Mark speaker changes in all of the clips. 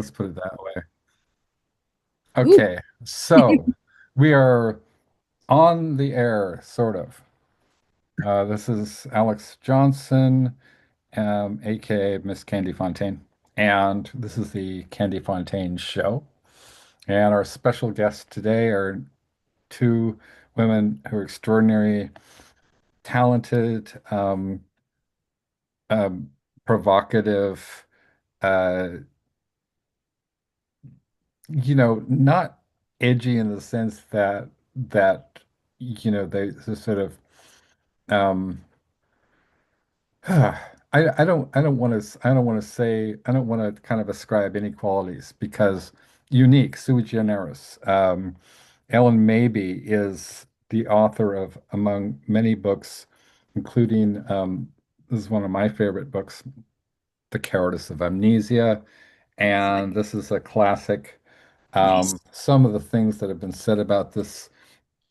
Speaker 1: Let's put it that way.
Speaker 2: Ooh,
Speaker 1: Okay, so we are on the air, sort of. This is Alex Johnson, aka Miss Candy Fontaine, and this is the Candy Fontaine Show. And our special guests today are two women who are extraordinary, talented, um, provocative, uh, not edgy in the sense that they sort of um I don't want to kind of ascribe any qualities because unique, sui generis. Ellen Mabey is the author of, among many books, including this is one of my favorite books, The Cowardice of Amnesia, and this is a classic.
Speaker 2: nice.
Speaker 1: Some of the things that have been said about this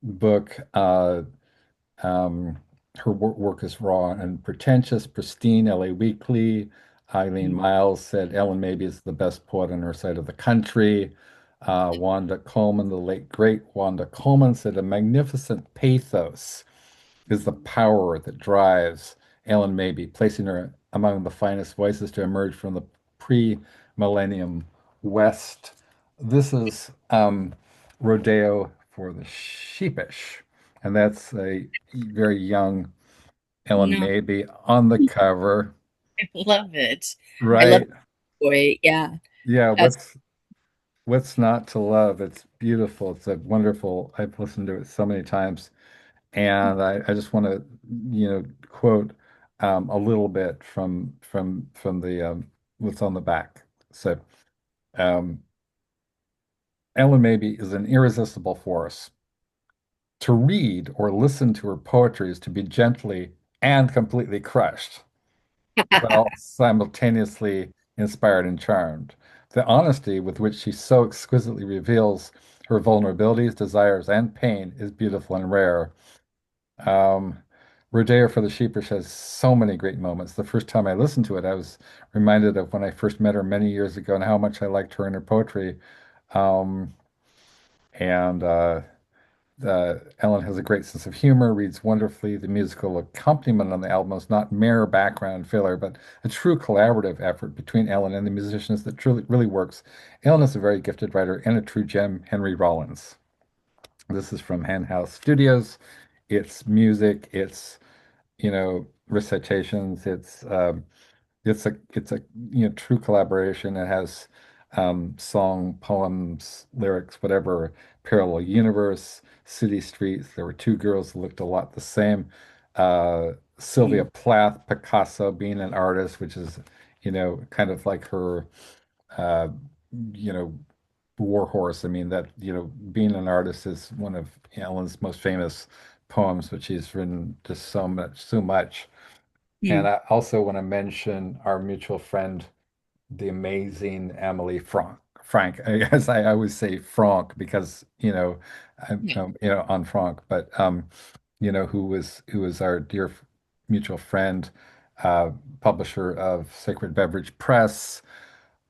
Speaker 1: book, um, her work is raw and pretentious, pristine. LA Weekly. Eileen
Speaker 2: Mm,
Speaker 1: Miles said Ellen maybe is the best poet on her side of the country. Wanda Coleman, the late great Wanda Coleman, said a magnificent pathos is the power that drives Ellen Mabey, placing her among the finest voices to emerge from the pre-millennium West. This is Rodeo for the Sheepish, and that's a very young Ellen
Speaker 2: no,
Speaker 1: Mabey on the cover,
Speaker 2: I love it. I love
Speaker 1: right?
Speaker 2: boy. Yeah,
Speaker 1: Yeah,
Speaker 2: that's
Speaker 1: what's not to love? It's beautiful. It's a wonderful. I've listened to it so many times. And I just want to, quote a little bit from the what's on the back. So, um, Ellen Mabey is an irresistible force. To read or listen to her poetry is to be gently and completely crushed, while simultaneously inspired and charmed. The honesty with which she so exquisitely reveals her vulnerabilities, desires, and pain is beautiful and rare. Um, Rodeo for the Sheepish has so many great moments. The first time I listened to it, I was reminded of when I first met her many years ago and how much I liked her and her poetry. Um, and Ellen has a great sense of humor, reads wonderfully. The musical accompaniment on the album is not mere background filler, but a true collaborative effort between Ellen and the musicians that truly really works. Ellen is a very gifted writer and a true gem, Henry Rollins. This is from Hen House Studios. It's music, it's recitations. It's a true collaboration. It has song, poems, lyrics, whatever, parallel universe, city streets. There were two girls who looked a lot the same. Sylvia
Speaker 2: mm,
Speaker 1: Plath, Picasso being an artist, which is, kind of like her uh, you know, Warhorse. I mean that, being an artist is one of Ellen's most famous poems, which she's written just so much, so much. And
Speaker 2: mm.
Speaker 1: I also want to mention our mutual friend, the amazing Emily Frank. Frank, I guess I always say Franck because,
Speaker 2: Yeah.
Speaker 1: on Franck, but who was our dear mutual friend, uh, publisher of Sacred Beverage Press,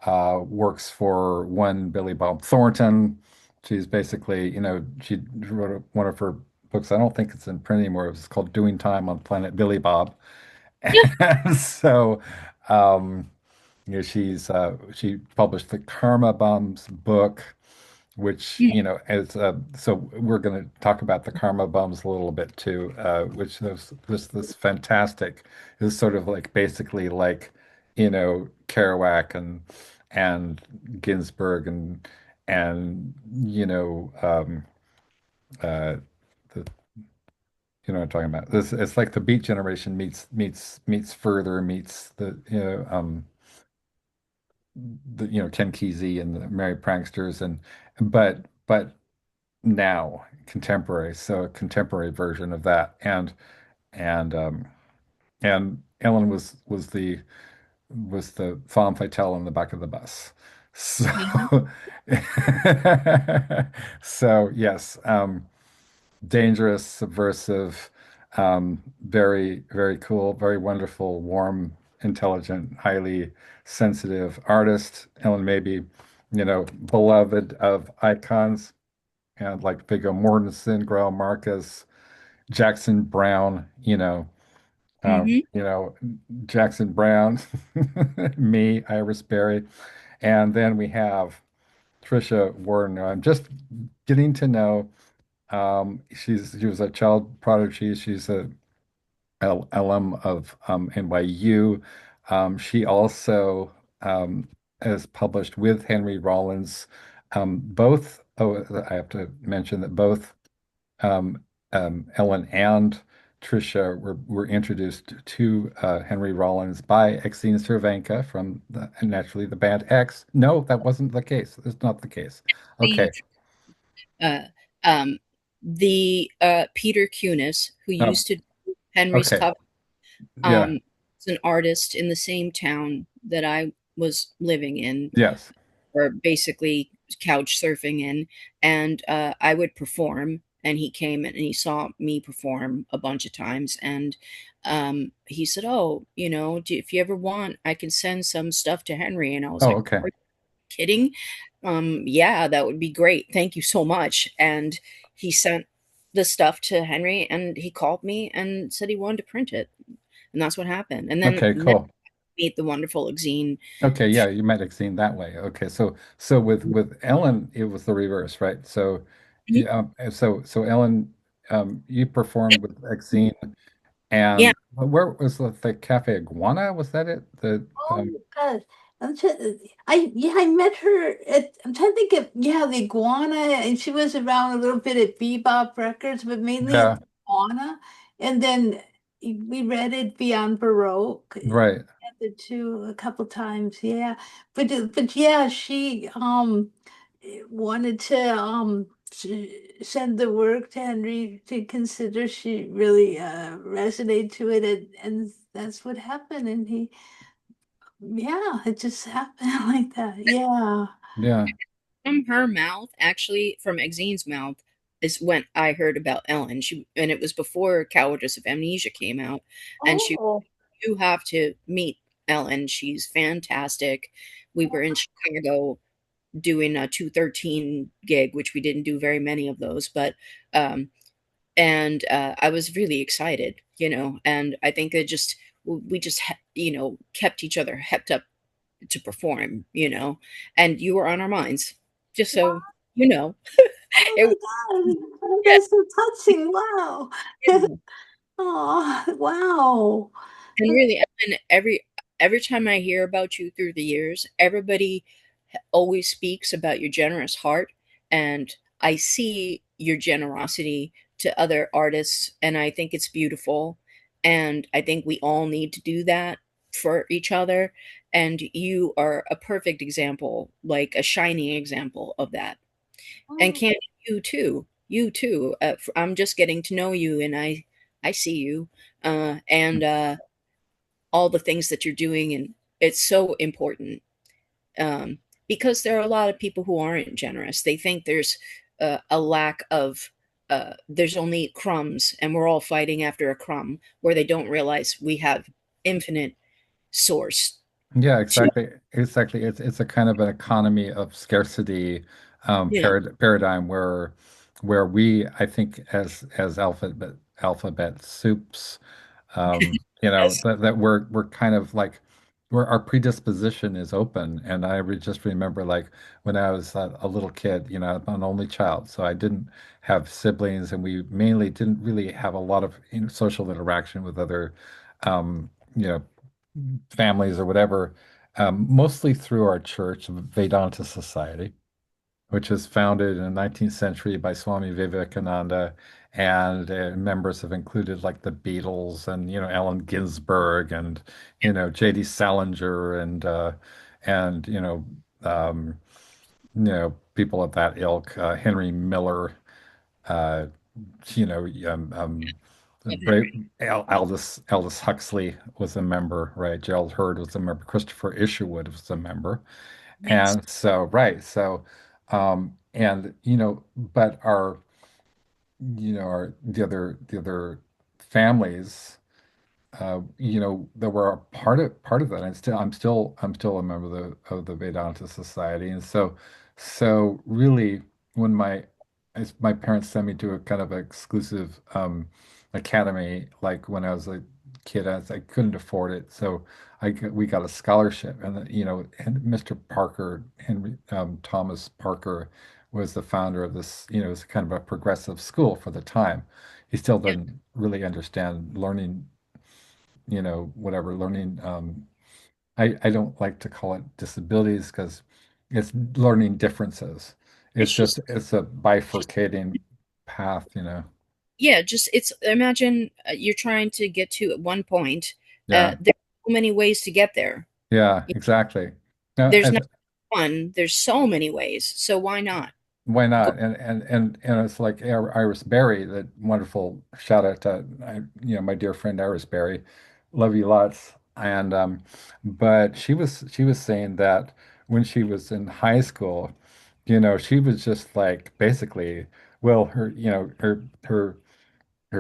Speaker 1: works for one Billy Bob Thornton. She's basically, she wrote one of her books. I don't think it's in print anymore. It was called Doing Time on Planet Billy Bob.
Speaker 2: Yeah.
Speaker 1: And so, um, she published the Karma Bums book, which,
Speaker 2: Mm,
Speaker 1: is so we're going to talk about the Karma Bums a little bit too, which was this fantastic. It was sort of like basically like, Kerouac and Ginsberg and uh, the you know what I'm talking about. This it's like the Beat Generation meets further meets the Ken Kesey and the Merry Pranksters and but now contemporary, so a contemporary version of that. And Ellen was the femme fatale in the back of the bus. So
Speaker 2: mhm.
Speaker 1: so yes, dangerous, subversive, very, very cool, very wonderful, warm, intelligent, highly sensitive artist, Ellen Mabey. beloved of icons and like Viggo Mortensen, Grail Marcus, Jackson Brown, um,
Speaker 2: Hmm.
Speaker 1: you know, Jackson Brown, me, Iris Berry, and then we have Tricia Warden, who I'm just getting to know. She was a child prodigy. She's a alum of NYU. She also has published with Henry Rollins. Both, oh, I have to mention that both um, Ellyn and Tricia were introduced to Henry Rollins by Exene Cervenka from naturally the band X. No, that wasn't the case. That's not the case.
Speaker 2: The
Speaker 1: Okay.
Speaker 2: uh, um, Peter Kunis, who
Speaker 1: Oh,
Speaker 2: used to do Henry's
Speaker 1: okay.
Speaker 2: cover,
Speaker 1: Yeah.
Speaker 2: is an artist in the same town that I was living in,
Speaker 1: Yes.
Speaker 2: or basically couch surfing in, and I would perform, and he came and he saw me perform a bunch of times, and he said, "Oh, if you ever want, I can send some stuff to Henry." And I was
Speaker 1: Oh,
Speaker 2: like,
Speaker 1: okay.
Speaker 2: "Are you kidding? Yeah, that would be great. Thank you so much." And he sent the stuff to Henry, and he called me and said he wanted to print it, and that's what happened. And then
Speaker 1: Okay,
Speaker 2: now
Speaker 1: cool.
Speaker 2: meet the wonderful Exene.
Speaker 1: Okay, yeah, you might have seen that way. Okay, so with Ellen, it was the reverse, right? So
Speaker 2: Mhm.
Speaker 1: yeah, so Ellen, you performed with Exene,
Speaker 2: Yeah.
Speaker 1: and where was the Cafe Iguana? Was that it? The
Speaker 3: Oh God. I met her at, I'm trying to think of, yeah, the Iguana, and she was around a little bit at Bebop Records, but mainly at
Speaker 1: Yeah,
Speaker 3: the Iguana. And then we read it Beyond Baroque
Speaker 1: right.
Speaker 3: at the two a couple times, yeah. But yeah, she wanted to send the work to Henry to consider. She really resonated to it, and that's what happened. And he, yeah, it just happened like that. Yeah.
Speaker 1: Yeah.
Speaker 2: From her mouth, actually, from Exine's mouth, is when I heard about Ellen. And it was before Cowardice of Amnesia came out, and she,
Speaker 3: Oh,
Speaker 2: you have to meet Ellen. She's fantastic. We were in Chicago doing a 213 gig, which we didn't do very many of those, but and I was really excited, and I think it just we just kept each other hepped up to perform, and you were on our minds, just so you know.
Speaker 3: oh
Speaker 2: It
Speaker 3: my
Speaker 2: was,
Speaker 3: God. Oh,
Speaker 2: yeah,
Speaker 3: that's so touching. Wow.
Speaker 2: yeah.
Speaker 3: Oh, wow.
Speaker 2: And really, and every time I hear about you through the years, everybody always speaks about your generous heart, and I see your generosity to other artists, and I think it's beautiful, and I think we all need to do that for each other, and you are a perfect example, like a shining example of that. And
Speaker 3: Oh,
Speaker 2: Candy, you too. I'm just getting to know you, and I see you, and all the things that you're doing, and it's so important, um, because there are a lot of people who aren't generous. They think there's a lack of, there's only crumbs, and we're all fighting after a crumb, where they don't realize we have infinite source
Speaker 1: Yeah,
Speaker 2: to.
Speaker 1: exactly. Exactly. It's a kind of an economy of scarcity
Speaker 2: Yeah.
Speaker 1: paradigm where we, I think, as alphabet soups,
Speaker 2: Yes.
Speaker 1: that we're kind of like where our predisposition is open. And just remember like when I was a little kid, I'm an only child, so I didn't have siblings, and we mainly didn't really have a lot of social interaction with other um, you know families or whatever, mostly through our church, Vedanta Society, which was founded in the 19th century by Swami Vivekananda. And members have included like the Beatles and, Allen Ginsberg and, J.D. Salinger and, um, people of that ilk, Henry Miller, uh, you know, um, um,
Speaker 2: Love
Speaker 1: Bra-
Speaker 2: Henry.
Speaker 1: Aldous Huxley was a member, right? Gerald Heard was a member. Christopher Isherwood was a member.
Speaker 2: Yes.
Speaker 1: And so, right. So, and, but our, the other families, that were a part of that. And I'm still a member of the Vedanta Society. And so really when my parents sent me to a kind of exclusive academy, like when I was a kid, I couldn't afford it. So we got a scholarship, and and Mr. Parker, Henry Thomas Parker, was the founder of this. It was kind of a progressive school for the time. He still
Speaker 2: Yeah,
Speaker 1: doesn't really understand learning, whatever learning. I don't like to call it disabilities because it's learning differences.
Speaker 2: it's just
Speaker 1: It's a
Speaker 2: just
Speaker 1: bifurcating path.
Speaker 2: yeah, just it's imagine you're trying to get to at one point.
Speaker 1: Yeah,
Speaker 2: There's so many ways to get there.
Speaker 1: yeah, exactly. Now,
Speaker 2: There's not one, there's so many ways. So why not?
Speaker 1: why
Speaker 2: Go.
Speaker 1: not? And it's like Iris Berry, that wonderful shout out to my dear friend Iris Berry, love you lots. And but she was saying that when she was in high school, she was just like basically, well, her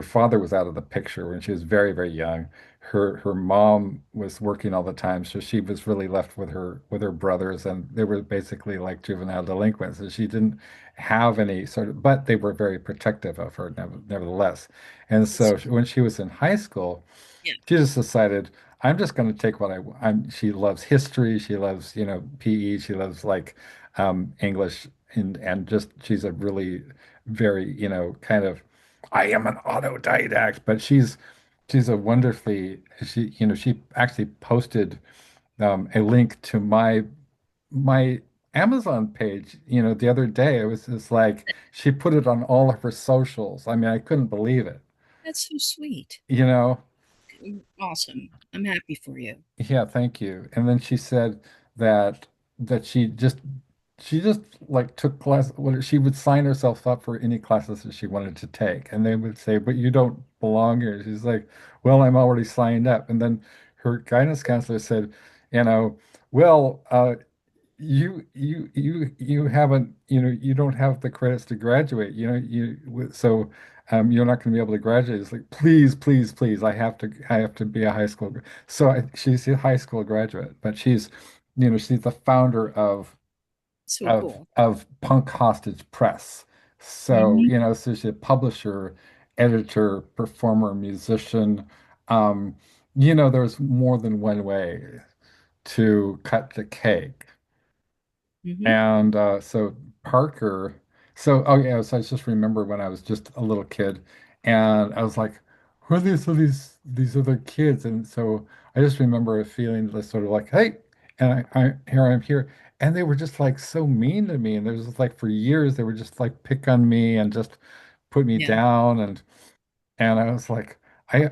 Speaker 1: father was out of the picture when she was very, very young. Her mom was working all the time, so she was really left with her brothers, and they were basically like juvenile delinquents. And she didn't have any but they were very protective of her nevertheless. And
Speaker 2: It's,
Speaker 1: so when she was in high school,
Speaker 2: yeah,
Speaker 1: she just decided, I'm just going to take what she loves history, she loves, PE, she loves like English, and just she's a really very, kind of, I am an autodidact, but she's a wonderfully, she actually posted a link to my Amazon page, the other day. It was just like she put it on all of her socials. I mean, I couldn't believe it,
Speaker 2: that's so sweet.
Speaker 1: you know.
Speaker 2: Awesome. I'm happy for you.
Speaker 1: Yeah, thank you. And then she said that that she just like took she would sign herself up for any classes that she wanted to take. And they would say, "But you don't belong here." She's like, "Well, I'm already signed up." And then her guidance counselor said, you know, "Well, you haven't, you don't have the credits to graduate, so you're not going to be able to graduate." It's like, please, please, please, I have to be a high school so she's a high school graduate, but she's the founder of
Speaker 2: So
Speaker 1: of
Speaker 2: cool.
Speaker 1: of Punk Hostage Press. So
Speaker 2: Hmm.
Speaker 1: so she's a publisher, editor, performer, musician. um there's more than one way to cut the cake.
Speaker 2: Hmm.
Speaker 1: And so Parker, oh yeah, so I just remember when I was just a little kid, and I was like, who are these other kids? And so I just remember a feeling just sort of like, hey, and I am here, and they were just like so mean to me, and there was just like for years they were just like pick on me and just put me
Speaker 2: Yeah.
Speaker 1: down, and I was like, I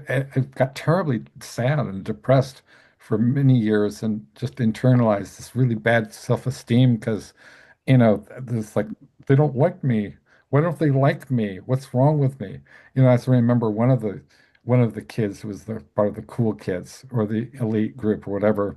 Speaker 1: got terribly sad and depressed for many years, and just internalized this really bad self-esteem because, there's like, they don't like me. Why don't they like me? What's wrong with me? I just remember one of the kids who was the part of the cool kids or the elite group or whatever.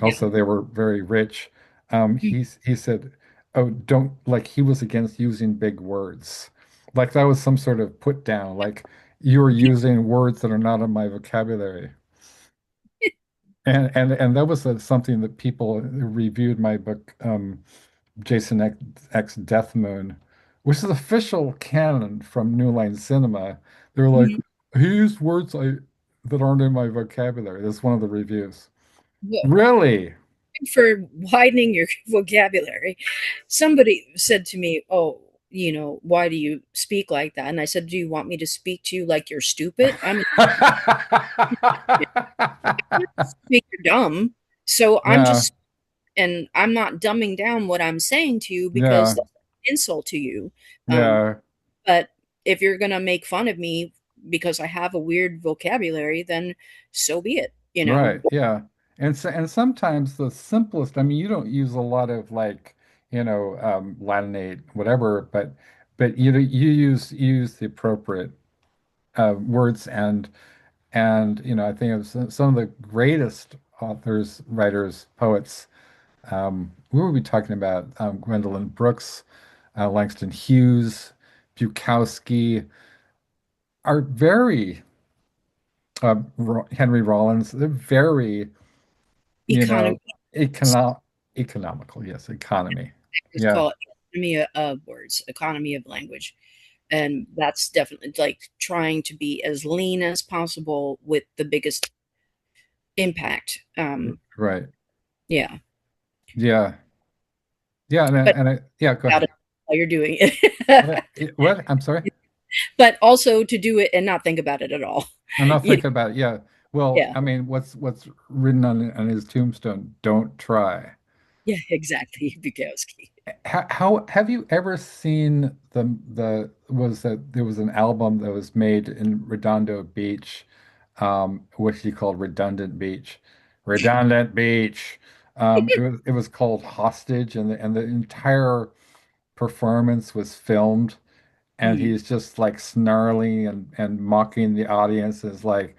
Speaker 2: Yeah.
Speaker 1: Also, they were very rich.
Speaker 2: Mm.
Speaker 1: He said, "Oh, don't," like he was against using big words, like that was some sort of put down, like you are using words that are not in my vocabulary. And that was something that people who reviewed my book, Jason X Death Moon, which is official canon from New Line Cinema. They're like,
Speaker 2: Mhm.
Speaker 1: he used words that aren't in my vocabulary. That's one of the reviews.
Speaker 2: Whoa.
Speaker 1: Really?
Speaker 2: For widening your vocabulary. Somebody said to me, "Oh, why do you speak like that?" And I said, "Do you want me to speak to you like you're stupid? I'm think you're dumb." So
Speaker 1: Yeah,
Speaker 2: I'm not dumbing down what I'm saying to you because
Speaker 1: yeah,
Speaker 2: that's an insult to you. Um,
Speaker 1: yeah.
Speaker 2: but if you're gonna make fun of me because I have a weird vocabulary, then so be it.
Speaker 1: Right, yeah. And sometimes the simplest, I mean, you don't use a lot of like, Latinate, whatever, but you use the appropriate words, and I think of some of the greatest authors, writers, poets. We will be talking about Gwendolyn Brooks, Langston Hughes, Bukowski, are very Henry Rollins. They're very, you
Speaker 2: Economy.
Speaker 1: know, econo economical. Yes, economy.
Speaker 2: It's
Speaker 1: Yeah,
Speaker 2: called economy of words, economy of language. And that's definitely like trying to be as lean as possible with the biggest impact.
Speaker 1: right.
Speaker 2: Yeah.
Speaker 1: Yeah, yeah,
Speaker 2: But
Speaker 1: yeah. Go
Speaker 2: about
Speaker 1: ahead.
Speaker 2: it while you're doing it.
Speaker 1: What? I'm sorry.
Speaker 2: But also to do it and not think about it at all.
Speaker 1: I'm not
Speaker 2: You know,
Speaker 1: thinking about it. Yeah. Well,
Speaker 2: yeah.
Speaker 1: I mean, what's written on his tombstone? Don't try.
Speaker 2: Yeah, exactly. Bukowski.
Speaker 1: How have you ever seen the was that there was an album that was made in Redondo Beach, which he called Redundant Beach, Redundant Beach. It was called Hostage, and the entire performance was filmed, and
Speaker 2: Mm.
Speaker 1: he's just like snarling and mocking the audience. Is like,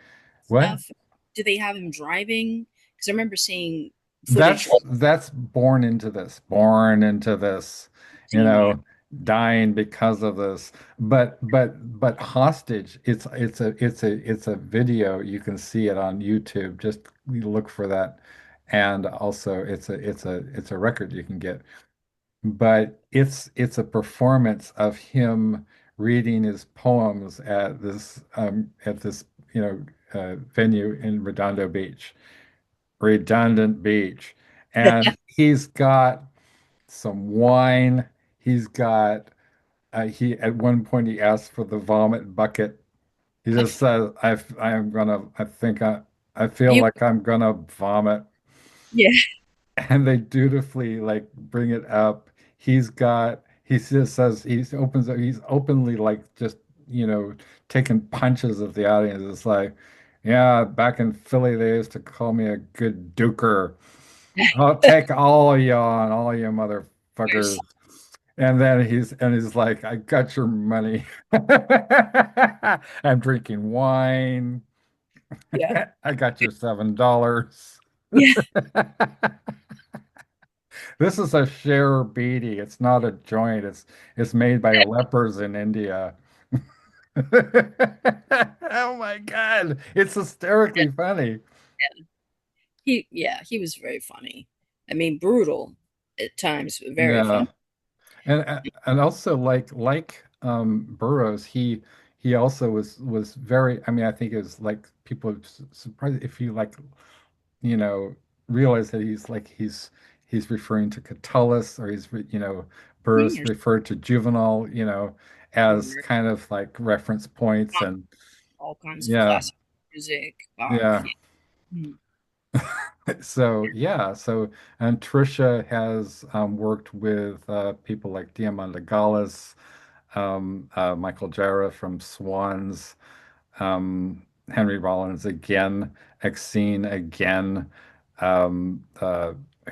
Speaker 1: what?
Speaker 2: Stuff. Do they have him driving? Because I remember seeing footage.
Speaker 1: That's born into this, you
Speaker 2: Seen that.
Speaker 1: know, dying because of this. But hostage, it's a video. You can see it on YouTube. Just you look for that. And also it's a record you can get. But it's a performance of him reading his poems at this venue in Redondo Beach. Redundant Beach. And he's got some wine. He's got he at one point he asked for the vomit bucket. He just says, I feel
Speaker 2: You,
Speaker 1: like I'm gonna vomit."
Speaker 2: yeah,
Speaker 1: And they dutifully like bring it up. He just says he's openly like just, you know, taking punches of the audience. It's like, yeah, back in Philly they used to call me a good duker. I'll take all of you on, all you motherfuckers. And he's like, I got your money. I'm drinking wine.
Speaker 2: yeah,
Speaker 1: I got your $7.
Speaker 2: yeah,
Speaker 1: This is a share beanie. It's not a joint. It's made by lepers in India. Oh my God. It's hysterically funny.
Speaker 2: he was very funny. I mean, brutal at times, but very
Speaker 1: Yeah.
Speaker 2: funny.
Speaker 1: And also like Burroughs, he also was very, I mean, I think it was like people are surprised if you like, you know, realize that he's referring to Catullus, or Burroughs
Speaker 2: There's
Speaker 1: referred to Juvenal, as kind of like reference points. And
Speaker 2: all kinds of
Speaker 1: yeah,
Speaker 2: classic music, Bach.
Speaker 1: yeah.
Speaker 2: Yeah. Mm.
Speaker 1: So and Tricia has worked with people like Diamanda Gallis, Michael Jara from Swans, Henry Rollins again, Exene again,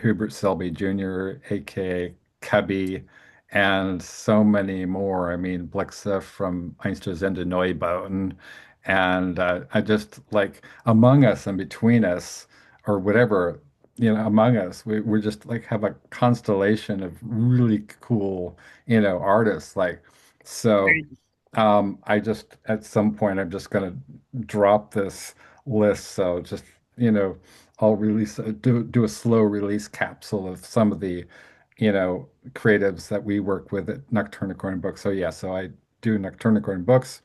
Speaker 1: Hubert Selby Jr., aka Cubby, and so many more. I mean, Blixa from Einstürzende Neubauten, and I just like Among Us and Between Us, or whatever, Among Us, we're just like have a constellation of really cool, artists. Like, so.
Speaker 2: Very
Speaker 1: I just at some point I'm just gonna drop this list. So just, you know, I'll release do a slow release capsule of some of the, creatives that we work with at Nocturnicorn Books. So yeah, so I do Nocturnicorn Books,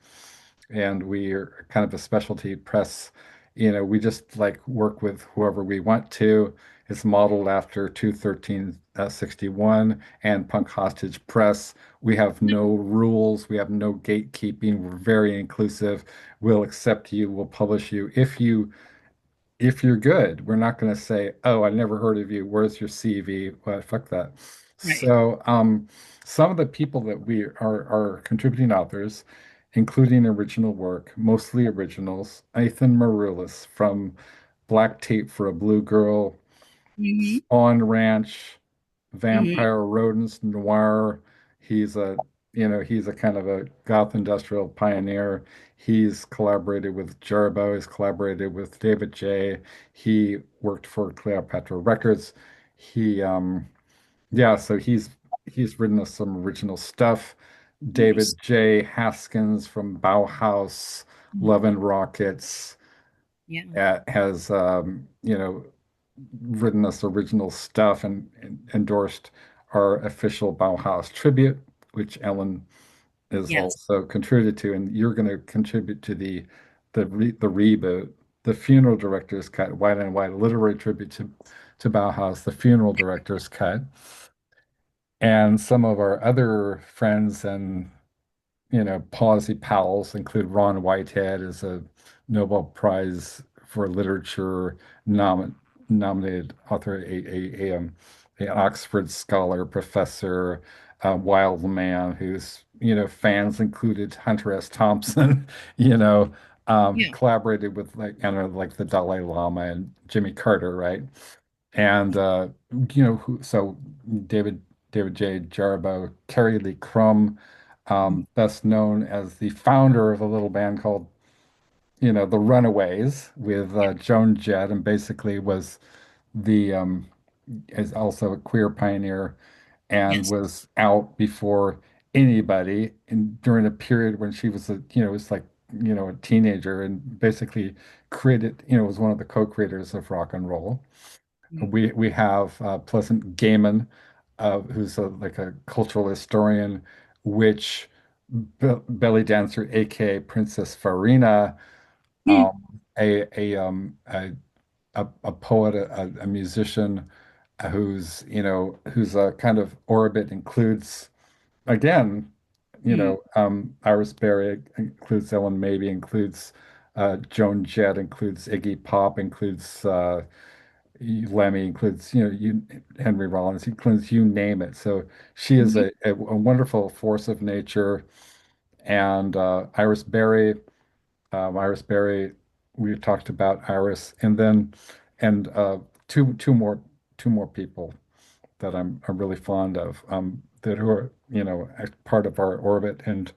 Speaker 1: and we are kind of a specialty press. We just like work with whoever we want to. It's modeled after 21361 and Punk Hostage Press. We have no rules. We have no gatekeeping. We're very inclusive. We'll accept you. We'll publish you if you're good. We're not going to say, "Oh, I never heard of you. Where's your CV?" Well, fuck that.
Speaker 2: right.
Speaker 1: So, some of the people that we are contributing authors, including original work, mostly originals. Ethan Maroulis from Black Tape for a Blue Girl,
Speaker 2: Hmm.
Speaker 1: Spawn Ranch,
Speaker 2: Hmm.
Speaker 1: Vampire Rodents Noir. He's he's a kind of a goth industrial pioneer. He's collaborated with Jerbo. He's collaborated with David J. He worked for Cleopatra Records. He, yeah, so he's written us some original stuff.
Speaker 2: Nice.
Speaker 1: David J. Haskins from Bauhaus,
Speaker 2: Mm.
Speaker 1: Love and Rockets.
Speaker 2: Yeah.
Speaker 1: has written us original stuff and endorsed our official Bauhaus tribute, which Ellyn is
Speaker 2: Yes.
Speaker 1: also contributed to, and you're going to contribute to the reboot, the funeral director's cut, White and White literary tribute to Bauhaus, the funeral director's cut, and some of our other friends and policy pals include Ron Whitehead as a Nobel Prize for Literature nominated author, a Oxford scholar, professor, wild man whose fans included Hunter S. Thompson,
Speaker 2: Yeah.
Speaker 1: collaborated with like the Dalai Lama and Jimmy Carter, right? And so David David J. Jarboe, Carrie Lee Crum,
Speaker 2: Mhm.
Speaker 1: best known as the founder of a little band called, the Runaways with Joan Jett, and basically was the is also a queer pioneer and
Speaker 2: Yes.
Speaker 1: was out before anybody and during a period when she was was like, a teenager and basically created, was one of the co-creators of rock and roll.
Speaker 2: Mhm.
Speaker 1: We have Pleasant Gaiman, who's like a cultural historian, which belly dancer, aka Princess Farina,
Speaker 2: Mhm.
Speaker 1: a poet, a musician, whose kind of orbit includes again,
Speaker 2: Mhm.
Speaker 1: Iris Berry, includes Ellen Maybe, includes Joan Jett, includes Iggy Pop, includes Lemmy, includes, Henry Rollins, includes you name it. So she is
Speaker 2: Mhm.
Speaker 1: a wonderful force of nature. And Iris Berry, we talked about Iris, and then and two more people that I'm really fond of, that who are, part of our orbit, and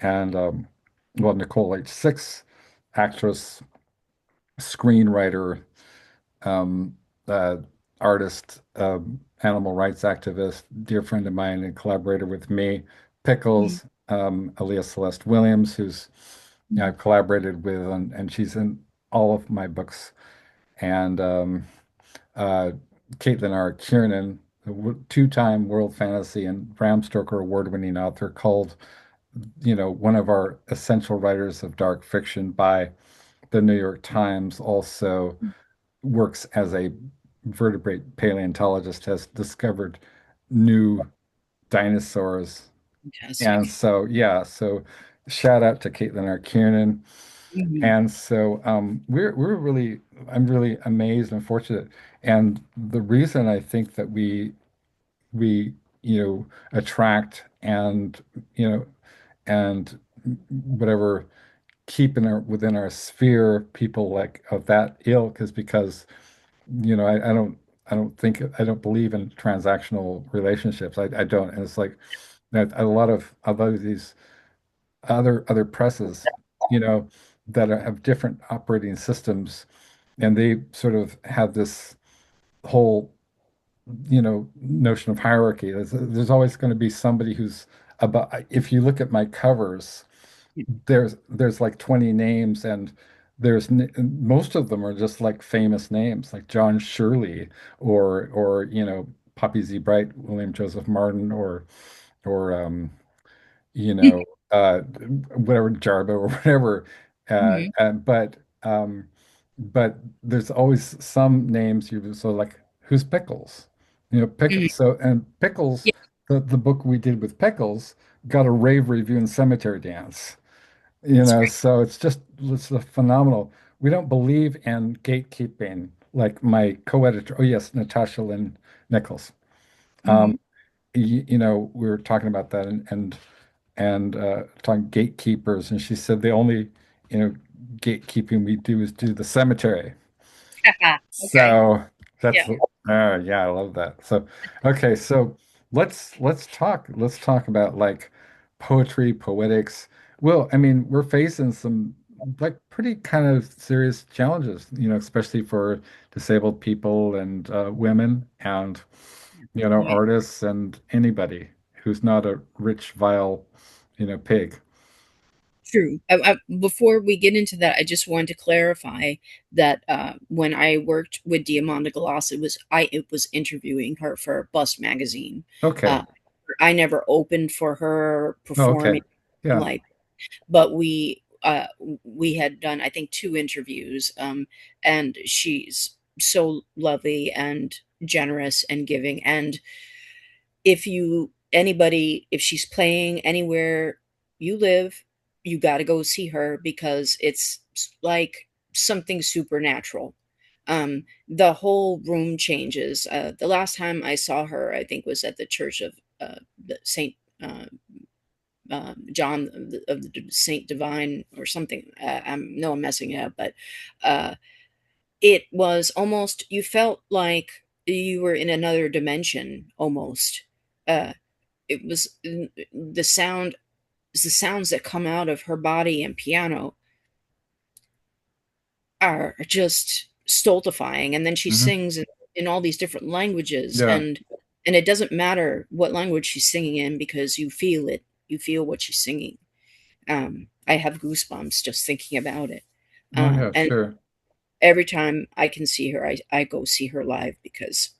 Speaker 1: well, Nicole H. Six, actress, screenwriter, um, uh, artist, animal rights activist, dear friend of mine and collaborator with me,
Speaker 2: Mhm.
Speaker 1: Pickles, Aaliyah Celeste Williams, who's
Speaker 2: Mhm.
Speaker 1: I've collaborated with, and she's in all of my books, and uh, Caitlin R. Kiernan, a two-time World Fantasy and Bram Stoker award-winning author, called, one of our essential writers of dark fiction by the New York Times, also works as a vertebrate paleontologist, has discovered new dinosaurs. And
Speaker 2: Fantastic.
Speaker 1: so, yeah, so shout out to Caitlin R. Kiernan.
Speaker 2: Mhm.
Speaker 1: And so I'm really amazed and fortunate. And the reason I think that we, attract you know, and whatever, keep within our sphere people like of that ilk is because I don't believe in transactional relationships. I don't. And it's like that a lot of these other presses, you know, that have different operating systems, and they sort of have this whole, notion of hierarchy. There's always going to be somebody who's about. If you look at my covers, there's like 20 names, and most of them are just like famous names like John Shirley, or Poppy Z. Bright, William Joseph Martin, or you know whatever, Jarbo or whatever, uh,
Speaker 2: Mhm.
Speaker 1: uh, but um but there's always some names you so like, who's Pickles,
Speaker 2: Mhm.
Speaker 1: Pickles,
Speaker 2: Yeah,
Speaker 1: the book we did with Pickles got a rave review in Cemetery Dance.
Speaker 2: that's great.
Speaker 1: So it's a phenomenal. We don't believe in gatekeeping, like my co-editor. Oh yes, Natasha Lynn Nichols.
Speaker 2: Mhm.
Speaker 1: Um, we were talking about that, and talking gatekeepers, and she said the only, you know, gatekeeping we do is do the cemetery.
Speaker 2: Okay.
Speaker 1: So
Speaker 2: Yeah.
Speaker 1: that's yeah, I love that. So okay, so let's talk about like poetry, poetics. Well, I mean, we're facing some like pretty kind of serious challenges, especially for disabled people and women and
Speaker 2: Yeah.
Speaker 1: artists and anybody who's not a rich, vile, pig.
Speaker 2: True. Before we get into that, I just wanted to clarify that when I worked with Diamanda Galas, it was interviewing her for Bust magazine. Uh,
Speaker 1: Okay.
Speaker 2: I never opened for her
Speaker 1: Oh, okay.
Speaker 2: performing
Speaker 1: Yeah.
Speaker 2: like, but we had done I think two interviews, and she's so lovely and generous and giving. And if she's playing anywhere you live, you got to go see her because it's like something supernatural. The whole room changes. The last time I saw her, I think, was at the Church of the Saint John of the Saint Divine or something. I'm messing it up, but uh, it was almost, you felt like you were in another dimension almost. Uh, it was the sounds that come out of her body and piano are just stultifying. And then she
Speaker 1: Hmm.
Speaker 2: sings in all these different languages,
Speaker 1: Yeah.
Speaker 2: and it doesn't matter what language she's singing in because you feel it. You feel what she's singing. I have goosebumps just thinking about it.
Speaker 1: Oh, yeah,
Speaker 2: And
Speaker 1: sure.
Speaker 2: every time I can see her, I go see her live because,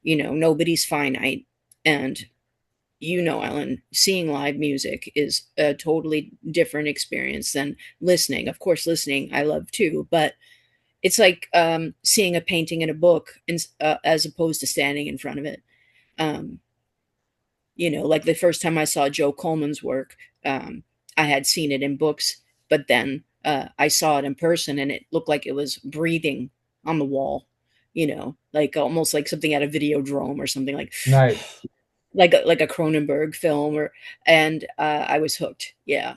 Speaker 2: nobody's finite. And Ellen, seeing live music is a totally different experience than listening. Of course, listening I love too, but it's like seeing a painting in a book, as opposed to standing in front of it. Um, like the first time I saw Joe Coleman's work, I had seen it in books, but then I saw it in person and it looked like it was breathing on the wall, like almost like something at a Videodrome or something like
Speaker 1: Nice.
Speaker 2: like a Cronenberg film. And I was hooked. Yeah.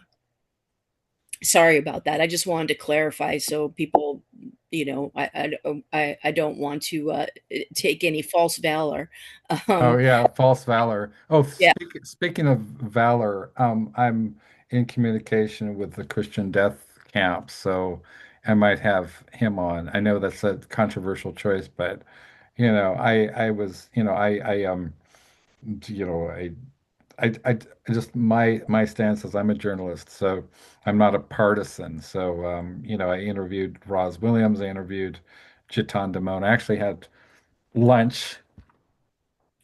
Speaker 2: Sorry about that. I just wanted to clarify so people, I don't want to take any false valor.
Speaker 1: Oh
Speaker 2: Um,
Speaker 1: yeah, false valor. Oh,
Speaker 2: yeah.
Speaker 1: speaking of valor, I'm in communication with the Christian death camp, so I might have him on. I know that's a controversial choice, but I was, you know, I just my stance is I'm a journalist, so I'm not a partisan. So I interviewed Roz Williams, I interviewed Chiton Damone. I actually had lunch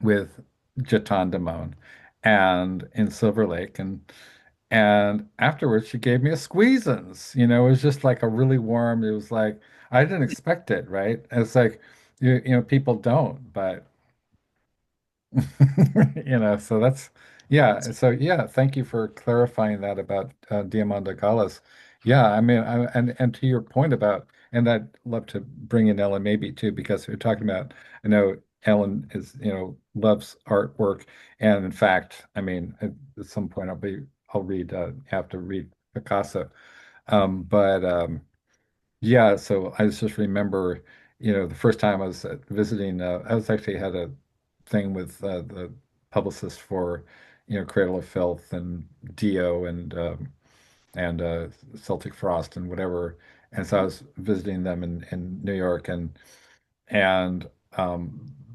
Speaker 1: with Jatan Damone and in Silver Lake, and afterwards she gave me a squeezins. It was just like a really warm, it was like I didn't expect it, right? It's like people don't, but so that's yeah. So yeah, thank you for clarifying that about Diamanda Gallas. Yeah, I mean, and to your point about, and I'd love to bring in Ellen maybe too, because we're talking about, I know Ellen is, loves artwork, and in fact, I mean, at some point I'll read, have to read Picasso, but yeah, so I just remember, the first time I was visiting, I was actually had a thing with the publicist for, Cradle of Filth and Dio and Celtic Frost and whatever. And so I was visiting them in New York, and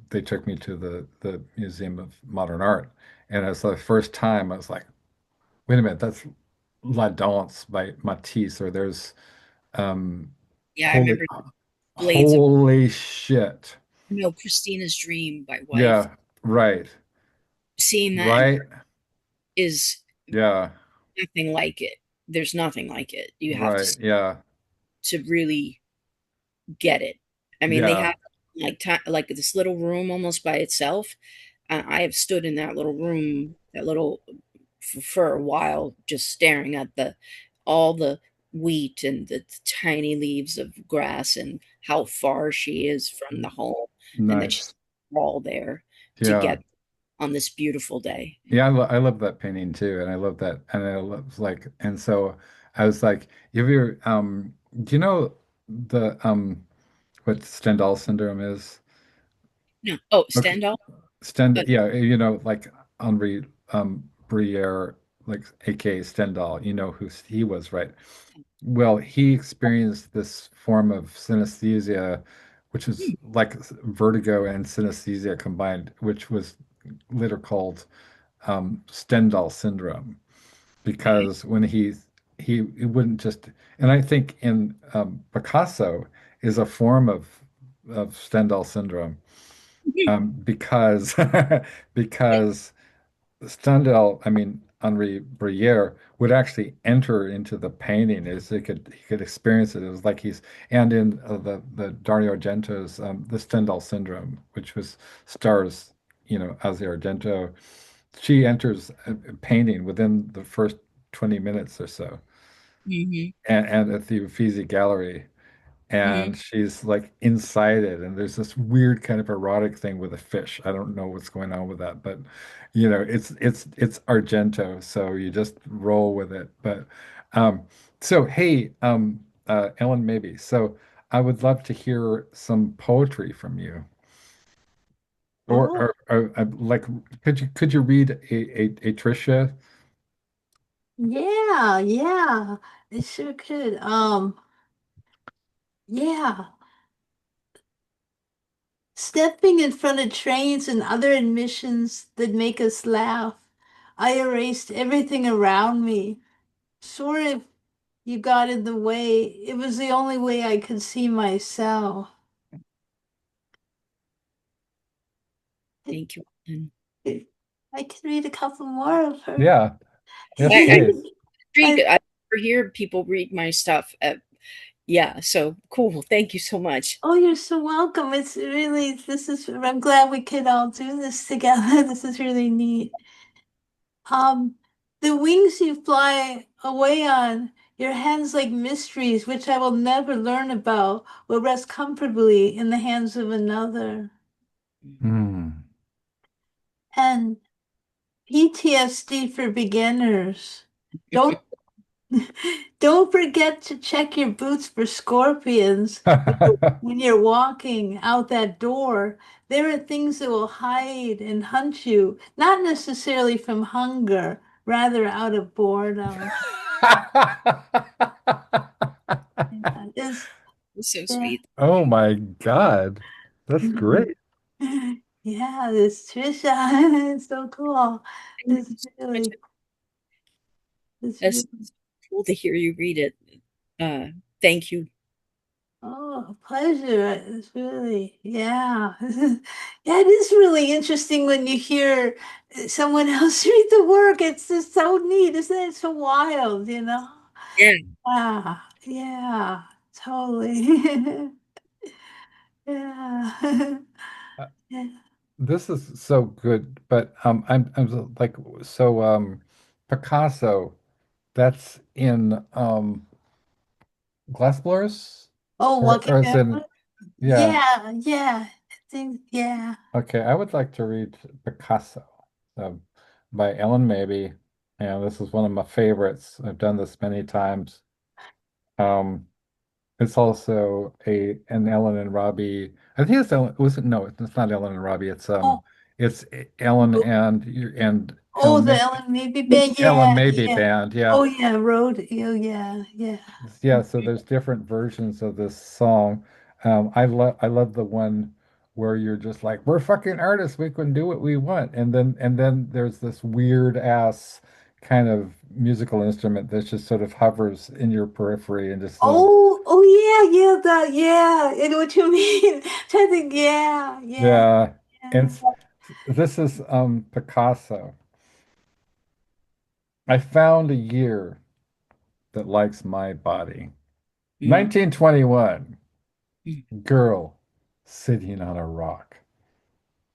Speaker 1: they took me to the Museum of Modern Art. And it was the first time I was like, wait a minute, that's La Danse by Matisse, or there's um,
Speaker 2: Yeah, I
Speaker 1: holy
Speaker 2: remember Blades of
Speaker 1: holy shit.
Speaker 2: No, Christina's Dream by Wife.
Speaker 1: Yeah, right.
Speaker 2: Seeing that
Speaker 1: Right.
Speaker 2: is
Speaker 1: Yeah,
Speaker 2: nothing like it. There's nothing like it. You have to
Speaker 1: right. Yeah.
Speaker 2: to really get it. I mean, they
Speaker 1: Yeah.
Speaker 2: have like this little room almost by itself. I have stood in that little room, that little for a while, just staring at the all the wheat and the tiny leaves of grass and how far she is from the home, and that she's
Speaker 1: Nice.
Speaker 2: all there to
Speaker 1: Yeah.
Speaker 2: get on this beautiful day.
Speaker 1: Yeah, I love that painting too, and I love that, and I love like, and so I was like, have you ever, do you know the what Stendhal syndrome is?
Speaker 2: No, oh,
Speaker 1: Okay,
Speaker 2: Stendhal.
Speaker 1: Yeah, like Henri Briere, like aka Stendhal, who he was, right? Well, he experienced this form of synesthesia, which is like vertigo and synesthesia combined, which was later called Stendhal syndrome,
Speaker 2: Okay.
Speaker 1: because when he he wouldn't just, and I think in Picasso is a form of Stendhal syndrome, because because Stendhal, I mean Henri Briere, would actually enter into the painting as he could experience it. It was like he's and in the Dario Argento's the Stendhal syndrome, which was stars, Asia Argento. She enters a painting within the first 20 minutes or so,
Speaker 2: Hmm.
Speaker 1: and at the Uffizi Gallery,
Speaker 2: Hmm.
Speaker 1: and she's like inside it, and there's this weird kind of erotic thing with a fish. I don't know what's going on with that, but it's Argento, so you just roll with it. But um so hey, Ellyn, maybe. So I would love to hear some poetry from you. Or,
Speaker 3: Oh,
Speaker 1: like, could you read a Tricia?
Speaker 3: yeah, yeah. It sure could. Yeah. Stepping in front of trains and other admissions that make us laugh. I erased everything around me. Sort of you got in the way. It was the only way I could see myself. I,
Speaker 2: Thank you. And
Speaker 3: I can read a couple more of her.
Speaker 1: Yeah, yes,
Speaker 2: I
Speaker 1: please.
Speaker 2: intrigued.
Speaker 3: I,
Speaker 2: I never hear people read my stuff. Yeah, so cool. Thank you so much.
Speaker 3: oh, you're so welcome. I'm glad we could all do this together. This is really neat. Um, the wings you fly away on, your hands like mysteries which I will never learn about, will rest comfortably in the hands of another.
Speaker 1: Hmm.
Speaker 3: And PTSD for beginners. Don't don't forget to check your boots for scorpions when you're walking out that door. There are things that will hide and hunt you, not necessarily from hunger, rather out of boredom. Yeah,
Speaker 2: It's so
Speaker 3: yeah.
Speaker 2: sweet.
Speaker 1: Oh my God. That's great.
Speaker 3: Yeah, this Tricia is so cool.
Speaker 2: Thank
Speaker 3: It's
Speaker 2: you so much.
Speaker 3: really, it's
Speaker 2: It's
Speaker 3: really,
Speaker 2: cool to hear you read it. Uh, Thank you.
Speaker 3: oh, a pleasure. It's really, yeah. Yeah, it is really interesting when you hear someone else read the work. It's just so neat, isn't it? It's so wild, you know?
Speaker 2: Yeah.
Speaker 3: Ah, yeah, totally. Yeah.
Speaker 1: Uh,
Speaker 3: Yeah.
Speaker 1: This is so good, but I'm like, so Picasso, that's in Glassblurs,
Speaker 3: Oh,
Speaker 1: or
Speaker 3: walking
Speaker 1: is in,
Speaker 3: barefoot?
Speaker 1: yeah.
Speaker 3: Yeah, yeah. I think, yeah.
Speaker 1: Okay, I would like to read Picasso, um, by Ellen Mabey, and this is one of my favorites. I've done this many times. Um, it's also an Ellen and Robbie. I think it's Ellen. Was it? No, it's not Ellen and Robbie.
Speaker 3: Oh,
Speaker 1: It's Ellen
Speaker 3: ro-
Speaker 1: and
Speaker 3: oh,
Speaker 1: Ellen
Speaker 3: the
Speaker 1: May,
Speaker 3: Ellen maybe band.
Speaker 1: Ellen
Speaker 3: Yeah,
Speaker 1: Mabey
Speaker 3: yeah.
Speaker 1: band. Yeah,
Speaker 3: Oh, yeah, road. Oh, yeah, yeah.
Speaker 1: yeah. So there's different versions of this song. I love the one where you're just like, we're fucking artists. We can do what we want, and then there's this weird ass kind of musical instrument that just sort of hovers in your periphery and just sort of,
Speaker 3: Oh, oh, yeah, yeah, yeah. I know what you mean. I think, yeah, yeah,
Speaker 1: yeah.
Speaker 3: yeah.
Speaker 1: It's This is Picasso. I found a year that likes my body.
Speaker 2: Mm,
Speaker 1: 1921.
Speaker 2: mm,
Speaker 1: Girl sitting on a rock.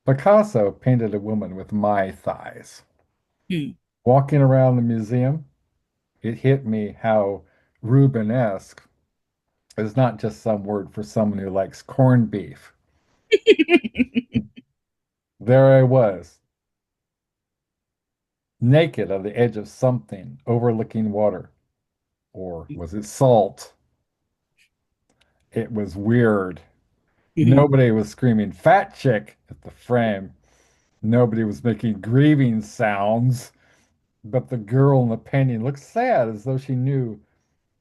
Speaker 1: Picasso painted a woman with my thighs.
Speaker 2: mm.
Speaker 1: Walking around the museum, it hit me how Rubenesque is not just some word for someone who likes corned beef. There I was, naked on the edge of something, overlooking water. Or was it salt? It was weird.
Speaker 2: Mhm,
Speaker 1: Nobody was screaming fat chick at the frame. Nobody was making grieving sounds. But the girl in the painting looked sad, as though she knew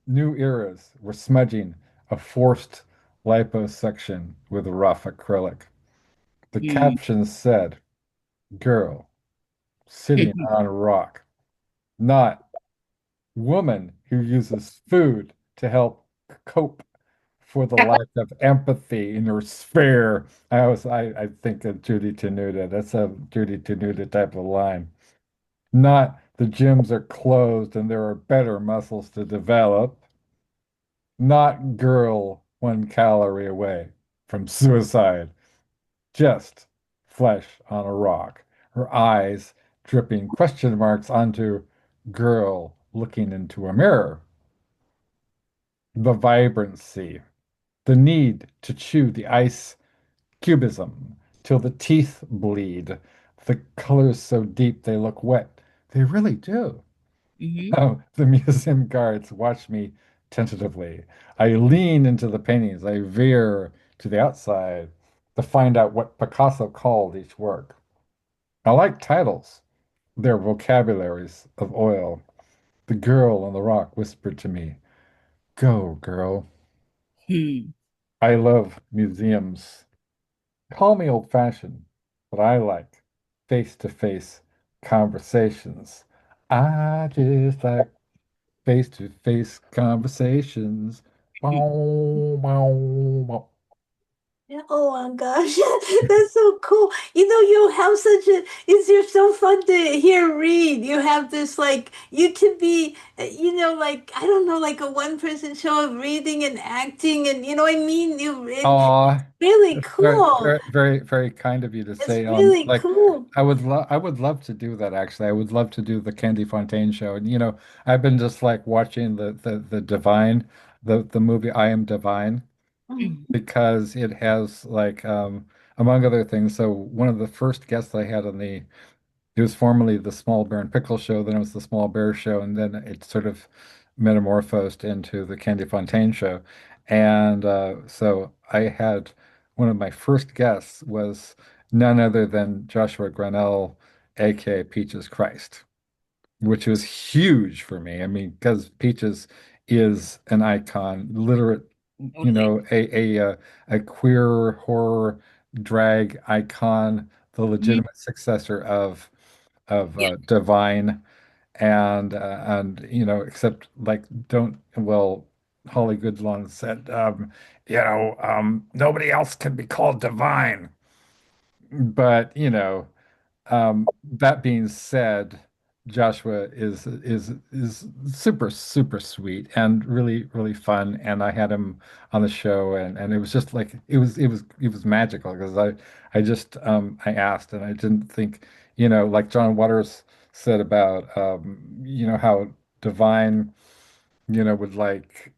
Speaker 1: new eras were smudging a forced liposuction with rough acrylic. The
Speaker 2: mm.
Speaker 1: caption said, Girl sitting on a rock, not woman who uses food to help cope for the lack of empathy in her sphere. I think of Judy Tenuta. That's a Judy Tenuta type of line. Not the gyms are closed and there are better muscles to develop. Not girl 1 calorie away from suicide. Just flesh on a rock. Her eyes dripping question marks onto girl looking into a mirror. The vibrancy, the need to chew the ice cubism till the teeth bleed. The colors so deep they look wet. They really do.
Speaker 2: Hmm.
Speaker 1: Oh, the museum guards watch me tentatively. I lean into the paintings. I veer to the outside to find out what Picasso called each work. I like titles. They're vocabularies of oil. The girl on the rock whispered to me, "Go, girl."
Speaker 2: Hmm.
Speaker 1: I love museums. Call me old-fashioned, but I like face-to-face conversations. I just like face-to-face conversations. Bow, bow, bow.
Speaker 3: Yeah, oh my gosh, that's so cool. You have such a, you're so fun to hear read. You have this like, you could be, like, I don't know, like a one-person show of reading and acting and I mean, it's
Speaker 1: Aw,
Speaker 3: really
Speaker 1: that's very,
Speaker 3: cool.
Speaker 1: very, very, very kind of you to
Speaker 3: It's
Speaker 1: say.
Speaker 3: really
Speaker 1: Like
Speaker 3: cool.
Speaker 1: I would love to do that actually. I would love to do the Candy Fontaine show. And I've been just like watching the Divine, the movie I Am Divine,
Speaker 3: Mm.
Speaker 2: Hmm.
Speaker 1: because it has like among other things. So one of the first guests I had on the it was formerly the Small Bear and Pickle Show, then it was the Small Bear Show, and then it sort of metamorphosed into the Candy Fontaine Show. And so I had one of my first guests was none other than Joshua Granell, aka Peaches Christ, which was huge for me. I mean, because Peaches is an icon, literate,
Speaker 2: Totally.
Speaker 1: a queer horror drag icon, the
Speaker 2: Hmm.
Speaker 1: legitimate successor of
Speaker 2: Yeah.
Speaker 1: Divine, and except like don't well. Holly Goodlawn said, nobody else can be called divine. But, that being said, Joshua is super super sweet and really really fun, and I had him on the show, and it was just like it was magical because I just I asked and I didn't think like John Waters said about how Divine would like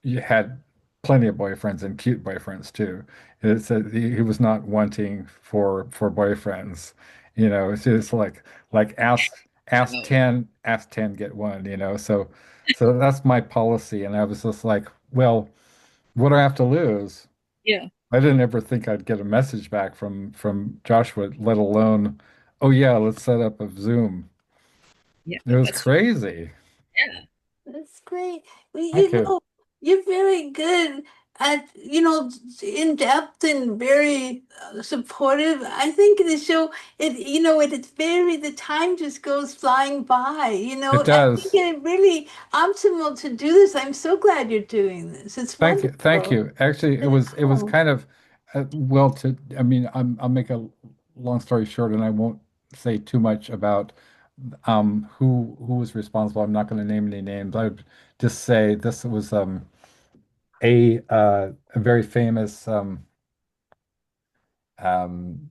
Speaker 1: you had plenty of boyfriends and cute boyfriends too. It said he was not wanting for boyfriends. It's just like ask
Speaker 2: So
Speaker 1: 10, ask 10, get one, so that's my policy. And I was just like, well, what do I have to lose?
Speaker 2: yeah.
Speaker 1: I didn't ever think I'd get a message back from Joshua, let alone, oh yeah, let's set up a Zoom.
Speaker 2: Yeah.
Speaker 1: It was
Speaker 2: That's
Speaker 1: crazy.
Speaker 2: yeah.
Speaker 3: That's great. Well,
Speaker 1: Thank you.
Speaker 3: you're very good at, in depth and very supportive. I think the show, it's very, the time just goes flying by,
Speaker 1: It
Speaker 3: I think
Speaker 1: does.
Speaker 3: it really optimal to do this. I'm so glad you're doing this. It's
Speaker 1: Thank you. Thank
Speaker 3: wonderful.
Speaker 1: you. Actually,
Speaker 3: Really
Speaker 1: it was
Speaker 3: cool.
Speaker 1: kind of well I mean, I'll make a long story short and I won't say too much about who was responsible. I'm not going to name any names. I would just say this was a very famous um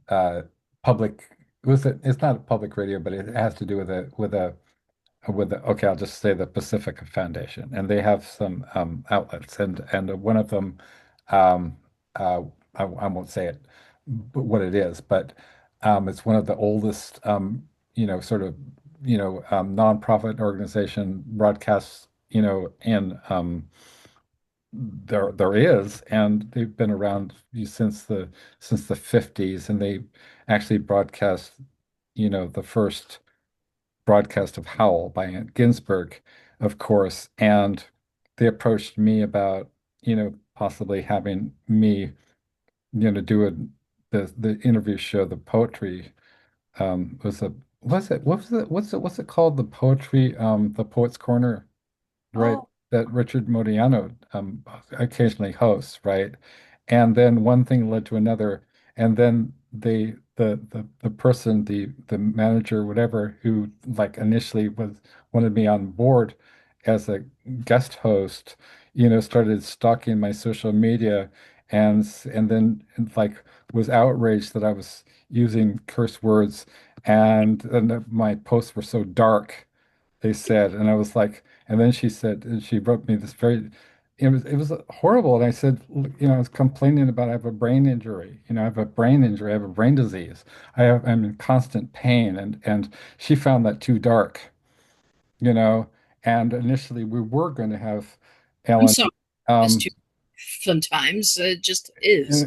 Speaker 1: uh public it's not a public radio, but it has to do with okay, I'll just say the Pacifica Foundation, and they have some outlets, and one of them, um, uh, I won't say it, what it is, but it's one of the oldest, sort of, nonprofit organization broadcasts, in there is, and they've been around since the 50s, and they actually broadcast, the first broadcast of Howl by Ginsberg, of course, and they approached me about, possibly having me, do the interview show, the poetry was what's it called? The poetry, the Poets Corner, right?
Speaker 3: Oh,
Speaker 1: That Richard Modiano occasionally hosts, right? And then one thing led to another, and then the person, the manager, whatever, who like initially was wanted me on board as a guest host, started stalking my social media, and then like was outraged that I was using curse words, and that my posts were so dark, they said. And I was like, and then she said, and she wrote me this very, it was horrible. And I said, I was complaining about I have a brain injury. I have a brain injury. I have a brain disease. I'm in constant pain. And she found that too dark, you know. And initially we were going to have
Speaker 2: I'm
Speaker 1: Ellyn,
Speaker 2: sorry. It's
Speaker 1: um,
Speaker 2: too sometimes it just is.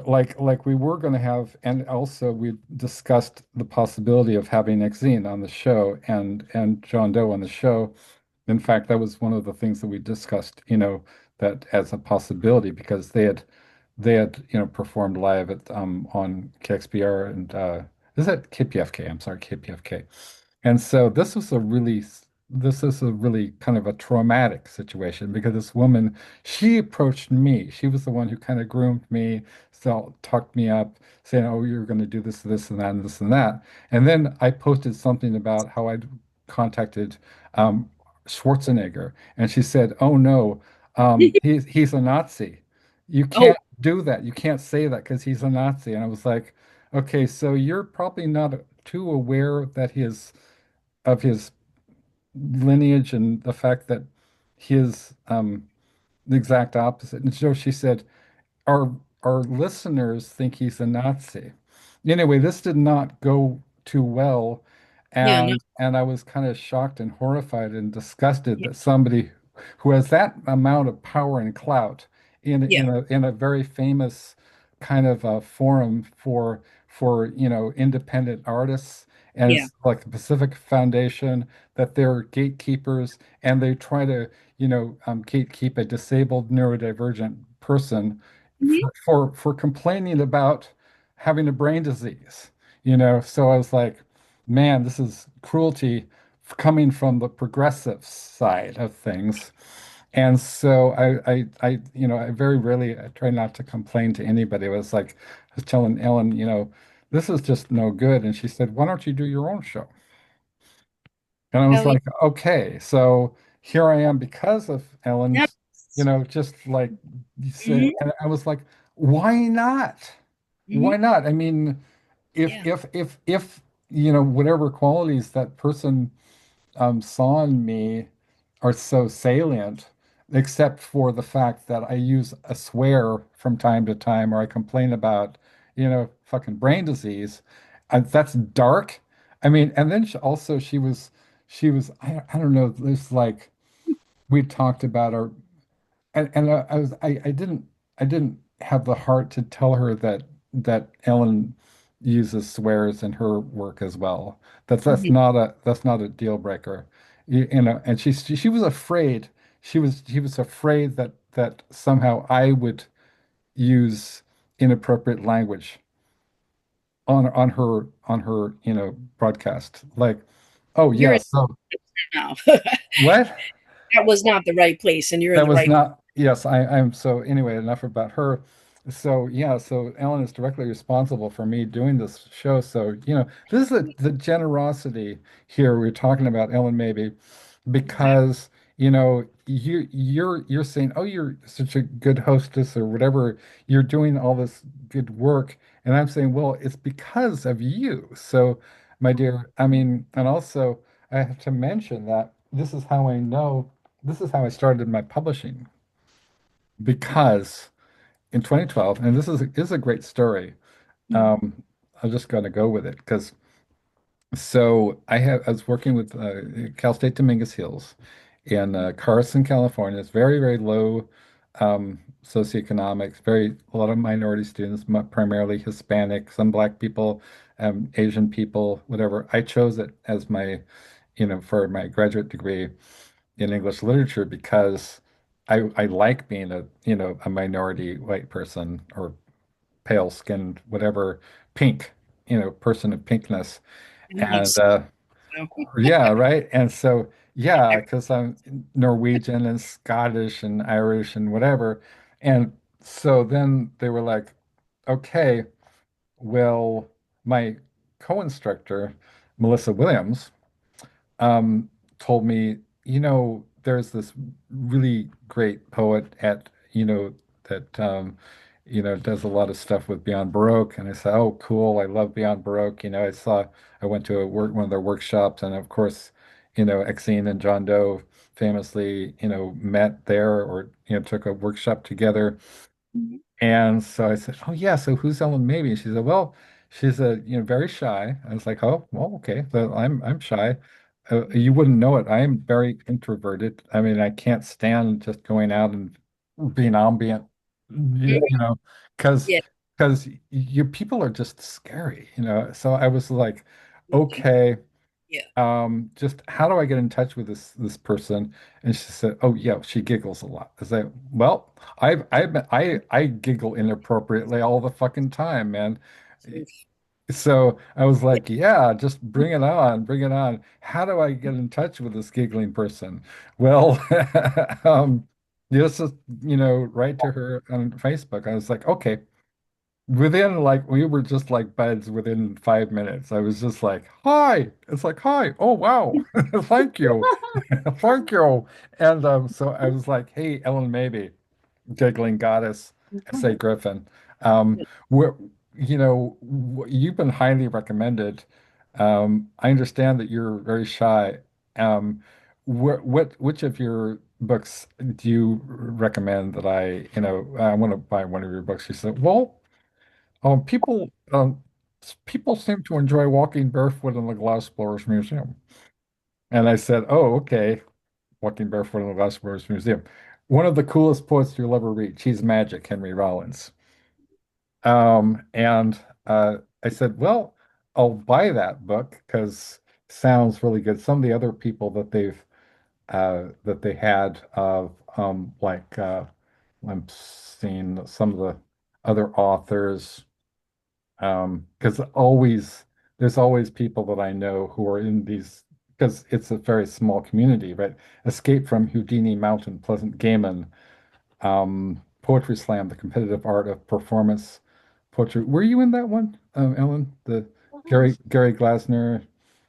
Speaker 1: like we were going to have, and also we discussed the possibility of having Exene on the show and John Doe on the show. In fact, that was one of the things that we discussed, that as a possibility because they had performed live at on KXPR and is that KPFK? I'm sorry, KPFK. And so this is a really kind of a traumatic situation because this woman, she approached me. She was the one who kind of groomed me, so talked me up, saying, "Oh, you're going to do this, and that, and this and that." And then I posted something about how I'd contacted um, Schwarzenegger, and she said, "Oh no, he's a Nazi. You
Speaker 2: Oh,
Speaker 1: can't do that. You can't say that because he's a Nazi." And I was like, "Okay, so you're probably not too aware that his lineage and the fact that his the exact opposite." And so she said, our our listeners think he's a Nazi. Anyway, this did not go too well,
Speaker 2: yeah, no,
Speaker 1: and I was kind of shocked and horrified and disgusted
Speaker 2: yeah,
Speaker 1: that somebody who has that amount of power and clout
Speaker 2: yeah,
Speaker 1: in a very famous kind of a forum for independent artists, and
Speaker 2: yeah.
Speaker 1: it's like the Pacific Foundation, that they're gatekeepers and they try to gatekeep a disabled neurodivergent person
Speaker 2: Mhm.
Speaker 1: for complaining about having a brain disease, So I was like, man, this is cruelty coming from the progressive side of things. And so I very rarely, I try not to complain to anybody. I was telling Ellyn, this is just no good. And she said, why don't you do your own show? And I was
Speaker 2: Hell yeah.
Speaker 1: like, okay, so here I am because of
Speaker 2: Yep.
Speaker 1: Ellen's, just like you said,
Speaker 2: Mhm.
Speaker 1: and I was like, why not?
Speaker 2: Mhm.
Speaker 1: Why not? I mean, if
Speaker 2: Yeah.
Speaker 1: if if if whatever qualities that person saw in me are so salient, except for the fact that I use a swear from time to time, or I complain about, fucking brain disease. That's dark. I mean, and then she was, I don't know, this like we talked about our and I didn't have the heart to tell her that Ellyn uses swears in her work as well.
Speaker 2: Mhm.
Speaker 1: That's not a deal breaker. And she was afraid. She was afraid that somehow I would use inappropriate language on her broadcast. Like, oh
Speaker 2: You're
Speaker 1: yeah,
Speaker 2: in
Speaker 1: so
Speaker 2: now.
Speaker 1: what?
Speaker 2: That was not the right place, and you're in
Speaker 1: That
Speaker 2: the
Speaker 1: was
Speaker 2: right place.
Speaker 1: not, yes, I'm so anyway, enough about her. So yeah, so Ellyn is directly responsible for me doing this show. So, this is the generosity here we're talking about, Ellyn, maybe, because you're saying, oh, you're such a good hostess or whatever, you're doing all this good work. And I'm saying, well, it's because of you. So, my dear, I mean, and also I have to mention that this is how I started my publishing, because in 2012, and this is a great story.
Speaker 2: Mhm.
Speaker 1: Um, I'm just going to go with it because I was working with Cal State Dominguez Hills in Carson, California. It's very, very low socioeconomics, very a lot of minority students, primarily Hispanic, some Black people, Asian people, whatever. I chose it as for my graduate degree in English literature because I like being a minority white person or pale skinned, whatever, pink, person of pinkness. And
Speaker 2: Nice. So,
Speaker 1: yeah, right. And so, yeah, because I'm Norwegian and Scottish and Irish and whatever. And so then they were like, okay, well, my co-instructor, Melissa Williams, um, told me, there's this really great poet at, that, does a lot of stuff with Beyond Baroque. And I said, oh, cool. I love Beyond Baroque. I went to one of their workshops, and of course, Exene and John Doe famously, met there or, took a workshop together.
Speaker 2: mhm,
Speaker 1: And so I said, "Oh yeah, so who's Ellen Maybe?" And she said, "Well, she's very shy." I was like, "Oh, well, okay. So I'm shy. You wouldn't know it. I am very introverted. I mean, I can't stand just going out and being ambient,
Speaker 2: mhm.
Speaker 1: because
Speaker 2: Yeah.
Speaker 1: you people are just scary, So I was like,
Speaker 2: Mhm.
Speaker 1: okay.
Speaker 2: Yeah.
Speaker 1: Just how do I get in touch with this person? And she said, "Oh yeah, she giggles a lot." I said, "Well, I giggle inappropriately all the fucking time, man." So I was
Speaker 2: Yeah.
Speaker 1: like, "Yeah, just bring it on, bring it on. How do I get in touch with this giggling person?" Well, um, this is write to her on Facebook. I was like, "Okay." Within like we were just like buds within 5 minutes. I was just like, "Hi." It's like, "Hi. Oh wow. Thank you. Thank you." And so I was like, "Hey, Ellen Maybe, giggling goddess, S.A. Griffin. Um, we're, you've been highly recommended. I understand that you're very shy. Um, which of your books do you recommend that I want to buy one of your books?" She said, "Well, um, people um, people seem to enjoy walking barefoot in the Glassblowers Museum." And I said, "Oh, okay, walking barefoot in the Glassblowers Museum. One of the coolest poets you'll ever read. She's magic, Henry Rollins." And I said, "Well, I'll buy that book because it sounds really good." Some of the other people that they had of I'm seeing some of the other authors. Because there's always people that I know who are in these, because it's a very small community, right? Escape from Houdini Mountain, Pleasant Gaiman, Poetry Slam, The Competitive Art of Performance Poetry. Were you in that one, Ellen? The Gary Glasner.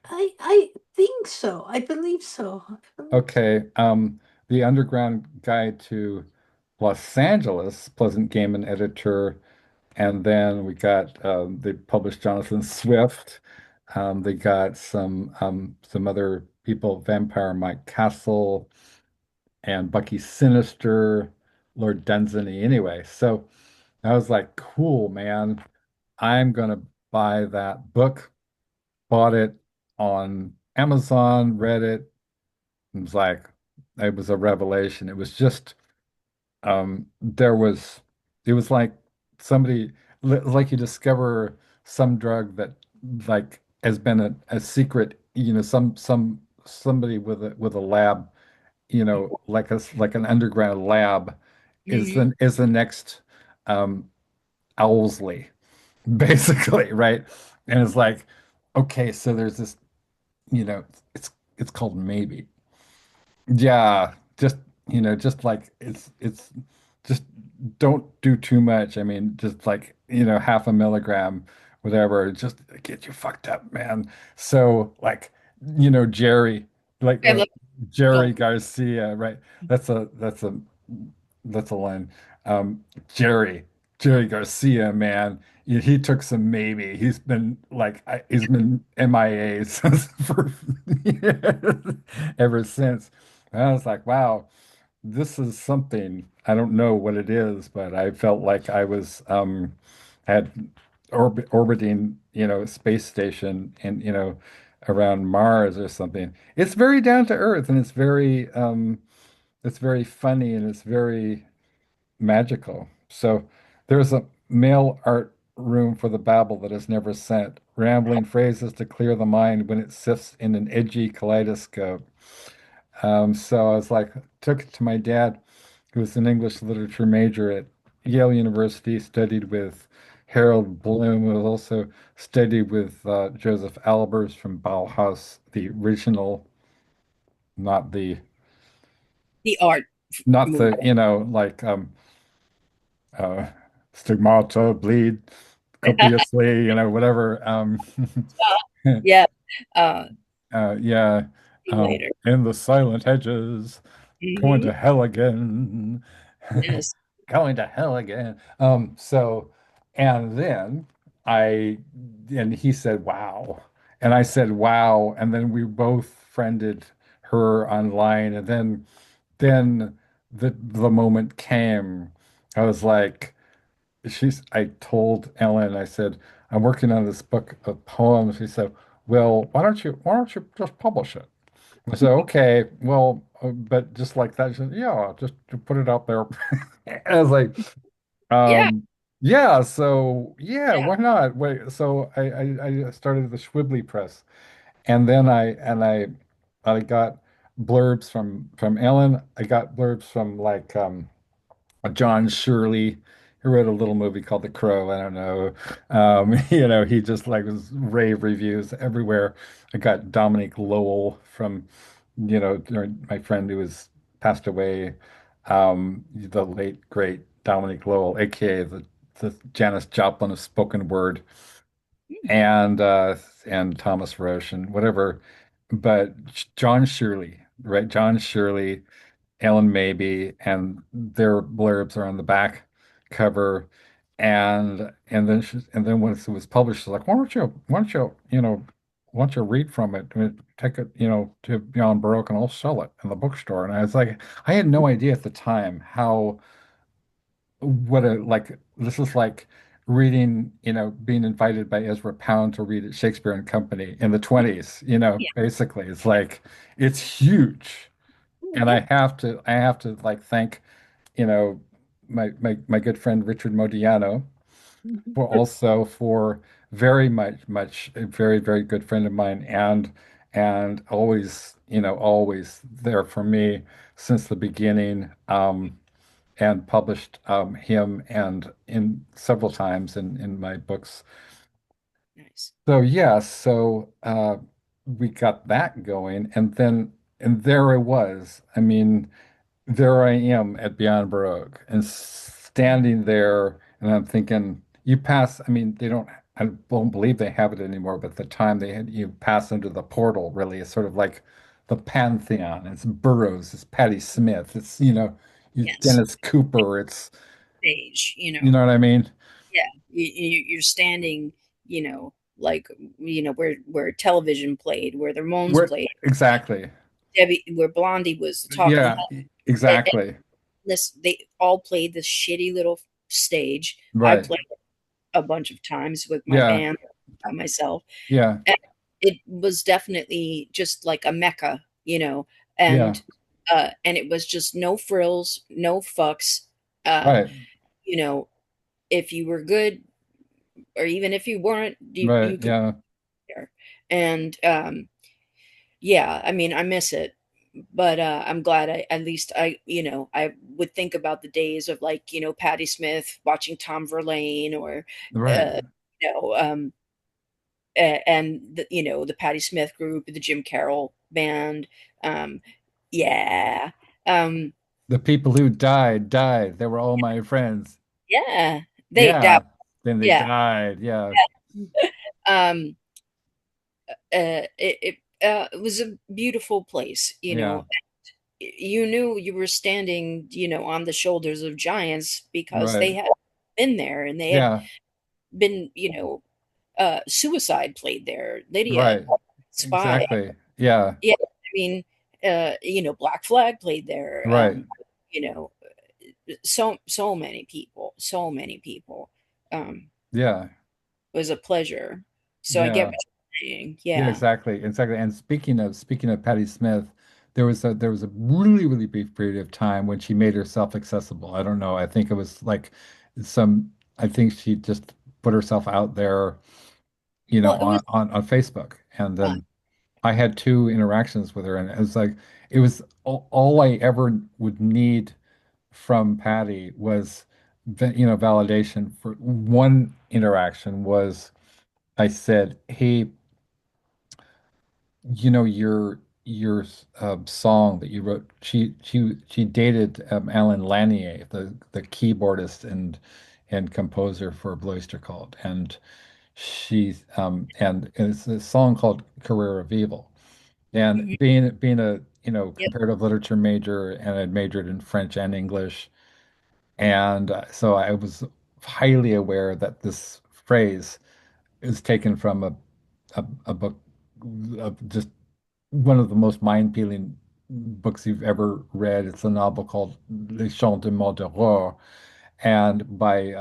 Speaker 3: I think so. I believe so. I believe so.
Speaker 1: Okay, The Underground Guide to Los Angeles, Pleasant Gaiman editor. And then we got they published Jonathan Swift. They got some other people, Vampire Mike Castle and Bucky Sinister, Lord Dunsany. Anyway, so I was like, cool, man. I'm gonna buy that book. Bought it on Amazon, read it. It was like it was a revelation. It was just there was it was like somebody like you discover some drug that like has been a secret, somebody with a lab, like an underground lab
Speaker 2: Mhm.
Speaker 1: is the next um Owlsley, basically, right? And it's like, okay, so there's this, you know, it's it's called Maybe. Yeah, just like it's just don't do too much. I mean, just like, half a milligram, whatever, just get you fucked up, man. So like, Jerry, like
Speaker 2: I love
Speaker 1: Jerry
Speaker 2: oh,
Speaker 1: Garcia, right? That's a line. Um, Jerry, Jerry Garcia, man, he took some maybe. He's been MIA since for ever since. And I was like, wow, this is something. I don't know what it is, but I felt like I was had orbiting, space station and around Mars or something. It's very down to earth, and it's very funny, and it's very magical. So there's a mail art room for the babble that is never sent, rambling phrases to clear the mind when it sifts in an edgy kaleidoscope. So I was like, took it to my dad, who was an English literature major at Yale University, studied with Harold Bloom, who also studied with Joseph Albers from Bauhaus, the original, not the
Speaker 2: The art
Speaker 1: not the,
Speaker 2: movement.
Speaker 1: like uh stigmata bleed copiously, whatever.
Speaker 2: Yeah. Uh,
Speaker 1: Yeah,
Speaker 2: see you later.
Speaker 1: in the silent hedges, going
Speaker 2: Hmm.
Speaker 1: to hell again,
Speaker 2: Yes.
Speaker 1: going to hell again. And then I, and he said, wow. And I said, wow. And then we both friended her online. And then the moment came. I was like, I told Ellyn, I said, I'm working on this book of poems. She said, well, why don't you just publish it? I said, okay, well, but just like that, she said, yeah, just to put it out there. I was like,
Speaker 2: Yeah.
Speaker 1: yeah, so yeah,
Speaker 2: Yeah.
Speaker 1: why not? Wait, so I started the Schwibly Press, and then I got blurbs from Ellyn. I got blurbs from like John Shirley, who wrote a little movie called The Crow. I don't know. He just like was rave reviews everywhere. I got Dominic Lowell from, my friend who was passed away, the late great Dominic Lowell, aka the Janis Joplin of spoken word,
Speaker 2: Hmm.
Speaker 1: and Thomas Roche and whatever. But John Shirley, right? John Shirley, Ellen Mabey, and their blurbs are on the back cover. And then once it was published, she's like, why don't you read from it? I mean, take it, to Beyond Baroque and I'll sell it in the bookstore. And I was like, I had no idea at the time how what a like this is like reading, being invited by Ezra Pound to read at Shakespeare and Company in the 20s,
Speaker 2: Yeah.
Speaker 1: basically. It's like it's huge. And
Speaker 2: Yeah.
Speaker 1: I have to like thank, you know, my good friend Richard Modiano for very much a very, very good friend of mine, and always there for me since the beginning, and published him and in several times in my books.
Speaker 2: Nice.
Speaker 1: So yeah, we got that going, and there I was. I mean, there I am at Beyond Baroque and standing there, and I'm thinking, you pass. I mean, I don't believe they have it anymore, but at the time you pass into the portal. Really, it's sort of like the Pantheon. It's Burroughs, it's Patti Smith, it's
Speaker 2: Yes.
Speaker 1: Dennis Cooper. It's
Speaker 2: Stage,
Speaker 1: you know what I mean?
Speaker 2: yeah. You're standing, like, where television played, where the Ramones
Speaker 1: Where
Speaker 2: played,
Speaker 1: exactly?
Speaker 2: Where Blondie was talking
Speaker 1: Yeah,
Speaker 2: head. And
Speaker 1: exactly.
Speaker 2: this, they all played this shitty little stage. I
Speaker 1: Right.
Speaker 2: played a bunch of times with my
Speaker 1: Yeah.
Speaker 2: band by myself.
Speaker 1: Yeah.
Speaker 2: And it was definitely just like a mecca,
Speaker 1: Yeah.
Speaker 2: and and it was just no frills, no fucks. Uh,
Speaker 1: Right.
Speaker 2: you know, if you were good, or even if you weren't,
Speaker 1: Right.
Speaker 2: you could
Speaker 1: Yeah.
Speaker 2: be there. And yeah, I mean, I miss it, but I'm glad at least I would think about the days of, like, Patti Smith watching Tom Verlaine, or
Speaker 1: Right.
Speaker 2: uh, you know um, and the Patti Smith group, the Jim Carroll band. Um, yeah, um,
Speaker 1: The people who died. They were all my friends.
Speaker 2: yeah, they
Speaker 1: Yeah.
Speaker 2: doubt.
Speaker 1: Then they
Speaker 2: Yeah,
Speaker 1: died. Yeah.
Speaker 2: um, it was a beautiful place.
Speaker 1: Yeah.
Speaker 2: You knew you were standing, on the shoulders of giants, because
Speaker 1: Right.
Speaker 2: they had been there, and they had
Speaker 1: Yeah.
Speaker 2: been, Suicide played there, Lydia,
Speaker 1: Right.
Speaker 2: Spy.
Speaker 1: Exactly. Yeah.
Speaker 2: Yeah, I mean, Black Flag played there.
Speaker 1: Right.
Speaker 2: You know, so many people, so many people. Um,
Speaker 1: Yeah.
Speaker 2: it was a pleasure. So I get
Speaker 1: Yeah.
Speaker 2: what you're saying.
Speaker 1: Yeah,
Speaker 2: Yeah.
Speaker 1: exactly. Exactly. And speaking of Patti Smith, there was a really, really brief period of time when she made herself accessible. I don't know. I think it was like some I think she just put herself out there,
Speaker 2: Well, it was.
Speaker 1: on Facebook. And
Speaker 2: Uh,
Speaker 1: then I had two interactions with her, and it was like it was all I ever would need from Patty was validation for one interaction was I said, "Hey, your song that you wrote." She dated Alan Lanier, the keyboardist and composer for Bloister Cult, and and it's a song called "Career of Evil." And
Speaker 2: Mhm.
Speaker 1: being a
Speaker 2: Yep.
Speaker 1: comparative literature major, and I majored in French and English, and so I was highly aware that this phrase is taken from a book of just one of the most mind-peeling books you've ever read. It's a novel called Les Chants de Mauderoy, and by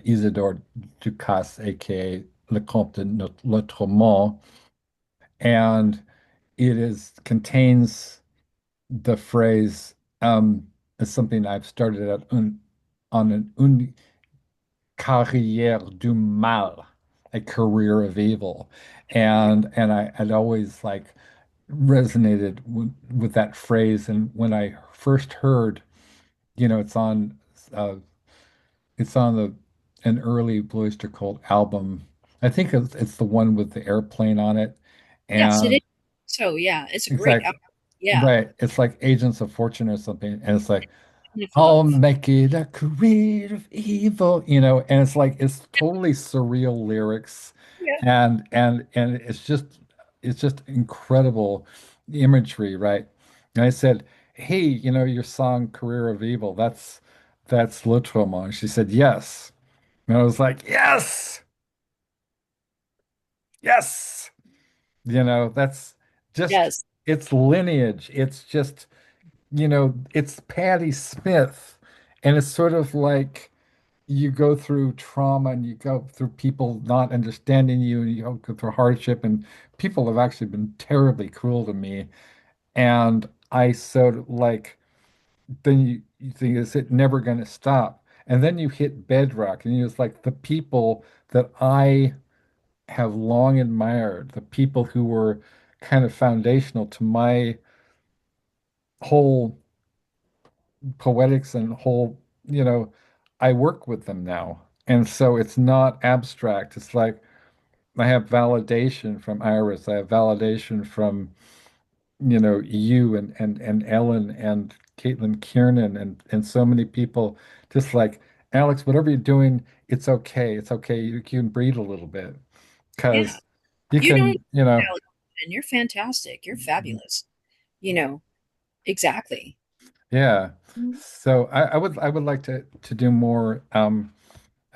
Speaker 1: Isidore Ducasse, aka Le Comte de Lautréamont, and it is contains the phrase is something I've started on une carrière du mal, a career of evil, and I'd always like resonated with that phrase. And when I first heard, it's on uh, the an early Blue Oyster Cult album. I think it's the one with the airplane on it,
Speaker 2: Yes, it is.
Speaker 1: and
Speaker 2: So yeah, it's a great
Speaker 1: exactly
Speaker 2: album. Yeah,
Speaker 1: right. It's like Agents of Fortune or something, and it's like
Speaker 2: kind of
Speaker 1: I'll
Speaker 2: love.
Speaker 1: make it a career of evil, and it's like it's totally surreal lyrics,
Speaker 2: Yeah.
Speaker 1: and it's just incredible imagery, right? And I said, "Hey, your song 'Career of Evil,' that's Lautréamont." And she said, "Yes." And I was like, "Yes, yes." That's just
Speaker 2: Yes.
Speaker 1: its lineage. It's just, it's Patti Smith, and it's sort of like you go through trauma and you go through people not understanding you, and you go through hardship, and people have actually been terribly cruel to me. And I sort of like, then you think, is it never going to stop? And then you hit bedrock, and it's like the people that I have long admired, the people who were kind of foundational to my whole poetics and whole, I work with them now. And so it's not abstract. It's like I have validation from Iris. I have validation from, you and Ellyn and Caitlin Kiernan and so many people. Just like, Alex, whatever you're doing, it's okay. It's okay. You can breathe a little bit
Speaker 2: Yeah.
Speaker 1: because you
Speaker 2: You don't,
Speaker 1: can.
Speaker 2: and you're fantastic. You're fabulous. You know, exactly.
Speaker 1: Yeah.
Speaker 3: Mhm.
Speaker 1: So I would like to do more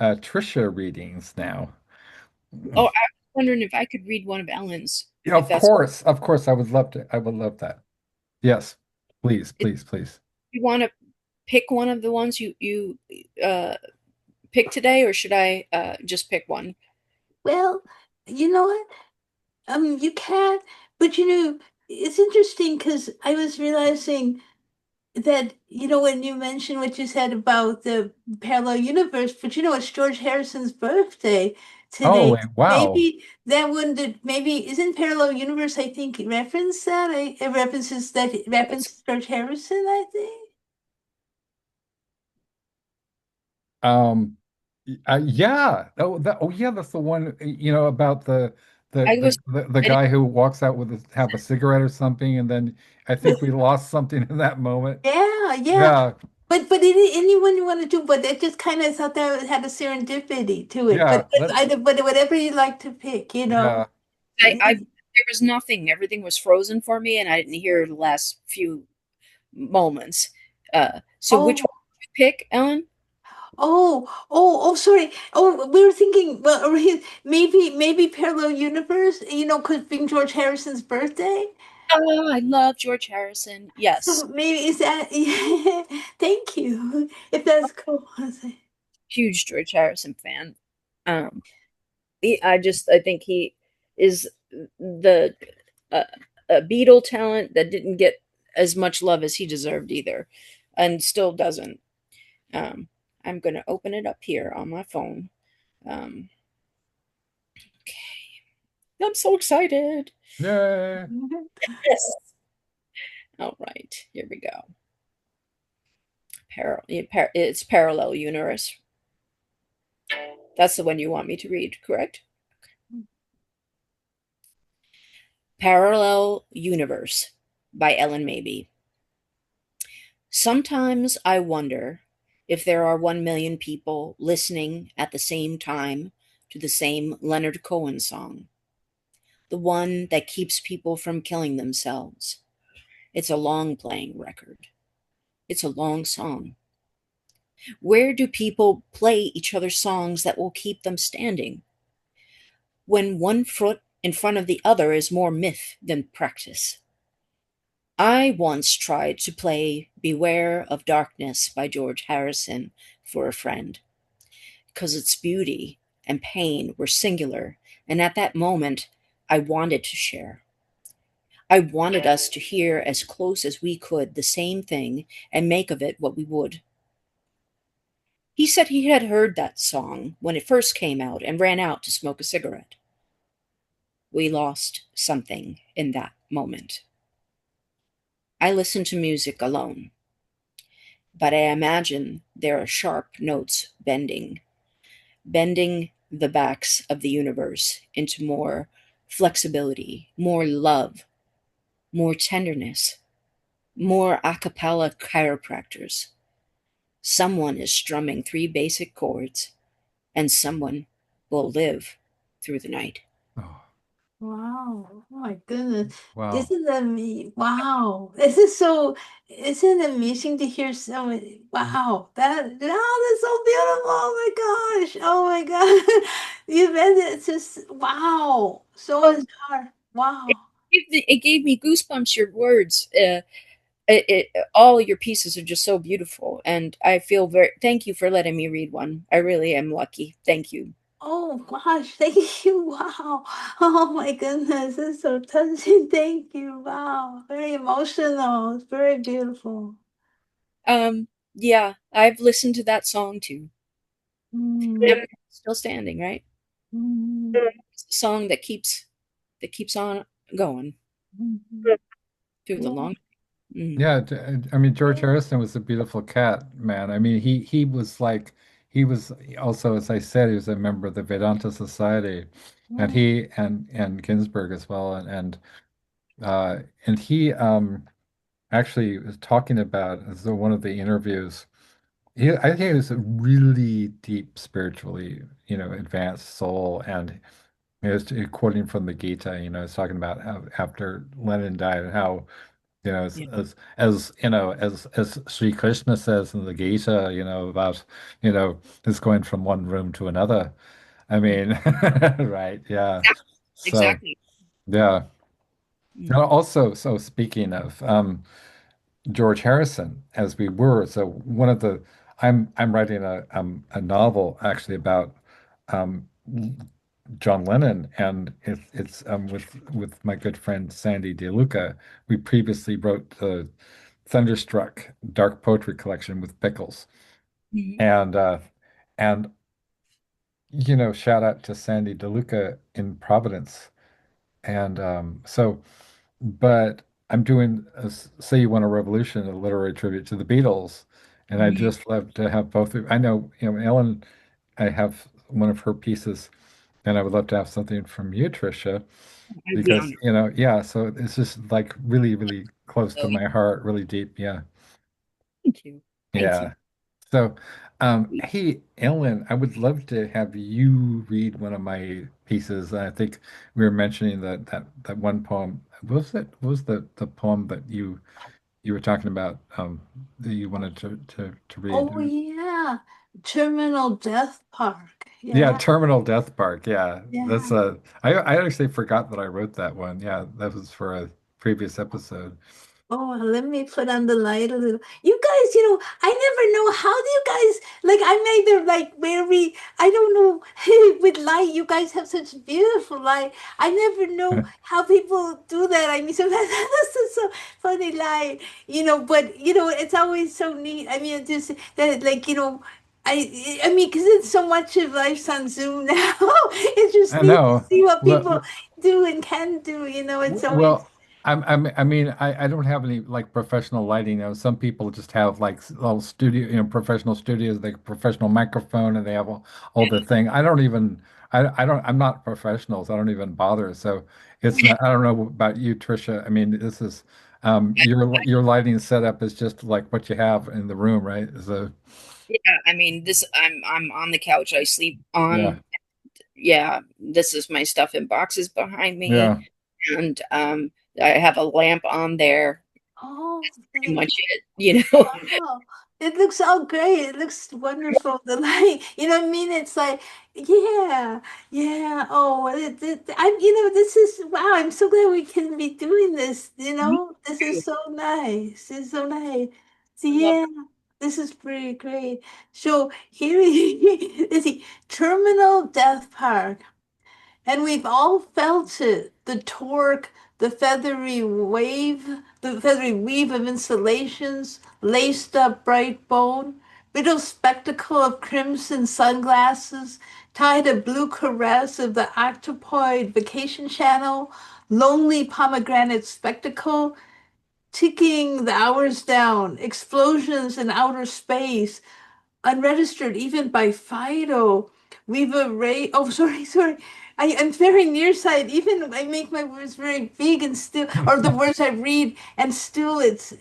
Speaker 1: Tricia readings now.
Speaker 2: Oh, I was wondering if I could read one of Ellen's,
Speaker 1: Yeah,
Speaker 2: if that's
Speaker 1: of course, I would love to. I would love that. Yes, please,
Speaker 2: if
Speaker 1: please, please.
Speaker 2: you want to pick one of the ones you uh pick today, or should I just pick one?
Speaker 3: Well, you know what? You can, but it's interesting because I was realizing that, when you mentioned what you said about the parallel universe, but it's George Harrison's birthday
Speaker 1: Oh,
Speaker 3: today.
Speaker 1: wait, wow.
Speaker 3: Maybe that wouldn't, maybe isn't parallel universe, I think, reference that? It references that, it
Speaker 2: That's
Speaker 3: references George Harrison, I think.
Speaker 1: Um, yeah. Oh, yeah. That's the one. About the
Speaker 2: I
Speaker 1: the
Speaker 2: was
Speaker 1: the, the
Speaker 2: I didn't,
Speaker 1: guy who walks out with have a cigarette or something, and then I think we lost something in that moment.
Speaker 3: Yeah, yeah.
Speaker 1: Yeah,
Speaker 3: But anyone you want to do, but I just kind of thought that had a serendipity to it.
Speaker 1: yeah.
Speaker 3: But whatever you like to pick,
Speaker 1: Yeah.
Speaker 2: I there was nothing. Everything was frozen for me, and I didn't hear the last few moments. So which
Speaker 3: Oh,
Speaker 2: one did you pick, Ellen?
Speaker 3: sorry. Oh, we were thinking, well, maybe parallel universe, because being George Harrison's birthday.
Speaker 2: Oh, I love George Harrison. Yes,
Speaker 3: So maybe is that, yeah, thank you. If that's cool.
Speaker 2: huge George Harrison fan. Um, I think he is the uh, a Beatle talent that didn't get as much love as he deserved either, and still doesn't. Um, I'm gonna open it up here on my phone. Um, I'm so excited.
Speaker 1: Yay.
Speaker 2: Yes. All right, here we go. It's parallel universe. That's the one you want me to read, correct? Parallel Universe by Ellyn Maybe. Sometimes I wonder if there are 1 million people listening at the same time to the same Leonard Cohen song, the one that keeps people from killing themselves. It's a long playing record. It's a long song. Where do people play each other's songs that will keep them standing? When one foot in front of the other is more myth than practice. I once tried to play Beware of Darkness by George Harrison for a friend, because its beauty and pain were singular, and at that moment I wanted to share. I wanted us to hear as close as we could the same thing and make of it what we would. He said he had heard that song when it first came out and ran out to smoke a cigarette. We lost something in that moment. I listen to music alone, but I imagine there are sharp notes bending the backs of the universe into more flexibility, more love, more tenderness, more a cappella chiropractors. Someone is strumming three basic chords, and someone will live through the night.
Speaker 1: Oh,
Speaker 3: Wow. Oh my goodness.
Speaker 1: wow.
Speaker 3: Isn't that me? Wow. This is so, isn't it amazing to hear so many? Wow. That's so beautiful. Oh my gosh. Oh my God. You read it. It's just, wow. So
Speaker 2: Um,
Speaker 3: inspired.
Speaker 2: it,
Speaker 3: Wow.
Speaker 2: it gave me goosebumps. Your words, all your pieces are just so beautiful, and I feel very. Thank you for letting me read one. I really am lucky. Thank you.
Speaker 3: Oh gosh. Thank you. Wow. Oh my goodness. It's so touching. Thank you. Wow. Very emotional. It's very beautiful.
Speaker 2: Yeah, I've listened to that song too.
Speaker 3: Mm,
Speaker 2: And still standing, right?
Speaker 3: mm,
Speaker 2: It's a song that keeps on going
Speaker 3: mm,
Speaker 2: through the
Speaker 3: yeah.
Speaker 2: long. Mm.
Speaker 1: Yeah, I mean George Harrison was a beautiful cat, man. I mean he was like he was also, as I said, he was a member of the Vedanta Society, and
Speaker 3: Yeah.
Speaker 1: he and Ginsberg as well, and he actually was talking about as though one of the interviews. I think it was a really deep spiritually, advanced soul, and he was quoting from the Gita. It's talking about how after Lenin died, and how as
Speaker 2: Yeah.
Speaker 1: as Sri Krishna says in the Gita, about it's going from one room to another. I
Speaker 2: Mm.
Speaker 1: mean, right? Yeah. So
Speaker 2: Exactly.
Speaker 1: yeah.
Speaker 2: Mm.
Speaker 1: Also, so speaking of George Harrison, as we were, so one of the I'm writing a novel actually about um, John Lennon, and it's with my good friend Sandy DeLuca. We previously wrote the Thunderstruck Dark Poetry Collection with Pickles,
Speaker 2: Mhm.
Speaker 1: and and shout out to Sandy DeLuca in Providence, and but I'm doing Say You Want a Revolution, a literary tribute to the Beatles, and I
Speaker 2: Mhm.
Speaker 1: just love to have both of. I know Ellen. I have one of her pieces, and I would love to have something from you, Tricia,
Speaker 2: I'd be
Speaker 1: because
Speaker 2: honored.
Speaker 1: yeah. So it's just like really, really close to
Speaker 2: So
Speaker 1: my heart, really deep. Yeah,
Speaker 2: thank you. Thank you.
Speaker 1: yeah. So, hey, Ellen, I would love to have you read one of my pieces. I think we were mentioning that one poem. What was it? What was the poem that you were talking about that you wanted to read?
Speaker 3: Oh yeah. Terminal Death Park.
Speaker 1: Yeah,
Speaker 3: Yeah.
Speaker 1: Terminal Death Park. Yeah, that's
Speaker 3: Yeah.
Speaker 1: a. I actually forgot that I wrote that one. Yeah, that was for a previous episode.
Speaker 3: Oh, let me put on the light a little. You guys, I never know how do you guys like I'm either like very I don't know with light, you guys have such beautiful light. I never know how people do that. I mean sometimes that's just so funny light, but it's always so neat. I mean just that like, I mean, because it's so much of life's on Zoom now. It's just
Speaker 1: I
Speaker 3: neat to
Speaker 1: know.
Speaker 3: see what people
Speaker 1: Well,
Speaker 3: do and can do. It's always
Speaker 1: well, I mean, I don't have any like professional lighting. You know, some people just have like little studio, professional studios, like professional microphone, and they have all the thing. I don't even, I don't, I'm not professionals. I don't even bother. So it's not, I don't know about you, Tricia. I mean, this is, your lighting setup is just like what you have in the room, right? So
Speaker 2: Yeah, I mean, this I'm on the couch. I sleep
Speaker 1: yeah,
Speaker 2: on. Yeah, this is my stuff in boxes behind me,
Speaker 1: yeah.
Speaker 2: and I have a lamp on there.
Speaker 3: Oh,
Speaker 2: Pretty
Speaker 3: thank
Speaker 2: much it, you know.
Speaker 3: Oh, it looks all great. It looks wonderful. The light, you know what I mean? It's like, yeah, yeah. Oh, this is, wow. I'm so glad we can be doing this.
Speaker 2: Me
Speaker 3: This is
Speaker 2: too.
Speaker 3: so nice. It's so nice. So,
Speaker 2: I love
Speaker 3: yeah, this is pretty great. So here is he, Terminal Death Park. And we've all felt it, the torque, the feathery weave of insulations, laced up bright bone, brittle spectacle of crimson sunglasses, tied a blue caress of the octopoid vacation channel, lonely pomegranate spectacle, ticking the hours down, explosions in outer space, unregistered even by Fido. We've arrayed, oh, sorry. I'm very nearsighted. Even I make my words very big and still, or the words I read, and still it's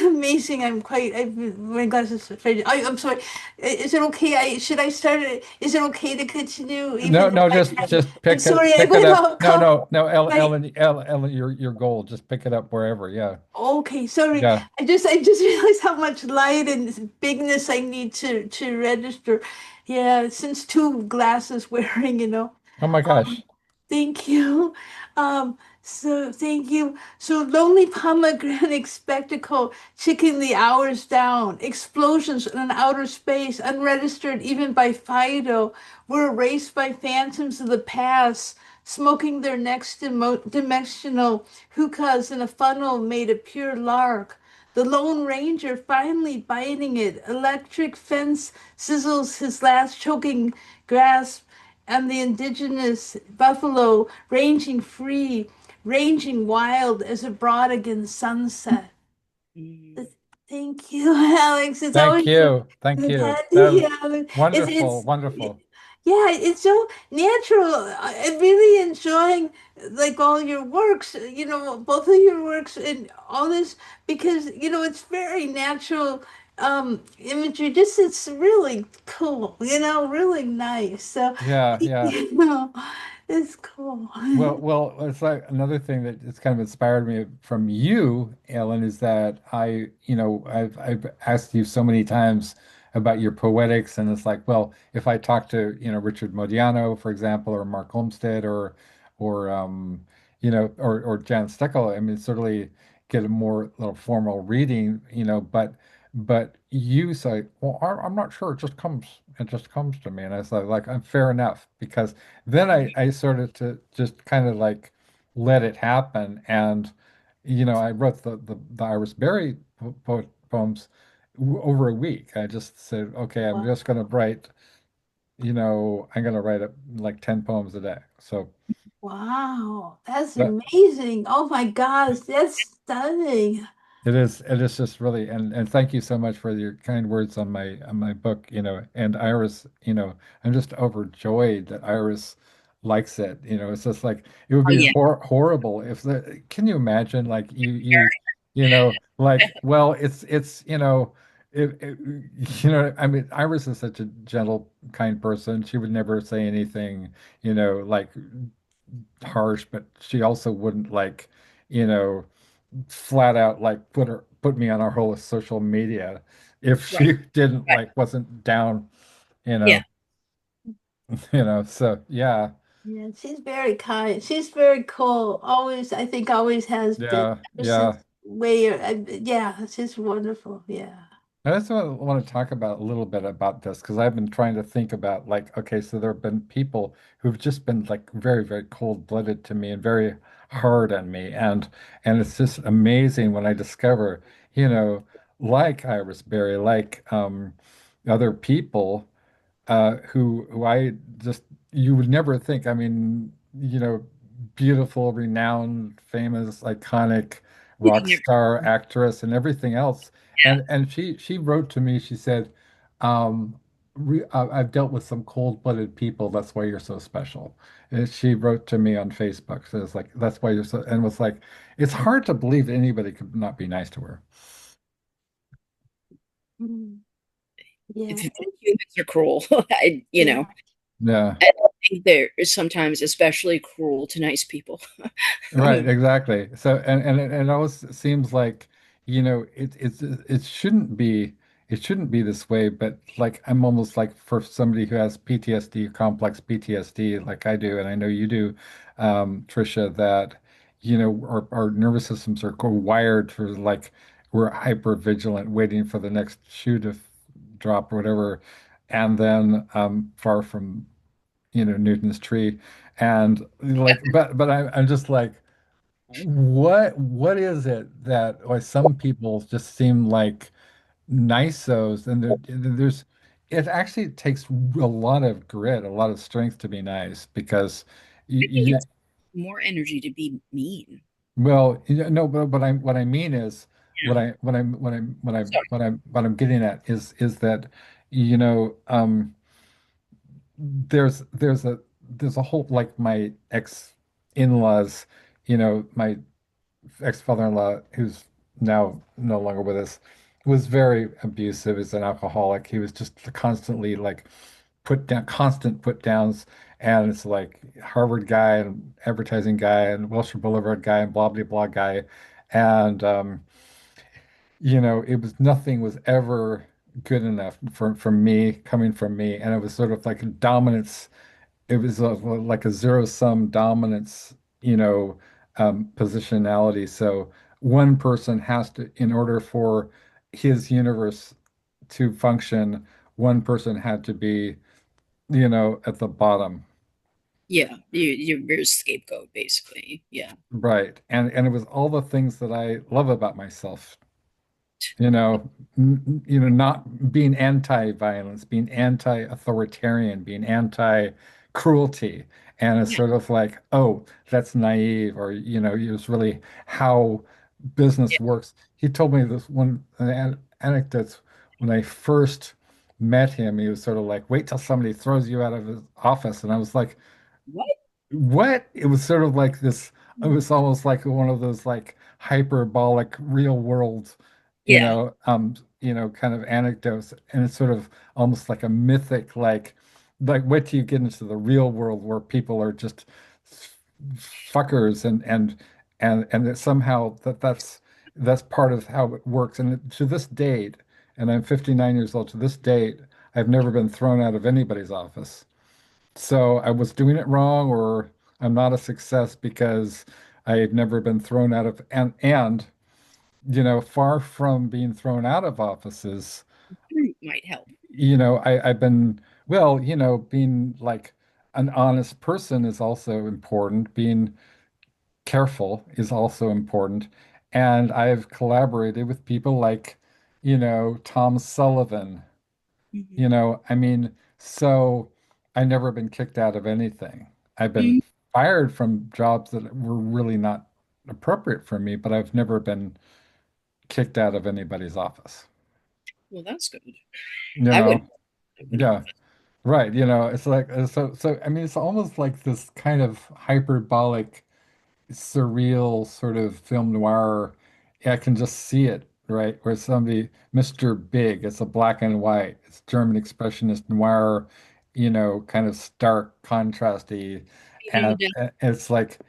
Speaker 3: amazing. My glasses are faded. I'm sorry. Is it okay? Should I start it? Is it okay to continue
Speaker 1: No,
Speaker 3: even if
Speaker 1: no,
Speaker 3: I
Speaker 1: just
Speaker 3: I'm sorry, I
Speaker 1: pick it
Speaker 3: went
Speaker 1: up.
Speaker 3: off
Speaker 1: No,
Speaker 3: color.
Speaker 1: no,
Speaker 3: I
Speaker 1: Ellen, your goal. Just pick it up wherever. Yeah,
Speaker 3: Okay, sorry.
Speaker 1: yeah.
Speaker 3: I just realized how much light and bigness I need to register. Yeah, since two glasses wearing.
Speaker 1: Oh my gosh.
Speaker 3: Thank you. Thank you. So lonely pomegranate spectacle, ticking the hours down, explosions in outer space, unregistered even by Fido, were erased by phantoms of the past, smoking their next dimensional hookahs in a funnel made of pure lark. The Lone Ranger finally biting it. Electric fence sizzles his last choking grasp, and the indigenous buffalo ranging free, ranging wild as a broad against sunset.
Speaker 2: it.
Speaker 3: Thank you, Alex. It's
Speaker 1: Thank
Speaker 3: always
Speaker 1: you. Thank you. That
Speaker 3: yeah,
Speaker 1: wonderful,
Speaker 3: it's
Speaker 1: wonderful.
Speaker 3: yeah, it's so natural. I'm really enjoying like all your works, both of your works and all this because it's very natural imagery. Just it's really cool, really nice. So
Speaker 1: Yeah, yeah.
Speaker 3: it's cool.
Speaker 1: Well, it's like another thing that it's kind of inspired me from you, Ellen, is that I've asked you so many times about your poetics, and it's like, well, if I talk to, Richard Modiano, for example, or Mark Olmsted, or Jan Steckel, I mean, certainly get a more little formal reading, but you say, well, I'm not sure. It just comes to me, and I was like, I'm fair enough because. Then I started to just kind of like let it happen. And, I wrote the Iris Berry poems over a week. I just said, okay, I'm just going to write, I'm going to write like 10 poems a day. So
Speaker 3: Wow, that's
Speaker 1: that,
Speaker 3: amazing. Oh my gosh, that's stunning.
Speaker 1: it is just really, and thank you so much for your kind words on my book, and Iris, I'm just overjoyed that Iris likes it. It's just like it would
Speaker 2: Oh
Speaker 1: be
Speaker 2: yeah,
Speaker 1: horrible if can you imagine like like, well, it's I mean, Iris is such a gentle, kind person. She would never say anything, like harsh, but she also wouldn't like, you know, flat out like put me on our whole social media if
Speaker 2: right,
Speaker 1: she didn't
Speaker 2: right.
Speaker 1: like wasn't down, you
Speaker 2: Yeah,
Speaker 1: know, so yeah,
Speaker 3: Yeah, she's very kind. She's very cool. Always, I think, always has been
Speaker 1: yeah,
Speaker 3: ever since
Speaker 1: yeah.
Speaker 3: yeah, she's wonderful. Yeah.
Speaker 1: I just want to talk about a little bit about this because I've been trying to think about like, okay, so there have been people who've just been like very, very cold-blooded to me and very hard on me. And it's just amazing when I discover, like Iris Berry, like other people who I just you would never think. I mean, beautiful, renowned, famous, iconic rock
Speaker 2: Meeting
Speaker 1: star
Speaker 2: everyone.
Speaker 1: actress and everything else. And she wrote to me, she said, I've dealt with some cold-blooded people. That's why you're so special. And she wrote to me on Facebook. So it's like, that's why you're so, and was like, it's hard to believe that anybody could not be nice to her.
Speaker 3: Mm. Yeah.
Speaker 2: Humans are cruel.
Speaker 3: Yeah.
Speaker 1: Yeah.
Speaker 2: I think they're sometimes especially cruel to nice people.
Speaker 1: Right,
Speaker 2: Um,
Speaker 1: exactly. So and it always seems like, it shouldn't be this way, but like I'm almost like for somebody who has PTSD, complex PTSD, like I do, and I know you do, Tricia, that our nervous systems are wired for like we're hyper vigilant, waiting for the next shoe to drop or whatever, and then far from Newton's tree. And like, but I'm just like, what is it that why some people just seem like niceos, and there's it actually takes a lot of grit, a lot of strength to be nice, because
Speaker 2: I think
Speaker 1: you
Speaker 2: it's more energy to be mean.
Speaker 1: well, no, but what I mean is
Speaker 2: Yeah. Sorry.
Speaker 1: what I'm getting at is that you know there's a whole, like, my ex in-laws, my ex-father-in-law, who's now no longer with us, was very abusive as an alcoholic. He was just constantly like constant put downs. And it's like Harvard guy and advertising guy and Wilshire Boulevard guy and blah blah blah guy. And it was nothing was ever good enough for me, coming from me. And it was sort of like a dominance. It was like a zero-sum dominance, positionality. So one person has to, in order for his universe to function, one person had to be, at the bottom.
Speaker 2: Yeah, you're a scapegoat, basically. Yeah.
Speaker 1: Right. And it was all the things that I love about myself. Not being anti-violence, being anti-authoritarian, being anti-cruelty. And it's
Speaker 2: Yeah.
Speaker 1: sort of like, oh, that's naive, or, it's really how
Speaker 2: Yeah.
Speaker 1: business works. He told me this one anecdote. When I first met him, he was sort of like, wait till somebody throws you out of his office. And I was like,
Speaker 2: What?
Speaker 1: what? It was sort of like this, it was almost like one of those like hyperbolic real world,
Speaker 2: Yeah.
Speaker 1: kind of anecdotes. And it's sort of almost like a mythic, like wait till you get into the real world where people are just fuckers, and that somehow that's part of how it works. And to this date, and I'm 59 years old, to this date, I've never been thrown out of anybody's office. So I was doing it wrong, or I'm not a success because I've never been thrown out of, and far from being thrown out of offices,
Speaker 2: Fruit might help.
Speaker 1: I've been, well, being like an honest person is also important. Being careful is also important. And I've collaborated with people like, Tom Sullivan.
Speaker 2: Hmm.
Speaker 1: I mean, so I never been kicked out of anything. I've been
Speaker 2: Mm.
Speaker 1: fired from jobs that were really not appropriate for me, but I've never been kicked out of anybody's office.
Speaker 2: Well, that's good.
Speaker 1: You
Speaker 2: I wouldn't
Speaker 1: know,
Speaker 2: have an
Speaker 1: yeah,
Speaker 2: office.
Speaker 1: right. It's like so. I mean, it's almost like this kind of hyperbolic, surreal sort of film noir. I can just see it, right? Where somebody, Mr. Big, it's a black and white, it's German expressionist noir, kind of stark, contrasty, and
Speaker 2: Yeah.
Speaker 1: it's like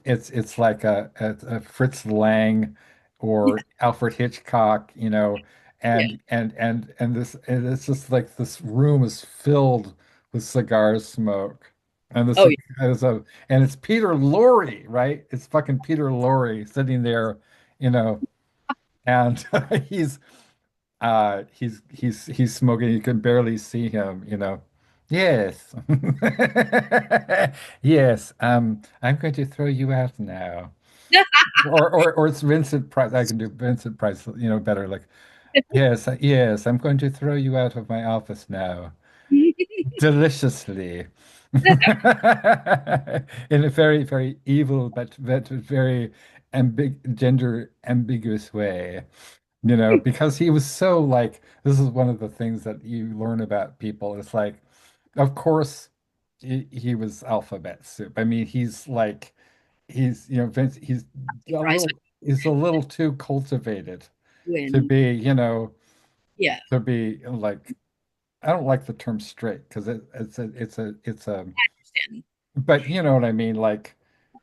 Speaker 1: it's like a Fritz Lang
Speaker 2: Yeah.
Speaker 1: or Alfred Hitchcock,
Speaker 2: Yeah.
Speaker 1: and it's just like this room is filled with cigar smoke. And
Speaker 2: Oh, yeah.
Speaker 1: and it's Peter Lorre, right? It's fucking Peter Lorre sitting there, you know, and he's smoking. You can barely see him. Yes. Yes. I'm going to throw you out now. Or it's Vincent Price. I can do Vincent Price, better. Like, yes, yes, I'm going to throw you out of my office now. deliciously in a very, very evil but very gender ambiguous way. Because he was so like, this is one of the things that you learn about people. It's like, of course, he was alphabet soup. I mean, he's like, Vince,
Speaker 2: Surprise
Speaker 1: he's a little too cultivated to
Speaker 2: win.
Speaker 1: be,
Speaker 2: Yeah,
Speaker 1: to be like, I don't like the term straight because it's a,
Speaker 2: I understand.
Speaker 1: but you know what I mean? Like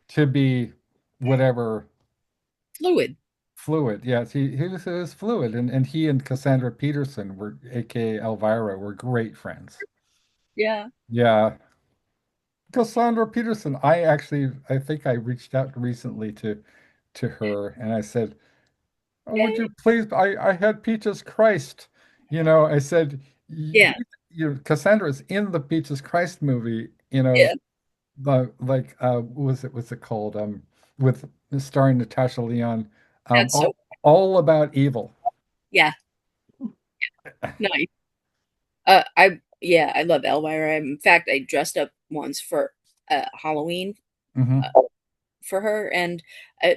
Speaker 1: to be whatever
Speaker 2: Fluid.
Speaker 1: fluid. Yes, he was fluid, and he and Cassandra Peterson were, aka Elvira, were great friends.
Speaker 2: Yeah.
Speaker 1: Yeah, Cassandra Peterson. I think I reached out recently to her and I said, "Oh, would
Speaker 2: Yay.
Speaker 1: you please? I had Peaches Christ." I said,
Speaker 2: Yeah.
Speaker 1: Cassandra's in the Peaches Christ movie.
Speaker 2: Yeah.
Speaker 1: The like what's it called? With starring Natasha Lyonne,
Speaker 2: That's so.
Speaker 1: all about evil.
Speaker 2: Yeah. Nice. I love Elvira. In fact, I dressed up once for Halloween
Speaker 1: Hmm.
Speaker 2: uh, for her, and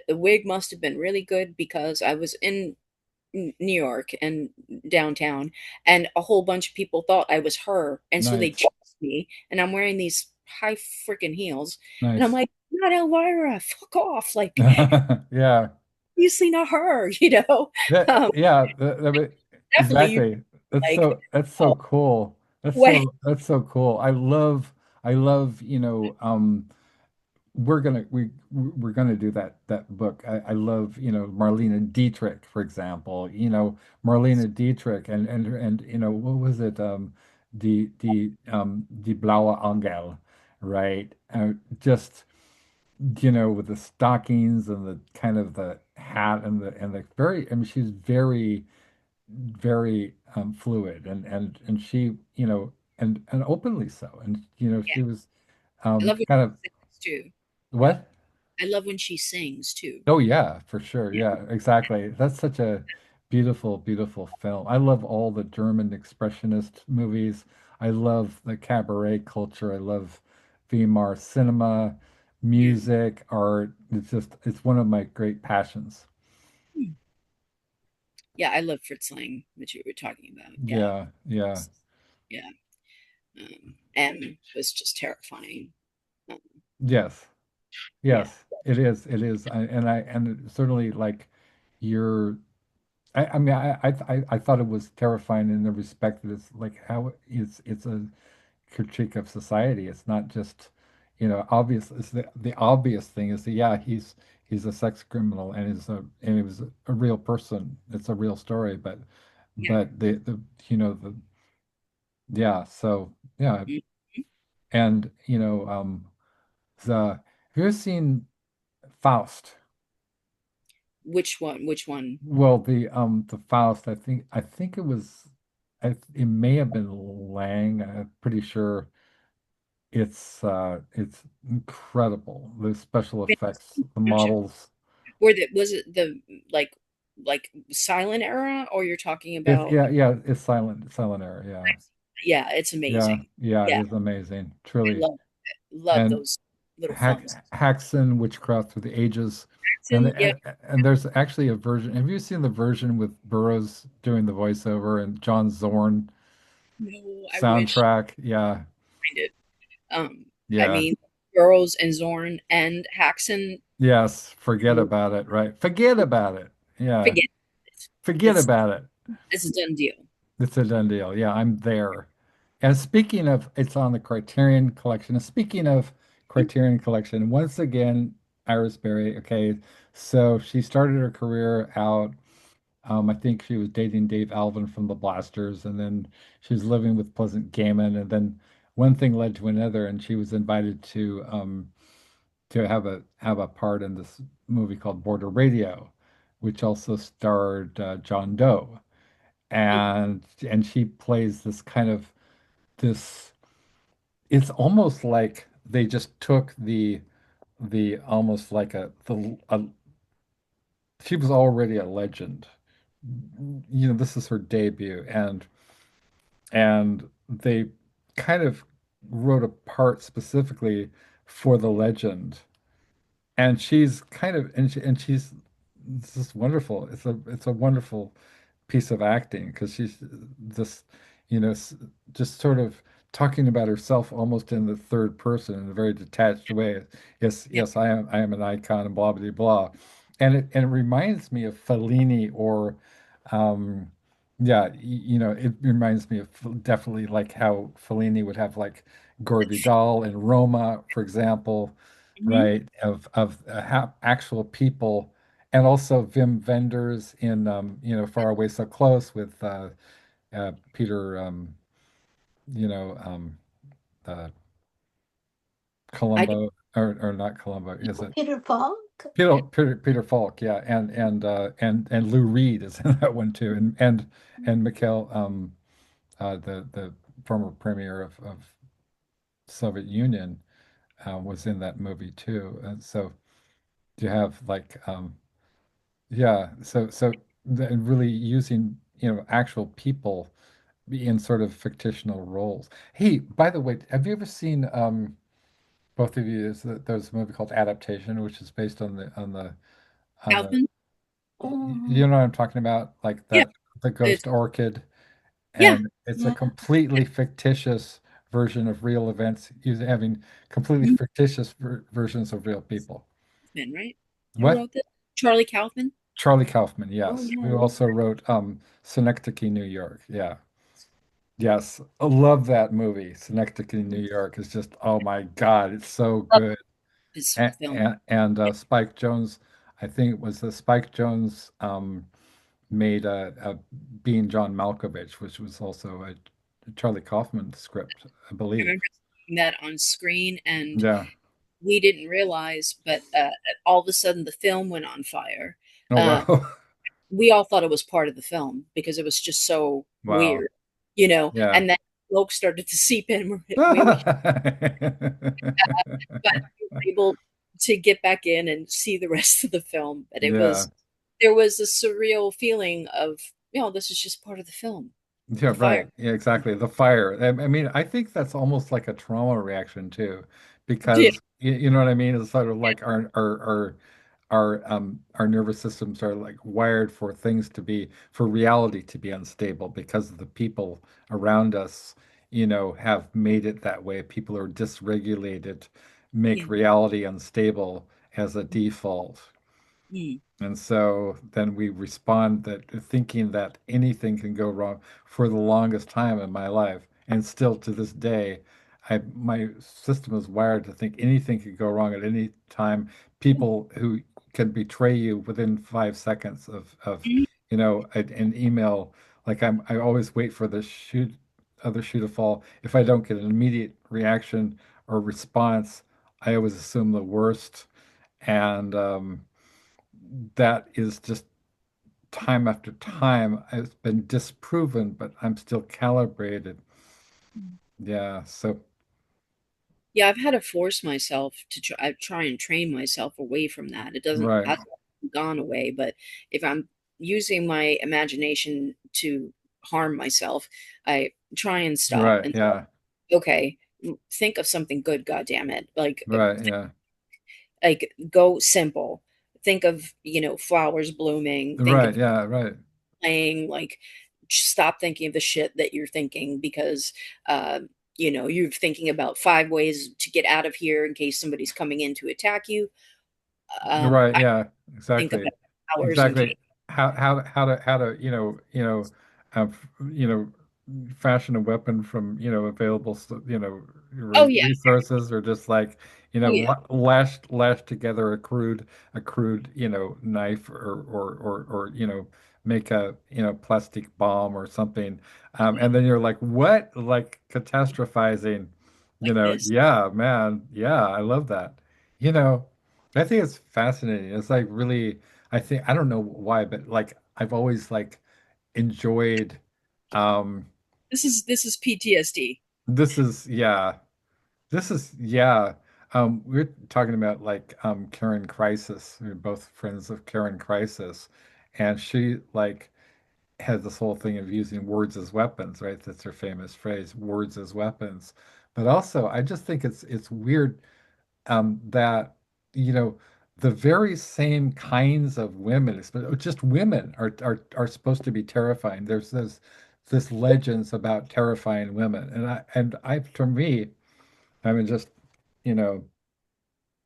Speaker 2: the wig must have been really good because I was in New York and downtown, and a whole bunch of people thought I was her, and so they
Speaker 1: Nice,
Speaker 2: chased me, and I'm wearing these high freaking heels, and I'm
Speaker 1: nice.
Speaker 2: like, not Elvira, fuck off, like
Speaker 1: Yeah.
Speaker 2: obviously not her,
Speaker 1: That
Speaker 2: Um,
Speaker 1: yeah,
Speaker 2: definitely you
Speaker 1: exactly.
Speaker 2: like,
Speaker 1: That's so
Speaker 2: oh,
Speaker 1: cool.
Speaker 2: way,
Speaker 1: That's so cool. I love, we're gonna do that book. I love, Marlene Dietrich, for example. Marlene Dietrich and what was it? Die Blaue Angel, right? Just with the stockings and the kind of the hat and the very, I mean, she's very, very fluid and she, and openly so. And
Speaker 2: yeah.
Speaker 1: she was
Speaker 2: I love when
Speaker 1: kind of
Speaker 2: she sings too.
Speaker 1: what?
Speaker 2: I love when she sings too.
Speaker 1: Oh yeah, for sure.
Speaker 2: Yeah,
Speaker 1: Yeah, exactly. That's such a beautiful, beautiful film. I love all the German expressionist movies. I love the cabaret culture. I love Weimar cinema,
Speaker 2: yeah.
Speaker 1: music, art. It's one of my great passions.
Speaker 2: Hmm. Yeah, I love Fritz Lang that you were talking about. Yeah,
Speaker 1: Yeah, yeah.
Speaker 2: yeah. M was just terrifying. Um,
Speaker 1: Yes.
Speaker 2: yeah,
Speaker 1: Yes, it is. It is. And certainly like you're I mean I thought it was terrifying in the respect that it's like how it's a critique of society. It's not just, obvious. It's the obvious thing is that yeah, he's a sex criminal and he was a real person. It's a real story, but
Speaker 2: yeah.
Speaker 1: the the yeah, so yeah,
Speaker 2: Mhm.
Speaker 1: and the have you ever seen Faust?
Speaker 2: Which one? Which one?
Speaker 1: Well, the Faust, I think it may have been Lang. I'm pretty sure it's incredible. The special effects, the
Speaker 2: Gotcha.
Speaker 1: models.
Speaker 2: Were the was it the like like silent era, or you're talking
Speaker 1: It's
Speaker 2: about?
Speaker 1: yeah, yeah, it's silent era, yeah.
Speaker 2: Yeah, it's
Speaker 1: Yeah,
Speaker 2: amazing.
Speaker 1: yeah, it
Speaker 2: Yeah,
Speaker 1: is amazing,
Speaker 2: I
Speaker 1: truly.
Speaker 2: love
Speaker 1: And
Speaker 2: those little films.
Speaker 1: Haxan, Witchcraft Through the Ages. And,
Speaker 2: Yeah,
Speaker 1: and there's actually a version. Have you seen the version with Burroughs doing the voiceover and John Zorn
Speaker 2: no, I wish
Speaker 1: soundtrack? Yeah,
Speaker 2: I find it. I
Speaker 1: yeah.
Speaker 2: mean, Burroughs and Zorn and Haxon,
Speaker 1: Yes, forget about it, right? Forget about it. Yeah,
Speaker 2: forget it.
Speaker 1: forget
Speaker 2: It's
Speaker 1: about it.
Speaker 2: it's a done deal.
Speaker 1: It's a done deal. Yeah, I'm there. And speaking of, it's on the Criterion Collection. And speaking of Criterion Collection, once again, Iris Berry. Okay, so she started her career out. I think she was dating Dave Alvin from the Blasters, and then she was living with Pleasant Gehman, and then one thing led to another, and she was invited to have a part in this movie called Border Radio, which also starred John Doe, and she plays this kind of this. It's almost like they just took the almost like she was already a legend. This is her debut, and they kind of wrote a part specifically for the legend. And she's kind of and she's it's just wonderful. It's a wonderful piece of acting because she's just you know s- just sort of talking about herself almost in the third person in a very detached way. Yes,
Speaker 2: Yeah.
Speaker 1: yes, I am an icon and blah blah blah. And it reminds me of Fellini or um yeah, it reminds me of definitely like how Fellini would have like Gore Vidal in Roma, for example,
Speaker 2: Mhm.
Speaker 1: right? Of actual people, and also Wim Wenders in Far Away So Close with Peter, you know, uh,
Speaker 2: I don't
Speaker 1: Columbo or not Columbo, is it
Speaker 3: Peter Falk.
Speaker 1: Peter Falk? Yeah, and Lou Reed is in that one too, and Mikhail, the former premier of Soviet Union, was in that movie too, and so you have like yeah, really using, actual people in sort of fictional roles. Hey, by the way, have you ever seen both of you, there's a movie called Adaptation, which is based on the
Speaker 2: Kaufman.
Speaker 1: you
Speaker 3: Oh,
Speaker 1: know what I'm talking about? Like
Speaker 2: Yeah.
Speaker 1: that the
Speaker 2: It's
Speaker 1: ghost orchid,
Speaker 2: yeah.
Speaker 1: and it's a
Speaker 3: yeah.
Speaker 1: completely fictitious version of real events, using having completely
Speaker 2: Mhm.
Speaker 1: fictitious versions of real people.
Speaker 2: Kaufman, right? Who
Speaker 1: What?
Speaker 2: wrote this? Charlie Kaufman.
Speaker 1: Charlie Kaufman,
Speaker 3: Oh,
Speaker 1: yes. Who
Speaker 3: yeah.
Speaker 1: also wrote Synecdoche, New York. Yeah. Yes. I love that movie. Synecdoche, New York is just, oh my God, it's so
Speaker 2: Love
Speaker 1: good.
Speaker 2: his
Speaker 1: And
Speaker 2: film.
Speaker 1: Spike Jonze, I think it was the Spike Jonze made a Being John Malkovich, which was also a Charlie Kaufman script, I
Speaker 2: I
Speaker 1: believe.
Speaker 2: remember seeing that on screen, and
Speaker 1: Yeah.
Speaker 2: we didn't realize, but all of a sudden the film went on fire.
Speaker 1: Oh
Speaker 2: Uh,
Speaker 1: wow.
Speaker 2: we all thought it was part of the film because it was just so
Speaker 1: Wow.
Speaker 2: weird, you know.
Speaker 1: Yeah.
Speaker 2: And then smoke started to seep in. We but we were able to get back in and see the rest of the film. But
Speaker 1: Yeah.
Speaker 2: there was a surreal feeling of, this is just part of the film,
Speaker 1: Yeah,
Speaker 2: the fire.
Speaker 1: right. Yeah, exactly. The fire. I mean, I think that's almost like a trauma reaction too,
Speaker 2: Yeah.
Speaker 1: because you know what I mean? It's sort of like our nervous systems are like wired for reality to be unstable because of the people around us, have made it that way. People are dysregulated, make
Speaker 2: Yeah.
Speaker 1: reality unstable as a default.
Speaker 2: Mm.
Speaker 1: And so then we respond that thinking that anything can go wrong for the longest time in my life. And still to this day, my system is wired to think anything could go wrong at any time. People who can betray you within 5 seconds
Speaker 2: Mm.
Speaker 1: an email. Like I always wait for the other shoe to fall. If I don't get an immediate reaction or response, I always assume the worst. And that is just time after time. It's been disproven, but I'm still calibrated. Yeah. So,
Speaker 2: Yeah, I've had to force myself to try and train myself away from that. It doesn't
Speaker 1: right,
Speaker 2: hasn't gone away, but if I'm using my imagination to harm myself, I try and stop
Speaker 1: right.
Speaker 2: and
Speaker 1: Yeah.
Speaker 2: okay, think of something good, God damn it.
Speaker 1: Right. Yeah.
Speaker 2: Go simple. Think of, flowers blooming, think
Speaker 1: Right.
Speaker 2: of
Speaker 1: Yeah. Right.
Speaker 2: playing, like stop thinking of the shit that you're thinking because uh, you're thinking about five ways to get out of here in case somebody's coming in to attack you.
Speaker 1: Right.
Speaker 2: I
Speaker 1: Yeah.
Speaker 2: think about
Speaker 1: Exactly.
Speaker 2: flowers in case.
Speaker 1: Exactly. How to you know fashion a weapon from available
Speaker 2: Oh yeah.
Speaker 1: resources, or just like
Speaker 2: Oh yeah.
Speaker 1: lash together a crude knife, or make a plastic bomb or something,
Speaker 2: Yeah.
Speaker 1: and then you're like, what, like catastrophizing,
Speaker 2: Like this.
Speaker 1: yeah, man, yeah, I love that. you know I think it's fascinating. It's like really, I don't know why, but like I've always like enjoyed um
Speaker 2: This is PTSD.
Speaker 1: this is yeah. This is yeah. We're talking about like Karen Crisis. We're both friends of Karen Crisis, and she like has this whole thing of using words as weapons, right? That's her famous phrase, words as weapons. But also, I just think it's weird that you know the very same kinds of women, just women, are supposed to be terrifying. There's this legends about terrifying women, and I for me, I mean, just you know,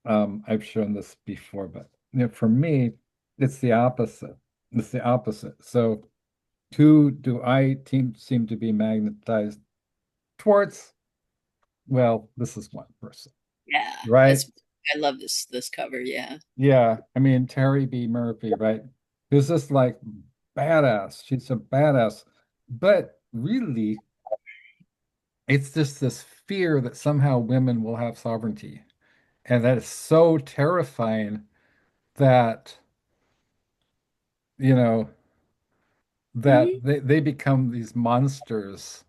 Speaker 1: I've shown this before, but for me, it's the opposite. It's the opposite. So, who do I seem to be magnetized towards? Well, this is one person,
Speaker 2: Yeah,
Speaker 1: right?
Speaker 2: that's I love this cover. Yeah.
Speaker 1: Yeah, I mean Terry B. Murphy, right? Who's just like badass. She's a badass. But really, it's just this fear that somehow women will have sovereignty. And that is so terrifying that, you know, that
Speaker 2: Hmm.
Speaker 1: they become these monsters.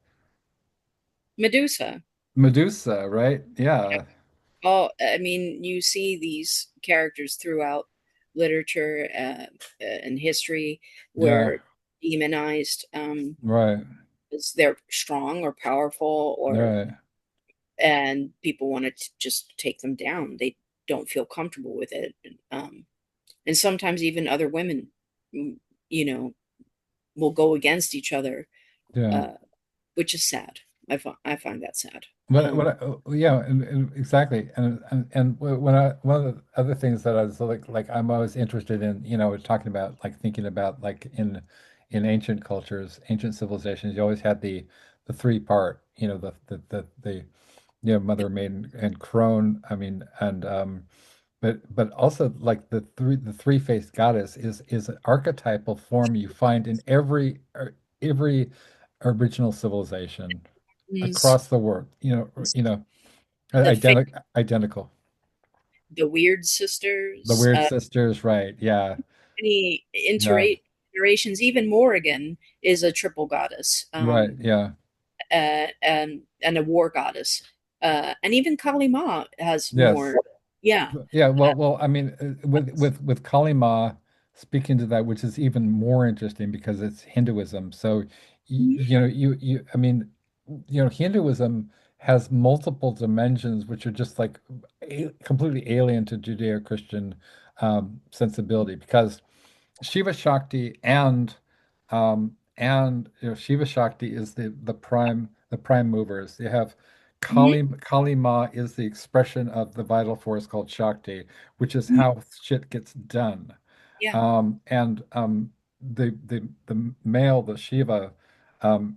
Speaker 2: Medusa.
Speaker 1: Medusa, right?
Speaker 2: Yep.
Speaker 1: Yeah,
Speaker 2: Oh, I mean, you see these characters throughout literature and history
Speaker 1: yeah,
Speaker 2: where demonized
Speaker 1: right,
Speaker 2: because they're strong or powerful, or
Speaker 1: right.
Speaker 2: and people want to just take them down. They don't feel comfortable with it. And sometimes even other women, mm, you know, will go against each other,
Speaker 1: Yeah.
Speaker 2: uh, which is sad. I find that sad.
Speaker 1: Yeah, and exactly, and when one of the other things that I was like I'm always interested in, talking about like thinking about like in ancient cultures, ancient civilizations, you always had the three part, the mother, maiden, and crone. I mean, and but also like the three-faced goddess is an archetypal form you find in every original civilization
Speaker 2: Is
Speaker 1: across the world,
Speaker 2: the fa-
Speaker 1: identical.
Speaker 2: the Weird
Speaker 1: The
Speaker 2: Sisters,
Speaker 1: Weird Sisters, right? Yeah,
Speaker 2: many
Speaker 1: yeah,
Speaker 2: iterations. Even Morrigan is a triple goddess,
Speaker 1: right, yeah,
Speaker 2: and a war goddess, and even Kali Ma has
Speaker 1: yes,
Speaker 2: more. Yeah.
Speaker 1: yeah. Well, I mean, with Kali Ma, speaking to that, which is even more interesting because it's Hinduism. So,
Speaker 2: Mhm.
Speaker 1: I mean, Hinduism has multiple dimensions, which are just like completely alien to Judeo-Christian sensibility because Shiva Shakti and Shiva Shakti is the prime movers. You have
Speaker 2: Mhm.
Speaker 1: Kali Ma is the expression of the vital force called Shakti, which is
Speaker 2: Mhm.
Speaker 1: how shit gets done.
Speaker 2: Yeah.
Speaker 1: And the male, the Shiva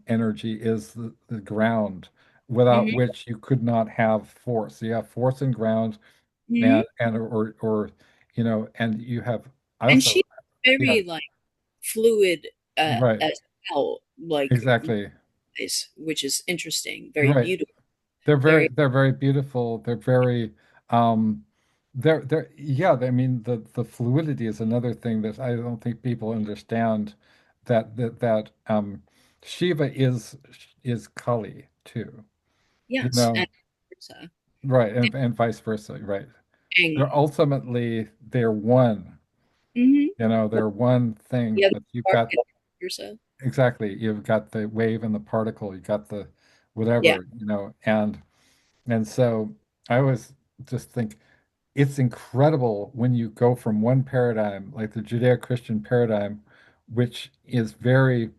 Speaker 1: energy is the ground, without
Speaker 2: Hmm.
Speaker 1: which you could not have force. So you have force and ground,
Speaker 2: Hmm.
Speaker 1: and you have
Speaker 2: And
Speaker 1: also,
Speaker 2: she's
Speaker 1: yeah,
Speaker 2: very like fluid
Speaker 1: right,
Speaker 2: as well, like
Speaker 1: exactly.
Speaker 2: which is interesting, very
Speaker 1: Right.
Speaker 2: beautiful,
Speaker 1: They're
Speaker 2: very.
Speaker 1: very beautiful. They're very yeah, I mean the fluidity is another thing that I don't think people understand, that Shiva is Kali too. You
Speaker 2: Yes,
Speaker 1: know,
Speaker 2: and versa.
Speaker 1: right, and vice versa, right.
Speaker 2: And
Speaker 1: They're one,
Speaker 2: hmm
Speaker 1: they're one thing,
Speaker 2: the other
Speaker 1: but you've
Speaker 2: part
Speaker 1: got
Speaker 2: and versa.
Speaker 1: exactly, you've got the wave and the particle, you've got the
Speaker 2: Yeah.
Speaker 1: whatever, and so I always just think it's incredible when you go from one paradigm, like the Judeo-Christian paradigm, which is very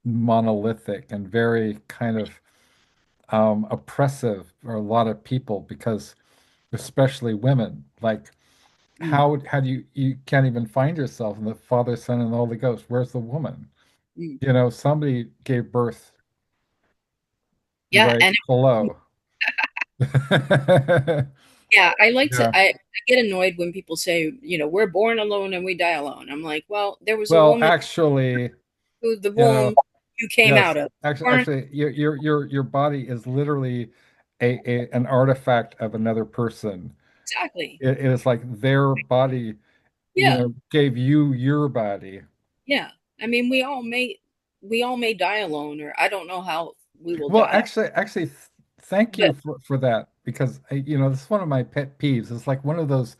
Speaker 1: monolithic and very kind of oppressive for a lot of people, because especially women, like
Speaker 2: Mm,
Speaker 1: how do you can't even find yourself in the Father, Son, and the Holy Ghost. Where's the woman?
Speaker 2: mm.
Speaker 1: Somebody gave birth,
Speaker 2: Yeah,
Speaker 1: right?
Speaker 2: and
Speaker 1: Hello.
Speaker 2: yeah, I like
Speaker 1: Yeah.
Speaker 2: to. I get annoyed when people say, we're born alone and we die alone. I'm like, well, there was a
Speaker 1: Well,
Speaker 2: woman
Speaker 1: actually,
Speaker 2: who the
Speaker 1: you know,
Speaker 2: womb you came out
Speaker 1: yes,
Speaker 2: of.
Speaker 1: actually,
Speaker 2: Weren't
Speaker 1: your body is literally an artifact of another person.
Speaker 2: exactly.
Speaker 1: It is like their body,
Speaker 2: Yeah,
Speaker 1: gave you your body.
Speaker 2: yeah. I mean, we all may die alone, or I don't know how we will
Speaker 1: Well,
Speaker 2: die.
Speaker 1: actually, thank you
Speaker 2: But
Speaker 1: for that, because this is one of my pet peeves. It's like one of those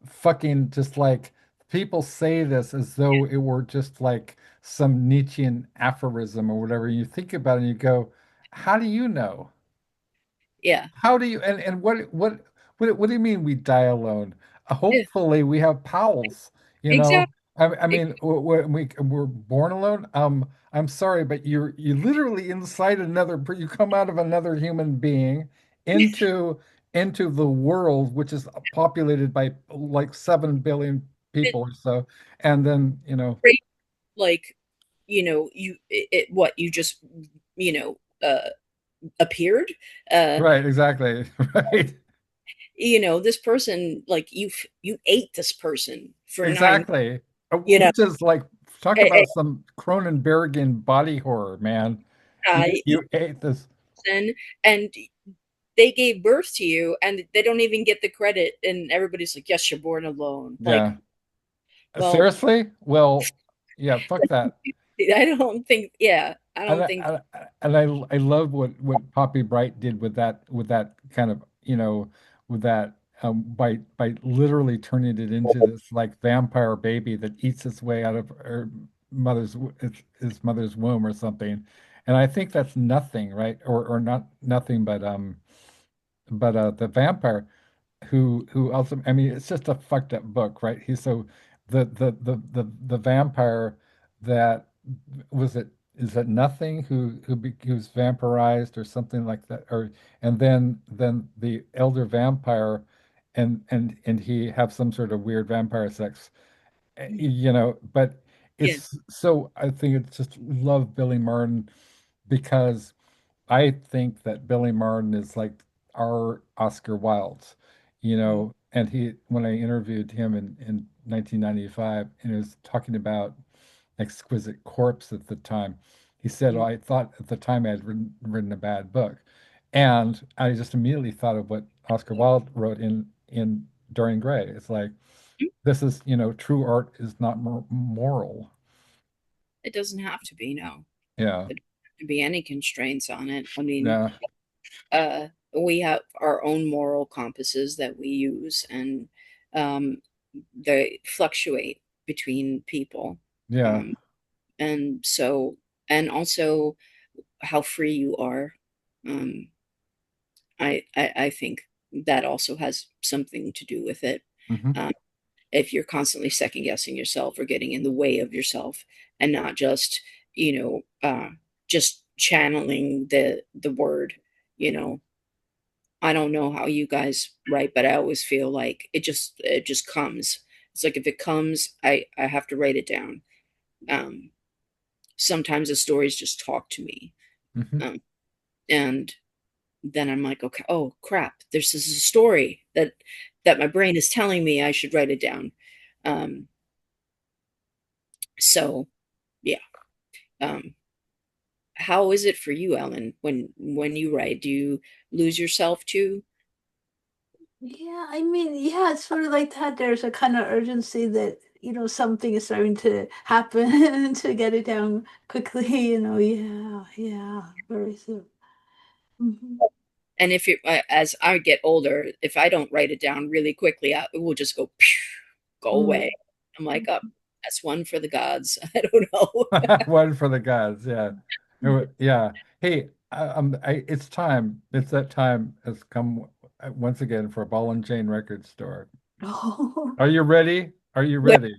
Speaker 1: fucking just like people say this as though it were just like some Nietzschean aphorism or whatever. You think about it and you go, how do you know?
Speaker 2: Yeah.
Speaker 1: How do you and what do you mean we die alone?
Speaker 2: Yeah.
Speaker 1: Hopefully we have pals, you know.
Speaker 2: Exactly.
Speaker 1: I mean we're born alone. I'm sorry, but you literally inside another you come out of another human being into into the world, which is populated by like 7 billion
Speaker 2: It's
Speaker 1: people or so, and then you know
Speaker 2: great, like, what you just, you know, appeared. Uh,
Speaker 1: right, exactly, right.
Speaker 2: this person, like you ate this person for 9,
Speaker 1: Exactly.
Speaker 2: you know,
Speaker 1: Which is like, talk
Speaker 2: eh, eh,
Speaker 1: about some Cronenbergian body horror, man.
Speaker 2: you
Speaker 1: You ate this.
Speaker 2: person, and they gave birth to you, and they don't even get the credit, and everybody's like, yes, you're born alone. Like,
Speaker 1: Yeah.
Speaker 2: well,
Speaker 1: Seriously? Well, yeah, fuck that.
Speaker 2: I don't think, yeah, I
Speaker 1: And
Speaker 2: don't think,
Speaker 1: I love what Poppy Bright did with that kind of, with that by literally turning it into this like vampire baby that eats its way out of her his mother's womb or something. And I think that's nothing, right? Or not nothing, but the vampire who also, I mean, it's just a fucked up book, right? He's so the vampire that was it is it nothing who's vampirized or something like that, or and then the elder vampire and he have some sort of weird vampire sex, but
Speaker 2: yeah,
Speaker 1: it's so I think it's just love Billy Martin because I think that Billy Martin is like our Oscar Wilde's, and when I interviewed him in 1995, and he was talking about Exquisite Corpse at the time, he said, "Oh, I thought at the time I had written a bad book." And I just immediately thought of what Oscar Wilde wrote in Dorian Gray. It's like, this is, true art is not moral.
Speaker 2: it doesn't have to be, no.
Speaker 1: Yeah.
Speaker 2: There doesn't have to be any constraints on it. I mean,
Speaker 1: Yeah.
Speaker 2: we have our own moral compasses that we use, and um, they fluctuate between people.
Speaker 1: Yeah.
Speaker 2: Um, and so, and also how free you are. Um, I think that also has something to do with it.
Speaker 1: Hmm.
Speaker 2: Um, if you're constantly second guessing yourself or getting in the way of yourself, and not just, just channeling the word, you know, I don't know how you guys write, but I always feel like it just comes. It's like if it comes, I have to write it down. Um, Sometimes the stories just talk to me,
Speaker 1: Hmm.
Speaker 2: um, and then I'm like, okay, oh crap, this is a story that my brain is telling me I should write it down. Um, so yeah. Um, how is it for you, Ellyn, when you write? Do you lose yourself too?
Speaker 3: Yeah, I mean, yeah, it's sort of like that. There's a kind of urgency that, something is starting to happen to get it down quickly, Yeah, yeah, very soon. Hmm.
Speaker 2: And if you, as I get older, if I don't write it down really quickly, it will just go away. I'm like, oh, that's one for the gods. I don't know.
Speaker 1: One for the gods, yeah. Yeah. Hey, it's time. It's that time has come once again for a ball and chain record store.
Speaker 3: Oh.
Speaker 1: Are you ready? Are you
Speaker 2: Well,
Speaker 1: ready?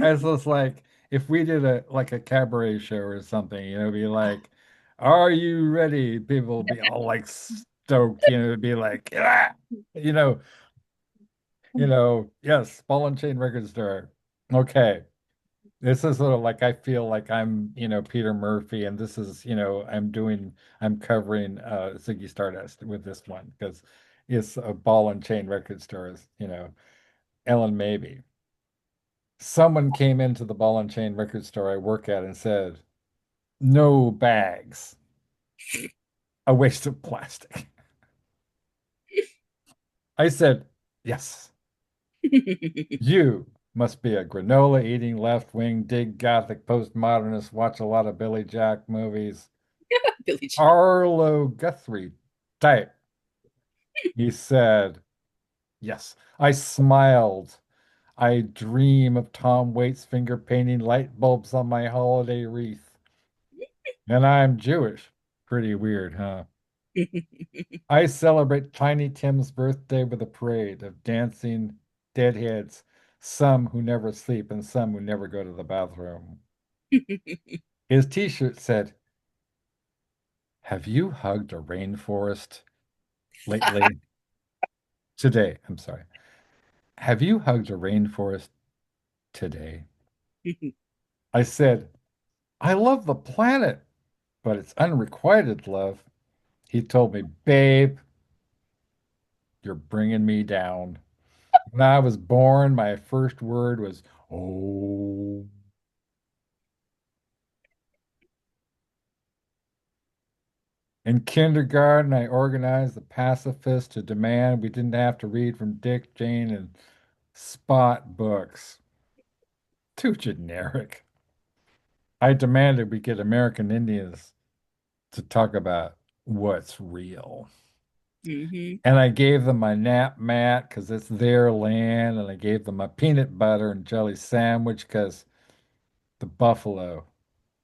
Speaker 1: As it's like if we did a cabaret show or something, be like, "Are you ready?" People would be all like stoked, it'd be like, "Ah!" you know, yes, ball and chain record store. Okay. This is sort of like I feel like I'm, Peter Murphy, and this is, I'm covering Ziggy Stardust with this one because it's a ball and chain record stores, Ellen maybe. Someone came into the ball and chain record store I work at and said, "No bags, a waste of plastic." I said, "Yes, you must be a granola eating left wing, dig Gothic postmodernist, watch a lot of Billy Jack movies.
Speaker 2: Billy Jean.
Speaker 1: Arlo Guthrie type." He said, "Yes." I smiled. I dream of Tom Waits finger painting light bulbs on my holiday wreath. And I'm Jewish. Pretty weird, huh? I celebrate Tiny Tim's birthday with a parade of dancing deadheads, some who never sleep and some who never go to the bathroom. His t-shirt said, "Have you hugged a rainforest lately?" Today, I'm sorry. Have you hugged a rainforest today? I said, "I love the planet, but it's unrequited love." He told me, "Babe, you're bringing me down." When I was born, my first word was, "Oh." In kindergarten, I organized the pacifists to demand we didn't have to read from Dick, Jane, and Spot books. Too generic. I demanded we get American Indians to talk about what's real.
Speaker 2: Hmm.
Speaker 1: And I gave them my nap mat because it's their land. And I gave them my peanut butter and jelly sandwich because the buffalo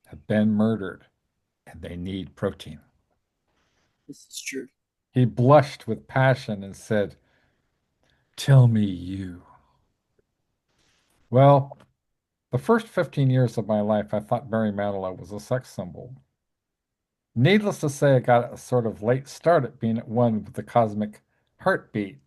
Speaker 1: have been murdered and they need protein.
Speaker 2: This is true.
Speaker 1: He blushed with passion and said, "Tell me you." Well, the first 15 years of my life, I thought Barry Manilow was a sex symbol. Needless to say, I got a sort of late start at being at one with the cosmic heartbeat.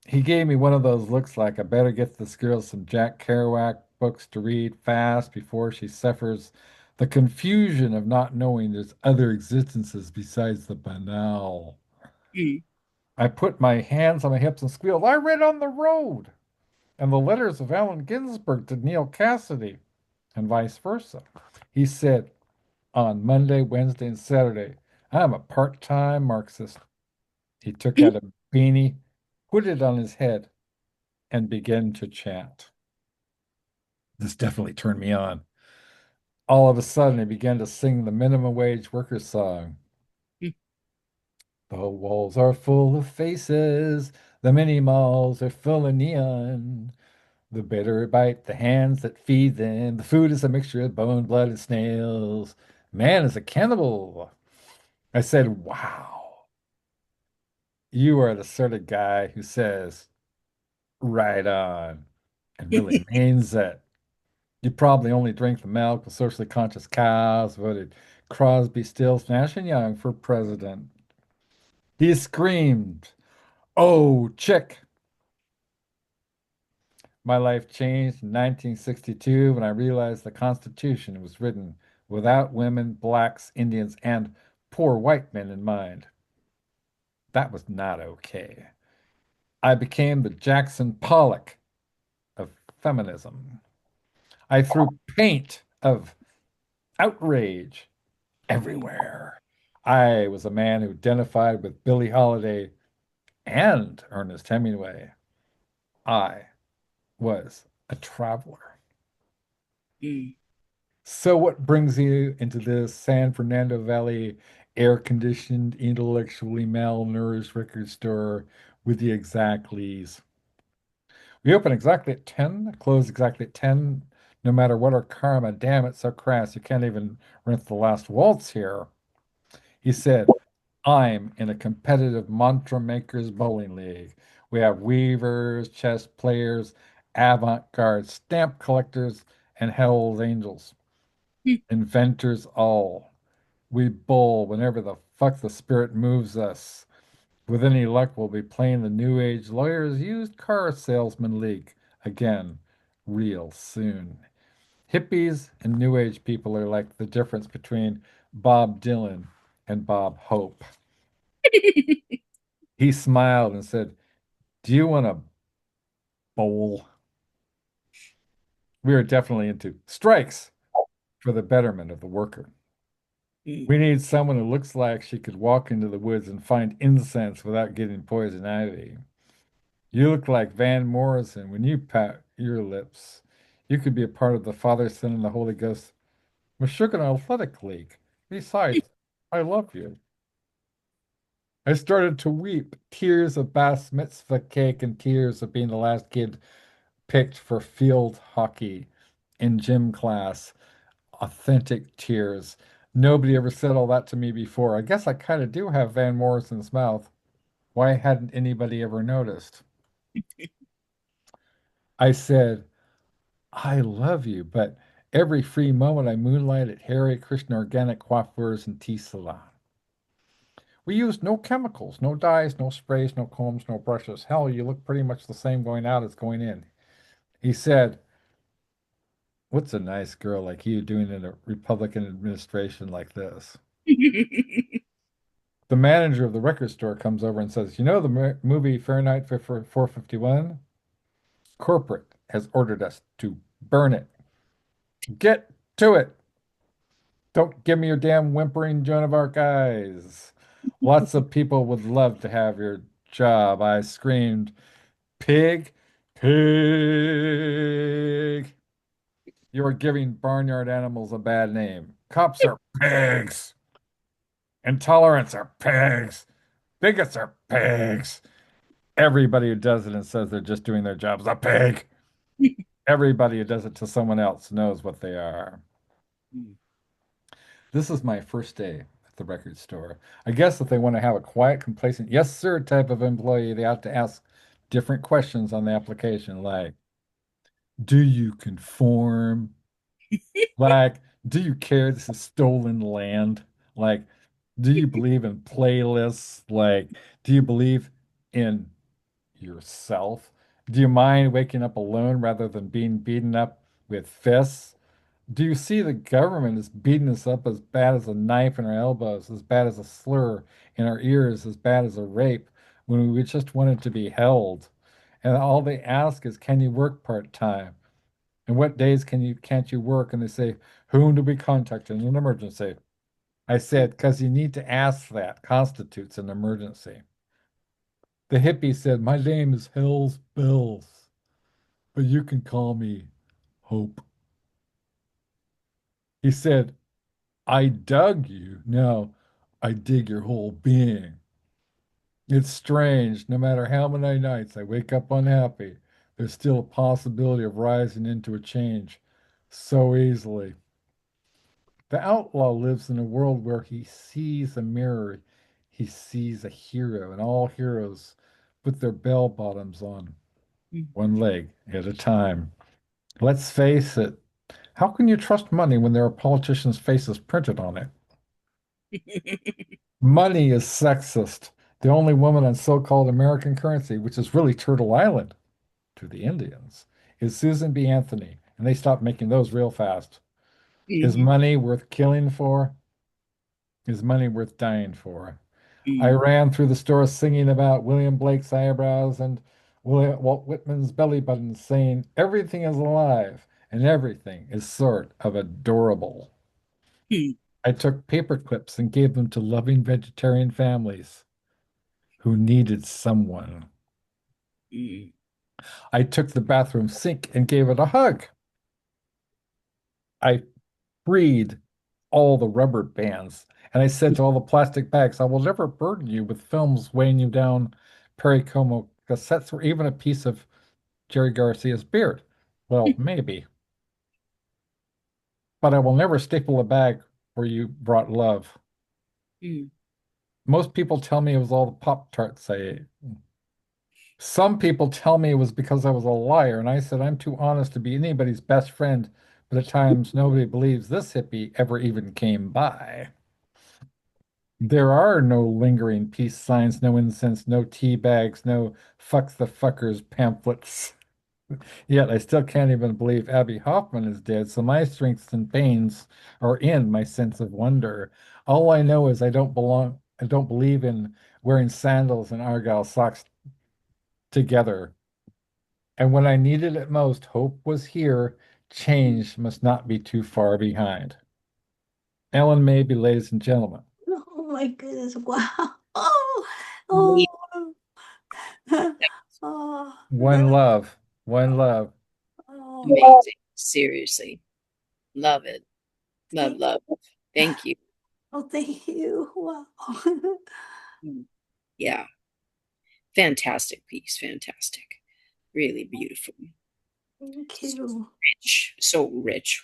Speaker 1: He gave me one of those looks like I better get this girl some Jack Kerouac books to read fast before she suffers the confusion of not knowing there's other existences besides the banal.
Speaker 2: Mm.
Speaker 1: I put my hands on my hips and squealed, "I read on the road!" And the letters of Allen Ginsberg to Neil Cassidy, and vice versa. He said, "On Monday, Wednesday, and Saturday, I'm a part-time Marxist." He took out a beanie, put it on his head, and began to chant. This definitely turned me on. All of a sudden, he began to sing the minimum wage worker song. The walls are full of faces, the mini malls are full of neon. The bitter bite the hands that feed them. The food is a mixture of bone, blood, and snails. Man is a cannibal. I said, "Wow, you are the sort of guy who says, 'right on,' and really means it." You probably only drink the milk of socially conscious cows, voted Crosby, Stills, Nash, and Young for president. He screamed, "Oh, chick." My life changed in 1962 when I realized the Constitution was written without women, blacks, Indians, and poor white men in mind. That was not okay. I became the Jackson Pollock of feminism. I threw paint of outrage everywhere. I was a man who identified with Billie Holiday and Ernest Hemingway. I was a traveler.
Speaker 2: Mm.
Speaker 1: So, what brings you into this San Fernando Valley air-conditioned, intellectually malnourished record store with the Exactleys? We open exactly at 10, close exactly at 10, no matter what our karma. Damn, it's so crass. You can't even rent the last waltz here. He said, "I'm in a competitive mantra makers bowling league. We have weavers, chess players, avant-garde stamp collectors, and Hell's Angels. Inventors all. We bowl whenever the fuck the spirit moves us. With any luck, we'll be playing the New Age Lawyers Used Car Salesman League again, real soon." Hippies and New Age people are like the difference between Bob Dylan and Bob Hope. He smiled and said, "Do you want to bowl?" We are definitely into strikes for the betterment of the worker.
Speaker 2: Mm.
Speaker 1: We need someone who looks like she could walk into the woods and find incense without getting poison ivy. You look like Van Morrison when you pat your lips. You could be a part of the Father, Son, and the Holy Ghost Meshuggah Athletic League. Besides, I love you. I started to weep, tears of Bas Mitzvah cake and tears of being the last kid picked for field hockey in gym class. Authentic tears. Nobody ever said all that to me before. I guess I kind of do have Van Morrison's mouth. Why hadn't anybody ever noticed? I said, I love you, but every free moment I moonlight at Hare Krishna Organic Coiffures and Tea Salon. We used no chemicals, no dyes, no sprays, no combs, no brushes. Hell, you look pretty much the same going out as going in. He said, what's a nice girl like you doing in a Republican administration like this? The manager of the record store comes over and says, you know the movie Fahrenheit 451? Corporate has ordered us to burn it. Get to it. Don't give me your damn whimpering Joan of Arc eyes. Lots of people would love to have your job. I screamed, pig, pig. You are giving barnyard animals a bad name. Cops are pigs. Intolerants are pigs. Bigots are pigs. Everybody who does it and says they're just doing their job is a pig. Everybody who does it to someone else knows what they are. This is my first day at the record store. I guess if they want to have a quiet, complacent, yes, sir type of employee, they ought to ask different questions on the application, like, do you conform? Like, do you care this is stolen land? Like, do you believe in playlists? Like, do you believe in yourself? Do you mind waking up alone rather than being beaten up with fists? Do you see the government is beating us up as bad as a knife in our elbows, as bad as a slur in our ears, as bad as a rape when we just wanted to be held? And all they ask is, can you work part-time? And what days can't you work? And they say, whom do we contact in an emergency? I said, because you need to ask that constitutes an emergency. The hippie said, my name is Hell's Bells, but you can call me Hope. He said, I dug you. No, I dig your whole being. It's strange. No matter how many nights I wake up unhappy, there's still a possibility of rising into a change so easily. The outlaw lives in a world where he sees a mirror, he sees a hero, and all heroes put their bell bottoms on one leg at a time. Let's face it, how can you trust money when there are politicians' faces printed on it? Money is sexist. The only woman on so-called American currency, which is really Turtle Island to the Indians, is Susan B. Anthony, and they stopped making those real fast. Is money worth killing for? Is money worth dying for? I ran through the store singing about William Blake's eyebrows and Walt Whitman's belly buttons, saying everything is alive and everything is sort of adorable. I took paper clips and gave them to loving vegetarian families who needed someone. I took the bathroom sink and gave it a hug. I freed all the rubber bands. And I said to all the plastic bags, I will never burden you with films weighing you down, Perry Como cassettes, or even a piece of Jerry Garcia's beard. Well, maybe. But I will never staple a bag where you brought love. Most people tell me it was all the Pop-Tarts I ate. Some people tell me it was because I was a liar, and I said I'm too honest to be anybody's best friend, but at times nobody believes this hippie ever even came by. There are no lingering peace signs, no incense, no tea bags, no fuck the fuckers pamphlets. Yet I still can't even believe Abby Hoffman is dead, so my strengths and pains are in my sense of wonder. All I know is I don't believe in wearing sandals and argyle socks together. And when I needed it most, hope was here. Change must not be too far behind. Ellen Maybe, ladies and gentlemen.
Speaker 3: Oh my goodness. Wow. Oh, oh, oh,
Speaker 1: One love, one love.
Speaker 3: oh,
Speaker 2: Amazing. Seriously. Love it. Love,
Speaker 3: thank,
Speaker 2: love. Thank you.
Speaker 3: oh, thank you. Wow.
Speaker 2: Yeah, fantastic piece, fantastic, really beautiful,
Speaker 3: Thank you.
Speaker 2: so rich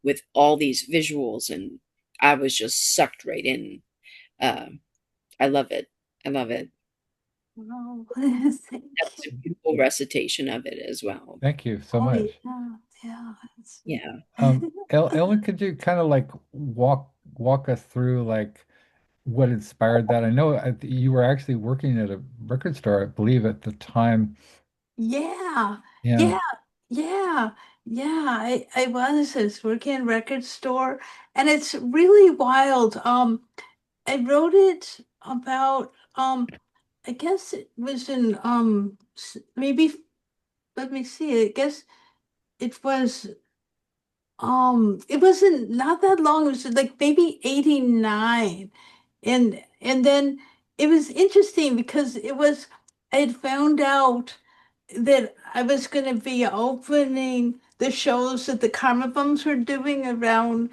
Speaker 2: with all these visuals, and I was just sucked right in. Uh, I love it. I love it.
Speaker 3: Wow.
Speaker 2: That
Speaker 3: Thank
Speaker 2: was a
Speaker 3: you.
Speaker 2: beautiful recitation of it as well.
Speaker 1: Thank you so
Speaker 3: Oh
Speaker 1: much.
Speaker 3: yeah, yeah.
Speaker 2: Yeah.
Speaker 1: Ellen, could you kind of like walk us through like what inspired that? I know you were actually working at a record store, I believe, at the time.
Speaker 3: Yeah,
Speaker 1: Yeah.
Speaker 3: yeah, yeah, yeah. I was working in a record store, and it's really wild. I wrote it about I guess it was in maybe let me see. I guess it was it wasn't not that long. It was like maybe 89. And then it was interesting because it was I had found out that I was going to be opening the shows that the Karma Bums were doing around,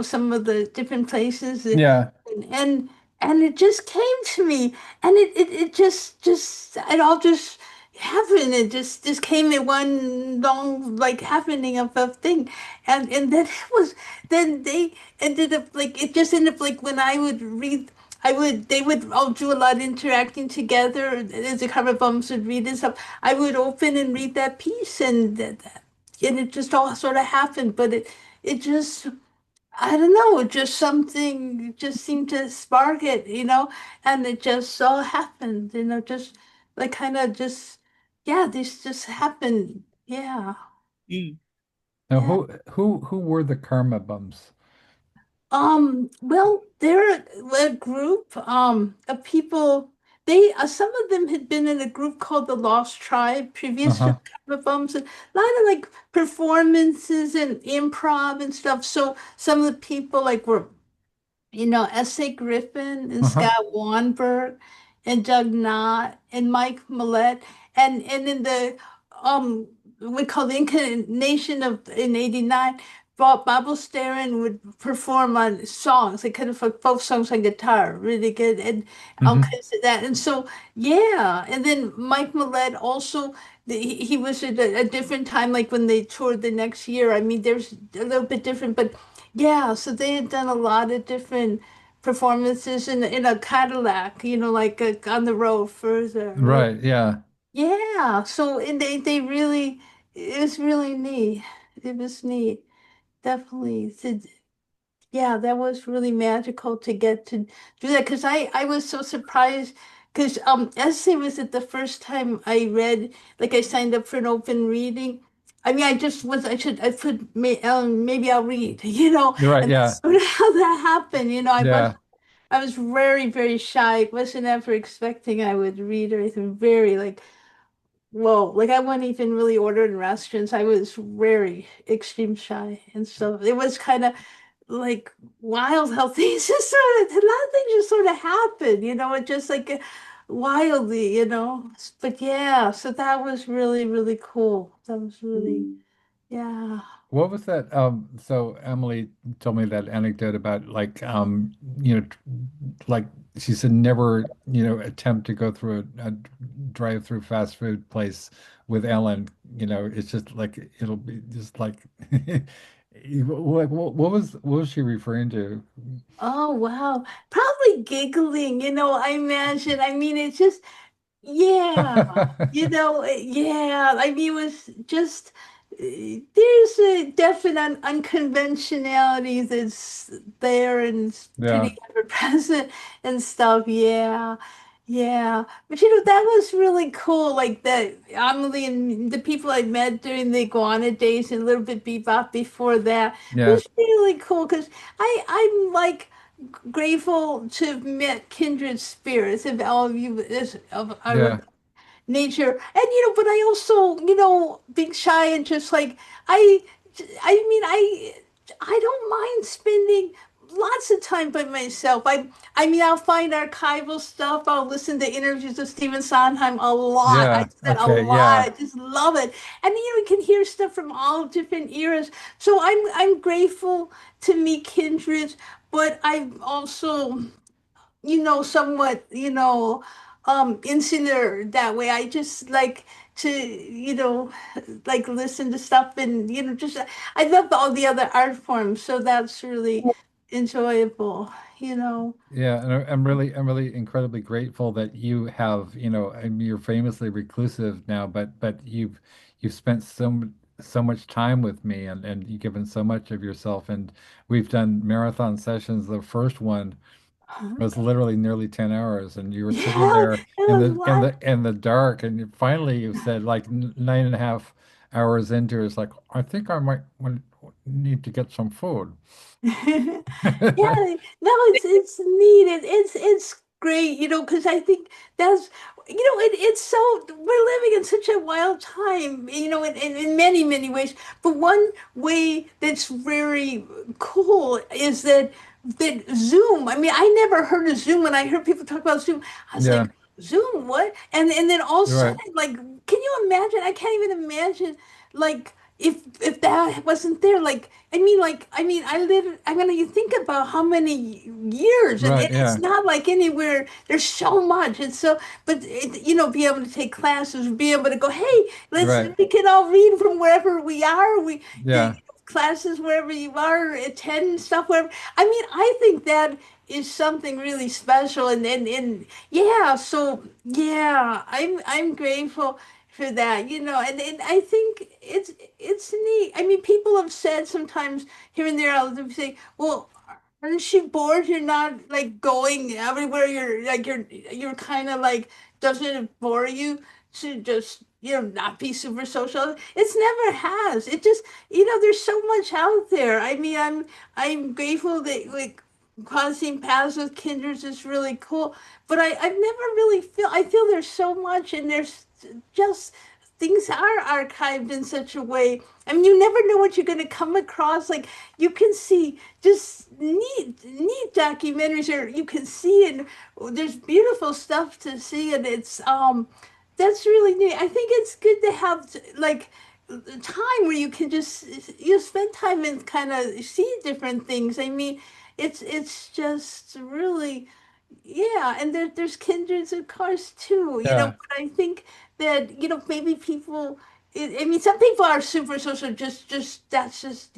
Speaker 3: some of the different places,
Speaker 1: Yeah.
Speaker 3: and and it just came to me, and it just it all just happened. It just came in one long like happening of thing, and then it was then they ended up like it just ended up like when I would read. They would all do a lot of interacting together as the cover bums would read and stuff. I would open and read that piece, and it just all sort of happened. But it just, I don't know, it just something just seemed to spark it, and it just all happened, just like kind of just, yeah, this just happened. Yeah,
Speaker 2: Mm.
Speaker 1: Now,
Speaker 3: yeah.
Speaker 1: who were the Karma Bums?
Speaker 3: Well, they're a group of people. They some of them had been in a group called the Lost Tribe previous to
Speaker 1: Uh-huh.
Speaker 3: the Karma Bums, and a lot of like performances and improv and stuff. So some of the people like were S.A. Griffin and
Speaker 1: Uh-huh.
Speaker 3: Scott Wanberg and Doug Knott and Mike Millette and in the um we call the incarnation of in '89, Bob Sterren would perform on songs, like kind of like folk songs on guitar, really good, and all
Speaker 1: Hmm.
Speaker 3: kinds of that. And so yeah, and then Mike Millette also he was at a different time, like when they toured the next year. I mean, there's a little bit different, but yeah, so they had done a lot of different performances in a Cadillac, like on the road further.
Speaker 1: Right. Yeah.
Speaker 3: Yeah, so and they really, it was really neat. It was neat, definitely. Yeah, that was really magical to get to do that because I was so surprised because essay was it the first time I read like I signed up for an open reading. I mean, I just was I put maybe I'll read,
Speaker 1: You're right.
Speaker 3: and that's
Speaker 1: Yeah.
Speaker 3: sort of how that happened.
Speaker 1: Yeah.
Speaker 3: I was very very shy. Wasn't ever expecting I would read or anything. Very like whoa, like I wouldn't even really order in restaurants. I was very extreme shy and stuff. It was kind of like wild how things just sort of a lot of things just sort of happen, it just like wildly, But yeah, so that was really, really cool. That was really, yeah.
Speaker 1: What was that? So Emily told me that anecdote about like like she said never, attempt to go through a drive-through fast food place with Ellen. It's just like it'll be just like what was she referring to?
Speaker 3: Oh wow. Probably giggling, I imagine. I mean, it's just yeah, yeah. I mean, it was just there's a definite unconventionality that's there and it's
Speaker 1: Yeah,
Speaker 3: pretty ever present and stuff. Yeah, yeah. But that was really cool. Like the Amelie and the people I met during the Iguana days and a little bit bebop before that
Speaker 1: yeah,
Speaker 3: was really cool because I'm like grateful to have met kindred spirits of all of you of our
Speaker 1: yeah,
Speaker 3: nature. And but I also, being shy and just like I I don't mind spending lots of time by myself. I mean I'll find archival stuff. I'll listen to interviews of Stephen Sondheim a lot. I
Speaker 1: yeah.
Speaker 3: do that a
Speaker 1: Okay,
Speaker 3: lot.
Speaker 1: yeah,
Speaker 3: I just love it. And you can hear stuff from all different eras. So I'm grateful to meet kindred, but I'm also somewhat, insular that way. I just like to, like listen to stuff and, just I love all the other art forms, so that's really enjoyable, you know.
Speaker 1: Yeah, and I'm really incredibly grateful that you have, I mean, you're famously reclusive now, but you've spent so much time with me and you've given so much of yourself, and we've done marathon sessions. The first one was literally nearly 10 hours, and you were sitting
Speaker 3: Yeah,
Speaker 1: there
Speaker 3: it was what?
Speaker 1: in the dark, and finally you said like 9.5 hours into it, it's like, I think I might need to get some food.
Speaker 3: Yeah, no, it's neat. It's great, because I think that's it's so we're living in such a wild time, in many, many ways. But one way that's very cool is that Zoom. I mean, I never heard of Zoom. When I heard people talk about Zoom, I was
Speaker 1: Yeah,
Speaker 3: like, Zoom, what? And then all of a
Speaker 1: you're right.
Speaker 3: sudden, like, can you imagine? I can't even imagine, like, if that wasn't there, like, I live. I mean, you think about how many years, and
Speaker 1: Right,
Speaker 3: it's
Speaker 1: yeah.
Speaker 3: not like anywhere. There's so much. It's so, but be able to take classes, be able to go. Hey,
Speaker 1: Right.
Speaker 3: we can all read from wherever we are. We the
Speaker 1: Yeah.
Speaker 3: classes wherever you are, attend stuff wherever. I mean, I think that is something really special, and yeah. So yeah, I'm grateful for that, and I think it's neat. I mean, people have said sometimes here and there, I'll say, well, aren't you bored? You're not like going everywhere. You're kind of like, doesn't it bore you to just, not be super social? It's never has. It just, there's so much out there. I mean, I'm grateful that, like, crossing paths with kindreds is really cool. But I've never really I feel there's so much, and there's just things are archived in such a way. I mean, you never know what you're going to come across. Like, you can see just neat documentaries, or you can see, and there's beautiful stuff to see, and it's that's really neat. I think it's good to have, like, time where you can just spend time and kind of see different things. I mean, it's just really, yeah, and there's kindreds, of course, too.
Speaker 1: Yeah.
Speaker 3: But I think that, maybe people. I mean, some people are super social. Just that's just,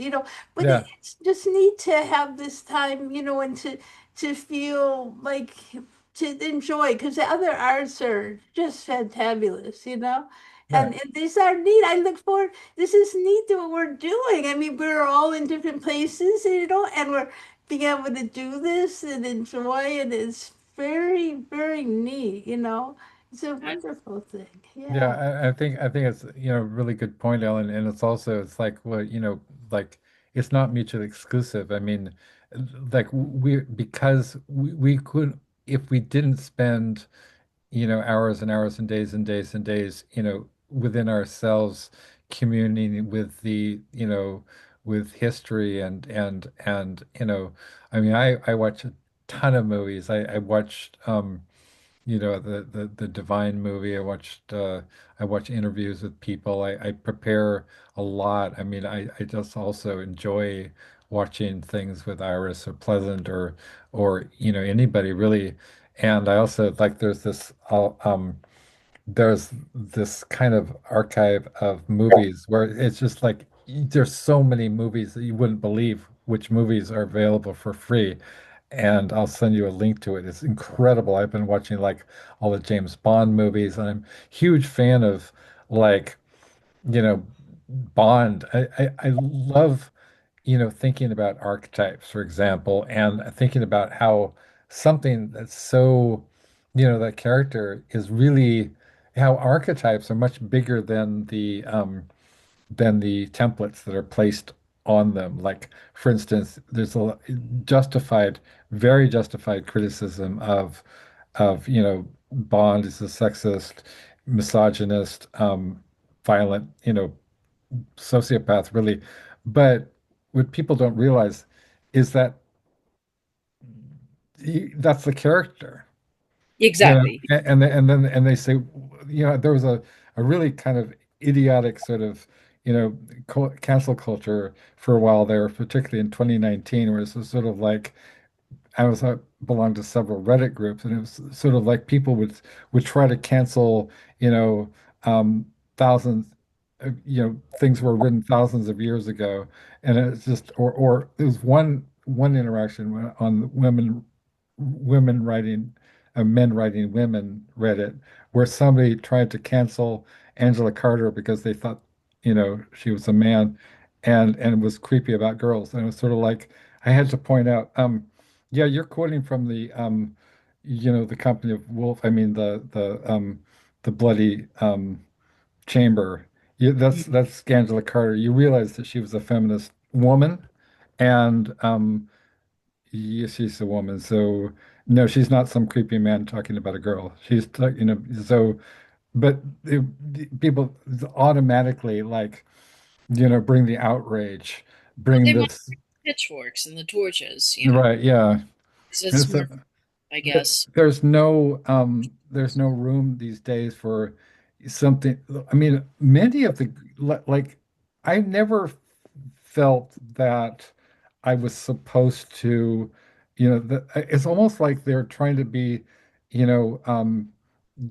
Speaker 3: but
Speaker 1: Yeah.
Speaker 3: it's just neat to have this time, and to feel like, to enjoy, because the other arts are just fantabulous,
Speaker 1: Yeah.
Speaker 3: and these are neat. I look forward. This is neat to what we're doing. I mean, we're all in different places, and we're being able to do this and enjoy it is very, very neat, It's a wonderful thing.
Speaker 1: Yeah,
Speaker 3: Yeah.
Speaker 1: I think it's, a really good point, Ellen, and it's also, it's like, well, like, it's not mutually exclusive. I mean, like, because we could, if we didn't spend, hours and hours and days and days and days, within ourselves, communing with with history and I mean, I watch a ton of movies. I watched the Divine movie. I watch interviews with people. I prepare a lot. I mean, I just also enjoy watching things with Iris or Pleasant or anybody really. And I also like there's this kind of archive of movies where it's just like there's so many movies that you wouldn't believe which movies are available for free. And I'll send you a link to it. It's incredible. I've been watching like all the James Bond movies, and I'm a huge fan of like, you know, Bond. I love, thinking about archetypes, for example, and thinking about how something that's so, that character is really, how archetypes are much bigger than the templates that are placed on them. Like, for instance, there's a justified, very justified criticism of, Bond is a sexist, misogynist, violent, sociopath, really. But what people don't realize is that that's the character,
Speaker 2: Exactly.
Speaker 1: and they say, there was a really kind of idiotic sort of, cancel culture for a while there, particularly in 2019, where it's sort of like belonged to several Reddit groups, and it was sort of like people would try to cancel, you know, thousands, things were written thousands of years ago, and it's just, or there was one interaction on women writing, men writing women Reddit, where somebody tried to cancel Angela Carter because they thought, she was a man, and was creepy about girls, and it was sort of like I had to point out, yeah, you're quoting from the Company of Wolf. I mean, the bloody chamber. That's Angela Carter. You realize that she was a feminist woman, and yes, she's a woman. So no, she's not some creepy man talking about a girl. So, but people automatically like, bring the outrage,
Speaker 2: Well,
Speaker 1: bring
Speaker 2: they want
Speaker 1: this,
Speaker 2: pitchforks and the torches,
Speaker 1: right? Yeah.
Speaker 2: 'cause it's
Speaker 1: It's
Speaker 2: more,
Speaker 1: a,
Speaker 2: I guess.
Speaker 1: there's no room these days for something. I mean, many of the like I never felt that I was supposed to, it's almost like they're trying to be, you know, um,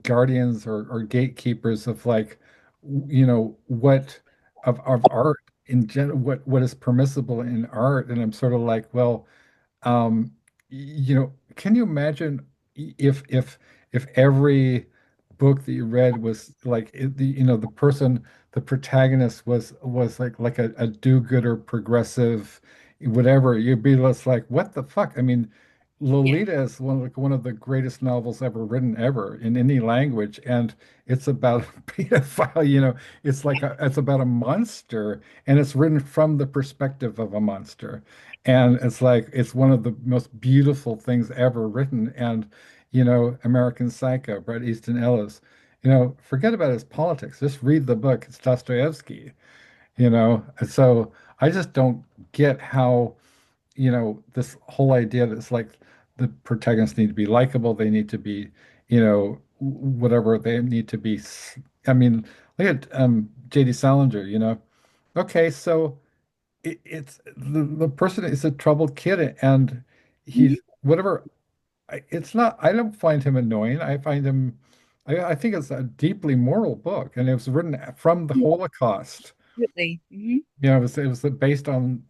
Speaker 1: guardians or gatekeepers of like, what of art in general, what is permissible in art. And I'm sort of like, well, can you imagine if every book that you read was like the protagonist was like a do-gooder progressive whatever, you'd be less like, what the fuck? I mean,
Speaker 2: Yeah,
Speaker 1: Lolita is one of the greatest novels ever written ever in any language, and it's about a pedophile, it's about a monster, and it's written from the perspective of a monster. And it's like it's one of the most beautiful things ever written. And American Psycho, Bret Easton Ellis, forget about his politics. Just read the book. It's Dostoevsky, And so I just don't get how, this whole idea that it's like the protagonists need to be likable. They need to be, whatever they need to be. I mean, look at J.D. Salinger, Okay, so it's the person is a troubled kid, and
Speaker 2: mhm,
Speaker 1: he's whatever. It's not. I don't find him annoying. I find him. I think it's a deeply moral book, and it was written from the Holocaust.
Speaker 2: absolutely.
Speaker 1: It was based on,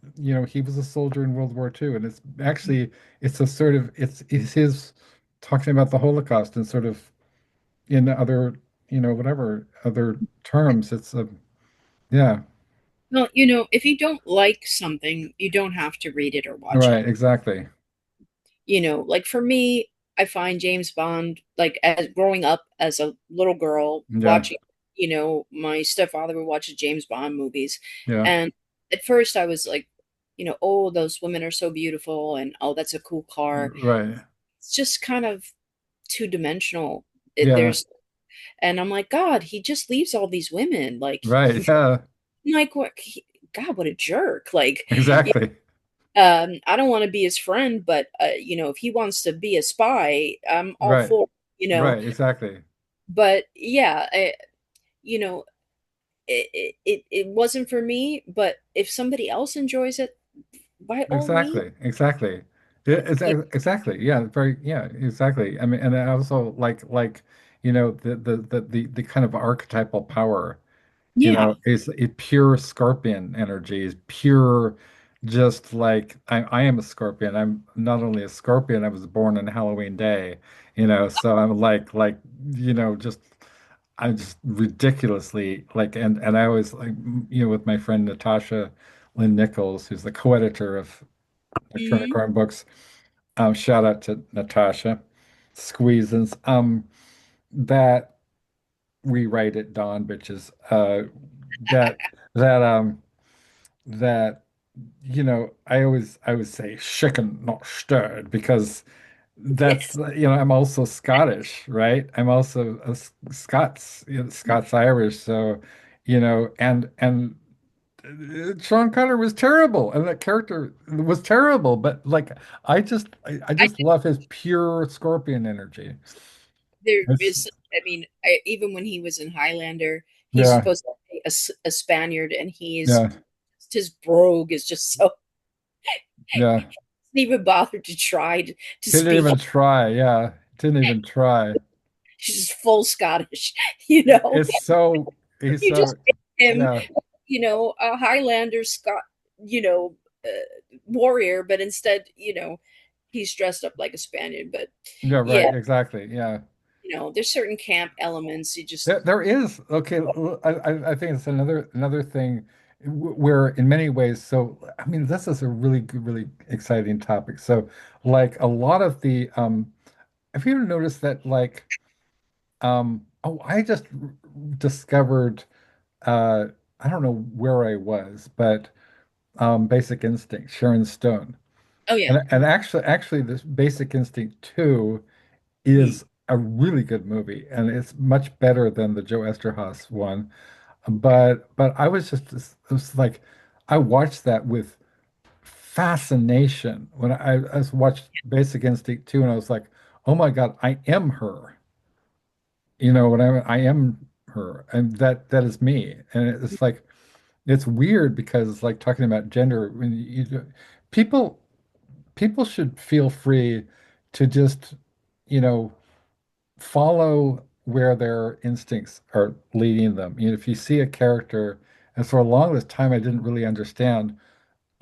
Speaker 1: he was a soldier in World War II, and it's a sort of it's his talking about the Holocaust and sort of in other, whatever other terms. It's a yeah,
Speaker 2: Well, if you don't like something, you don't have to read it or watch it.
Speaker 1: right, exactly.
Speaker 2: Like for me, I find James Bond, like as growing up as a little girl
Speaker 1: Yeah,
Speaker 2: watching, my stepfather would watch the James Bond movies.
Speaker 1: yeah,
Speaker 2: And at first I was like, oh, those women are so beautiful and oh, that's a cool car.
Speaker 1: right,
Speaker 2: It's just kind of two-dimensional.
Speaker 1: yeah,
Speaker 2: There's and I'm like, God, he just leaves all these women. Like
Speaker 1: right, yeah,
Speaker 2: like what God, what a jerk. Like
Speaker 1: exactly.
Speaker 2: I don't want to be his friend, but if he wants to be a spy, I'm all
Speaker 1: Right.
Speaker 2: for,
Speaker 1: Right, exactly.
Speaker 2: but yeah, you know, it wasn't for me, but if somebody else enjoys it, by all means,
Speaker 1: Exactly. Exactly.
Speaker 2: you,
Speaker 1: Exactly. Yeah, yeah, exactly. I mean, and I also like, the kind of archetypal power,
Speaker 2: yeah,
Speaker 1: is a pure scorpion energy, is pure, just like I am a scorpion. I'm not only a scorpion, I was born on Halloween Day, so I'm like, just I'm just ridiculously like, and I always like, with my friend Natasha Lynn Nichols, who's the co-editor of
Speaker 2: mhm.
Speaker 1: Electronic Books. Shout out to Natasha Squeezins. That rewrite it, Dawn, bitches. That that that I always say shaken, not stirred, because that's
Speaker 2: Yes,
Speaker 1: I'm also Scottish, right? I'm also a Scots, Scots Irish, so and Sean Connery was terrible, and that character was terrible. But like, I
Speaker 2: I
Speaker 1: just love his pure scorpion energy.
Speaker 2: there
Speaker 1: It's
Speaker 2: is. I mean, even when he was in Highlander, he's
Speaker 1: yeah,
Speaker 2: supposed to be a Spaniard, and he's
Speaker 1: yeah,
Speaker 2: his brogue is just so
Speaker 1: yeah,
Speaker 2: even bother to try to
Speaker 1: Didn't
Speaker 2: speak.
Speaker 1: even try. Yeah. Didn't even try.
Speaker 2: She's just full Scottish, you know.
Speaker 1: It's so, he's
Speaker 2: You just
Speaker 1: so,
Speaker 2: make him,
Speaker 1: yeah.
Speaker 2: a Highlander Scot, you know, warrior, but instead, he's dressed up like a Spaniard. But
Speaker 1: Yeah,
Speaker 2: yeah,
Speaker 1: right. Exactly. Yeah.
Speaker 2: there's certain camp elements you just,
Speaker 1: There is okay. I think it's another thing where, in many ways, so I mean, this is a really good, really exciting topic. So, like a lot of the, have you ever noticed that, like, oh, I just discovered, uh, I don't know where I was, but Basic Instinct, Sharon Stone,
Speaker 2: oh yeah.
Speaker 1: and actually, this Basic Instinct 2
Speaker 2: Mm.
Speaker 1: is a really good movie, and it's much better than the Joe Esterhaas one. But I was just it was like I watched that with fascination when I watched Basic Instinct 2 and I was like, oh my God, I am her. You know what I am her. And that is me. And it's like it's weird because it's like talking about gender when people people should feel free to just, you know, follow where their instincts are leading them. You know, if you see a character, and for a longest time I didn't really understand,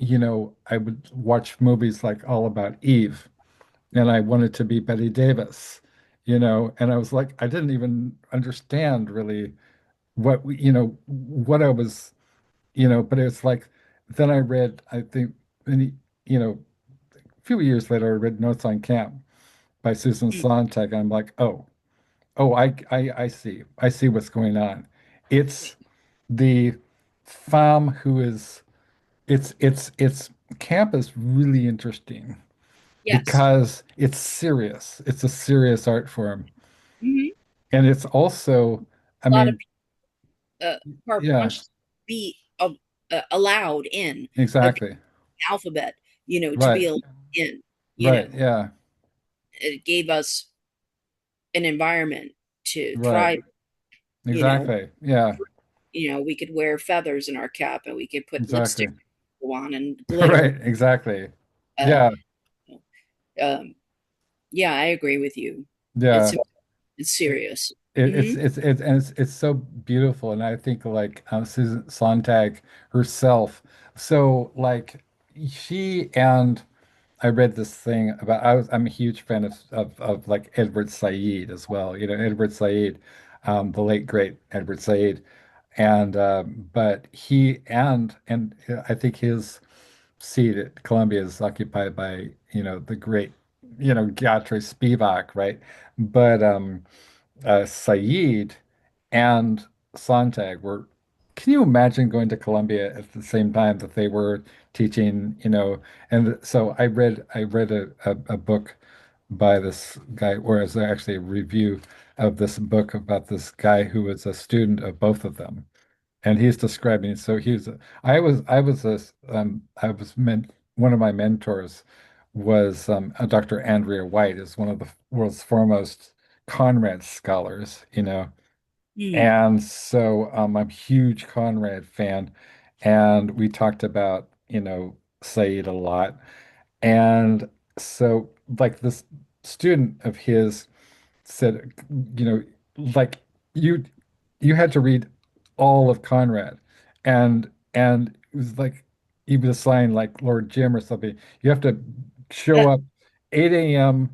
Speaker 1: I would watch movies like All About Eve, and I wanted to be Betty Davis, and I was like, I didn't even understand really what I was, but it's like, then I read, I think, and, you know, a few years later, I read Notes on Camp by Susan
Speaker 2: Mm.
Speaker 1: Sontag, and I'm like, oh, I see. I see what's going on. It's the femme who is it's camp is really interesting
Speaker 2: Yes.
Speaker 1: because it's serious. It's a serious art form.
Speaker 2: Hmm.
Speaker 1: And it's also, I
Speaker 2: A lot of
Speaker 1: mean,
Speaker 2: carte
Speaker 1: yeah,
Speaker 2: blanche to be allowed in, the
Speaker 1: exactly.
Speaker 2: alphabet, to be
Speaker 1: Right.
Speaker 2: allowed in. You
Speaker 1: Right.
Speaker 2: know,
Speaker 1: Yeah.
Speaker 2: it gave us an environment to
Speaker 1: Right.
Speaker 2: thrive. You know,
Speaker 1: Exactly. Yeah.
Speaker 2: we could wear feathers in our cap, and we could put
Speaker 1: Exactly.
Speaker 2: lipstick on and glitter.
Speaker 1: Right. Exactly.
Speaker 2: Uh,
Speaker 1: Yeah.
Speaker 2: um, yeah, I agree with you. It's
Speaker 1: Yeah.
Speaker 2: it's serious.
Speaker 1: It,
Speaker 2: Hmm.
Speaker 1: and it's so beautiful, and I think like Susan Sontag herself. So like she and I read this thing about I'm a huge fan of like Edward Said as well. You know, Edward Said, the late great Edward Said, and but he and I think his seat at Columbia is occupied by the great Gayatri Spivak, right? But Said and Sontag were. Can you imagine going to Columbia at the same time that they were teaching? And so I read a book by this guy, or it was actually a review of this book about this guy who was a student of both of them, and he's describing. So I was meant one of my mentors was Dr. Andrea White, is one of the world's foremost Conrad scholars,
Speaker 2: Mm.
Speaker 1: and so I'm a huge Conrad fan, and we talked about Said a lot, and so like this student of his said, you know, like you you had to read all of Conrad, and it was like he was assigned like Lord Jim or something. You have to show up 8 a.m.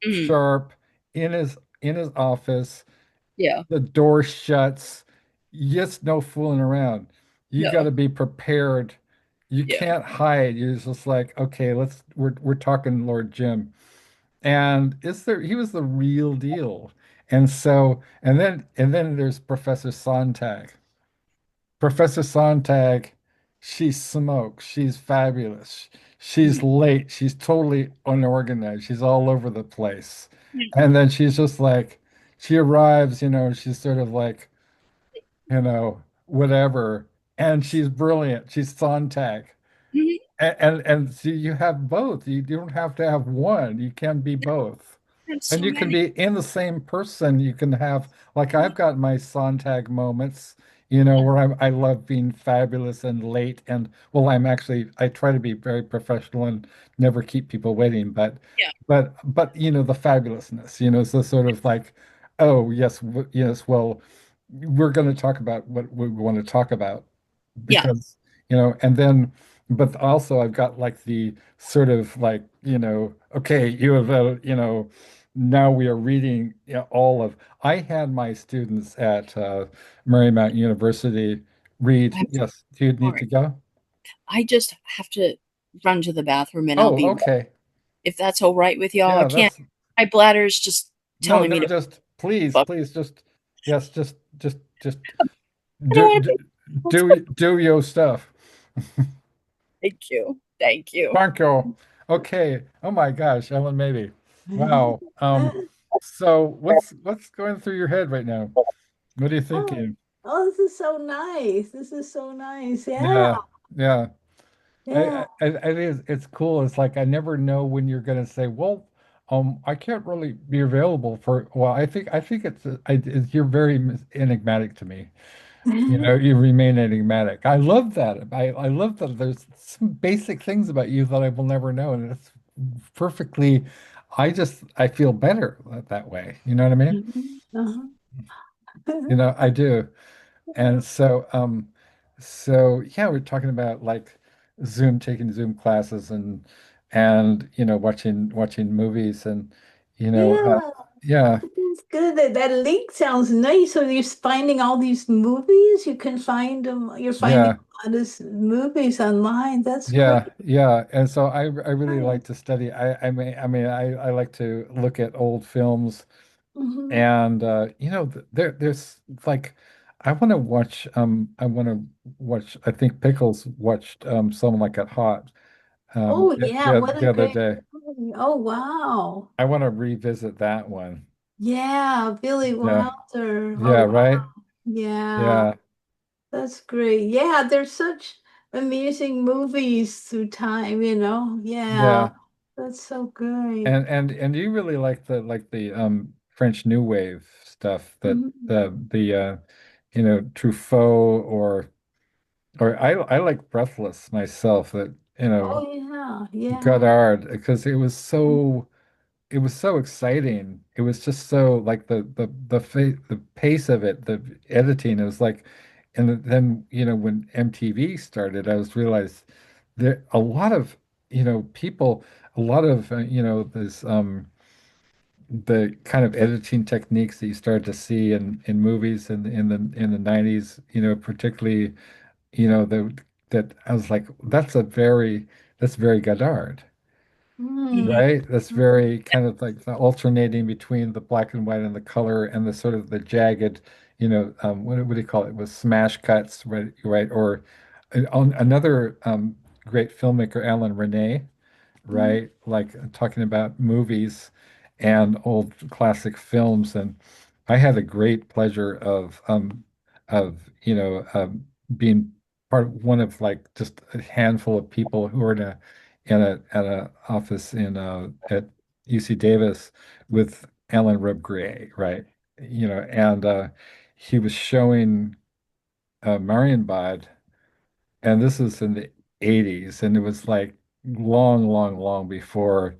Speaker 2: Mm.
Speaker 1: sharp in his office.
Speaker 2: Yeah.
Speaker 1: The door shuts. Just no fooling around. You got
Speaker 2: No.
Speaker 1: to be prepared. You
Speaker 2: Yeah.
Speaker 1: can't hide. You're just like, okay, we're talking Lord Jim. And he was the real deal. And then there's Professor Sontag. Professor Sontag, she smokes. She's fabulous. She's
Speaker 2: Mm.
Speaker 1: late. She's totally unorganized. She's all over the place.
Speaker 2: Mm.
Speaker 1: And then she's just like, she arrives, she's sort of like, whatever. And she's brilliant. She's Sontag.
Speaker 2: Mhm.
Speaker 1: And so you have both. You don't have to have one. You can be both.
Speaker 2: There's
Speaker 1: And
Speaker 2: so
Speaker 1: you can
Speaker 2: many.
Speaker 1: be in the same person. You can have, like, I've got my Sontag moments, where I love being fabulous and late. And well, I try to be very professional and never keep people waiting,
Speaker 2: Yeah,
Speaker 1: the fabulousness, so sort of like, oh, yes, yes, well, we're going to talk about what we want to talk about
Speaker 2: yeah,
Speaker 1: because, and then, but also I've got like the sort of like, okay, you have, now we are reading, all of, I had my students at Marymount University read,
Speaker 2: I'm
Speaker 1: yes, do you need
Speaker 2: sorry.
Speaker 1: to go?
Speaker 2: I just have to run to the bathroom and I'll
Speaker 1: Oh,
Speaker 2: be right,
Speaker 1: okay.
Speaker 2: if that's all right with y'all. I
Speaker 1: Yeah,
Speaker 2: can't.
Speaker 1: that's,
Speaker 2: My bladder's just
Speaker 1: no,
Speaker 2: telling me
Speaker 1: no,
Speaker 2: to.
Speaker 1: just please,
Speaker 2: But
Speaker 1: please, just, yes, just
Speaker 2: I don't
Speaker 1: do,
Speaker 2: want
Speaker 1: do,
Speaker 2: to be.
Speaker 1: do your stuff.
Speaker 2: Thank you. Thank you.
Speaker 1: Franco. Okay. Oh my gosh, Ellen, maybe. Wow. So what's going through your head right now? What are you
Speaker 3: Oh,
Speaker 1: thinking?
Speaker 3: oh, this is so nice. This is so nice. Yeah,
Speaker 1: Yeah, yeah.
Speaker 3: yeah.
Speaker 1: It is. It's cool. It's like I never know when you're going to say, "Well, I can't really be available for." Well, I think you're very enigmatic to me. You remain enigmatic. I love that. I love that there's some basic things about you that I will never know, and it's perfectly. I feel better that way. You know what I mean?
Speaker 3: Mhm. Uh-huh.
Speaker 1: I do. And so yeah, we're talking about like taking Zoom classes and watching movies and you know, uh,
Speaker 3: Yeah,
Speaker 1: yeah,
Speaker 3: it's good. That link sounds nice. So you're finding all these movies. You can find them. You're finding
Speaker 1: yeah,
Speaker 3: a lot of movies online. That's great.
Speaker 1: yeah, yeah. And so I really
Speaker 3: Nice.
Speaker 1: like to study. I like to look at old films
Speaker 3: Hmm.
Speaker 1: and there's like I want to watch I think Pickles watched Someone Like It Hot
Speaker 3: Oh yeah, what
Speaker 1: the
Speaker 3: a
Speaker 1: other
Speaker 3: great
Speaker 1: day.
Speaker 3: movie. Oh wow.
Speaker 1: I want to revisit that one.
Speaker 3: Yeah, Billy
Speaker 1: Yeah.
Speaker 3: Wilder.
Speaker 1: Yeah,
Speaker 3: Oh wow.
Speaker 1: right?
Speaker 3: Yeah,
Speaker 1: Yeah.
Speaker 3: that's great. Yeah, there's such amazing movies through time, you know. Yeah,
Speaker 1: Yeah.
Speaker 3: that's so great.
Speaker 1: And you really like the French New Wave stuff that
Speaker 3: Mhm.
Speaker 1: the Truffaut or I like Breathless myself that
Speaker 3: Oh yeah, yeah.
Speaker 1: Godard because it was so exciting. It was just so like the pace of it, the editing. It was like, and then when MTV started, I was realized there a lot of people, a lot of this the kind of editing techniques that you started to see in movies in the 90s. Particularly that I was like, that's very Godard.
Speaker 2: Mhm.
Speaker 3: Mm.
Speaker 1: Right? That's very kind of like the alternating between the black and white and the color and the sort of the jagged, what do you call it? With smash cuts, right? Right? Or another great filmmaker, Alan Rene,
Speaker 3: Mm.
Speaker 1: right? Like talking about movies and old classic films. And I had a great pleasure of being part of one of like just a handful of people who were in a office at UC Davis with Alan Gray, right? And he was showing Marienbad, and this was in the 80s, and it was like long, long, long before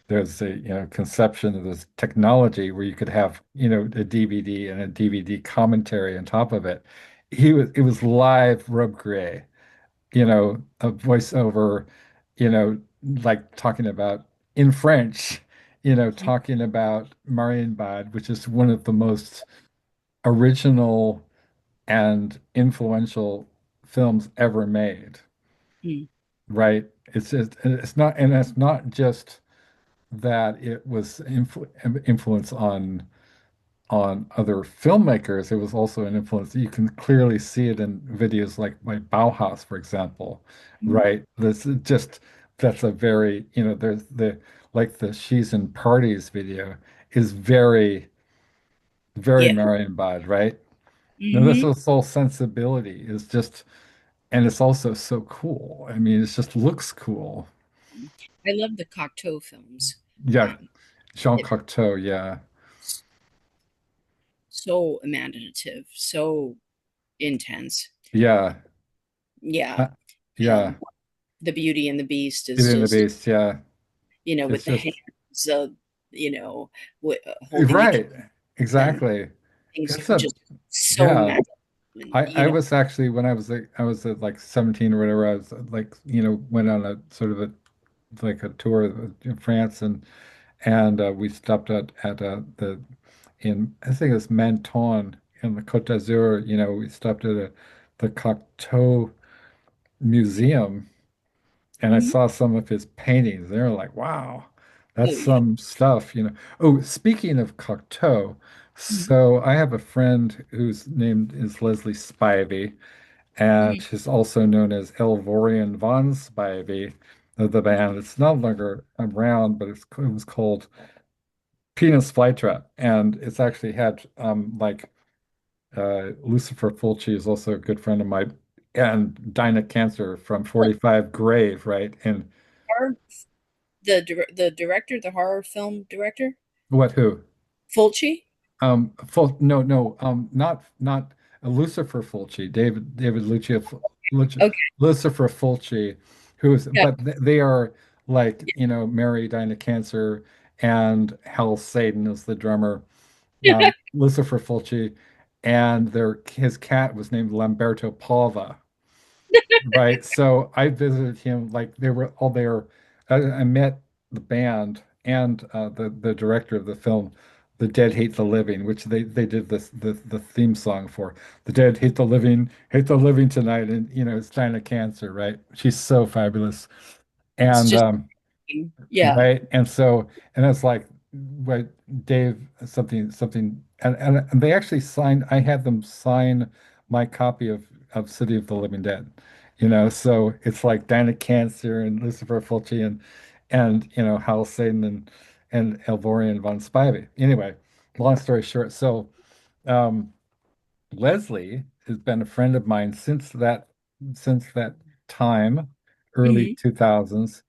Speaker 1: there's a conception of this technology where you could have a DVD and a DVD commentary on top of it. It was live Rob Gray, a voiceover, like talking about in French, talking about Marienbad, which is one of the most original and influential films ever made,
Speaker 2: Mhm.
Speaker 1: right? It's not just that it was influence on other filmmakers. It was also an influence. You can clearly see it in videos like Bauhaus, for example,
Speaker 2: Mhm.
Speaker 1: right? That's a very, there's the She's in Parties video is very, very
Speaker 2: Yeah.
Speaker 1: Marienbad, right? Now this
Speaker 2: Hmm.
Speaker 1: whole sensibility is just, and it's also so cool. I mean, it just looks cool.
Speaker 2: I love the Cocteau films.
Speaker 1: Yeah,
Speaker 2: Um,
Speaker 1: Jean
Speaker 2: it,
Speaker 1: Cocteau, yeah.
Speaker 2: so imaginative, so intense.
Speaker 1: Yeah.
Speaker 2: Yeah.
Speaker 1: Uh, yeah.
Speaker 2: The Beauty and the Beast is
Speaker 1: Beauty and the
Speaker 2: just,
Speaker 1: Beast. Yeah.
Speaker 2: with
Speaker 1: It's
Speaker 2: the
Speaker 1: just
Speaker 2: hands, holding the
Speaker 1: right.
Speaker 2: and
Speaker 1: Exactly.
Speaker 2: things
Speaker 1: It's a
Speaker 2: just so
Speaker 1: yeah.
Speaker 2: magical. And,
Speaker 1: I was actually when I was at like 17 or whatever, I was like, went on a sort of a like a tour in France and we stopped at the in I think it's Menton in the Côte d'Azur, we stopped at the Cocteau Museum and I
Speaker 2: Mhm.
Speaker 1: saw some of his paintings. They were like, wow,
Speaker 2: Oh
Speaker 1: that's
Speaker 2: yeah.
Speaker 1: some stuff. Oh, speaking of Cocteau,
Speaker 2: Mhm.
Speaker 1: so I have a friend whose name is Leslie Spivey, and
Speaker 2: Mhm.
Speaker 1: she's also known as Elvorian von Spivey of the band. It's no longer around, but it was called Penis Flytrap, and it's actually had like Lucifer Fulci is also a good friend of mine, and Dinah Cancer from
Speaker 2: What
Speaker 1: 45 Grave, right? And
Speaker 2: horror? The director, the horror film director,
Speaker 1: what who?
Speaker 2: Fulci.
Speaker 1: No, no, not Lucifer Fulci, David
Speaker 2: Okay.
Speaker 1: Lucifer Fulci, who's
Speaker 2: Yeah.
Speaker 1: but they are like, Mary Dinah Cancer and Hal Satan is the drummer. Lucifer Fulci, and his cat was named Lamberto Pava. Right. So I visited him like they were all there. I met the band and the director of the film, The Dead Hate the Living, which they did the theme song for. The Dead hate the living tonight, and it's China Cancer, right? She's so fabulous.
Speaker 2: It's
Speaker 1: And
Speaker 2: just, yeah.
Speaker 1: right. And it's like what Dave something and they actually signed, I had them sign my copy of City of the Living Dead. So it's like Dinah Cancer and Lucifer Fulci and Hal Satan and Elvorian von Spivey. Anyway, long story short, so um Leslie has been a friend of mine since that time, early
Speaker 2: Hmm.
Speaker 1: 2000s.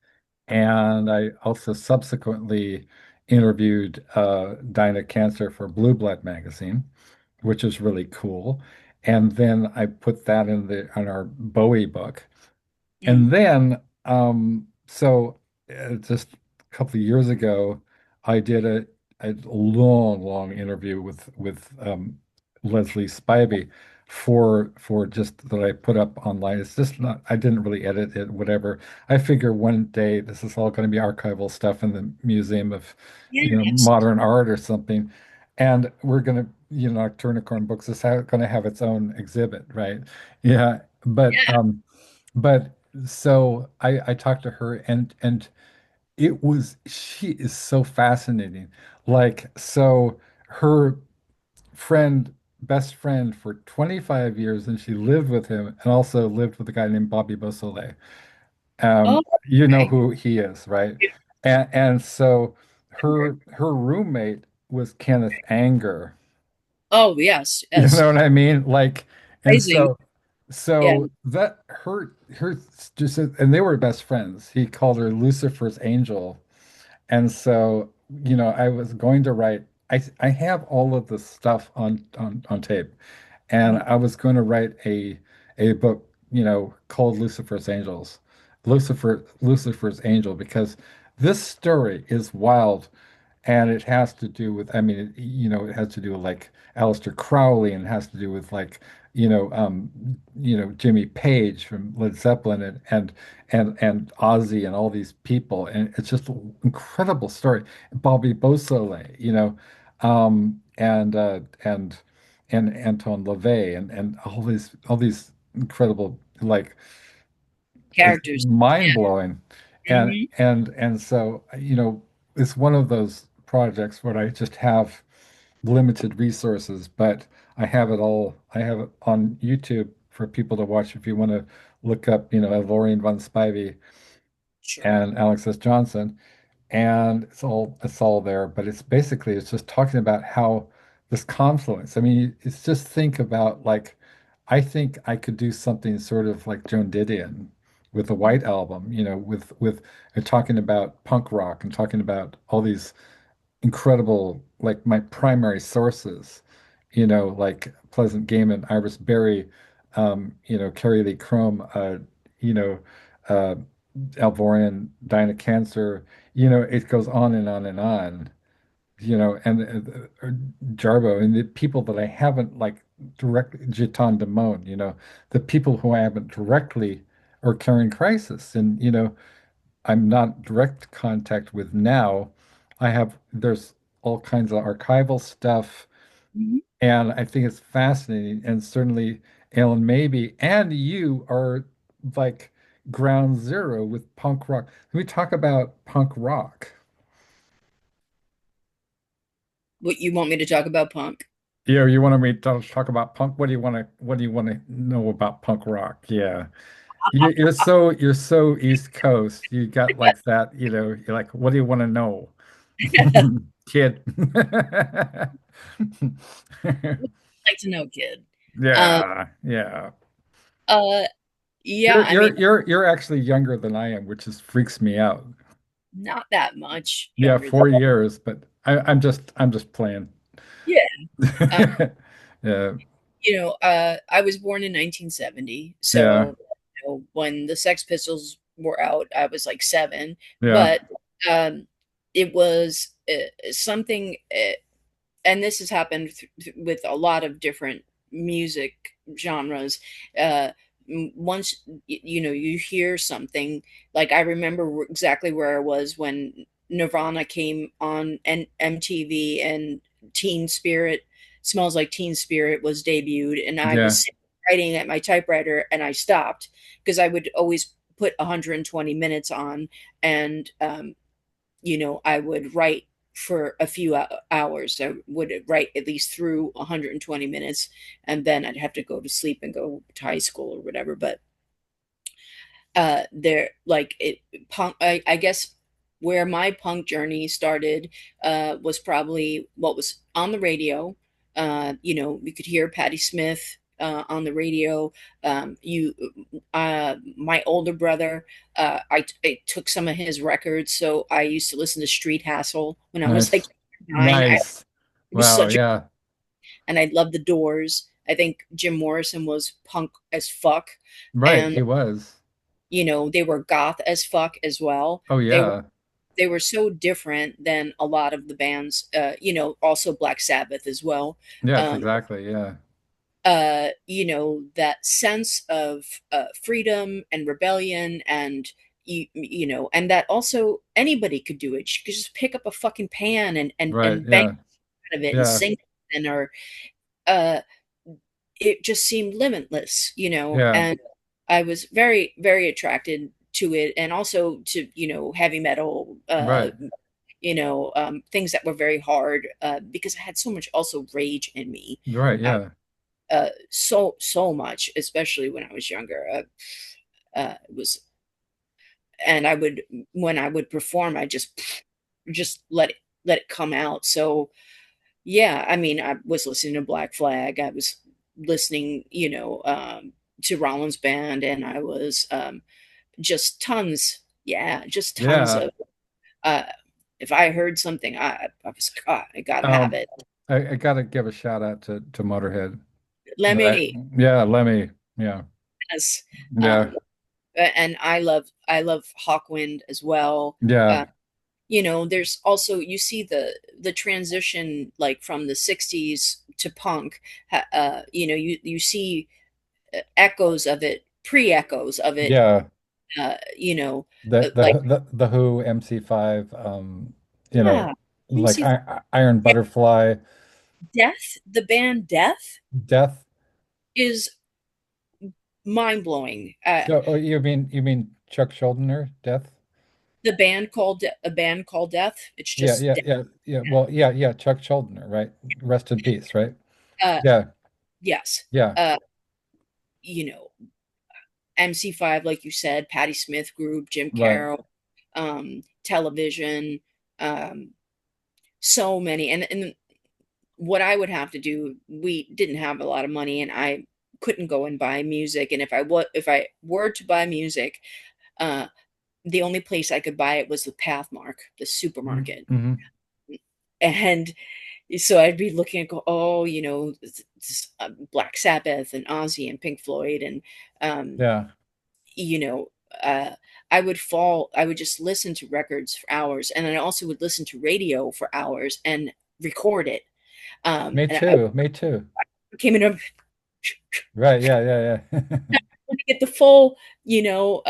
Speaker 1: And I also subsequently interviewed Dinah Cancer for Blue Blood magazine, which is really cool. And then I put that on our Bowie book.
Speaker 2: Mm.
Speaker 1: And then, so just a couple of years ago, I did a long, long interview with Leslie Spivey for just that I put up online. It's just not, I didn't really edit it, whatever. I figure one day this is all going to be archival stuff in the Museum of,
Speaker 2: Yeah, absolutely.
Speaker 1: Modern Art or something. And we're going to, Nocturnicorn Books is going to have its own exhibit, right? Yeah.
Speaker 2: Yeah.
Speaker 1: But so I talked to her and she is so fascinating. Like, so her best friend for 25 years, and she lived with him and also lived with a guy named Bobby Beausoleil.
Speaker 2: Oh,
Speaker 1: You know
Speaker 2: okay.
Speaker 1: who he is, right? And so her roommate was Kenneth Anger.
Speaker 2: Oh, yes,
Speaker 1: You
Speaker 2: yes.
Speaker 1: know what I mean? Like, and
Speaker 2: Rising. Yeah.
Speaker 1: so that her just and they were best friends. He called her Lucifer's angel. And so, I was going to write, I have all of the stuff on tape. And
Speaker 2: Mhm.
Speaker 1: I was going to write a book, called Lucifer's Angels. Lucifer's Angel, because this story is wild and it has to do with, I mean, it has to do with like Aleister Crowley and it has to do with like, Jimmy Page from Led Zeppelin and Ozzy and all these people. And it's just an incredible story. Bobby Beausoleil, and Anton LaVey and all these incredible, like, it's
Speaker 2: Characters.
Speaker 1: mind blowing. And
Speaker 2: Hmm.
Speaker 1: and so, it's one of those projects where I just have limited resources, but I have it all. I have it on YouTube for people to watch if you want to look up, Lorraine von Spivey
Speaker 2: Sure.
Speaker 1: and Alex S. Johnson, and it's all there. But it's just talking about how this confluence. I mean, it's just think about like I think I could do something sort of like Joan Didion with the
Speaker 2: Mhm.
Speaker 1: White Album, with talking about punk rock and talking about all these incredible, like my primary sources, like Pleasant Gehman, Iris Berry, Carrie Lee Chrome, you know, uh, Alvorian, Dinah Cancer, it goes on and on and on, and Jarbo and the people that I haven't like directly, Jitan Damone, the people who I haven't directly or Karen Crisis, and I'm not direct contact with now. There's all kinds of archival stuff,
Speaker 2: Mhm.
Speaker 1: and I think it's fascinating. And certainly, Ellen, maybe, and you are like ground zero with punk rock. Can we talk about punk rock?
Speaker 2: What you want me to talk about punk?
Speaker 1: Yeah, you want me to talk about punk? What do you want to know about punk rock? Yeah. You're so East Coast. You got like that, you're like, what do you want to know? Kid.
Speaker 2: Like to know, kid. Um,
Speaker 1: Yeah, yeah.
Speaker 2: uh, yeah,
Speaker 1: You're
Speaker 2: I mean,
Speaker 1: you're you're you're actually younger than I am, which just freaks me out.
Speaker 2: not that much
Speaker 1: Yeah,
Speaker 2: younger than
Speaker 1: 4 years, but I'm just playing.
Speaker 2: yeah. Uh,
Speaker 1: Yeah,
Speaker 2: I was born in 1970,
Speaker 1: yeah,
Speaker 2: so when the Sex Pistols were out, I was like 7,
Speaker 1: yeah,
Speaker 2: but it was something. And this has happened with a lot of different music genres. Uh, Once you hear something, like I remember exactly where I was when Nirvana came on and MTV, and Teen Spirit, Smells Like Teen Spirit was debuted, and I
Speaker 1: yeah.
Speaker 2: was writing at my typewriter, and I stopped because I would always put 120 minutes on, and I would write for a few hours. I would write at least through 120 minutes, and then I'd have to go to sleep and go to high school or whatever. But there, like it, punk. I guess where my punk journey started was probably what was on the radio. We could hear Patti Smith on the radio. My older brother, I took some of his records, so I used to listen to Street Hassle when I was like
Speaker 1: Nice.
Speaker 2: 9.
Speaker 1: Nice.
Speaker 2: It was
Speaker 1: Wow,
Speaker 2: such a,
Speaker 1: yeah.
Speaker 2: and I loved the Doors. I think Jim Morrison was punk as fuck,
Speaker 1: Right,
Speaker 2: and
Speaker 1: he was.
Speaker 2: they were goth as fuck as well.
Speaker 1: Oh
Speaker 2: They were
Speaker 1: yeah.
Speaker 2: they were so different than a lot of the bands. Also Black Sabbath as well.
Speaker 1: Yes,
Speaker 2: Um,
Speaker 1: exactly. Yeah.
Speaker 2: that sense of freedom and rebellion, and and that also anybody could do it. You could just pick up a fucking pan and and
Speaker 1: Right.
Speaker 2: and bang
Speaker 1: Yeah.
Speaker 2: out of it and
Speaker 1: Yeah.
Speaker 2: sing it, and or uh it just seemed limitless,
Speaker 1: Yeah.
Speaker 2: and I was very, very attracted to it, and also to, heavy metal,
Speaker 1: Right.
Speaker 2: things that were very hard, because I had so much also rage in me.
Speaker 1: Right.
Speaker 2: Uh,
Speaker 1: Yeah.
Speaker 2: so much, especially when I was younger. It was, and I would, when I would perform, I just let it come out. So yeah, I mean, I was listening to Black Flag. I was listening, to Rollins Band, and I was just tons, yeah, just tons
Speaker 1: Yeah.
Speaker 2: of. Uh, if I heard something, I gotta have
Speaker 1: Um,
Speaker 2: it.
Speaker 1: I gotta give a shout out to Motorhead. Right.
Speaker 2: Lemmy,
Speaker 1: Yeah, Lemmy. Yeah.
Speaker 2: yes,
Speaker 1: Yeah.
Speaker 2: and I love Hawkwind as well.
Speaker 1: Yeah.
Speaker 2: There's also, you see the transition, like from the 60s to punk. You see echoes of it, pre-echoes of it,
Speaker 1: Yeah.
Speaker 2: you know,
Speaker 1: The the
Speaker 2: like,
Speaker 1: the Who MC5
Speaker 2: yeah,
Speaker 1: like
Speaker 2: MC
Speaker 1: Iron Butterfly,
Speaker 2: Death, the band Death
Speaker 1: Death.
Speaker 2: is mind-blowing.
Speaker 1: Oh, you mean Chuck Schuldiner, Death?
Speaker 2: A band called Death. It's
Speaker 1: Yeah,
Speaker 2: just
Speaker 1: yeah,
Speaker 2: Death.
Speaker 1: yeah, yeah. Well, yeah, yeah, Chuck Schuldiner, right? Rest in peace, right?
Speaker 2: Uh,
Speaker 1: Yeah,
Speaker 2: yes.
Speaker 1: yeah,
Speaker 2: Uh, you know, MC5, like you said, Patti Smith Group, Jim
Speaker 1: right.
Speaker 2: Carroll, Television, um, so many. And what I would have to do, we didn't have a lot of money, and I couldn't go and buy music. And if I were to buy music, uh, the only place I could buy it was the Pathmark, the supermarket.
Speaker 1: Mm-hmm.
Speaker 2: And So I'd be looking at go, oh, Black Sabbath and Ozzy and Pink Floyd and um,
Speaker 1: Yeah.
Speaker 2: you know, I would just listen to records for hours, and then I also would listen to radio for hours and record it.
Speaker 1: Me
Speaker 2: And I
Speaker 1: too. Me too.
Speaker 2: came in
Speaker 1: Right. Yeah. Yeah. Yeah.
Speaker 2: to get the full, you know,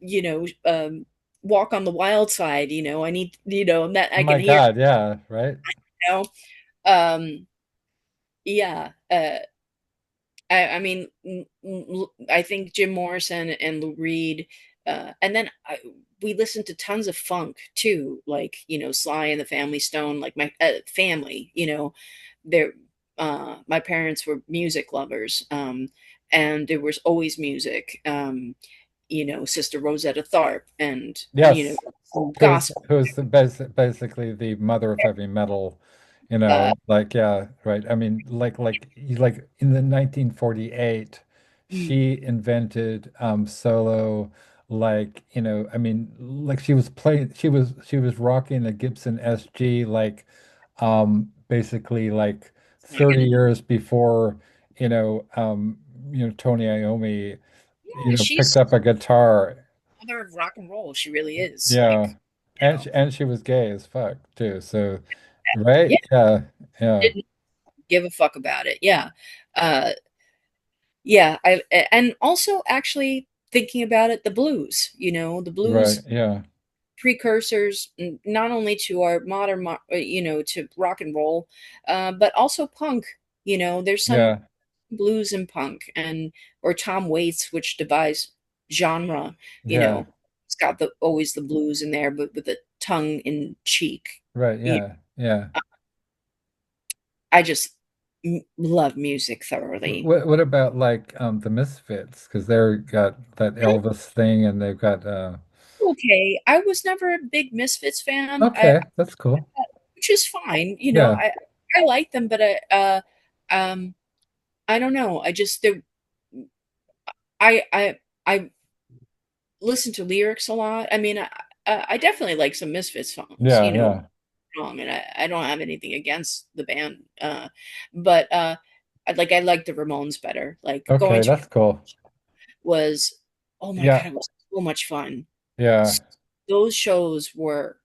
Speaker 2: you know, um, walk on the wild side. I need, that
Speaker 1: Oh
Speaker 2: I can
Speaker 1: my
Speaker 2: hear.
Speaker 1: God. Yeah. Right.
Speaker 2: You know, um, yeah. I mean, I think Jim Morrison and Lou Reed, and then we listened to tons of funk too, like Sly and the Family Stone, like my family. They're my parents were music lovers, and there was always music. Sister Rosetta Tharpe, and
Speaker 1: Yes.
Speaker 2: gospel.
Speaker 1: Who's basically the mother of heavy metal,
Speaker 2: Uh,
Speaker 1: like yeah, right. I mean, like in the 1948,
Speaker 2: mm,
Speaker 1: she invented solo, like, I mean, like she was rocking a Gibson SG, like basically like
Speaker 2: my
Speaker 1: 30
Speaker 2: goodness,
Speaker 1: years before, Tony Iommi,
Speaker 2: yeah,
Speaker 1: picked
Speaker 2: she's
Speaker 1: up a guitar.
Speaker 2: the mother of rock and roll. She really is. Like,
Speaker 1: Yeah. And she was gay as fuck too. So, right?
Speaker 2: yeah,
Speaker 1: Yeah. Yeah.
Speaker 2: didn't give a fuck about it. Yeah. Uh, yeah. And also actually thinking about it, the blues, the
Speaker 1: Right.
Speaker 2: blues
Speaker 1: Yeah.
Speaker 2: precursors, not only to our modern, to rock and roll, but also punk. There's some
Speaker 1: Yeah.
Speaker 2: blues and punk or Tom Waits, which divides genre, you
Speaker 1: Yeah.
Speaker 2: know, it's got always the blues in there, but with a tongue in cheek.
Speaker 1: Right.
Speaker 2: You
Speaker 1: Yeah. Yeah.
Speaker 2: I just love music thoroughly.
Speaker 1: What about like the Misfits? Because they're got that Elvis thing and they've got
Speaker 2: Okay, I was never a big Misfits fan.
Speaker 1: okay, that's cool.
Speaker 2: Which is fine.
Speaker 1: Yeah.
Speaker 2: I like them, but um, I don't know. I listen to lyrics a lot. I mean, I definitely like some Misfits songs.
Speaker 1: Yeah. Yeah.
Speaker 2: Wrong, and I don't have anything against the band, but I like the Ramones better. Like going
Speaker 1: Okay,
Speaker 2: to
Speaker 1: that's cool.
Speaker 2: was, oh my God,
Speaker 1: Yeah.
Speaker 2: it was so much fun.
Speaker 1: Yeah.
Speaker 2: Those shows were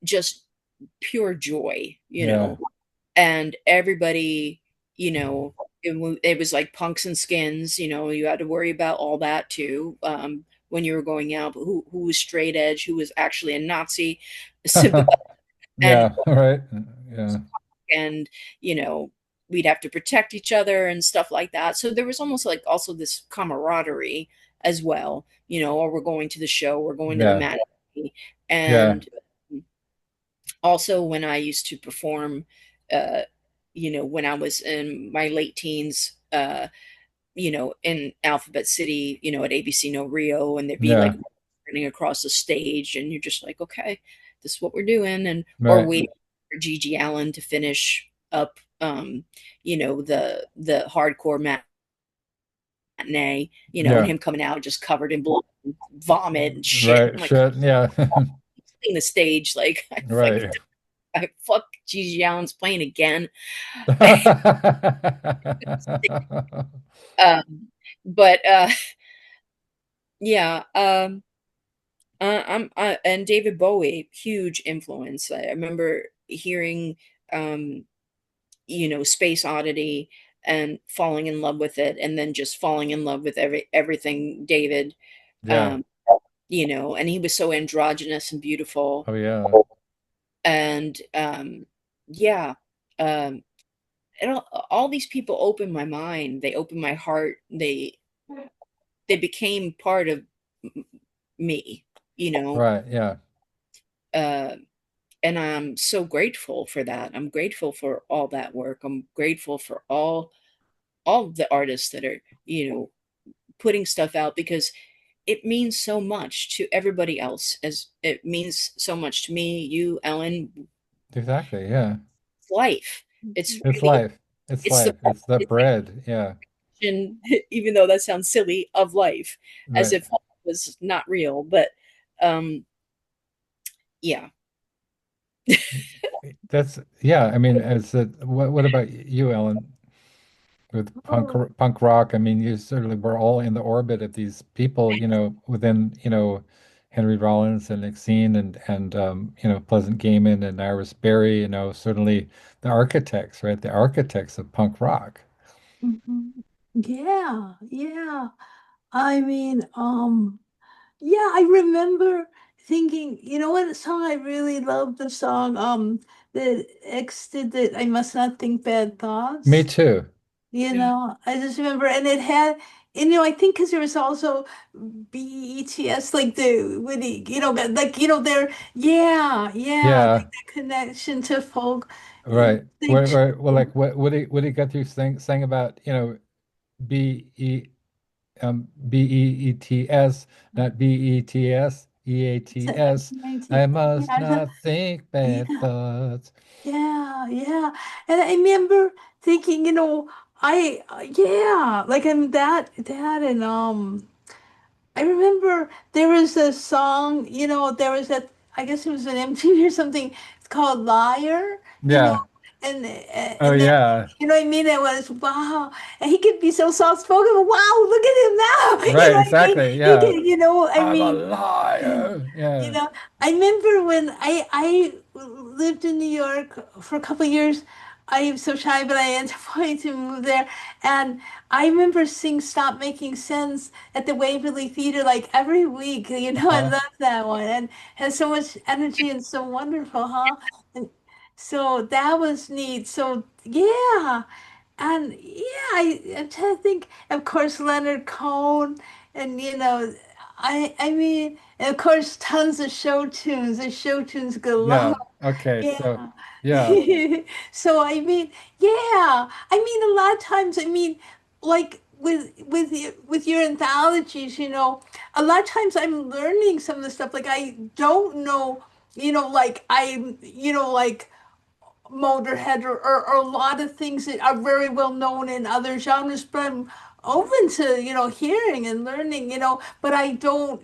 Speaker 2: just pure joy,
Speaker 1: Yeah.
Speaker 2: and everybody, it was like punks and skins, you had to worry about all that too, when you were going out, but who was straight edge, who was actually a Nazi sympathizer, and
Speaker 1: Yeah. Right. Yeah.
Speaker 2: and you know we'd have to protect each other and stuff like that, so there was almost like also this camaraderie as well, or we're going to the show, we're going to the
Speaker 1: Yeah.
Speaker 2: matinee.
Speaker 1: Yeah.
Speaker 2: And also when I used to perform, uh, when I was in my late teens, in Alphabet City, at ABC No Rio, and there'd be like
Speaker 1: Yeah.
Speaker 2: running across the stage, and you're just like, okay, this is what we're doing, and or
Speaker 1: Right.
Speaker 2: waiting for Gigi Allen to finish up, the hardcore matinee, and
Speaker 1: Yeah.
Speaker 2: him coming out just covered in blood, and vomit and shit.
Speaker 1: Right.
Speaker 2: I'm like,
Speaker 1: Shit. Yeah.
Speaker 2: in the stage, like
Speaker 1: Right.
Speaker 2: I fuck Gigi Allen's playing again. But yeah, and David Bowie, huge influence. I remember hearing, um, Space Oddity and falling in love with it, and then just falling in love with everything David.
Speaker 1: Yeah.
Speaker 2: Um, and he was so androgynous and beautiful,
Speaker 1: Oh yeah.
Speaker 2: and yeah, um, and all these people opened my mind. They opened my heart. They became part of me, you know.
Speaker 1: Right. Yeah.
Speaker 2: Uh, and I'm so grateful for that. I'm grateful for all that work. I'm grateful for all the artists that are, putting stuff out, because it means so much to everybody else, as it means so much to me, you, Ellen.
Speaker 1: Exactly. Yeah.
Speaker 2: Life. It's
Speaker 1: It's
Speaker 2: really
Speaker 1: life. It's
Speaker 2: it's the
Speaker 1: life. It's the
Speaker 2: it's
Speaker 1: bread. Yeah.
Speaker 2: the even though that sounds silly, of life, as
Speaker 1: Right.
Speaker 2: if life was not real, but um yeah.
Speaker 1: That's yeah. I mean, as a, what about you, Ellen, with
Speaker 3: Oh.
Speaker 1: punk rock? I mean, you certainly were all in the orbit of these people, within, Henry Rollins and Exene and Pleasant Gehman and Iris Berry, certainly the architects, right? The architects of punk rock.
Speaker 3: Mhm. Yeah, yeah. I mean, yeah, I remember thinking, you know what song I really loved the song, that X did, that I must not think bad
Speaker 1: Me
Speaker 3: thoughts.
Speaker 1: too.
Speaker 2: Yeah.
Speaker 3: I just remember, and it had, and I think because there was also BETS, like the when he, like there, yeah, yeah,
Speaker 1: Yeah,
Speaker 3: like that connection to folk,
Speaker 1: right.
Speaker 3: like,
Speaker 1: Well, like what he got through saying about, B E BEETS, not BETS, EATS. I must
Speaker 3: yeah,
Speaker 1: not think bad
Speaker 3: yeah.
Speaker 1: thoughts.
Speaker 3: Yeah, yeah. And I remember thinking, yeah, like I'm that and I remember there was a song, there was that, I guess it was an MTV or something. It's called Liar,
Speaker 1: Yeah. Oh
Speaker 3: and then,
Speaker 1: yeah.
Speaker 3: what I mean? It was, wow. And he could be so soft spoken, but wow, look at him now. You
Speaker 1: Right,
Speaker 3: know what I mean?
Speaker 1: exactly.
Speaker 3: He
Speaker 1: Yeah.
Speaker 3: can, I
Speaker 1: I'm a
Speaker 3: mean,
Speaker 1: liar.
Speaker 3: you
Speaker 1: Yeah.
Speaker 3: know, I remember when I lived in New York for a couple of years. I am so shy, but I ended up wanting to move there. And I remember seeing Stop Making Sense at the Waverly Theater like every week. I
Speaker 1: Uh-huh.
Speaker 3: love that one and has so much energy and so wonderful, huh? And so that was neat. So yeah. And yeah, I'm trying to think, of course, Leonard Cohen, and I mean, and of course, tons of show tunes. The show tunes galore.
Speaker 1: Yeah. Okay. So
Speaker 3: Yeah.
Speaker 1: yeah.
Speaker 3: So I mean, yeah. I mean, a lot of times, I mean, like with your anthologies, a lot of times I'm learning some of the stuff. Like I don't know, like like Motorhead or a lot of things that are very well known in other genres, but I'm open to, hearing and learning, but I don't,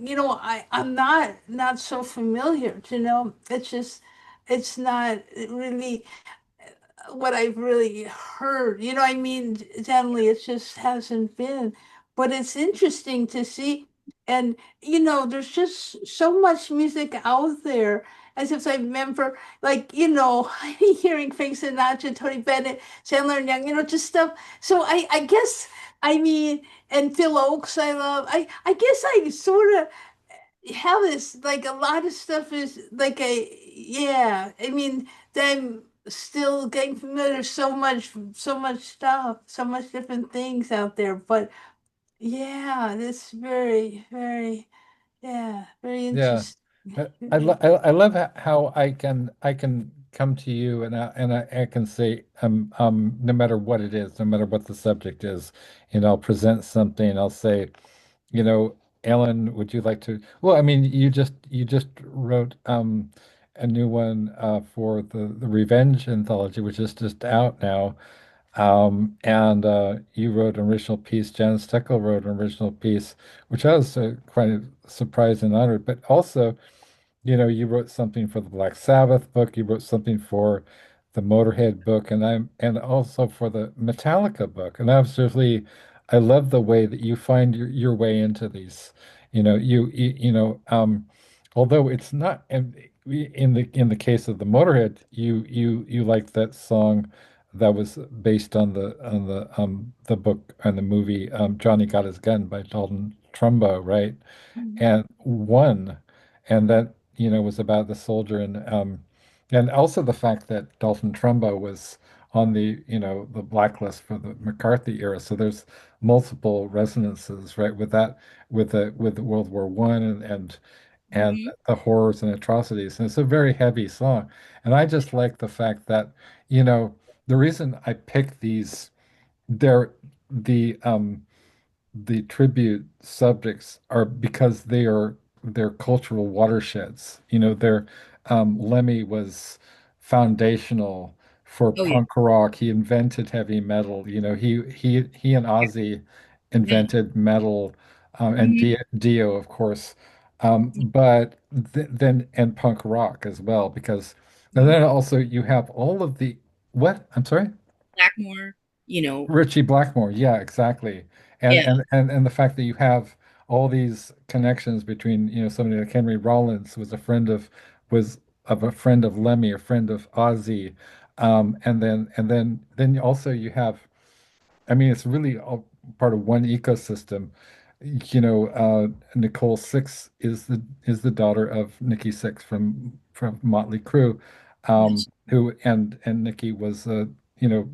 Speaker 3: I'm not so familiar, it's just, it's not really what I've really heard. I mean, generally it just hasn't been. But it's interesting to see. And, there's just so much music out there. As if I remember, like, hearing Frank Sinatra, Tony Bennett, Chandler and Young, just stuff. So I guess, I mean, and Phil Oakes, I love. I guess I sort of have this, like, a lot of stuff is like yeah, I mean, I'm still getting familiar, so much stuff, so much different things out there, but yeah, this very, very, yeah, very
Speaker 1: Yeah.
Speaker 3: interesting.
Speaker 1: I love how I can come to you and I can say no matter what it is, no matter what the subject is, I'll present something. I'll say, Ellen, would you like to? Well, I mean, you just wrote a new one for the Revenge anthology, which is just out now. And you wrote an original piece. Janice Steckle wrote an original piece, which I was quite surprised and honored. But also, you wrote something for the Black Sabbath book, you wrote something for the Motorhead book, and also for the Metallica book. And absolutely, I love the way that you find your way into these. Although it's not in the case of the Motorhead, you like that song that was based on the book and the movie Johnny Got His Gun by Dalton Trumbo, right? And one, and that was about the soldier, and also the fact that Dalton Trumbo was on the blacklist for the McCarthy era. So there's multiple resonances, right, with that, with World War One and
Speaker 2: Hmm.
Speaker 1: the horrors and atrocities. And it's a very heavy song. And I just like the fact that, you know, the reason I pick these, they're the tribute subjects are because they're cultural watersheds. Lemmy was foundational for
Speaker 2: Oh, yeah.
Speaker 1: punk rock. He invented heavy metal. He and Ozzy
Speaker 2: Yeah.
Speaker 1: invented metal, and
Speaker 2: Hmm.
Speaker 1: Dio, of course. But then and punk rock as well, because And
Speaker 2: Mhm.
Speaker 1: then also you have all of the what? I'm sorry?
Speaker 2: Blackmore, you know,
Speaker 1: Richie Blackmore. Yeah, exactly. And
Speaker 2: yeah,
Speaker 1: and the fact that you have all these connections between, somebody like Henry Rollins was a friend of a friend of Lemmy, a friend of Ozzy. And then also you have, I mean, it's really all part of one ecosystem. Nicole Six is the daughter of Nikki Six from Motley Crue,
Speaker 2: yes,
Speaker 1: who and Nikki was a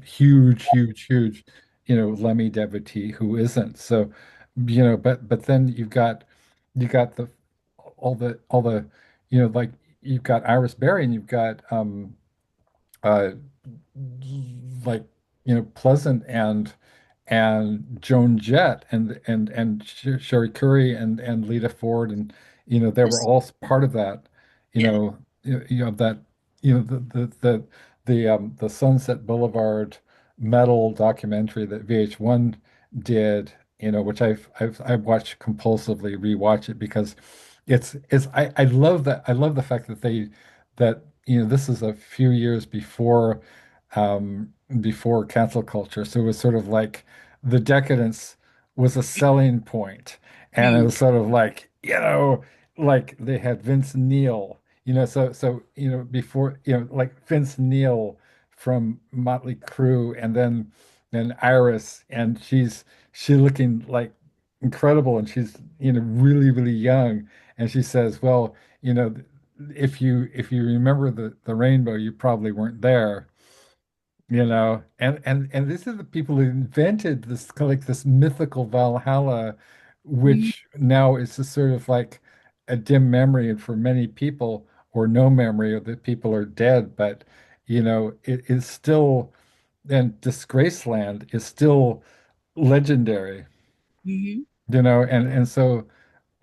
Speaker 1: huge, huge, huge Lemmy devotee who isn't. So, but then you got all the like you've got Iris Berry and you've got uh like Pleasant and Joan Jett and Sherry Curry and Lita Ford, and they were
Speaker 2: yes,
Speaker 1: all part of that,
Speaker 2: yeah,
Speaker 1: that the Sunset Boulevard metal documentary that VH1 did, which I've watched compulsively, rewatch it because I love that. I love the fact that this is a few years before cancel culture. So it was sort of like the decadence was a selling point. And it
Speaker 2: mm,
Speaker 1: was sort of like, like they had Vince Neil, before, like Vince Neil from Motley Crue and Iris, and she looking like incredible, and she's, really, really young. And she says, well, if you remember the rainbow, you probably weren't there. And this is the people who invented this kind of like this mythical Valhalla,
Speaker 2: mm,
Speaker 1: which now is just sort of like a dim memory for many people, or no memory, or that people are dead. But it is still, and Disgraceland is still legendary.
Speaker 2: mhm,
Speaker 1: And so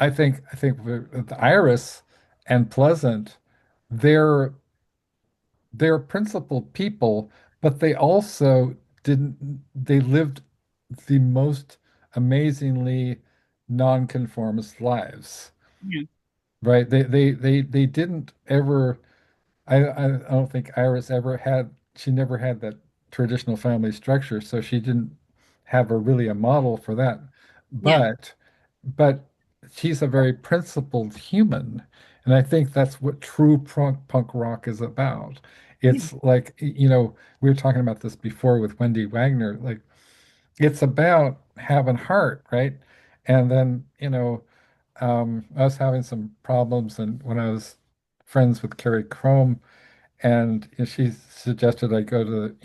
Speaker 1: I think with Iris and Pleasant, they're they're principled people, but they also they lived the most amazingly nonconformist lives,
Speaker 2: yeah,
Speaker 1: right? They didn't ever, I don't think Iris ever had, she never had that traditional family structure, so she didn't have really a model for that.
Speaker 2: yeah,
Speaker 1: But she's a very principled human, and I think that's what true punk rock is about.
Speaker 2: yeah,
Speaker 1: It's like, we were talking about this before with Wendy Wagner, like it's about having heart, right? And then, I was having some problems, and when I was friends with Carrie Chrome, and she suggested I go to,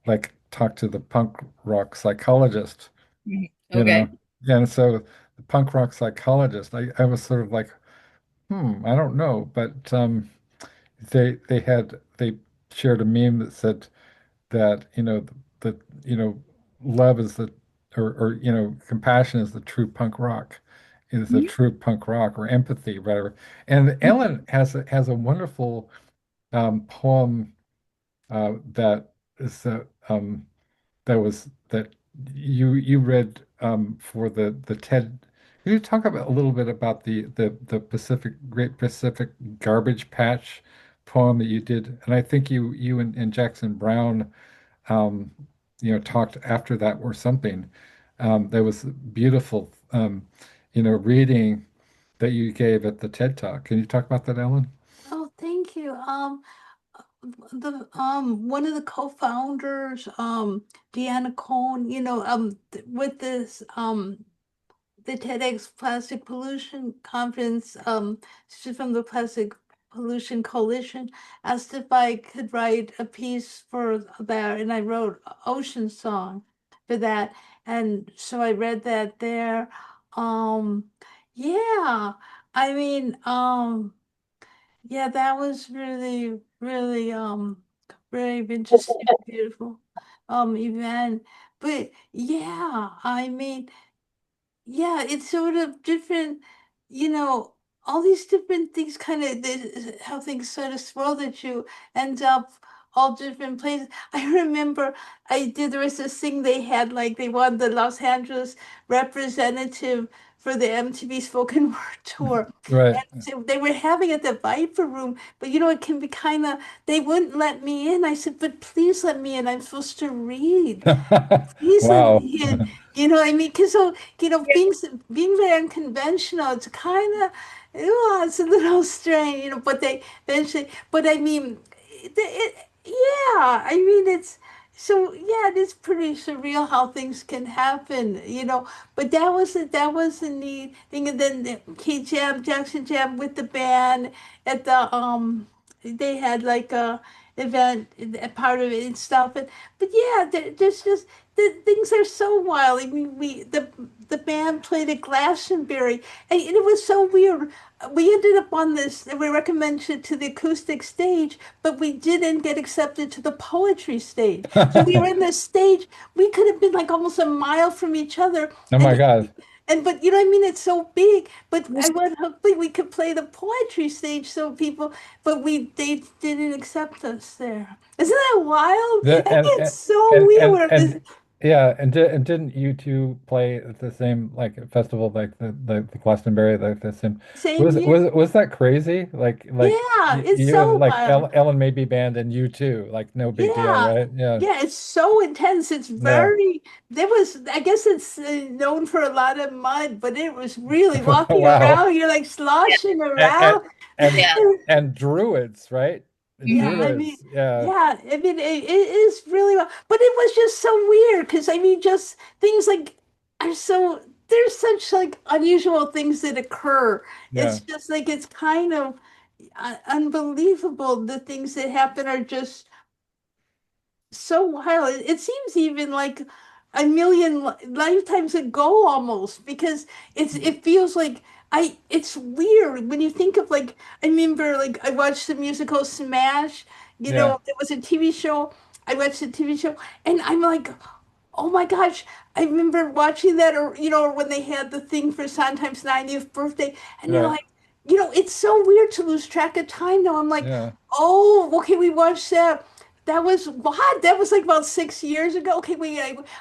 Speaker 1: like talk to the punk rock psychologist,
Speaker 2: mhm,
Speaker 1: you
Speaker 2: okay,
Speaker 1: know. And so the punk rock psychologist, I was sort of like, I don't know. But they shared a meme that said that, that, love is or compassion is the true punk rock, is the
Speaker 2: mhm,
Speaker 1: true punk rock, or empathy, whatever. And Ellyn has a wonderful poem that is that you read for the TED. Can you talk about a little bit about the Great Pacific Garbage Patch poem that you did? And I think you and Jackson Brown um, talked after that or something. There was beautiful reading that you gave at the TED Talk. Can you talk about that, Ellen?
Speaker 3: Oh, thank you. The one of the co-founders, Deanna Cohn, with this the TEDx Plastic Pollution Conference, she's from the Plastic Pollution Coalition, asked if I could write a piece for about, and I wrote Ocean Song for that. And so I read that there. Um, yeah, I mean, yeah, that was really, really, very interesting, beautiful, event. But yeah, I mean, yeah, it's sort of different, you know, all these different things kind of how things sort of swirl that you end up all different places. I remember there was this thing they had, like they wanted the Los Angeles representative for the MTV Spoken Word Tour.
Speaker 1: Right.
Speaker 3: And so they were having it at the Viper Room, but it can be kind of, they wouldn't let me in. I said, but please let me in. I'm supposed to read. Please let
Speaker 1: Wow.
Speaker 3: me in. You know what I mean? Because so,
Speaker 2: Yeah.
Speaker 3: being very unconventional, it's kind of, it's a little strange, but they eventually, but I mean, yeah, I mean, it is pretty surreal how things can happen. But that was a neat thing. And then Jackson Jam with the band at they had like a event, a part of it and stuff. But yeah, there's just the things are so wild. I mean, the band played at Glastonbury, and it was so weird. We ended up on this. We recommended to the acoustic stage, but we didn't get accepted to the poetry stage. So we were in the stage. We could have been like almost a mile from each other,
Speaker 1: Oh my
Speaker 3: and
Speaker 1: God.
Speaker 3: but you know what I mean? It's so big. But I would hopefully we could play the poetry stage so people, but they didn't accept us there. Isn't that wild?
Speaker 1: The,
Speaker 3: I mean, it's so
Speaker 1: and
Speaker 3: weird.
Speaker 1: and
Speaker 3: Where
Speaker 1: and
Speaker 3: this
Speaker 1: yeah, and didn't you two play at the same like festival like the Glastonbury like the same
Speaker 3: same year?
Speaker 1: was that crazy? Like
Speaker 3: Yeah, it's
Speaker 1: you and
Speaker 3: so
Speaker 1: like
Speaker 3: wild.
Speaker 1: Ellen Maybe band and you too. Like no big deal,
Speaker 3: Yeah.
Speaker 1: right? Yeah.
Speaker 3: Yeah, it's so intense. It's
Speaker 1: Yeah.
Speaker 3: very, I guess it's known for a lot of mud, but it was really walking
Speaker 1: Wow.
Speaker 3: around, you're like
Speaker 2: Yeah.
Speaker 3: sloshing
Speaker 1: And and
Speaker 3: around.
Speaker 1: and,
Speaker 2: Yeah.
Speaker 1: and druids, right? The
Speaker 3: Yeah,
Speaker 2: Hmm.
Speaker 3: I mean,
Speaker 1: druids. Yeah.
Speaker 3: yeah, I mean, it is really well, but it was just so weird because I mean, just things like are so, there's such like unusual things that occur.
Speaker 1: Yeah.
Speaker 3: It's just like, it's kind of unbelievable. The things that happen are just so wild. It seems even like a million lifetimes ago almost because it feels like it's weird when you think of like I remember like I watched the musical Smash,
Speaker 1: Yeah.
Speaker 3: it was a TV show. I watched the TV show and I'm like, oh my gosh, I remember watching that or when they had the thing for Sondheim's 90th birthday and you're
Speaker 1: Right.
Speaker 3: like, it's so weird to lose track of time now. I'm like,
Speaker 1: Yeah.
Speaker 3: oh, okay, we watched that. That was what? That was like about 6 years ago. Okay,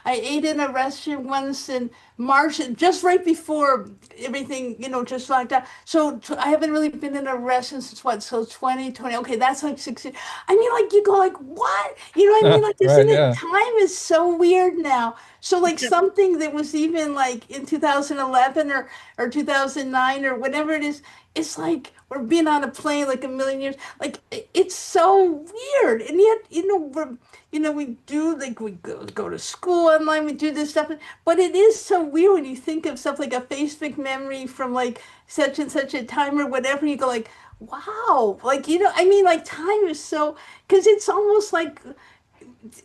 Speaker 3: I ate in a restaurant once in March, just right before everything, just like that. So I haven't really been in a restaurant since what? So 2020. Okay, that's like 6 years. I mean, like you go like, what? You know what I mean? Like, isn't
Speaker 1: Right.
Speaker 3: it?
Speaker 1: Yeah.
Speaker 3: Time is so weird now. So like something that was even like in 2011 or 2009 or whatever it is, it's like we're being on a plane like a million years. Like it's so weird, and yet we do like we go to school online, we do this stuff, but it is so weird when you think of stuff like a Facebook memory from like such and such a time or whatever. You go like, wow, like I mean, like time is so because it's almost like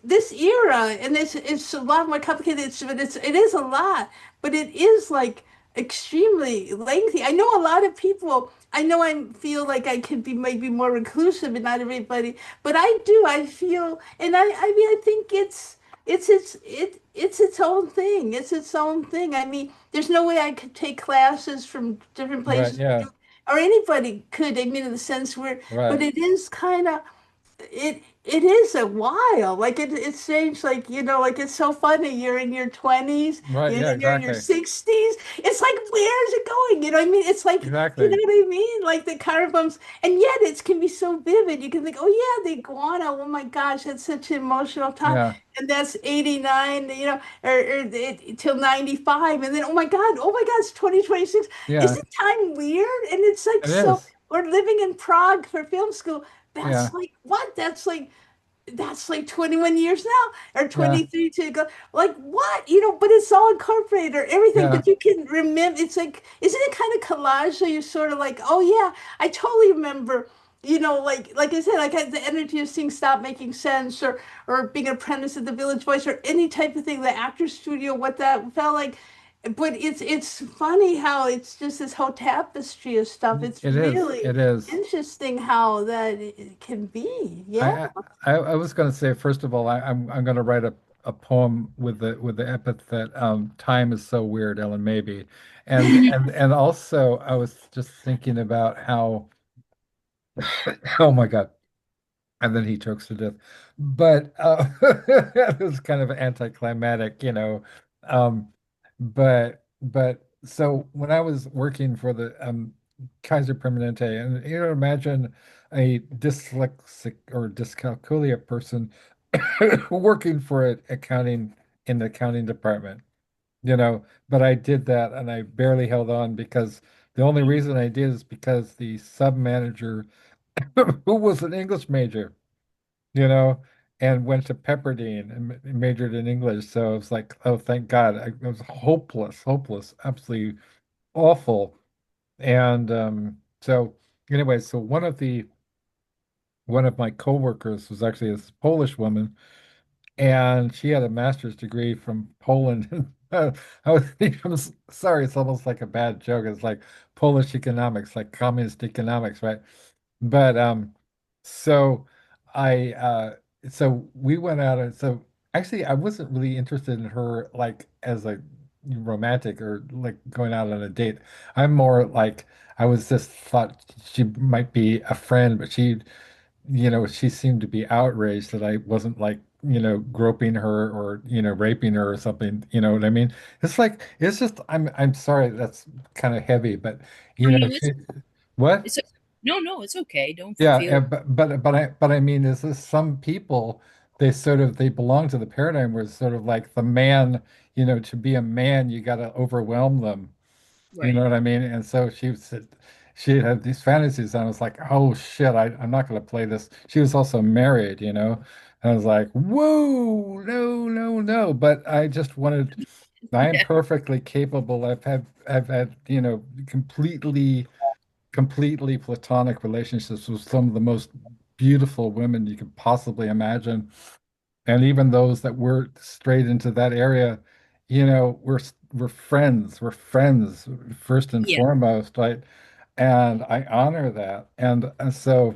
Speaker 3: this era, and it's a lot more complicated. But it is a lot, but it is like extremely lengthy. I know a lot of people. I know I feel like I could be maybe more reclusive, and not everybody, but I do. I feel, and I mean, I think it's its own thing. It's its own thing. I mean, there's no way I could take classes from different
Speaker 1: Right.
Speaker 3: places,
Speaker 1: Yeah.
Speaker 3: or anybody could. I mean, in the sense where, but
Speaker 1: Right.
Speaker 3: it is kind of it is a while. Like it's strange, like like it's so funny. You're in your 20s,
Speaker 1: Right. Yeah.
Speaker 3: you're in your
Speaker 1: Exactly.
Speaker 3: 60s. It's like, where's it going? You know what I mean? It's like, you know
Speaker 1: Exactly.
Speaker 3: what I mean? Like the car bumps, and yet it can be so vivid. You can think, oh yeah, the iguana. Oh my gosh, that's such an emotional time.
Speaker 1: Yeah.
Speaker 3: And that's 89, till 95. And then, oh my God, it's 2026.
Speaker 1: Yeah.
Speaker 3: Isn't time weird? And it's like,
Speaker 1: It
Speaker 3: so
Speaker 1: is.
Speaker 3: we're living in Prague for film school.
Speaker 1: Yeah.
Speaker 3: That's like what? That's like 21 years now or
Speaker 1: Yeah.
Speaker 3: 23 to go. Like what? But it's all incorporated or everything.
Speaker 1: Yeah.
Speaker 3: But you can remember. It's like, isn't it kind of collage? So you're sort of like, oh yeah, I totally remember. Like I said, like had the energy of seeing Stop Making Sense or being an apprentice at the Village Voice or any type of thing, the actor studio, what that felt like. But it's funny how it's just this whole tapestry of stuff. It's
Speaker 1: It is.
Speaker 3: really
Speaker 1: It is.
Speaker 3: interesting how that it can be. Yeah.
Speaker 1: I was going to say first of all I'm going to write a poem with the epithet time is so weird, Ellen Maybe, and also I was just thinking about how oh my God and then he chokes to death. But it was kind of anticlimactic, you know. Um, but so when I was working for the Kaiser Permanente, and you know, imagine a dyslexic or dyscalculia person working for an accounting in the accounting department, you know. But I did that, and I barely held on because the only reason I did is because the sub manager, who was an English major, you know, and went to Pepperdine and majored in English. So it was like, oh, thank God. It was hopeless, hopeless, absolutely awful. And so anyway, so one of my coworkers was actually this Polish woman, and she had a master's degree from Poland. I was, sorry, it's almost like a bad joke. It's like Polish economics, like communist economics, right? But so I so we went out, and so actually I wasn't really interested in her like as a romantic or like going out on a date. I'm more like I was just thought she might be a friend, but she seemed to be outraged that I wasn't like, groping her or, raping her or something, you know what I mean? It's like it's just I'm sorry that's kind of heavy, but
Speaker 2: No, no,
Speaker 1: she what?
Speaker 2: it's no, no, it's okay. Don't
Speaker 1: Yeah,
Speaker 2: feel
Speaker 1: but I mean, is this some people they belong to the paradigm where it's sort of like the man, to be a man, you got to overwhelm them. You know
Speaker 2: right.
Speaker 1: what I mean? And so she had these fantasies, and I was like, oh shit, I'm not going to play this. She was also married, and I was like, whoa, no, no, no. But I just wanted, I am
Speaker 2: Yeah,
Speaker 1: perfectly capable. I've had, completely platonic relationships with some of the most beautiful women you could possibly imagine. And even those that were straight into that area, we're friends. We're friends first and
Speaker 2: yeah,
Speaker 1: foremost, right? And I honor that. And so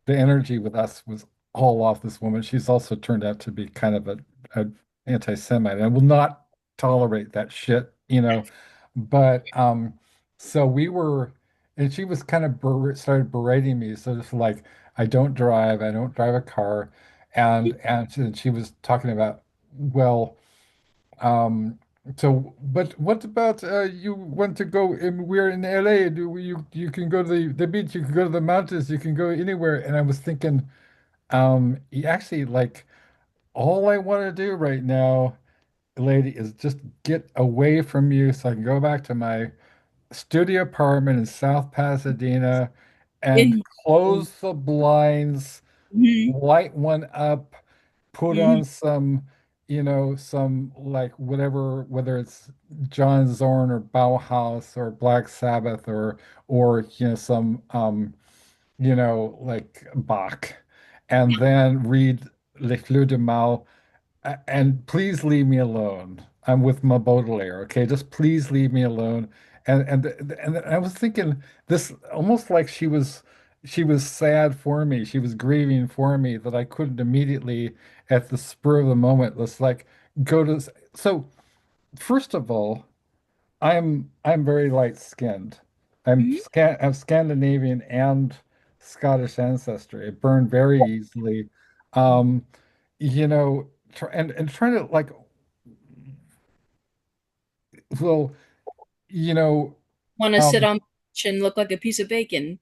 Speaker 1: the energy with us was all off this woman. She's also turned out to be kind of a anti-Semite and will not tolerate that shit, But so we were, and she was kind of started berating me. So just like, I don't drive a car, and she was talking about, well, um, so, but what about you want to go in, we're in LA, you can go to the beach, you can go to the mountains, you can go anywhere. And I was thinking, actually like all I want to do right now, lady, is just get away from you so I can go back to my studio apartment in South Pasadena and
Speaker 2: in
Speaker 1: close the blinds,
Speaker 2: mhm,
Speaker 1: light one up, put
Speaker 2: mhm,
Speaker 1: on some like whatever, whether it's John Zorn or Bauhaus or Black Sabbath or some like Bach, and then read Les Fleurs de Mal, and please leave me alone. I'm with my Baudelaire, okay? Just please leave me alone. And I was thinking this almost like she was sad for me. She was grieving for me that I couldn't immediately at the spur of the moment let's like go to so first of all, I'm very light-skinned.
Speaker 2: mhm,
Speaker 1: I have Scandinavian and Scottish ancestry. I burn very easily. Um, and trying to like, well, you know,
Speaker 2: want to sit
Speaker 1: um,
Speaker 2: on the couch and look like a piece of bacon.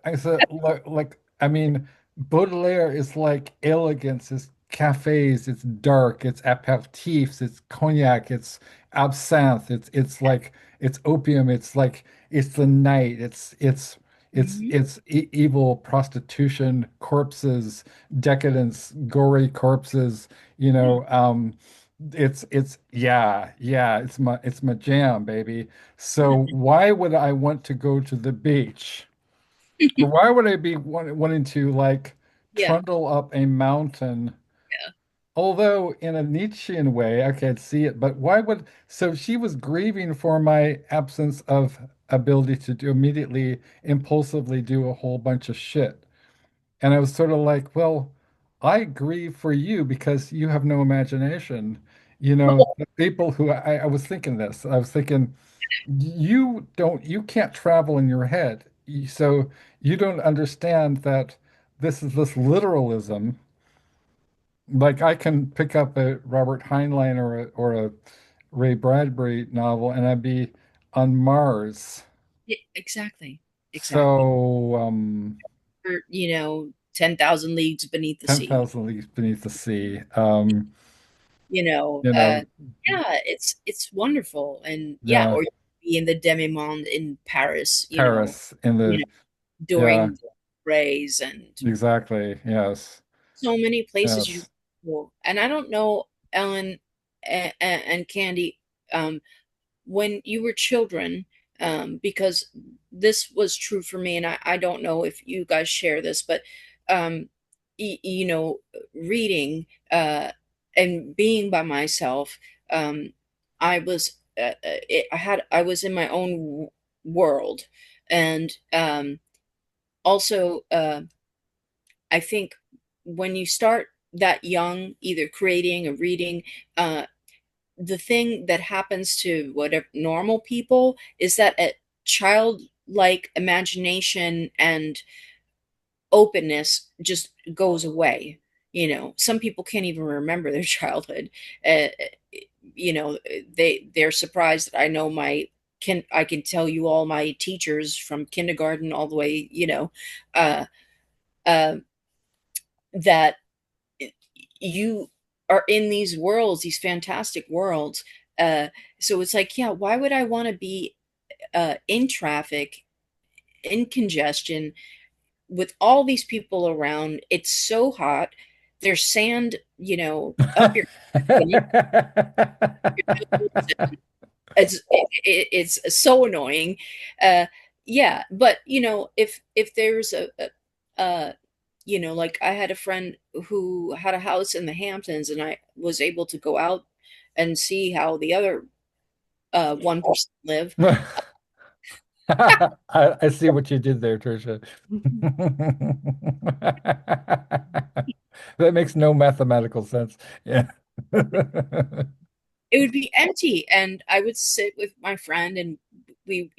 Speaker 1: I said, like, I mean, Baudelaire is like elegance, it's cafes, it's dark, it's aperitifs, it's cognac, it's absinthe, it's like, it's opium, it's like, it's the night,
Speaker 2: Mhm,
Speaker 1: it's evil prostitution, corpses, decadence, gory corpses, you
Speaker 2: yeah.
Speaker 1: know, yeah, it's my jam, baby. So why would I want to go to the beach? Or why would I be wanting to like
Speaker 2: Yeah.
Speaker 1: trundle up a mountain? Although in a Nietzschean way, I could see it, but so she was grieving for my absence of ability to do immediately, impulsively do a whole bunch of shit. And I was sort of like, well, I grieve for you because you have no imagination. The people who I was thinking this, I was thinking, you can't travel in your head. So you don't understand that this literalism. Like I can pick up a Robert Heinlein or a Ray Bradbury novel and I'd be on Mars.
Speaker 2: Yeah, exactly. Exactly.
Speaker 1: So
Speaker 2: Or, 10,000 leagues beneath the sea.
Speaker 1: 10,000 Leagues Beneath the Sea.
Speaker 2: You know,
Speaker 1: You know,
Speaker 2: yeah, it's wonderful, and yeah,
Speaker 1: yeah,
Speaker 2: or be in the demi-monde in Paris,
Speaker 1: Paris in
Speaker 2: you
Speaker 1: the
Speaker 2: know,
Speaker 1: yeah,
Speaker 2: during the rays, and
Speaker 1: exactly. Yes.
Speaker 2: so many places you
Speaker 1: Yes.
Speaker 2: go. And I don't know, Ellen and Candy, um, when you were children, because this was true for me, and I don't know if you guys share this, but um, reading and being by myself, I was I was in my own world, and also I think when you start that young, either creating or reading, uh, the thing that happens to whatever normal people is that a childlike imagination and openness just goes away. Some people can't even remember their childhood. uh, they're surprised that I know my I can tell you all my teachers from kindergarten all the way, uh, uh, that you are in these worlds, these fantastic worlds. Uh, so it's like, yeah, why would I want to be in traffic, in congestion, with all these people around? It's so hot. There's sand, up your and it's so annoying. Uh, yeah, but if there's like I had a friend who had a house in the Hamptons, and I was able to go out and see how the other 1% live.
Speaker 1: I see what you did there, Tricia. That makes no mathematical sense. Yeah.
Speaker 2: It would be empty, and I would sit with my friend, and we'd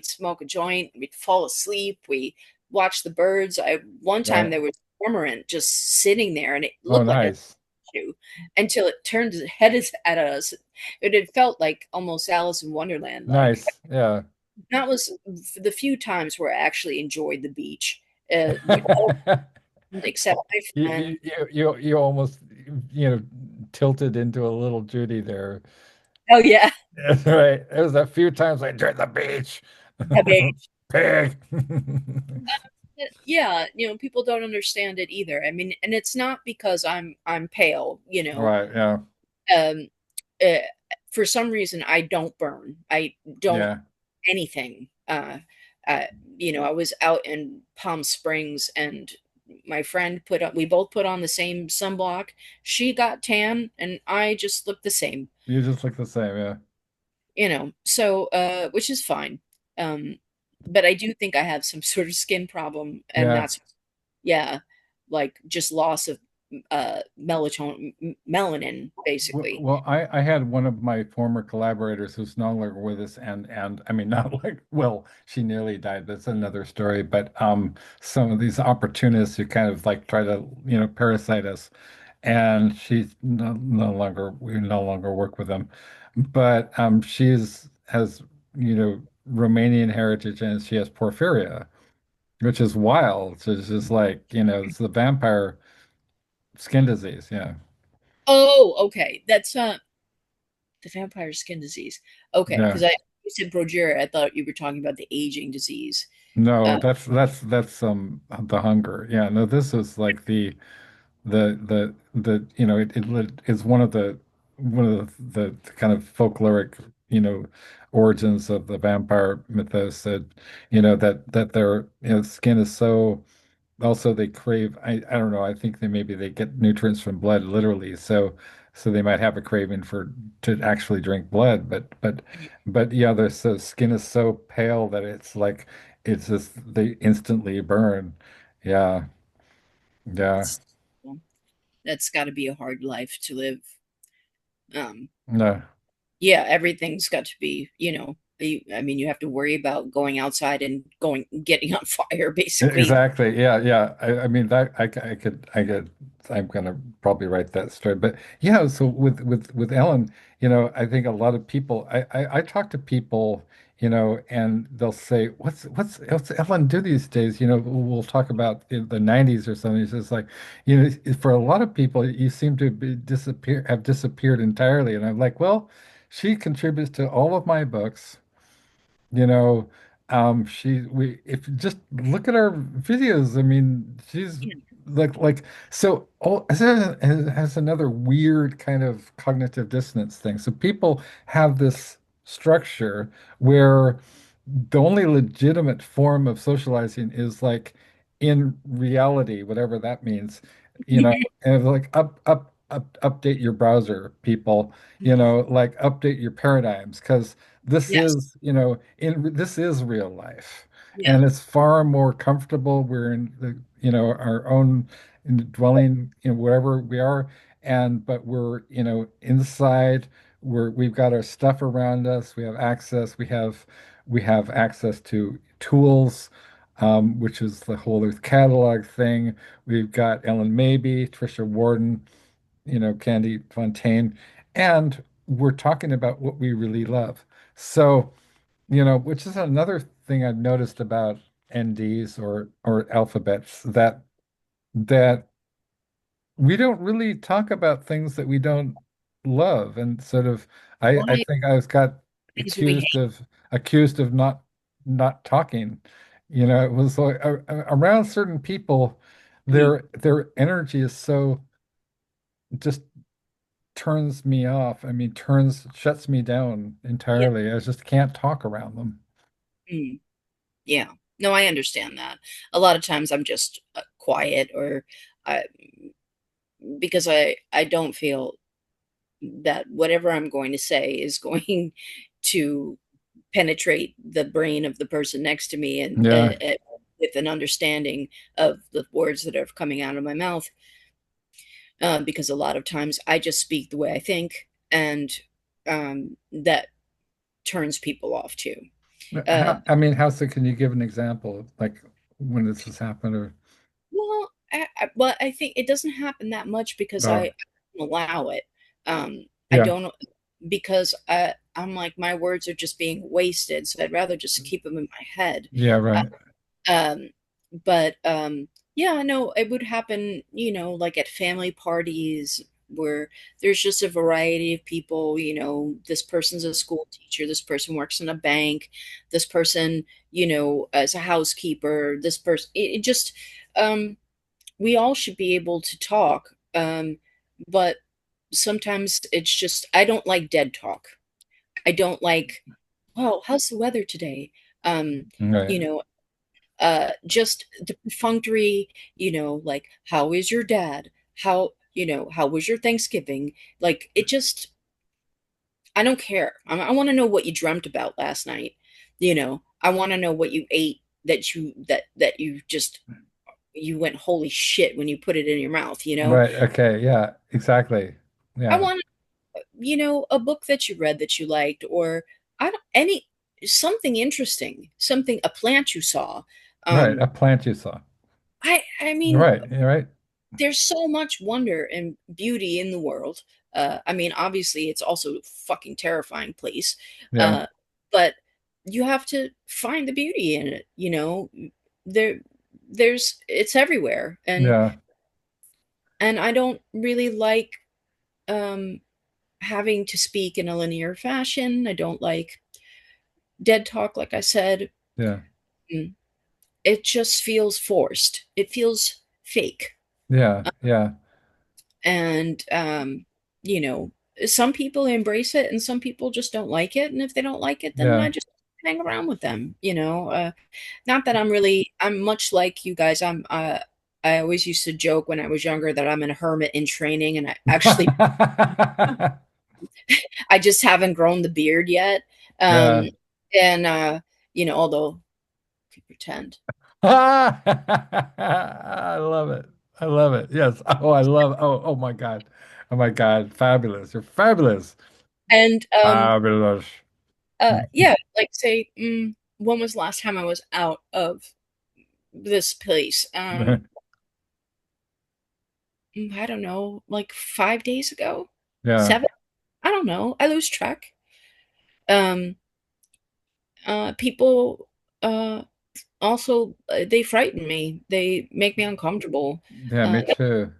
Speaker 2: smoke a joint, we'd fall asleep, we watch the birds. One time
Speaker 1: Right.
Speaker 2: there was a cormorant just sitting there, and it
Speaker 1: Oh,
Speaker 2: looked like a
Speaker 1: nice.
Speaker 2: statue until it turned its head at us. It had felt like almost Alice in Wonderland like.
Speaker 1: Nice. Yeah.
Speaker 2: That was the few times where I actually enjoyed the beach, with no one except my
Speaker 1: You,
Speaker 2: friend.
Speaker 1: you almost, tilted into a little Judy there.
Speaker 2: Oh yeah,
Speaker 1: That's right. It was a few times I enjoyed the beach.
Speaker 2: the beach.
Speaker 1: Pig.
Speaker 2: Yeah, people don't understand it either. I mean, and it's not because I'm pale.
Speaker 1: Right. Yeah.
Speaker 2: Um, uh, for some reason, I don't burn. I don't
Speaker 1: Yeah.
Speaker 2: anything. Uh, I was out in Palm Springs, and my friend we both put on the same sunblock. She got tan, and I just looked the same.
Speaker 1: You just look the same. Yeah.
Speaker 2: So which is fine. Um, but I do think I have some sort of skin problem, and
Speaker 1: Yeah.
Speaker 2: that's, yeah, like just loss of melatonin, melanin, basically.
Speaker 1: Well, I had one of my former collaborators who's no longer with us, and I mean not like well, she nearly died. That's another story. But some of these opportunists who kind of like try to parasite us, and she's no longer we no longer work with them, but she's has Romanian heritage and she has porphyria, which is wild. So it's just like it's the vampire skin disease. Yeah,
Speaker 2: Oh, okay. That's the vampire skin disease. Okay,
Speaker 1: yeah.
Speaker 2: because I you said progeria, I thought you were talking about the aging disease.
Speaker 1: No,
Speaker 2: Uh,
Speaker 1: that's the hunger. Yeah, no, this is like the it is one of the kind of folkloric origins of the vampire mythos that that their skin is so also they crave I don't know I think they get nutrients from blood literally so they might have a craving for to actually drink blood but yeah their skin is so pale that it's like it's just they instantly burn. Yeah, yeah.
Speaker 2: that's that's got to be a hard life to live. Um,
Speaker 1: No,
Speaker 2: yeah, everything's got to be, I mean, you have to worry about going outside and going getting on fire, basically.
Speaker 1: Exactly. Yeah, yeah. I mean that I'm gonna probably write that story. But yeah, so with Ellen, I think a lot of people I talk to people, and they'll say, what's Ellen do these days? We'll talk about in the 90s or something. It's just like, for a lot of people, you seem to have disappeared entirely. And I'm like, well, she contributes to all of my books. You know, we if you just look at our videos, I mean, she's like so has another weird kind of cognitive dissonance thing. So people have this structure where the only legitimate form of socializing is like in reality, whatever that means, and like update your browser, people, like update your paradigms, because this
Speaker 2: Yes.
Speaker 1: is, this is real life,
Speaker 2: Yeah.
Speaker 1: and it's far more comfortable. We're in our own dwelling, wherever we are, but we're, inside. We've got our stuff around us. We have access to tools, which is the whole Earth catalog thing. We've got Ellen Mabey, Tricia Warden, Kandy Fontaine, and we're talking about what we really love. So, which is another thing I've noticed about NDs or alphabets, that we don't really talk about things that we don't love, and sort of I
Speaker 2: Why
Speaker 1: think I was got
Speaker 2: things we
Speaker 1: accused of not talking. It was like around certain people,
Speaker 2: hate?
Speaker 1: their energy is so just turns me off. I mean, shuts me down
Speaker 2: Yeah.
Speaker 1: entirely. I just can't talk around them.
Speaker 2: Mm, yeah. No, I understand that. A lot of times I'm just quiet, or I because I don't feel that whatever I'm going to say is going to penetrate the brain of the person next to me, and
Speaker 1: Yeah.
Speaker 2: with an understanding of the words that are coming out of my mouth. Because a lot of times I just speak the way I think, and that turns people off too. Uh,
Speaker 1: I mean, how so? Can you give an example of like when this has happened or
Speaker 2: well, well, I think it doesn't happen that much because
Speaker 1: oh
Speaker 2: I don't allow it. I
Speaker 1: yeah.
Speaker 2: don't, because I'm like, my words are just being wasted, so I'd rather just keep them in my head.
Speaker 1: Yeah,
Speaker 2: Uh,
Speaker 1: right.
Speaker 2: Um, but yeah, no, it would happen, like at family parties where there's just a variety of people. This person's a school teacher, this person works in a bank, this person, as a housekeeper, this person, it just, um, we all should be able to talk. But sometimes it's just, I don't like dead talk. I don't like, well, how's the weather today?
Speaker 1: Right.
Speaker 2: You know, just the perfunctory, like, how is your dad? How was your Thanksgiving? Like, it just, I don't care. I want to know what you dreamt about last night. I want to know what you ate that you just, you went, holy shit, when you put it in your mouth.
Speaker 1: Right. Okay. Yeah, exactly.
Speaker 2: I
Speaker 1: Yeah.
Speaker 2: want, a book that you read that you liked, or I don't, any, something interesting, something, a plant you saw.
Speaker 1: Right.
Speaker 2: Um,
Speaker 1: A plant you saw.
Speaker 2: I mean,
Speaker 1: Right. You're right.
Speaker 2: there's so much wonder and beauty in the world. I mean, obviously, it's also a fucking terrifying place,
Speaker 1: Yeah.
Speaker 2: uh, but you have to find the beauty in it. There, it's everywhere,
Speaker 1: Yeah.
Speaker 2: and I don't really like um, having to speak in a linear fashion. I don't like dead talk, like I said.
Speaker 1: Yeah.
Speaker 2: Mm. It just feels forced. It feels fake.
Speaker 1: Yeah. Yeah.
Speaker 2: And you know some people embrace it and some people just don't like it, and if they don't like it, then I
Speaker 1: Yeah.
Speaker 2: just hang around with them. Not that I'm much like you guys. I always used to joke when I was younger that I'm a hermit in training, and I just haven't grown the beard yet.
Speaker 1: Yeah.
Speaker 2: And although I could pretend.
Speaker 1: I love it. I love it. Yes. Oh my God. Oh my God. Fabulous. You're fabulous.
Speaker 2: And
Speaker 1: Fabulous.
Speaker 2: yeah, like say, when was the last time I was out of this place? I don't know, like 5 days ago,
Speaker 1: Yeah,
Speaker 2: 7. I don't know. I lose track. Um, People, uh, also they frighten me. They make me uncomfortable.
Speaker 1: yeah,
Speaker 2: Uh,
Speaker 1: me too.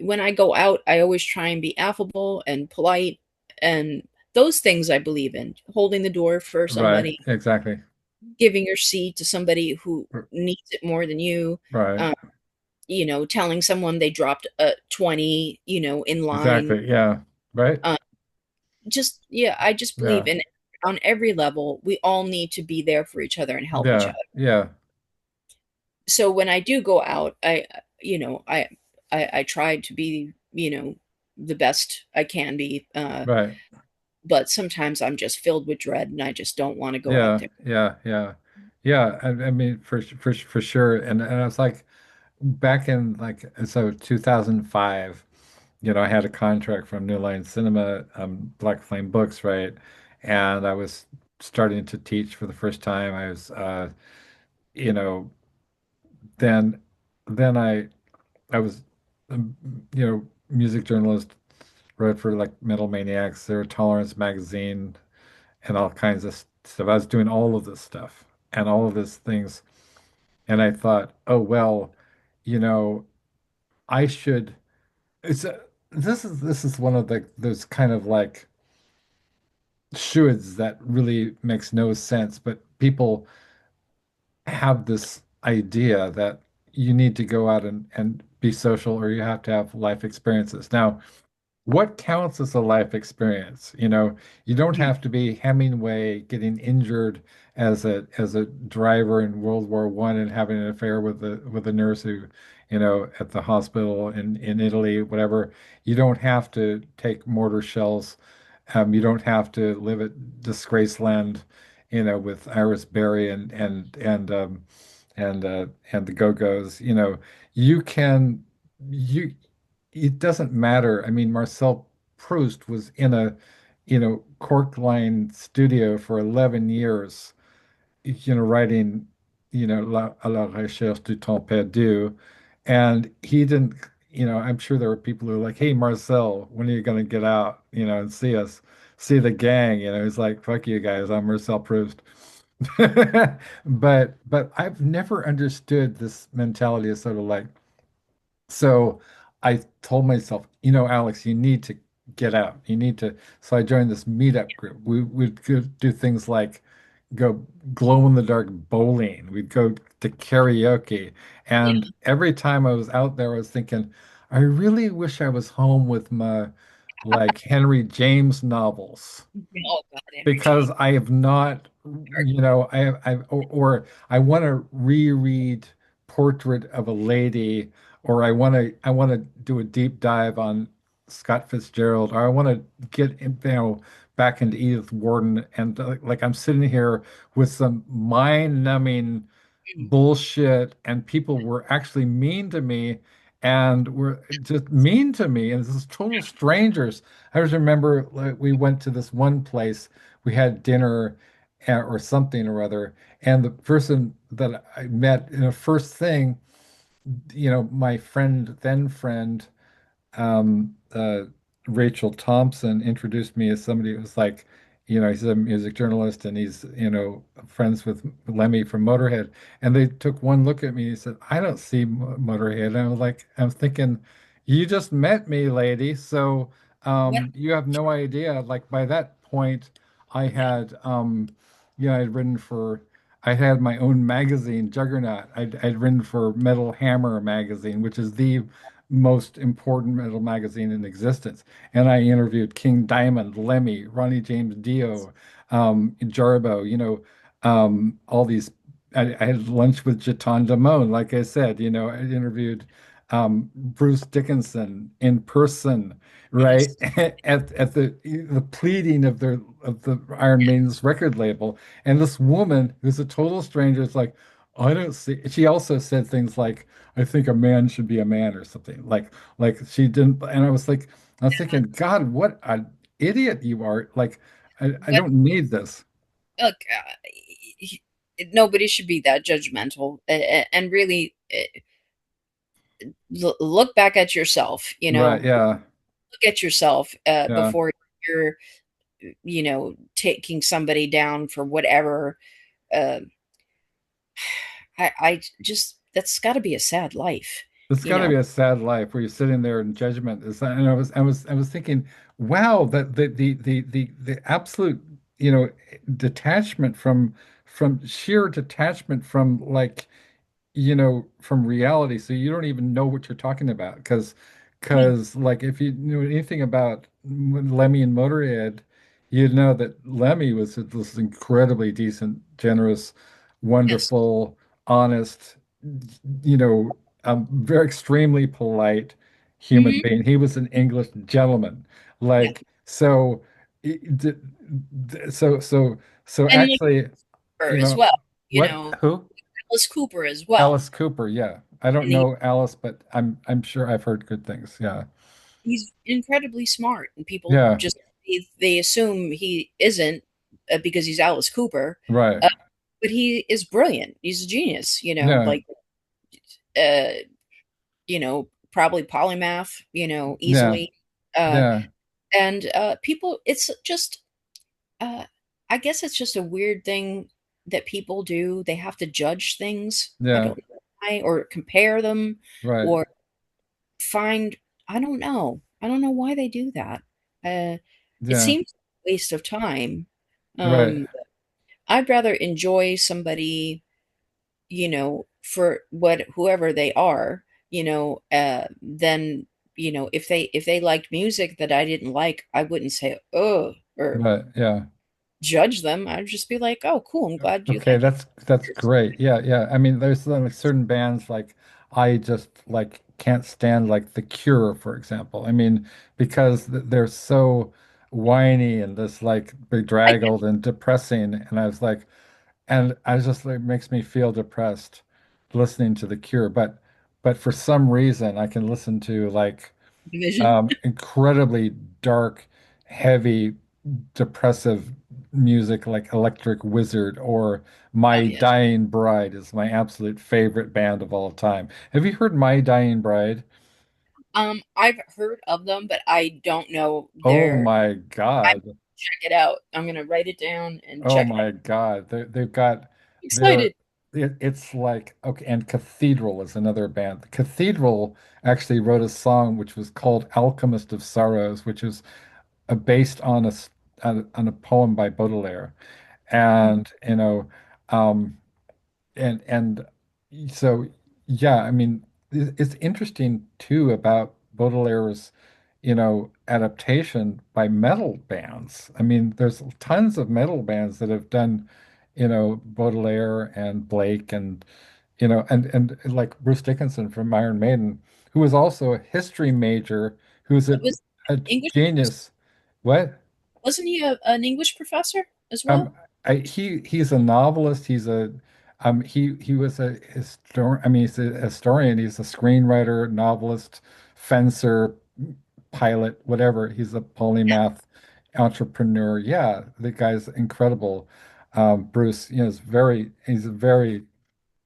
Speaker 2: when I go out, I always try and be affable and polite, and those things I believe in. Holding the door for
Speaker 1: Right,
Speaker 2: somebody,
Speaker 1: exactly.
Speaker 2: giving your seat to somebody who needs it more than you.
Speaker 1: Right,
Speaker 2: Uh, Telling someone they dropped a 20, in line.
Speaker 1: exactly. Yeah, right.
Speaker 2: Uh, just yeah, I just believe
Speaker 1: Yeah,
Speaker 2: in on every level, we all need to be there for each other and help each
Speaker 1: yeah,
Speaker 2: other.
Speaker 1: yeah.
Speaker 2: So when I do go out, I try to be, the best I can be.
Speaker 1: Right.
Speaker 2: But sometimes I'm just filled with dread and I just don't want to go out
Speaker 1: Yeah,
Speaker 2: there.
Speaker 1: yeah, yeah, yeah. I mean, for sure. And I was like, back in like so 2005, I had a contract from New Line Cinema, Black Flame Books, right? And I was starting to teach for the first time. I was, you know, then I was, um, music journalist, wrote for like Metal Maniacs, Zero Tolerance magazine, and all kinds of stuff. I was doing all of this stuff and all of these things. And I thought, oh, well, you know, I should, it's a, this is one of the those kind of like shoulds that really makes no sense, but people have this idea that you need to go out and be social or you have to have life experiences. Now, what counts as a life experience? You don't
Speaker 2: Mhm.
Speaker 1: have to be Hemingway getting injured as a driver in World War I and having an affair with a nurse who, at the hospital in Italy, whatever. You don't have to take mortar shells. You don't have to live at Disgraceland, with Iris Berry and the Go-Go's. You can you it doesn't matter. I mean, Marcel Proust was in a, cork line studio for 11 years, writing, À la recherche du temps perdu. And he didn't, I'm sure there were people who were like, hey, Marcel, when are you going to get out, and see us, see the gang? He's like, fuck you guys, I'm Marcel Proust. But I've never understood this mentality of sort of like, so I told myself, Alex, you need to get out. You need to. So I joined this meetup group. We would do things like go glow in the dark bowling. We'd go to karaoke.
Speaker 2: Yeah.
Speaker 1: And every time I was out there, I was thinking, I really wish I was home with my like Henry James novels
Speaker 2: Oh God, Henry
Speaker 1: because
Speaker 2: James.
Speaker 1: I have not, or I want to reread Portrait of a Lady, or I want to do a deep dive on Scott Fitzgerald, or I want to get back into Edith Warden, and like I'm sitting here with some mind-numbing
Speaker 2: Mm.
Speaker 1: bullshit, and people were actually mean to me. And were just mean to me, and this is total strangers. I just remember like, we went to this one place, we had dinner or something or other, and the person that I met in the first thing, my then friend, um, uh, Rachel Thompson introduced me as somebody who was like, he's a music journalist and he's, friends with Lemmy from Motorhead. And they took one look at me and he said, I don't see Motorhead. And I was like, I'm thinking, you just met me, lady. So
Speaker 2: What?
Speaker 1: you have no idea. Like by that point, I
Speaker 2: Yeah.
Speaker 1: had, I'd written for, I had my own magazine, Juggernaut. I'd written for Metal Hammer magazine, which is the most important metal magazine in existence. And I interviewed King Diamond, Lemmy, Ronnie James Dio, Jarbo, all these. I had lunch with Jatan Damone, like I said, I interviewed Bruce Dickinson in person, right?
Speaker 2: Yes.
Speaker 1: At the pleading of the Iron Maiden's record label. And this woman who's a total stranger is like, I don't see. She also said things like, I think a man should be a man or something. Like she didn't, and I was thinking, God, what an idiot you are. Like, I
Speaker 2: What?
Speaker 1: don't need this.
Speaker 2: look, nobody should be that judgmental, and really look back at yourself.
Speaker 1: Right. Yeah.
Speaker 2: Look at yourself
Speaker 1: Yeah.
Speaker 2: before you're, taking somebody down for whatever. Uh, I just that's got to be a sad life,
Speaker 1: It's
Speaker 2: you
Speaker 1: got to
Speaker 2: know.
Speaker 1: be a sad life where you're sitting there in judgment. And I was thinking, wow, that the absolute, detachment from sheer detachment from like from reality. So you don't even know what you're talking about
Speaker 2: Yeah.
Speaker 1: because like if you knew anything about Lemmy and Motorhead, you'd know that Lemmy was this incredibly decent, generous,
Speaker 2: Yes.
Speaker 1: wonderful, honest, very extremely polite human
Speaker 2: Hmm.
Speaker 1: being. He was an English gentleman.
Speaker 2: Yeah.
Speaker 1: Like so, d- so
Speaker 2: And like
Speaker 1: actually,
Speaker 2: her
Speaker 1: you
Speaker 2: as
Speaker 1: know,
Speaker 2: well,
Speaker 1: what who?
Speaker 2: Alice Cooper as well.
Speaker 1: Alice Cooper, yeah. I don't
Speaker 2: And
Speaker 1: know Alice, but I'm sure I've heard good things. Yeah.
Speaker 2: he's incredibly smart, and people
Speaker 1: Yeah.
Speaker 2: just they assume he isn't, because he's Alice Cooper,
Speaker 1: Right.
Speaker 2: uh, but he is brilliant. He's a genius,
Speaker 1: Yeah.
Speaker 2: like uh, probably polymath,
Speaker 1: Yeah.
Speaker 2: easily. Uh,
Speaker 1: Yeah.
Speaker 2: and people, it's just, uh, I guess it's just a weird thing that people do. They have to judge things. I
Speaker 1: Yeah.
Speaker 2: don't know why, or compare them,
Speaker 1: Right.
Speaker 2: or find, I don't know. I don't know why they do that. It
Speaker 1: Yeah.
Speaker 2: seems a waste of time.
Speaker 1: Right.
Speaker 2: Um, I'd rather enjoy somebody, for whoever they are, than, if they liked music that I didn't like, I wouldn't say, oh, or
Speaker 1: Right. Yeah.
Speaker 2: judge them. I'd just be like, oh, cool. I'm glad you
Speaker 1: Okay,
Speaker 2: like
Speaker 1: that's
Speaker 2: it.
Speaker 1: great. Yeah, yeah. I mean, there's like certain bands like I just like can't stand like The Cure, for example. I mean, because they're so whiny and just like
Speaker 2: I get
Speaker 1: bedraggled and depressing, and I was just like makes me feel depressed listening to The Cure. But for some reason, I can listen to like
Speaker 2: division.
Speaker 1: incredibly dark, heavy, depressive music like Electric Wizard or
Speaker 2: Oh
Speaker 1: My
Speaker 2: yeah.
Speaker 1: Dying Bride is my absolute favorite band of all time. Have you heard My Dying Bride?
Speaker 2: I've heard of them, but I don't know
Speaker 1: Oh
Speaker 2: their.
Speaker 1: my
Speaker 2: I'm
Speaker 1: God.
Speaker 2: check it out. I'm gonna write it down and
Speaker 1: Oh
Speaker 2: check it out.
Speaker 1: my God. They've got
Speaker 2: Excited.
Speaker 1: they're it's like okay, and Cathedral is another band. Cathedral actually wrote a song which was called Alchemist of Sorrows, which is based on on a poem by Baudelaire. And um and so yeah, I mean it's interesting too about Baudelaire's adaptation by metal bands. I mean there's tons of metal bands that have done Baudelaire and Blake and and like Bruce Dickinson from Iron Maiden, who was also a history major, who's
Speaker 2: Was
Speaker 1: a
Speaker 2: English?
Speaker 1: genius. What?
Speaker 2: Wasn't he an English professor as well?
Speaker 1: Um, he's a novelist. He was a historian. I mean, he's a historian. He's a screenwriter, novelist, fencer, pilot, whatever. He's a polymath entrepreneur. Yeah, the guy's incredible. Bruce, he's a very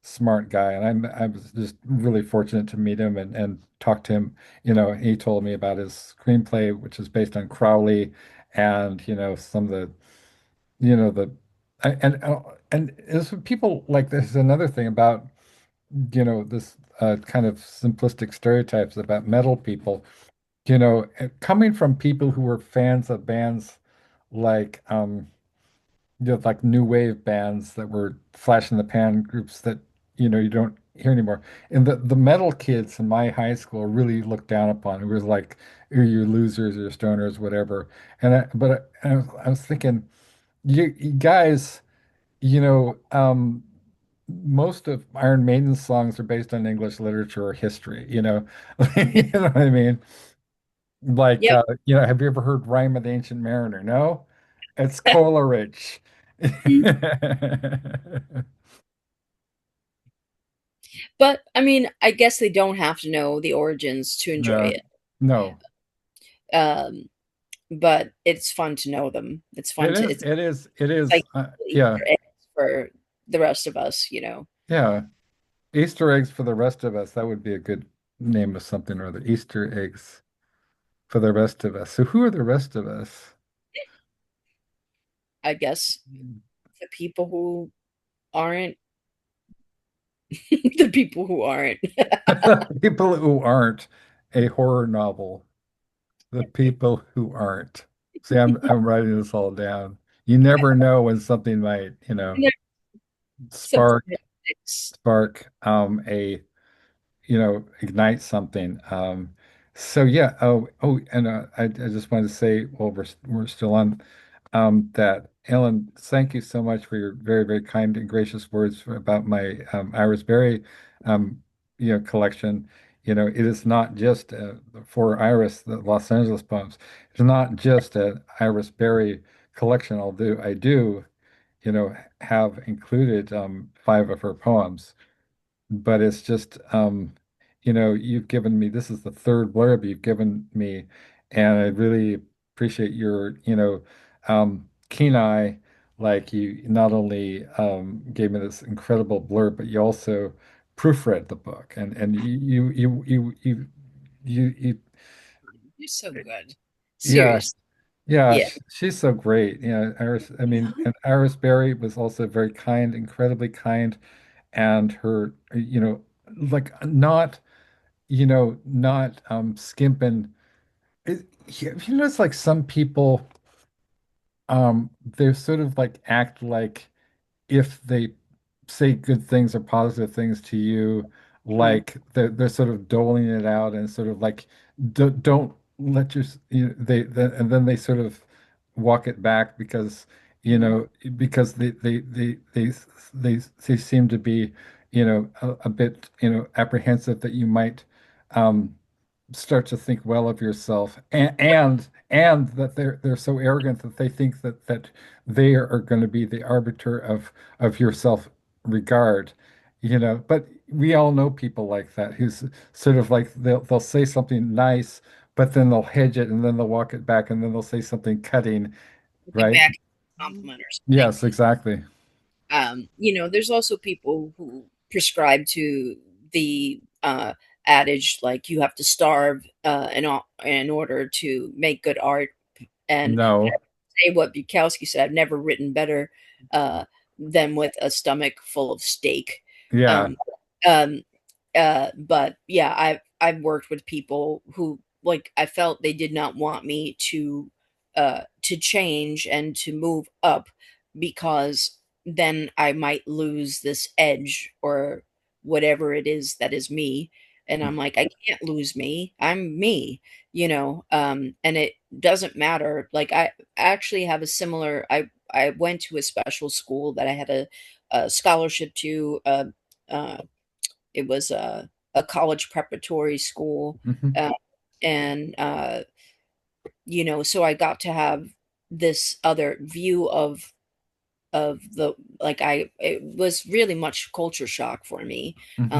Speaker 1: smart guy, and I was just really fortunate to meet him and talk to him. He told me about his screenplay, which is based on Crowley, and some of the the and as people like there's another thing about this kind of simplistic stereotypes about metal people coming from people who were fans of bands like like new wave bands that were flash in the pan groups that you don't hear anymore, and the metal kids in my high school really looked down upon. It was like you're losers or stoners, whatever. I was thinking, you guys, most of Iron Maiden's songs are based on English literature or history,
Speaker 2: Yeah.
Speaker 1: You know what I mean? Like,
Speaker 2: Yep.
Speaker 1: have you ever heard Rhyme of the Ancient Mariner? No? It's Coleridge.
Speaker 2: But I mean, I guess they don't have to know the origins to enjoy
Speaker 1: No,
Speaker 2: it.
Speaker 1: no,
Speaker 2: Um, but it's fun to know them. It's fun
Speaker 1: It
Speaker 2: to
Speaker 1: is.
Speaker 2: it's
Speaker 1: It is. It
Speaker 2: like
Speaker 1: is. Yeah.
Speaker 2: Easter eggs for the rest of us, you know.
Speaker 1: Yeah. Easter eggs for the rest of us. That would be a good name of something or other. Easter eggs for the rest of us. So who are the rest of us?
Speaker 2: I guess the people who aren't the people who aren't.
Speaker 1: People who aren't a horror novel. The people who aren't. See, I'm writing this all down. You never know when something might,
Speaker 2: Something
Speaker 1: spark
Speaker 2: that sticks.
Speaker 1: a ignite something. So yeah. Oh, and I just wanted to say, while we're still on, that Ellyn, thank you so much for your very, very kind and gracious words about my Iris Berry, um, collection. It is not just for Iris, the Los Angeles poems. It's not just an Iris Berry collection. I do, have included five of her poems, but it's just you've given me, this is the third blurb you've given me, and I really appreciate your keen eye. Like, you not only gave me this incredible blurb, but you also proofread the book, and you
Speaker 2: You're so good.
Speaker 1: yeah.
Speaker 2: Serious.
Speaker 1: Yeah,
Speaker 2: Yeah.
Speaker 1: she's so great. Iris, I mean, and Iris Berry was also very kind, incredibly kind, and her, like, not skimping. It's like some people, they're sort of like act like, if they say good things or positive things to you,
Speaker 2: Mhm.
Speaker 1: like they're sort of doling it out, and sort of like, don't let your, and then they sort of walk it back, because
Speaker 2: Mhm.
Speaker 1: because they seem to be, a bit, apprehensive that you might um start to think well of yourself, and that they're so arrogant that they think that they are going to be the arbiter of your self regard. But we all know people like that, who's sort of like, they'll say something nice, but then they'll hedge it, and then they'll walk it back, and then they'll say something cutting,
Speaker 2: Like
Speaker 1: right?
Speaker 2: back compliment or something.
Speaker 1: Yes, exactly.
Speaker 2: There's also people who prescribe to the adage like you have to starve in order to make good art. And
Speaker 1: No.
Speaker 2: say what Bukowski said, I've never written better uh, than with a stomach full of steak.
Speaker 1: Yeah.
Speaker 2: Um, um, but yeah, I've worked with people who like I felt they did not want me to change and to move up because then I might lose this edge or whatever it is that is me. And I'm like, I can't lose me. I'm me, and it doesn't matter. Like I actually have a similar I went to a special school that I had a scholarship to. Uh, it was a college preparatory school,
Speaker 1: Hmm.
Speaker 2: uh, and so I got to have this other view of the like I it was really much culture shock for me.
Speaker 1: Hmm.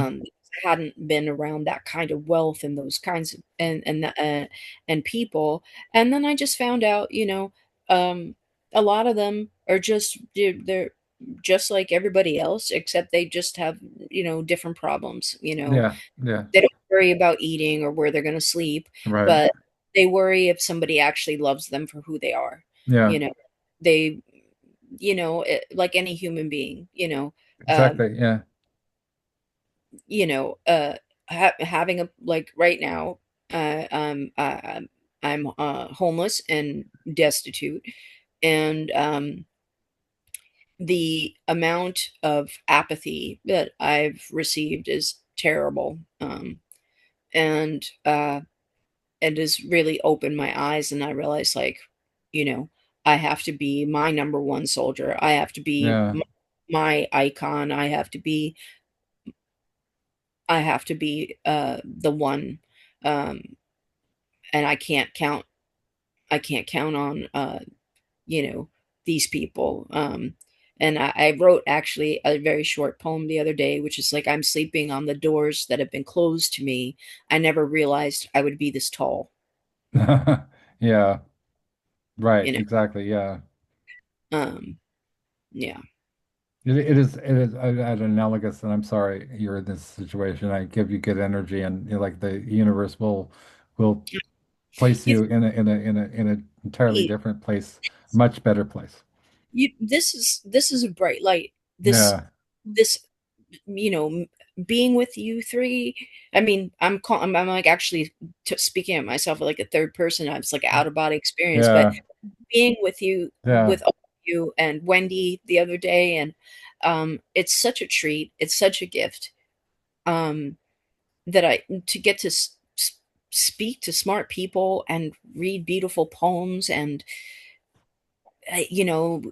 Speaker 2: I hadn't been around that kind of wealth and those kinds of and people, and then I just found out, um, a lot of them are just they're just like everybody else, except they just have different problems.
Speaker 1: Yeah. Yeah.
Speaker 2: They don't worry about eating or where they're going to sleep,
Speaker 1: Right.
Speaker 2: but they worry if somebody actually loves them for who they are.
Speaker 1: Yeah.
Speaker 2: You know, they like any human being, um,
Speaker 1: Exactly. Yeah.
Speaker 2: you know, uh, having a like right now, uh, um, uh, I'm I'm homeless and destitute, and the amount of apathy that I've received is terrible, and it has really opened my eyes, and I realized like, you know, I have to be my number one soldier. I have to be
Speaker 1: Yeah.
Speaker 2: my icon. I have to be the one, um, and I can't count on these people. And I wrote actually a very short poem the other day, which is like I'm sleeping on the doors that have been closed to me. I never realized I would be this tall.
Speaker 1: Yeah. Right,
Speaker 2: you know.
Speaker 1: exactly. Yeah.
Speaker 2: Um, yeah.
Speaker 1: It is at analogous, and I'm sorry you're in this situation. I give you good energy, and like the universe will place
Speaker 2: You
Speaker 1: you in a entirely
Speaker 2: see,
Speaker 1: different place, much better place.
Speaker 2: this is a bright light. This
Speaker 1: Yeah,
Speaker 2: this you know being with you three. I mean, I'm like actually speaking of myself like a third person. It's like an out of body experience, but
Speaker 1: yeah,
Speaker 2: being with you,
Speaker 1: yeah.
Speaker 2: with all of you and Wendy the other day, and it's such a treat. It's such a gift. Um, that I to get to speak to smart people and read beautiful poems, and you know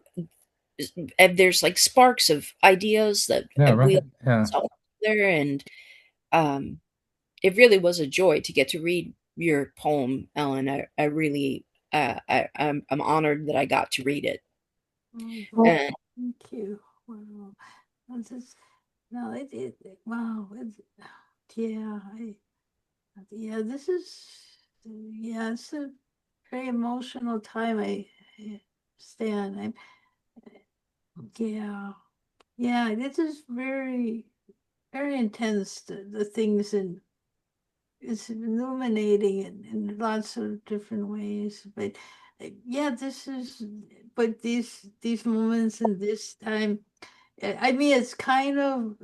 Speaker 2: and there's like sparks of ideas that
Speaker 1: Yeah,
Speaker 2: we
Speaker 1: right. Yeah.
Speaker 2: all there, and um it really was a joy to get to read your poem, Ellen. I really I'm honored that I got to read it.
Speaker 3: Oh,
Speaker 2: And
Speaker 3: thank you. Wow. This is, no, wow. Yeah, yeah, this is, yeah, it's a very emotional time. I understand. Yeah, yeah, this is very, very intense. The things, and it's illuminating in lots of different ways. But yeah, but these moments and this time, I mean, it's kind of,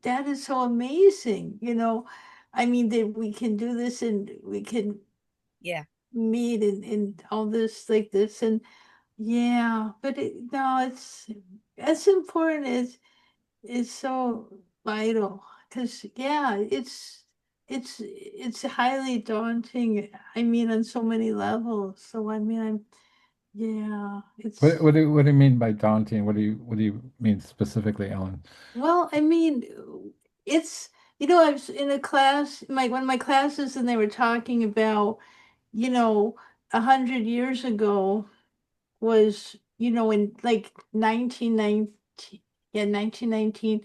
Speaker 3: that is so amazing, you know. I mean, that we can do this and we can
Speaker 2: yeah,
Speaker 3: meet and all this like this, and yeah, but no, it's as important as it's so vital, because yeah, it's highly daunting. I mean, on so many levels. So I mean, yeah,
Speaker 1: What do you mean by daunting? What do you mean specifically, Ellen?
Speaker 3: well, I mean, it's, I was in a class, my one of my classes, and they were talking about, you know, 100 years ago was, in like 1919, yeah, 1919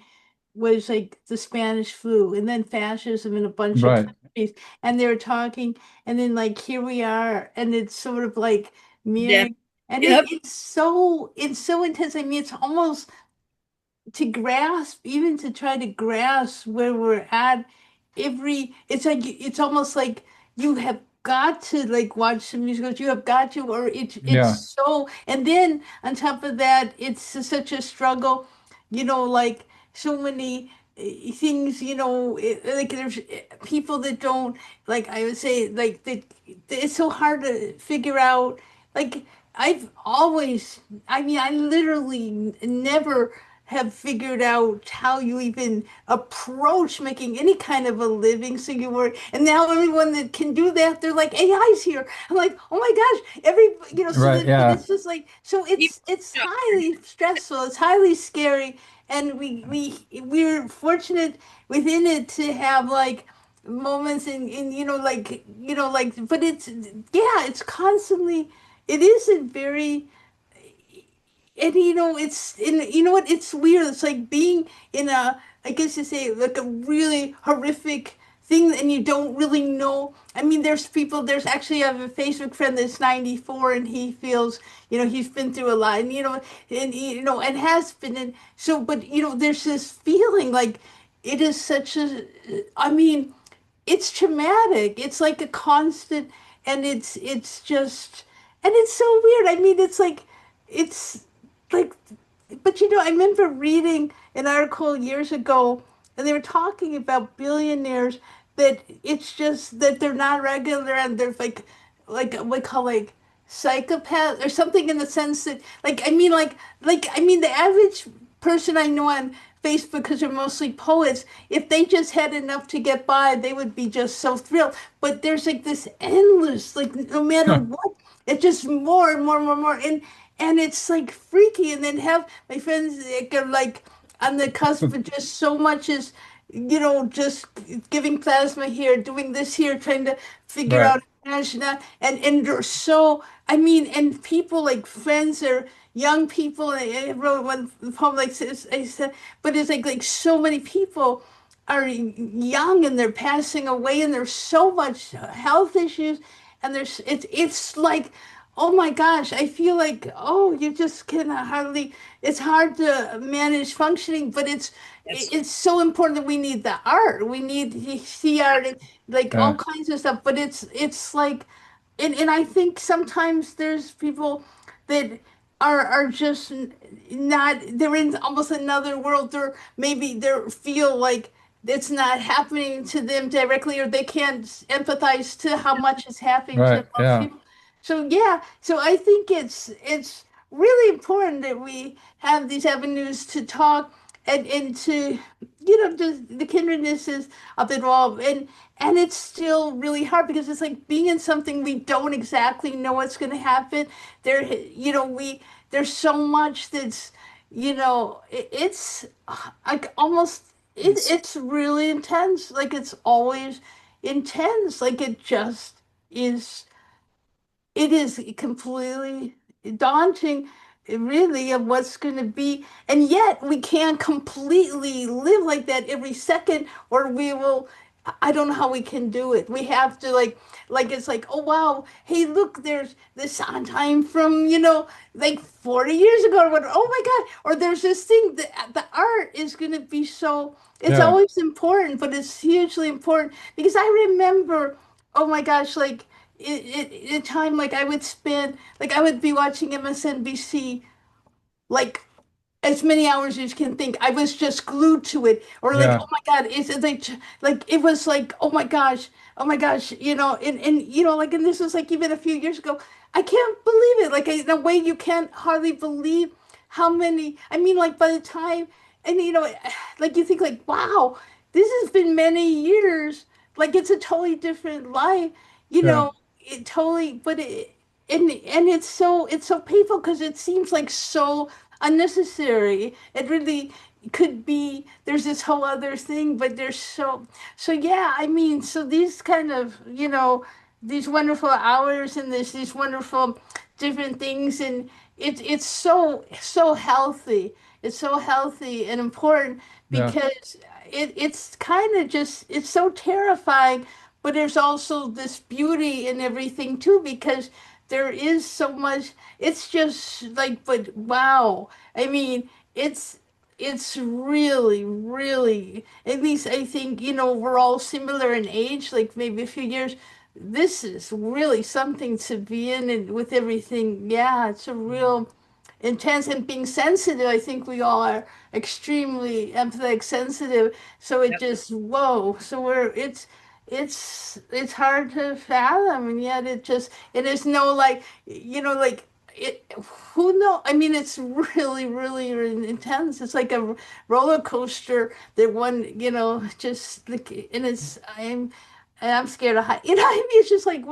Speaker 3: was like the Spanish flu, and then fascism in a bunch of
Speaker 1: Right.
Speaker 3: countries, and they were talking, and then like here we are, and it's sort of like
Speaker 2: yeah,
Speaker 3: mirroring, and
Speaker 2: yep,
Speaker 3: it's so intense. I mean, it's almost to grasp, even to try to grasp where we're at, it's like, it's almost like you have got to like watch some musicals, you have got to, or it's
Speaker 1: Yeah.
Speaker 3: so, and then on top of that, it's such a struggle, like so many things, like there's people that don't, like I would say, like that, it's so hard to figure out, like I've always, I mean, I literally never have figured out how you even approach making any kind of a living. So you were, and now everyone that can do that, they're like, AI's here. I'm like, oh my gosh, so
Speaker 1: Right.
Speaker 3: that, but
Speaker 1: Yeah.
Speaker 3: it's just like, so
Speaker 2: even
Speaker 3: it's highly stressful, it's highly scary, and we're fortunate within it to have like moments in like, but it's, yeah, it's constantly, it isn't very, and it's in, what, it's weird, it's like being in a, I guess you say, like a really horrific thing, and you don't really know. I mean, there's actually, I have a Facebook friend that's 94, and he feels, he's been through a lot, and and has been in, so, but there's this feeling like it is such a, I mean, it's traumatic. It's like a constant, and it's just, and it's so weird. I mean, it's like, but I remember reading an article years ago, and they were talking about billionaires, that it's just that they're not regular, and they're like what we call like psychopath or something, in the sense that, like, I mean, like I mean, the average person I know on Facebook, because they're mostly poets, if they just had enough to get by, they would be just so thrilled. But there's like this endless, like, no matter what, it's just more and more and more and more, and it's like freaky. And then have my friends that are like on the cusp of just so much as, just giving plasma here, doing this here, trying to figure
Speaker 1: Right.
Speaker 3: out and they're so, I mean, and people like friends or young people. I wrote one poem like this, I said, but it's like so many people are young, and they're passing away, and there's so much health issues, and it's like, oh my gosh, I feel like, oh, you just can hardly, it's hard to manage functioning, but
Speaker 2: Yes.
Speaker 3: it's so important that we need the art. We need to see art and like all
Speaker 1: Yeah,
Speaker 3: kinds of stuff, but it's like, and I think sometimes there's people that are just not, they're in almost another world. They're maybe they feel like it's not happening to them directly, or they can't empathize to how much is happening to
Speaker 1: right.
Speaker 3: most
Speaker 1: Yeah,
Speaker 3: people. So yeah, so I think it's really important that we have these avenues to talk and to just the kindrednesses of it all, and it's still really hard because it's like being in something we don't exactly know what's going to happen. There, we there's so much that's it's like almost
Speaker 2: Yes.
Speaker 3: it's really intense. Like it's always intense. Like it just is it is completely daunting, really, of what's going to be. And yet we can't completely live like that every second, or we will. I don't know how we can do it. We have to like it's like, oh wow, hey look, there's this on time from like 40 years ago or what. Oh my God! Or there's this thing that the art is going to be so. It's
Speaker 1: yeah,
Speaker 3: always important, but it's hugely important because I remember. Oh my gosh, like in time like I would spend like I would be watching MSNBC like as many hours as you can think. I was just glued to it. Or like,
Speaker 1: yeah,
Speaker 3: oh my God, is it like it was like, oh my gosh, and like and this was like even a few years ago. I can't believe it. Like in a way you can't hardly believe how many I mean, like by the time and like you think like, wow, this has been many years. Like it's a totally different life, you
Speaker 1: yeah,
Speaker 3: know, it totally but it and it's so painful because it seems like so unnecessary. It really could be there's this whole other thing, but there's so yeah, I mean, so these kind of, these wonderful hours and these wonderful different things and it's so healthy. It's so healthy and important
Speaker 1: yeah,
Speaker 3: because it's kind of just it's so terrifying, but there's also this beauty in everything too because there is so much. It's just like, but wow. I mean, it's really, really, at least I think, we're all similar in age, like maybe a few years. This is really something to be in and with everything. Yeah, it's a real intense and being sensitive. I think we all are extremely empathetic, sensitive. So it
Speaker 2: Yep.
Speaker 3: just, whoa. So it's hard to fathom, and yet it is no like like it. Who know? I mean, it's really, really intense. It's like a roller coaster that one, just like, and I'm scared of height. I mean, it's just like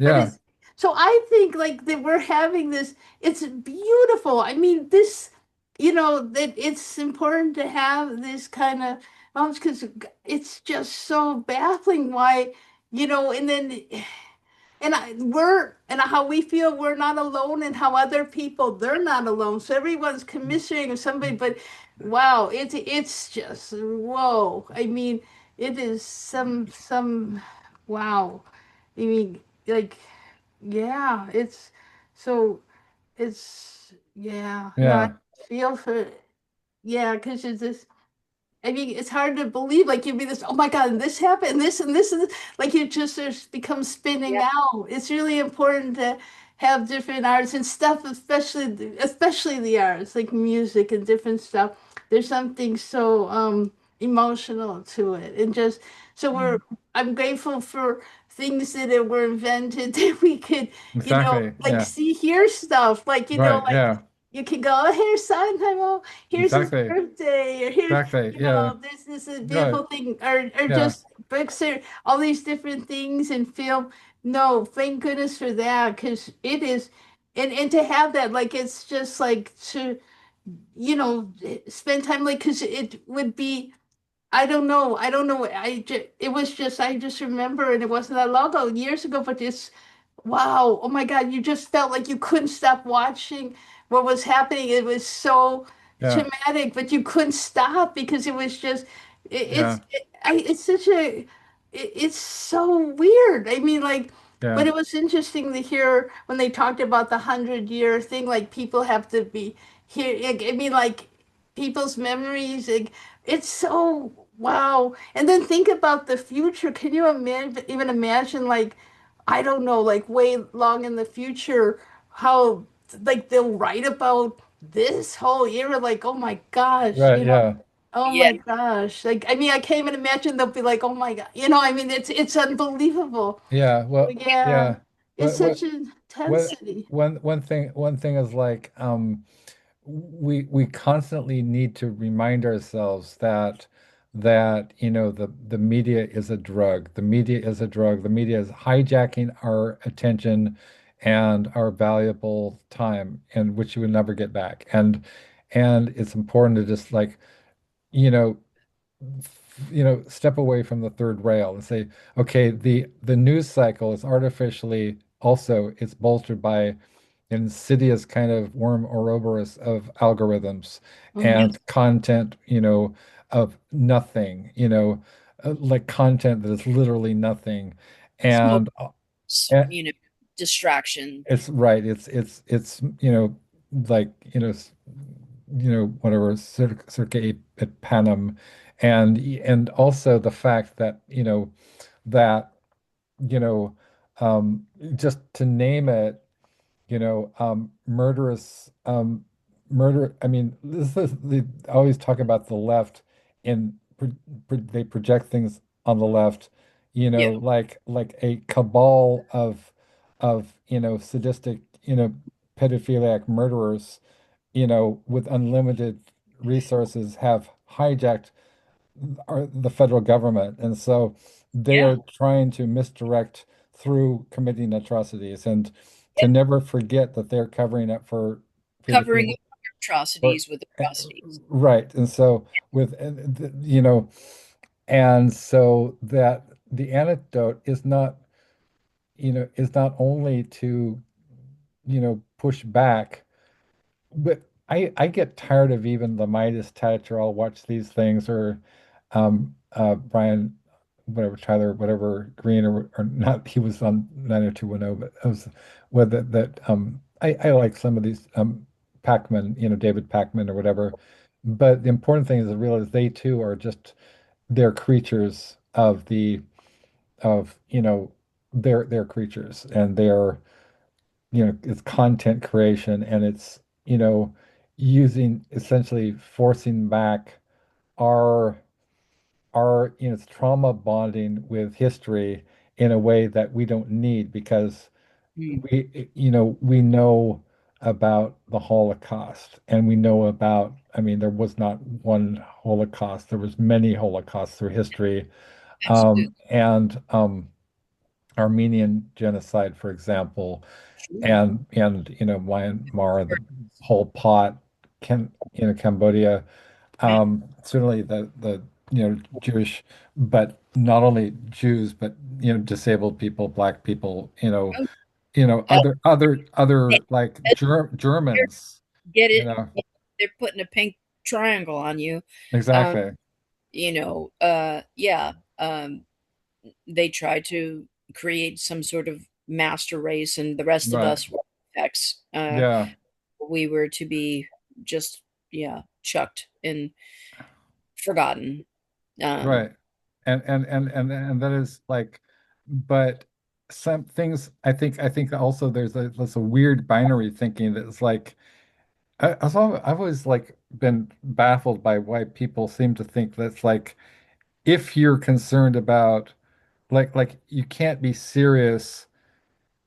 Speaker 3: but
Speaker 1: yeah,
Speaker 3: it's so I think like that we're having this. It's beautiful. I mean, that it's important to have this kind of moments because it's just so baffling why, and then and how we feel we're not alone and how other people they're not alone. So everyone's commiserating with somebody, but wow, it's just whoa. I mean, it is some wow. I mean, like yeah, so yeah. No, I
Speaker 1: yeah,
Speaker 3: feel for yeah, because it's this. I mean, it's hard to believe. Like you'd be this, oh my God, and this happened, and this and this and this. Like you just become spinning
Speaker 2: Yep.
Speaker 3: out. It's really important to have different arts and stuff, especially the arts, like music and different stuff. There's something so emotional to it, and just so
Speaker 2: Mm.
Speaker 3: I'm grateful for things that were invented that we could,
Speaker 1: exactly.
Speaker 3: like
Speaker 1: Yeah,
Speaker 3: see, hear stuff, like
Speaker 1: right.
Speaker 3: like
Speaker 1: Yeah,
Speaker 3: you can go, oh, here's Sondheim, oh, here's his
Speaker 1: exactly,
Speaker 3: birthday, or here's
Speaker 1: exactly. Yeah,
Speaker 3: this is a
Speaker 1: right.
Speaker 3: beautiful thing, or
Speaker 1: Yeah,
Speaker 3: just books or all these different things and film. No, thank goodness for that, because it is, and to have that, like, it's just like to, spend time, like, because it would be, I don't know, it was just, I just remember, and it wasn't that long ago, years ago, but it's, wow, oh my God, you just felt like you couldn't stop watching what was happening. It was so
Speaker 1: yeah,
Speaker 3: traumatic, but you couldn't stop because it was just
Speaker 1: yeah,
Speaker 3: it's such a it's so weird. I mean, like
Speaker 1: Yeah.
Speaker 3: But it was interesting to hear when they talked about the 100-year thing, like people have to be here. I mean, like people's memories, like it's so wow. And then think about the future. Can you imagine, even imagine, like, I don't know, like way long in the future, how like they'll write about this whole era, like, oh my gosh,
Speaker 1: Right. Yeah.
Speaker 3: oh
Speaker 2: Yeah,
Speaker 3: my gosh. Like, I mean, I can't even imagine they'll be like, oh my God. I mean, it's unbelievable.
Speaker 1: Yeah. Well,
Speaker 3: Yeah,
Speaker 1: yeah.
Speaker 3: it's such
Speaker 1: What what
Speaker 3: intensity.
Speaker 1: one thing is like we constantly need to remind ourselves that the media is a drug. The media is a drug. The media is hijacking our attention and our valuable time, and which we will never get back. And it's important to just like, you know, step away from the third rail and say, okay, the news cycle is artificially also it's bolstered by an insidious kind of worm Ouroboros of algorithms
Speaker 3: Mhm.
Speaker 1: and content, of nothing, like content that is literally nothing.
Speaker 2: smoke,
Speaker 1: And uh,
Speaker 2: distraction.
Speaker 1: it's right. It's like whatever circa et panem, and also the fact that that you know just to name it, murderous murder. I mean, this is they always talk about the left in they project things on the left,
Speaker 2: Yeah,
Speaker 1: like a cabal of sadistic, pedophiliac murderers, with unlimited resources have hijacked the federal government. And so they
Speaker 2: yeah.
Speaker 1: are trying to misdirect through committing atrocities and to never forget that they're covering up for the
Speaker 2: Covering
Speaker 1: people.
Speaker 2: up atrocities with atrocities.
Speaker 1: Right. And so with, and so that the antidote is not only to, push back. But I get tired of even the Midas touch, or I'll watch these things, or Brian, whatever, Tyler, whatever, Green, or not, he was on 90210, but it was with that I like some of these Pacman, David Pacman or whatever. But the important thing is to realize they too are just they're creatures of they're creatures, and it's content creation, and it's using, essentially forcing back our it's trauma bonding with history in a way that we don't need, because
Speaker 2: Mm,
Speaker 1: we know about the Holocaust, and we know about, I mean, there was not one Holocaust, there was many Holocausts through history.
Speaker 2: absolutely
Speaker 1: And Armenian genocide, for example,
Speaker 2: true.
Speaker 1: and Myanmar, the whole pot, Cambodia, certainly the Jewish, but not only Jews, but disabled people, black people,
Speaker 2: Oh, oh,
Speaker 1: other like
Speaker 2: they're-
Speaker 1: Germans,
Speaker 2: get
Speaker 1: you
Speaker 2: it?
Speaker 1: know,
Speaker 2: They're putting a pink triangle on you. Um,
Speaker 1: exactly,
Speaker 2: yeah. They try to create some sort of master race, and the rest of
Speaker 1: right,
Speaker 2: us were effects.
Speaker 1: yeah,
Speaker 2: We were to be just, yeah, chucked and forgotten. Um,
Speaker 1: right, and that is like, but some things, I think also there's a weird binary thinking that's like. I've always like been baffled by why people seem to think that's like, if you're concerned about, like you can't be serious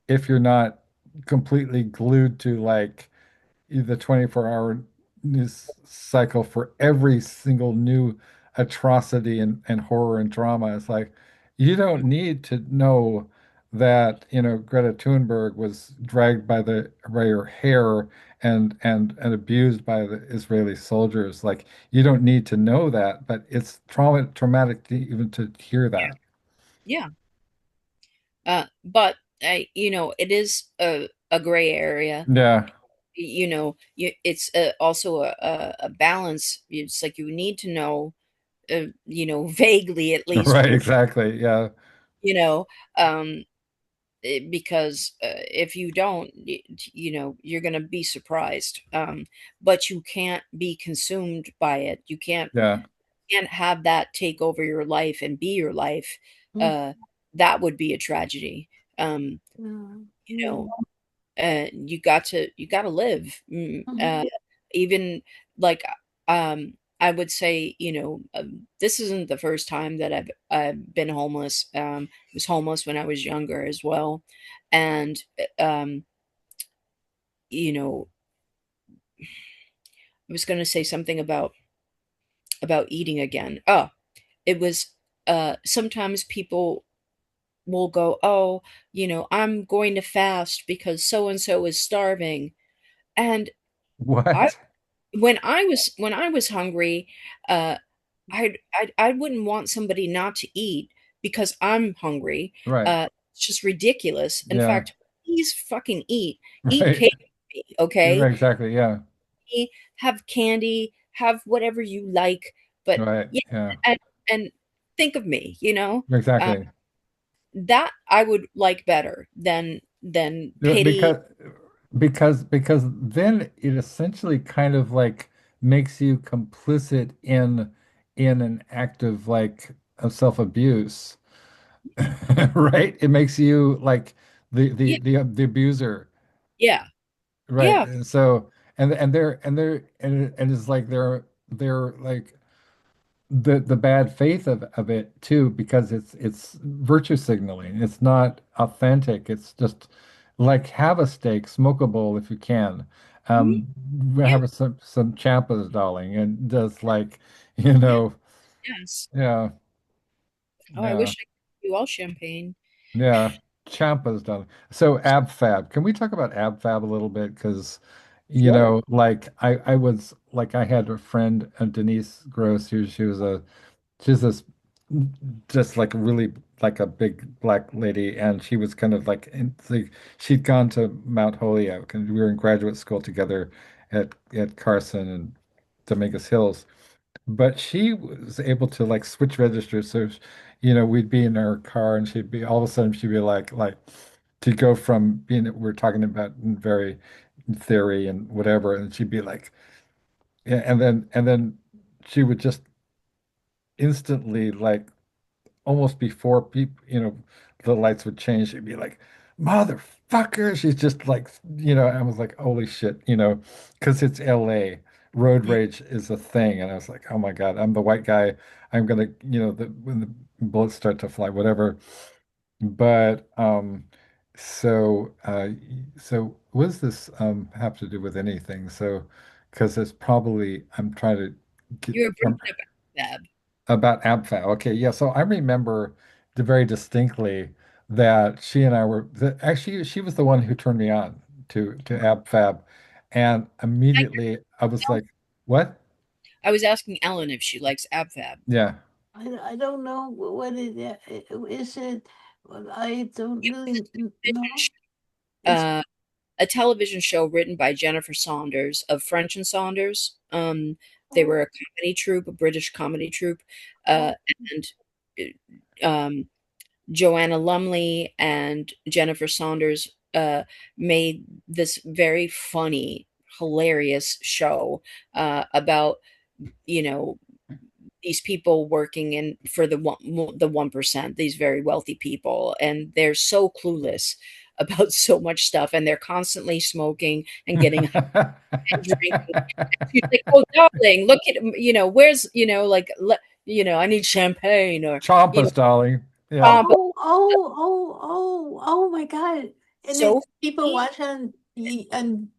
Speaker 1: if you're not completely glued to like the 24-hour news cycle for every single new atrocity and horror and drama. It's like you don't need to know that, Greta Thunberg was dragged by her hair and abused by the Israeli soldiers. Like you don't need to know that, but it's traumatic to even to hear that.
Speaker 2: yeah. But it is a gray area.
Speaker 1: Yeah,
Speaker 2: It's also a balance. It's like you need to know, vaguely at least,
Speaker 1: right, exactly. Yeah,
Speaker 2: you know, um, because if you don't, you're going to be surprised. But you can't be consumed by it. You
Speaker 1: Yeah.
Speaker 2: can't have that take over your life and be your life.
Speaker 3: Mm,
Speaker 2: Uh, that would be a tragedy. Um, you
Speaker 3: yeah.
Speaker 2: know, you got to live.
Speaker 3: Mhm.
Speaker 2: Even like I would say, this isn't the first time that I've been homeless. I was homeless when I was younger as well, and um, you know, I was going to say something about eating again. Oh, it was sometimes people will go, oh, I'm going to fast because so and so is starving, and I
Speaker 1: What?
Speaker 2: when I was hungry, uh, I wouldn't want somebody not to eat because I'm hungry.
Speaker 1: Right.
Speaker 2: It's just ridiculous. In
Speaker 1: Yeah.
Speaker 2: fact, please fucking eat
Speaker 1: Right.
Speaker 2: cake, with me, okay?
Speaker 1: Right, exactly. Yeah.
Speaker 2: Have candy, have whatever you like, but
Speaker 1: Right.
Speaker 2: yeah,
Speaker 1: Yeah.
Speaker 2: and think of me, uh,
Speaker 1: Exactly.
Speaker 2: that I would like better than
Speaker 1: Yeah,
Speaker 2: pity.
Speaker 1: because then it essentially kind of like makes you complicit in an act of like of self-abuse. Right? It makes you like
Speaker 2: Yeah,
Speaker 1: the abuser,
Speaker 2: yeah,
Speaker 1: right?
Speaker 2: yeah.
Speaker 1: And so and it's like they're like the bad faith of it too, because it's virtue signaling. It's not authentic. It's just like have a steak, smoke a bowl if you can.
Speaker 2: Mhm.
Speaker 1: Um,
Speaker 2: Yeah,
Speaker 1: have some champas, darling, and just like
Speaker 2: yeah, yes.
Speaker 1: yeah,
Speaker 2: Oh, I
Speaker 1: yeah.
Speaker 2: wish I could do all champagne.
Speaker 1: Yeah, Champa's done. So ab fab. Can we talk about ab fab a little bit? Because,
Speaker 2: Sure.
Speaker 1: like I was like I had a friend, Denise Gross, who she's this just like really like a big black lady, and she was kind of like she'd gone to Mount Holyoke, and we were in graduate school together at Carson and Dominguez Hills. But she was able to like switch registers. So, we'd be in our car and she'd be all of a sudden she'd be like to go from being we're talking about very theory and whatever, and she'd be like, yeah, and then she would just instantly like almost before people, the lights would change, she'd be like, motherfucker. She's just like, I was like, holy shit, because it's LA. Road
Speaker 2: Mm.
Speaker 1: rage is a thing. And I was like, oh my God, I'm the white guy. I'm gonna, when the bullets start to fly, whatever. But so what does this have to do with anything? So because it's probably I'm trying to get
Speaker 2: You were bringing up Bab.
Speaker 1: about AbFab. Okay, yeah. So I remember very distinctly that she and I were actually she was the one who turned me on to AbFab, and immediately I was like, "What?"
Speaker 2: I was asking Ellen if she likes AbFab.
Speaker 1: Yeah.
Speaker 3: I don't know what is it. Well, I don't
Speaker 2: It was
Speaker 3: really know. It's
Speaker 2: uh, a television show written by Jennifer Saunders of French and Saunders. They
Speaker 3: oh,
Speaker 2: were a comedy troupe, a British comedy troupe, uh,
Speaker 3: oh,
Speaker 2: and um, Joanna Lumley and Jennifer Saunders made this very funny, hilarious show about you know these people working in for the 1%, these very wealthy people, and they're so clueless about so much stuff, and they're constantly smoking and getting high and drinking. She's like, "Oh, darling, look at where's I need champagne or you know,
Speaker 1: Champas, darling. Yeah.
Speaker 2: pop."
Speaker 3: oh my God. And
Speaker 2: So
Speaker 3: it's people
Speaker 2: funny.
Speaker 3: watch on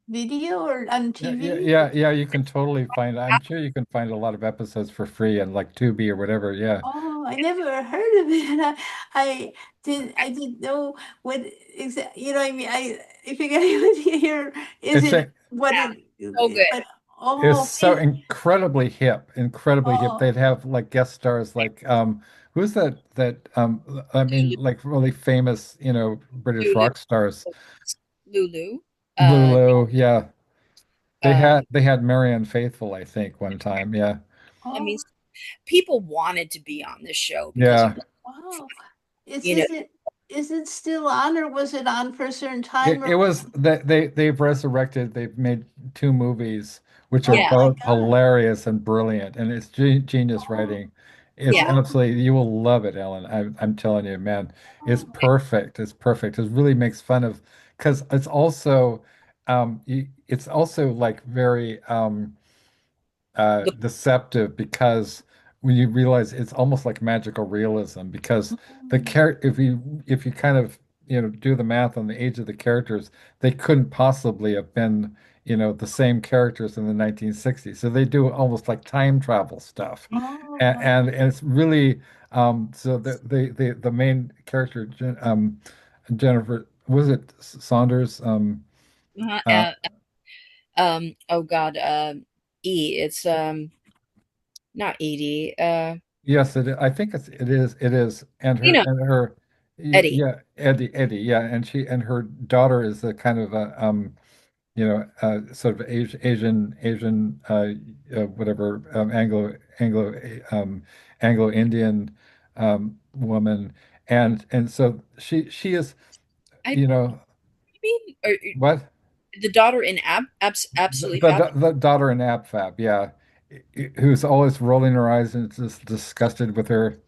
Speaker 3: video or on
Speaker 1: Yeah, yeah,
Speaker 3: TV?
Speaker 1: yeah, yeah. You can totally find. I'm sure you can find a lot of episodes for free and like Tubi or whatever. Yeah,
Speaker 3: Oh, I never heard of it. I didn't know what exactly, I mean, I figured I would hear, is
Speaker 1: it's
Speaker 3: it
Speaker 1: a
Speaker 3: what
Speaker 2: Yeah,
Speaker 3: it,
Speaker 2: so good.
Speaker 3: but,
Speaker 1: it's
Speaker 3: oh,
Speaker 1: so incredibly hip, incredibly hip.
Speaker 3: oh,
Speaker 1: They'd have like guest stars like who's that I mean like really famous, British
Speaker 2: Lulu,
Speaker 1: rock stars.
Speaker 2: Lulu. Uh,
Speaker 1: Lulu, yeah. They had
Speaker 2: um,
Speaker 1: they had Marianne Faithfull, I think, one time. Yeah.
Speaker 2: I mean,
Speaker 3: oh,
Speaker 2: people wanted to be on this show because it
Speaker 1: Yeah.
Speaker 2: was
Speaker 3: wow. Is
Speaker 2: you know
Speaker 3: it? is it still on, or was it on for a certain time?
Speaker 1: It
Speaker 3: Or
Speaker 1: was that they've resurrected. They've made two movies, which are
Speaker 3: oh
Speaker 2: Yeah,
Speaker 3: my
Speaker 1: both
Speaker 3: God.
Speaker 1: hilarious and brilliant, and it's genius
Speaker 3: Oh,
Speaker 1: writing. It's
Speaker 2: yeah.
Speaker 3: oh,
Speaker 1: absolutely, you will love it, Ellen. I'm telling you, man, it's
Speaker 3: oh.
Speaker 1: perfect. It's perfect. It really makes fun of because it's also, it's also like very
Speaker 2: The
Speaker 1: deceptive because when you realize it's almost like magical realism because the char if you kind of do the math on the age of the characters, they couldn't possibly have been the same characters in the 1960s. So they do almost like time travel stuff, and
Speaker 3: Oh,
Speaker 1: and it's really so the main character Jennifer, was it Saunders,
Speaker 2: uh,
Speaker 1: uh,
Speaker 2: uh, oh God, it's not Edie,
Speaker 1: yes, I think it is, and
Speaker 2: you know, Eddie.
Speaker 1: yeah, Eddie, yeah, and her daughter is a kind of a sort of Asian whatever Anglo Indian woman, and so she is
Speaker 2: I
Speaker 1: you know
Speaker 2: mean, or,
Speaker 1: what
Speaker 2: the daughter in Absolutely Fab.
Speaker 1: the daughter in AbFab, yeah, who's always rolling her eyes and just disgusted with her.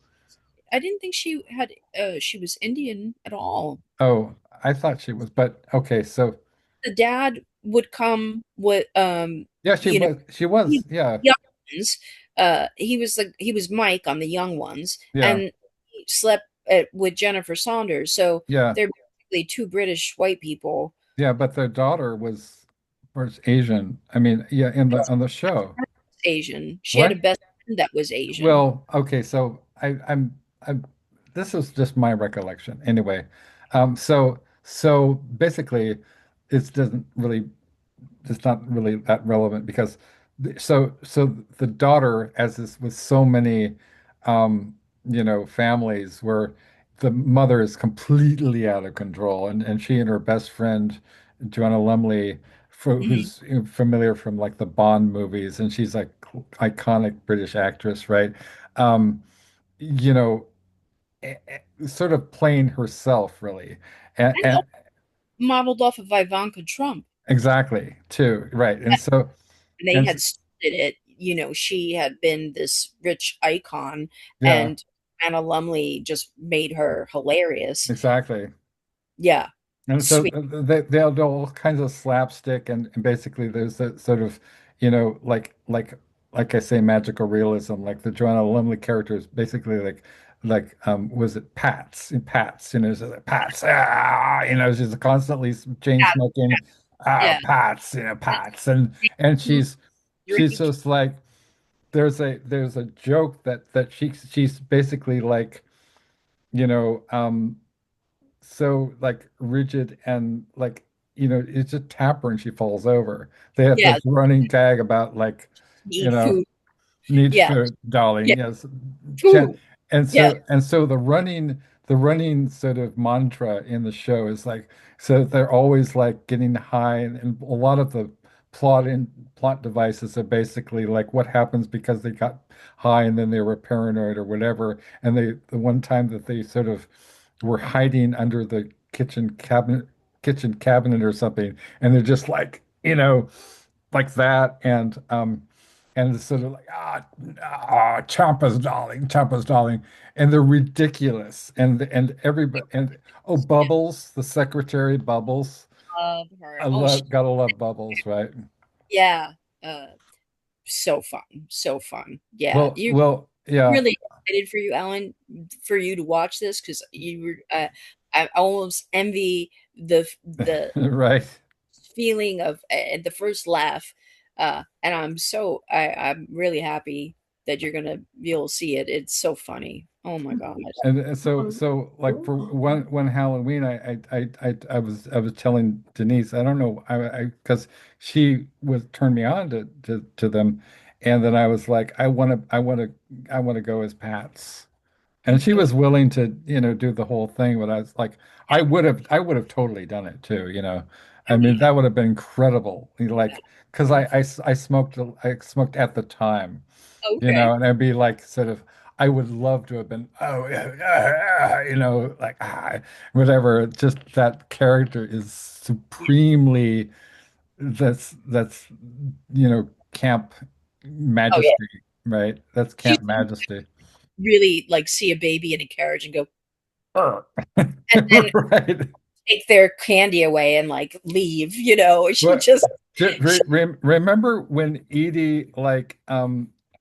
Speaker 2: I didn't think she had. She was Indian at all.
Speaker 1: Oh, I thought she was, but okay, so
Speaker 2: The dad would come with,
Speaker 1: yeah,
Speaker 2: you know,
Speaker 1: she was,
Speaker 2: he-
Speaker 1: yeah,
Speaker 2: young ones. He was Mike on the young ones,
Speaker 1: yeah,
Speaker 2: and he slept with Jennifer Saunders. So
Speaker 1: yeah,
Speaker 2: they're basically two British white people.
Speaker 1: yeah, but their daughter was Asian. I mean, yeah, in the on the show.
Speaker 2: Asian. She had a
Speaker 1: What?
Speaker 2: best friend that was Asian.
Speaker 1: Well, okay, so I'm this is just my recollection. Anyway, so basically it doesn't really it's not really that relevant because so the daughter, as is with so many um families where the mother is completely out of control, and she and her best friend Joanna Lumley,
Speaker 2: Mhm.
Speaker 1: who's familiar from like the Bond movies, and she's like iconic British actress, right? um you know sort of playing herself really, and,
Speaker 2: And
Speaker 1: and
Speaker 2: modeled off of Ivanka Trump.
Speaker 1: exactly too, right, and so
Speaker 2: And they
Speaker 1: and
Speaker 2: had started it. She had been this rich icon,
Speaker 1: yeah,
Speaker 2: and Anna Lumley just made her hilarious.
Speaker 1: exactly.
Speaker 2: Yeah,
Speaker 1: And so
Speaker 2: sweet.
Speaker 1: they'll do all kinds of slapstick, and basically there's that sort of, like I say, magical realism. Like the Joanna Lumley character is basically like was it Pats, so like, Pats, she's constantly chain
Speaker 2: Yeah,
Speaker 1: smoking,
Speaker 2: yeah.
Speaker 1: Pats, Pats, and she's
Speaker 2: Drink.
Speaker 1: just like there's a joke that she's basically like, you know, so like rigid and like it's just tap her and she falls over. They have
Speaker 2: Yeah,
Speaker 1: this running tag about like you
Speaker 2: need
Speaker 1: know
Speaker 2: food.
Speaker 1: need
Speaker 2: Yeah,
Speaker 1: food, darling.
Speaker 2: yeah,
Speaker 1: Yes.
Speaker 2: food.
Speaker 1: And
Speaker 2: Yeah,
Speaker 1: so the running sort of mantra in the show is like, so they're always like getting high, and a lot of the plot devices are basically like what happens because they got high and then they were paranoid or whatever. And the one time that they sort of were hiding under the kitchen cabinet or something, and they're just like, like that, and it's sort of like Champa's darling, and they're ridiculous, and everybody, and oh, Bubbles, the secretary Bubbles,
Speaker 2: love her.
Speaker 1: I
Speaker 2: Oh,
Speaker 1: gotta love Bubbles, right?
Speaker 2: yeah. Uh, so fun, so fun. Yeah,
Speaker 1: Well,
Speaker 2: you
Speaker 1: well, yeah,
Speaker 2: really excited for you, Ellen, for you to watch this because you were. I almost envy the
Speaker 1: right.
Speaker 2: feeling of the first laugh, and I'm really happy that you're gonna be able to see it. It's so funny. Oh my god.
Speaker 1: And so,
Speaker 3: oh,
Speaker 1: so like for
Speaker 3: cool.
Speaker 1: one Halloween, I was telling Denise, I don't know, I because she was turned me on to them, and then I was like, I want to go as Pats, and she was willing to do the whole thing, but I was like, I would have totally done it too, I mean that would have been incredible, like because I smoked at the time.
Speaker 2: Okay.
Speaker 1: And I'd be like sort of, I would love to have been, oh, like, whatever. Just that character is supremely, that's, camp
Speaker 2: Oh yeah,
Speaker 1: majesty, right? That's
Speaker 2: she
Speaker 1: camp majesty.
Speaker 2: really like see a baby in a carriage and go,
Speaker 1: Ugh.
Speaker 2: and then
Speaker 1: Right.
Speaker 2: take their candy away and like leave. She
Speaker 1: But
Speaker 2: just she,
Speaker 1: remember when Edie like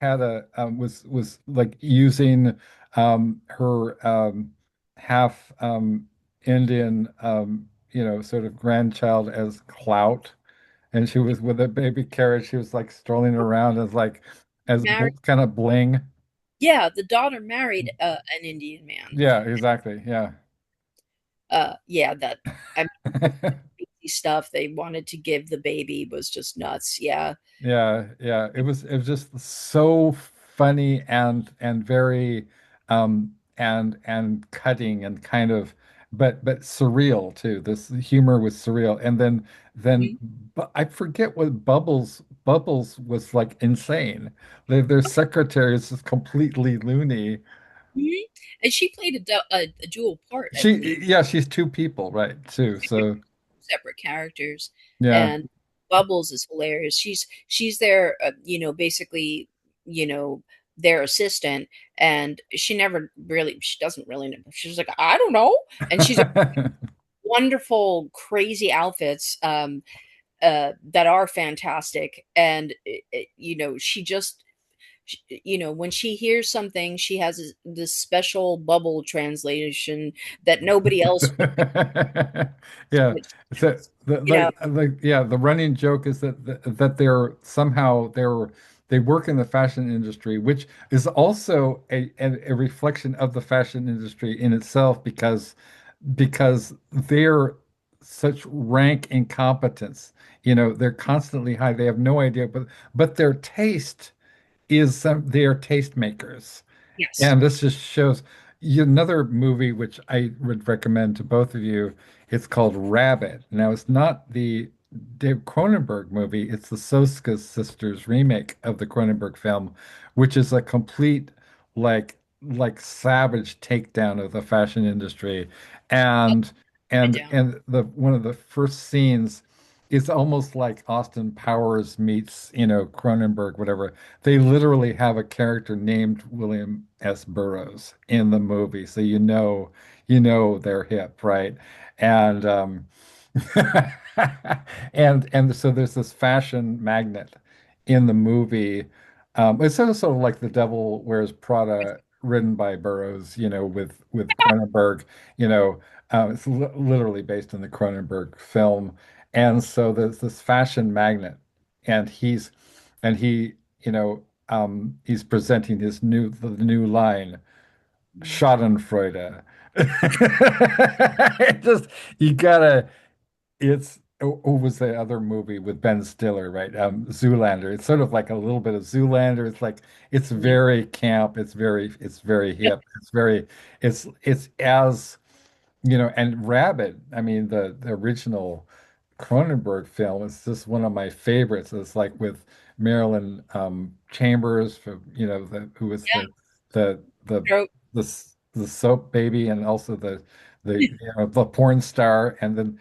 Speaker 1: had a was like using her half Indian sort of grandchild as clout, and she was with a baby carriage. She was like strolling around as like as bl
Speaker 2: married.
Speaker 1: kind of bling.
Speaker 2: Yeah, the daughter married an Indian man.
Speaker 1: Yeah, exactly. Yeah.
Speaker 2: Yeah, that I mean, crazy stuff they wanted to give the baby was just nuts. Yeah.
Speaker 1: Yeah, yeah. It was just so funny and very and cutting and kind of but surreal too. This humor was surreal. And then
Speaker 2: Mhm.
Speaker 1: but I forget what Bubbles was like insane. Their secretary is just completely loony.
Speaker 2: Mhm. And she played a dual part, I
Speaker 1: She
Speaker 2: believe.
Speaker 1: yeah, she's two people, right, too.
Speaker 2: They were
Speaker 1: So
Speaker 2: separate characters,
Speaker 1: yeah.
Speaker 2: and Bubbles is hilarious. She's their, basically, you know, their assistant, and she doesn't really know. She's like, I don't know, and she's wonderful, crazy outfits. That are fantastic. And, she just, when she hears something, she has this special bubble translation that nobody else would
Speaker 1: Yeah.
Speaker 2: what she
Speaker 1: So
Speaker 2: does. You know,
Speaker 1: the running joke is that they work in the fashion industry, which is also a reflection of the fashion industry in itself because they're such rank incompetence. They're constantly high. They have no idea, but their taste is they are tastemakers.
Speaker 2: yes.
Speaker 1: And this just shows another movie which I would recommend to both of you. It's called Rabbit. Now, it's not the Dave Cronenberg movie, it's the Soska sisters remake of the Cronenberg film, which is a complete like savage takedown of the fashion industry.
Speaker 2: Up
Speaker 1: And
Speaker 2: and
Speaker 1: and
Speaker 2: down.
Speaker 1: and the one of the first scenes is almost like Austin Powers meets, Cronenberg, whatever. They literally have a character named William S. Burroughs in the movie, so they're hip, right? And and so there's this fashion magnet in the movie. It's sort of like The Devil Wears Prada, written by Burroughs, with Cronenberg. It's literally based on the Cronenberg film, and so there's this fashion magnet, and he's presenting the new line, Schadenfreude. It just you gotta. What was the other movie with Ben Stiller, right? Zoolander. It's sort of like a little bit of Zoolander. It's
Speaker 2: Mhm.
Speaker 1: very camp. It's very
Speaker 2: Yep.
Speaker 1: hip. It's as and Rabbit, I mean, the original Cronenberg film is just one of my favorites. It's like with Marilyn Chambers, who was
Speaker 2: Yeah.
Speaker 1: the the
Speaker 2: Throat.
Speaker 1: the soap baby, and also the porn star, and then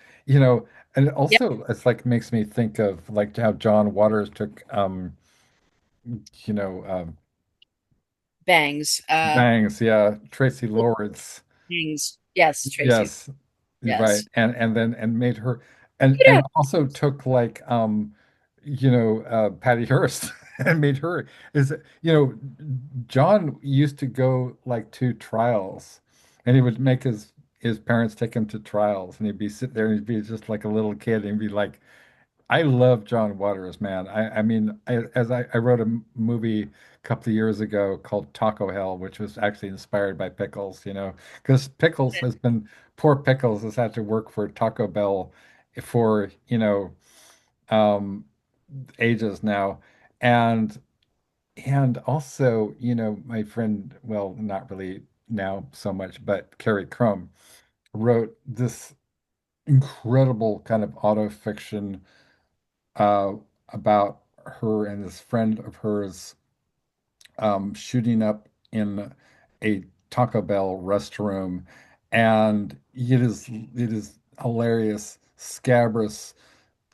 Speaker 1: and
Speaker 2: Yep.
Speaker 1: also it's like makes me think of like how John Waters took you know
Speaker 2: Bangs.
Speaker 1: Bangs, yeah, Tracy Lords.
Speaker 2: Bangs. Yes, Tracy.
Speaker 1: Yes, right.
Speaker 2: Yes.
Speaker 1: And made her and
Speaker 2: Yeah.
Speaker 1: also took like Patty Hearst and made her is John used to go like to trials, and he would make his parents take him to trials, and he'd be sit there and he'd be just like a little kid and be like, I love John Waters, man. I mean, I wrote a movie a couple of years ago called Taco Hell, which was actually inspired by Pickles, because poor Pickles has had to work for Taco Bell for, um, ages now. And and also, my friend, well, not really now so much, but Carrie Crum wrote this incredible kind of auto fiction uh, about her and this friend of hers shooting up in a Taco Bell restroom, and it is hilarious, scabrous,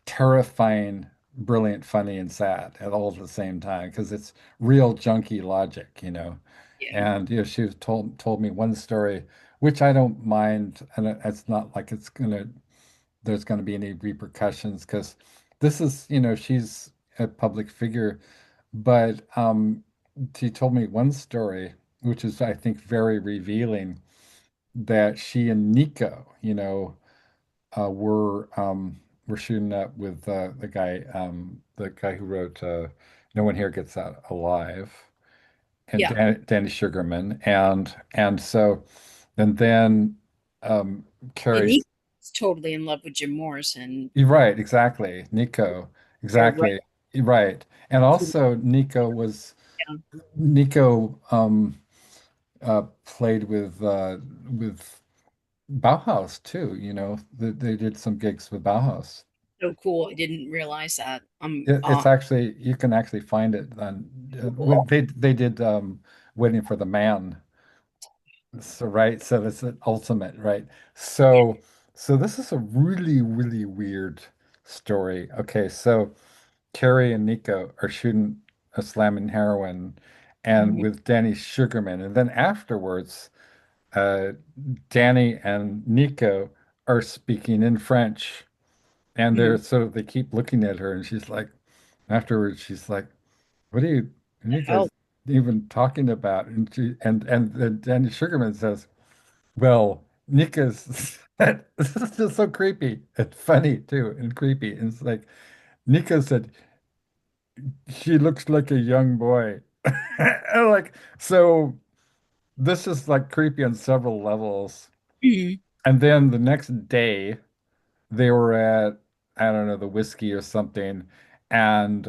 Speaker 1: terrifying, brilliant, funny, and sad at all at the same time because it's real junky logic.
Speaker 2: Yeah.
Speaker 1: And she was told me one story, which I don't mind, and it's not like there's gonna be any repercussions because this is, she's a public figure, but she told me one story, which is I think very revealing, that she and Nico, were shooting up with the guy who wrote "No One Here Gets Out Alive," and
Speaker 2: Yeah.
Speaker 1: Danny Sugarman, and then
Speaker 2: And
Speaker 1: Carrie.
Speaker 2: Nick was totally in love with Jim Morrison.
Speaker 1: You're right, exactly, Nico,
Speaker 2: They're right.
Speaker 1: exactly, you're right, and also Nico played with Bauhaus too. They did some gigs with Bauhaus.
Speaker 2: So cool. I didn't realize that.
Speaker 1: It's actually, you can actually find it on they did Waiting for the Man. So right, so it's an ultimate, right?
Speaker 2: Yeah.
Speaker 1: So this is a really, really weird story. Okay, so Carrie and Nico are shooting a slamming heroin and
Speaker 2: Mhm.
Speaker 1: with Danny Sugarman, and then afterwards, uh Danny and Nico are speaking in French, and
Speaker 2: Mhm.
Speaker 1: they keep looking at her, and she's like, afterwards, she's like, "What are you
Speaker 2: Hell.
Speaker 1: guys even talking about?" And then Danny Sugarman says, "Well, Nika's this is just so creepy and funny too, and creepy." And it's like Nika said, "She looks like a young boy." And like, so this is like creepy on several levels.
Speaker 2: Mhm.
Speaker 1: And then the next day, they were at, I don't know, the whiskey or something, and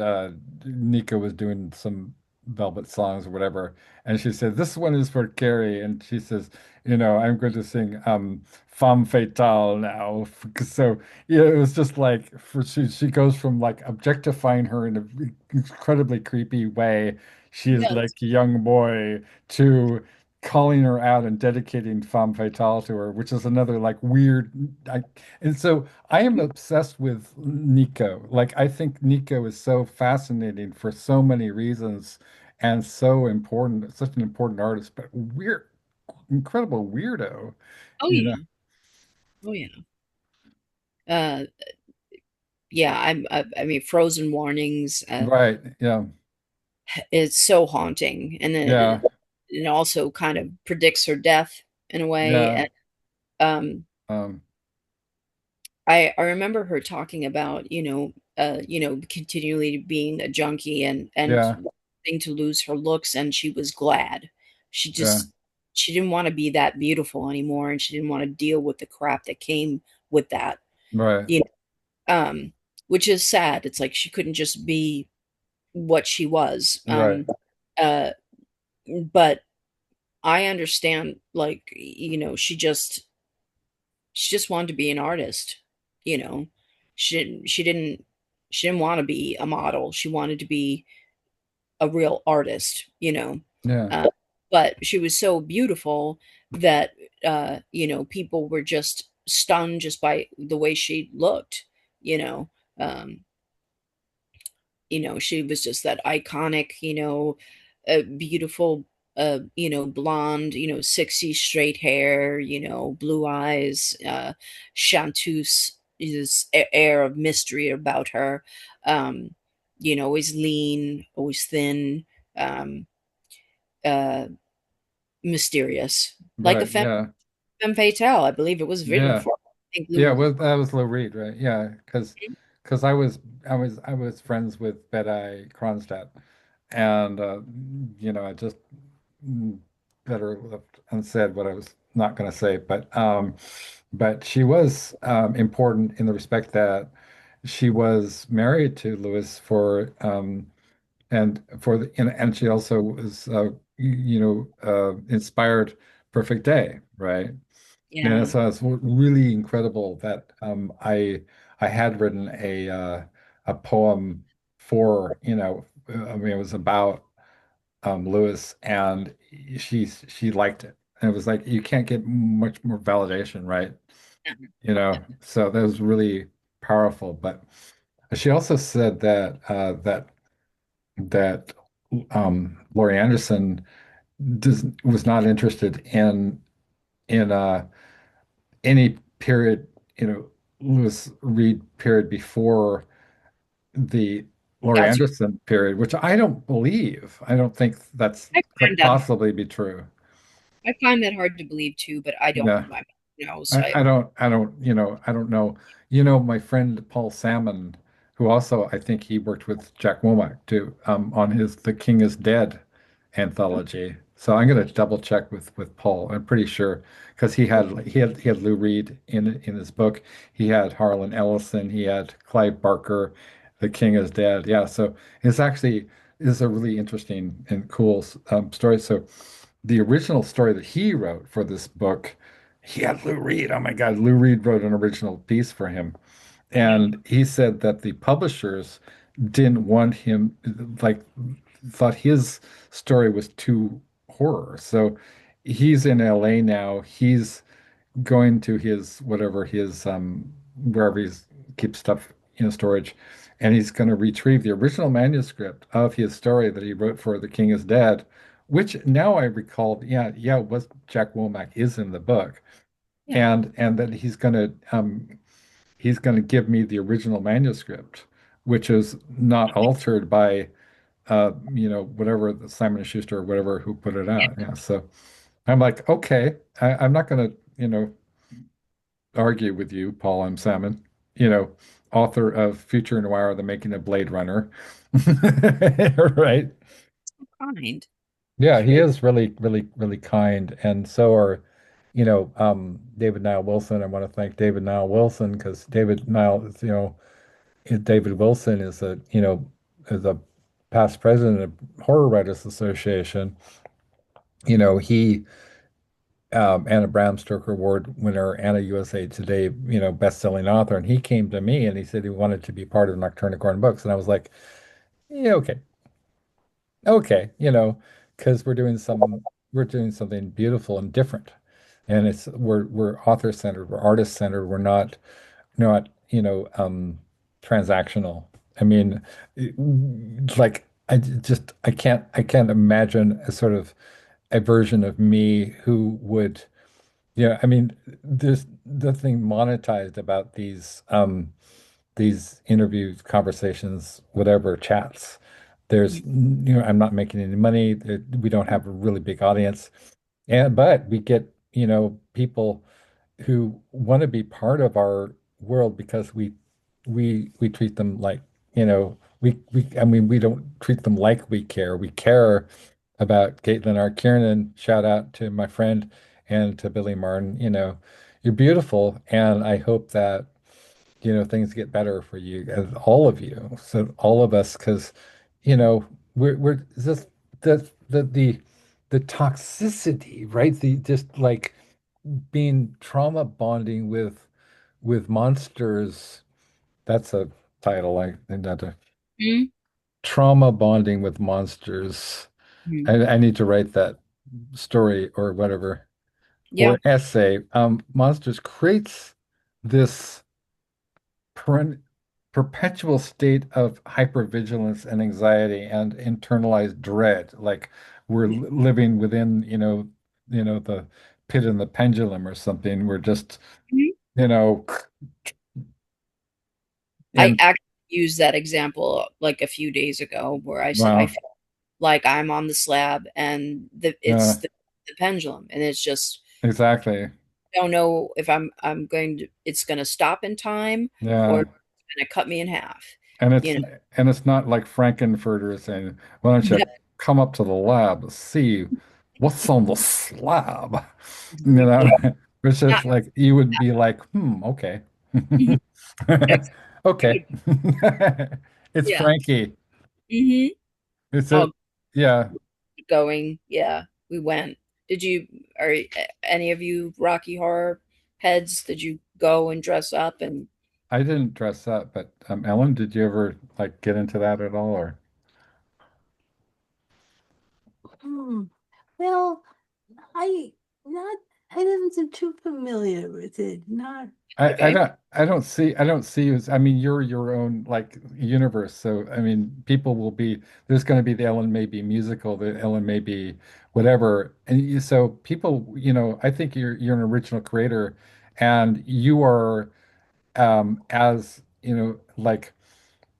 Speaker 1: Nika was doing some Velvet songs or whatever, and she said, "This one is for Carrie," and she says, "I'm going to sing Femme Fatale now." So yeah, it was just like she goes from like objectifying her in an incredibly creepy way. She is
Speaker 2: Yes.
Speaker 1: like a young boy to calling her out and dedicating Femme Fatale to her, which is another like weird. And so I am obsessed with Nico. Like, I think Nico is so fascinating for so many reasons and so important, such an important artist, but weird, incredible weirdo,
Speaker 2: Oh
Speaker 1: you know?
Speaker 2: yeah. Oh yeah. Uh, yeah. I mean, Frozen Warnings.
Speaker 1: Right. Yeah.
Speaker 2: It's so haunting, and then
Speaker 1: Yeah.
Speaker 2: it also kind of predicts her death in a way.
Speaker 1: Yeah.
Speaker 2: And um,
Speaker 1: Um,
Speaker 2: I remember her talking about, continually being a junkie and
Speaker 1: yeah.
Speaker 2: wanting to lose her looks, and she was glad. She
Speaker 1: Yeah.
Speaker 2: just she didn't want to be that beautiful anymore, and she didn't want to deal with the crap that came with that.
Speaker 1: Right.
Speaker 2: You which is sad. It's like she couldn't just be what she was.
Speaker 1: Right.
Speaker 2: Uh, but I understand, like, she just wanted to be an artist, you know. She didn't want to be a model. She wanted to be a real artist.
Speaker 1: Yeah.
Speaker 2: Uh, but she was so beautiful that people were just stunned just by the way she looked, you know. Um, she was just that iconic, beautiful, blonde, 60s straight hair, blue eyes, chanteuse is air of mystery about her. Um, always lean, always thin, um, uh, mysterious, like a
Speaker 1: Right. Yeah.
Speaker 2: femme fatale. I believe it was written
Speaker 1: Yeah.
Speaker 2: for, I think,
Speaker 1: Yeah,
Speaker 2: Lou.
Speaker 1: that was Lou Reed, right? Yeah, because I was friends with Betty Kronstadt, and I just mm, better left unsaid what I was not going to say, but she was important in the respect that she was married to Louis and she also was inspired Perfect Day, right? Yeah,
Speaker 2: Yeah.
Speaker 1: so it's really incredible that I had written a poem for, I mean, it was about Lewis, and she liked it. And it was like you can't get much more validation, right?
Speaker 2: Yeah.
Speaker 1: You know, so that was really powerful. But she also said that that Laurie Anderson was not interested in any period, Lewis Reed period before the Laurie
Speaker 2: That's
Speaker 1: Anderson period, which I don't believe. I don't think that's
Speaker 2: I
Speaker 1: could
Speaker 2: find that
Speaker 1: possibly be true.
Speaker 2: I find that hard to believe too, but I don't
Speaker 1: Yeah.
Speaker 2: know. So
Speaker 1: I don't know. My friend Paul Salmon, who also I think he worked with Jack Womack too, on his The King is Dead anthology. So I'm gonna double check with Paul. I'm pretty sure because he had Lou Reed in his book. He had Harlan Ellison. He had Clive Barker. The King is Dead. Yeah. So it's actually is a really interesting and cool story. So the original story that he wrote for this book, he had Lou Reed. Oh my God, Lou Reed wrote an original piece for him.
Speaker 2: yeah,
Speaker 1: And he said that the publishers didn't want him, like, thought his story was too horror. So he's in LA now. He's going to his whatever his wherever he's keeps stuff in storage, and he's going to retrieve the original manuscript of his story that he wrote for The King is Dead, which now I recalled, yeah, was Jack Womack is in the book,
Speaker 2: yeah,
Speaker 1: and that he's going to give me the original manuscript, which is not altered by whatever the Simon and Schuster or whatever who put it out. Yeah, so I'm like, okay, I'm not going to argue with you, Paul M. Salmon, you know, author of Future Noir, The Making of Blade Runner. Right?
Speaker 2: kind.
Speaker 1: Yeah, he
Speaker 2: It,
Speaker 1: is really, really, really kind. And so are, David Niall Wilson. I want to thank David Niall Wilson because David Wilson is a past president of Horror Writers Association. He Anna Bram Stoker Award winner, Anna USA Today, best-selling author, and he came to me and he said he wanted to be part of Nocturnicorn Books, and I was like, yeah, okay, okay, because we're doing something beautiful and different, and we're author-centered, we're artist-centered, we're not transactional. I mean, like I can't imagine a sort of a version of me who would. Yeah, I mean, there's nothing monetized about these interviews, conversations, whatever, chats. I'm not making any money. We don't have a really big audience. But we get, people who want to be part of our world because we treat them like, I mean, we don't treat them like we care. We care about Caitlin R. Kiernan. Shout out to my friend and to Billy Martin. You're beautiful, and I hope that, things get better for you, and all of you. So all of us, because, we're just the toxicity, right? The just like being trauma bonding with monsters. That's a title. I think that
Speaker 2: mm,
Speaker 1: trauma bonding with monsters.
Speaker 2: mm,
Speaker 1: I need to write that story or whatever
Speaker 2: yeah,
Speaker 1: or essay. Monsters creates this per perpetual state of hypervigilance and anxiety and internalized dread, like we're
Speaker 2: yeah.
Speaker 1: living within, the pit and the pendulum or something. We're just,
Speaker 2: Mhm.
Speaker 1: you know,
Speaker 2: I
Speaker 1: and
Speaker 2: actually used that example like a few days ago, where I said I
Speaker 1: wow,
Speaker 2: feel like I'm on the slab and it's
Speaker 1: yeah,
Speaker 2: the pendulum, and it's just
Speaker 1: exactly,
Speaker 2: don't know if I'm going to it's going to stop in time or
Speaker 1: yeah.
Speaker 2: it's going to cut me in half.
Speaker 1: And
Speaker 2: You
Speaker 1: it's
Speaker 2: know,
Speaker 1: and it's not like Frankenfurter saying, "Why don't you come up to the lab and see what's on the slab?" You know,
Speaker 2: exactly.
Speaker 1: it's just
Speaker 2: Not
Speaker 1: like you would be like, okay, okay, it's
Speaker 2: yeah.
Speaker 1: Frankie.
Speaker 2: Hmm.
Speaker 1: It's
Speaker 2: Oh,
Speaker 1: it. Yeah,
Speaker 2: going. Yeah, we went. Did you, are any of you Rocky Horror heads? Did you go and dress up and
Speaker 1: I didn't dress up, but Ellen, did you ever like get into that at all, or
Speaker 3: Hmm. Well, I not I wasn't too familiar with it. Not
Speaker 2: Okay.
Speaker 1: I don't see you as, I mean, you're your own like universe. So I mean, people will be, there's going to be the Ellen may be musical, the Ellen may be whatever. And so people, you know, I think you're an original creator, and you are as, you know, like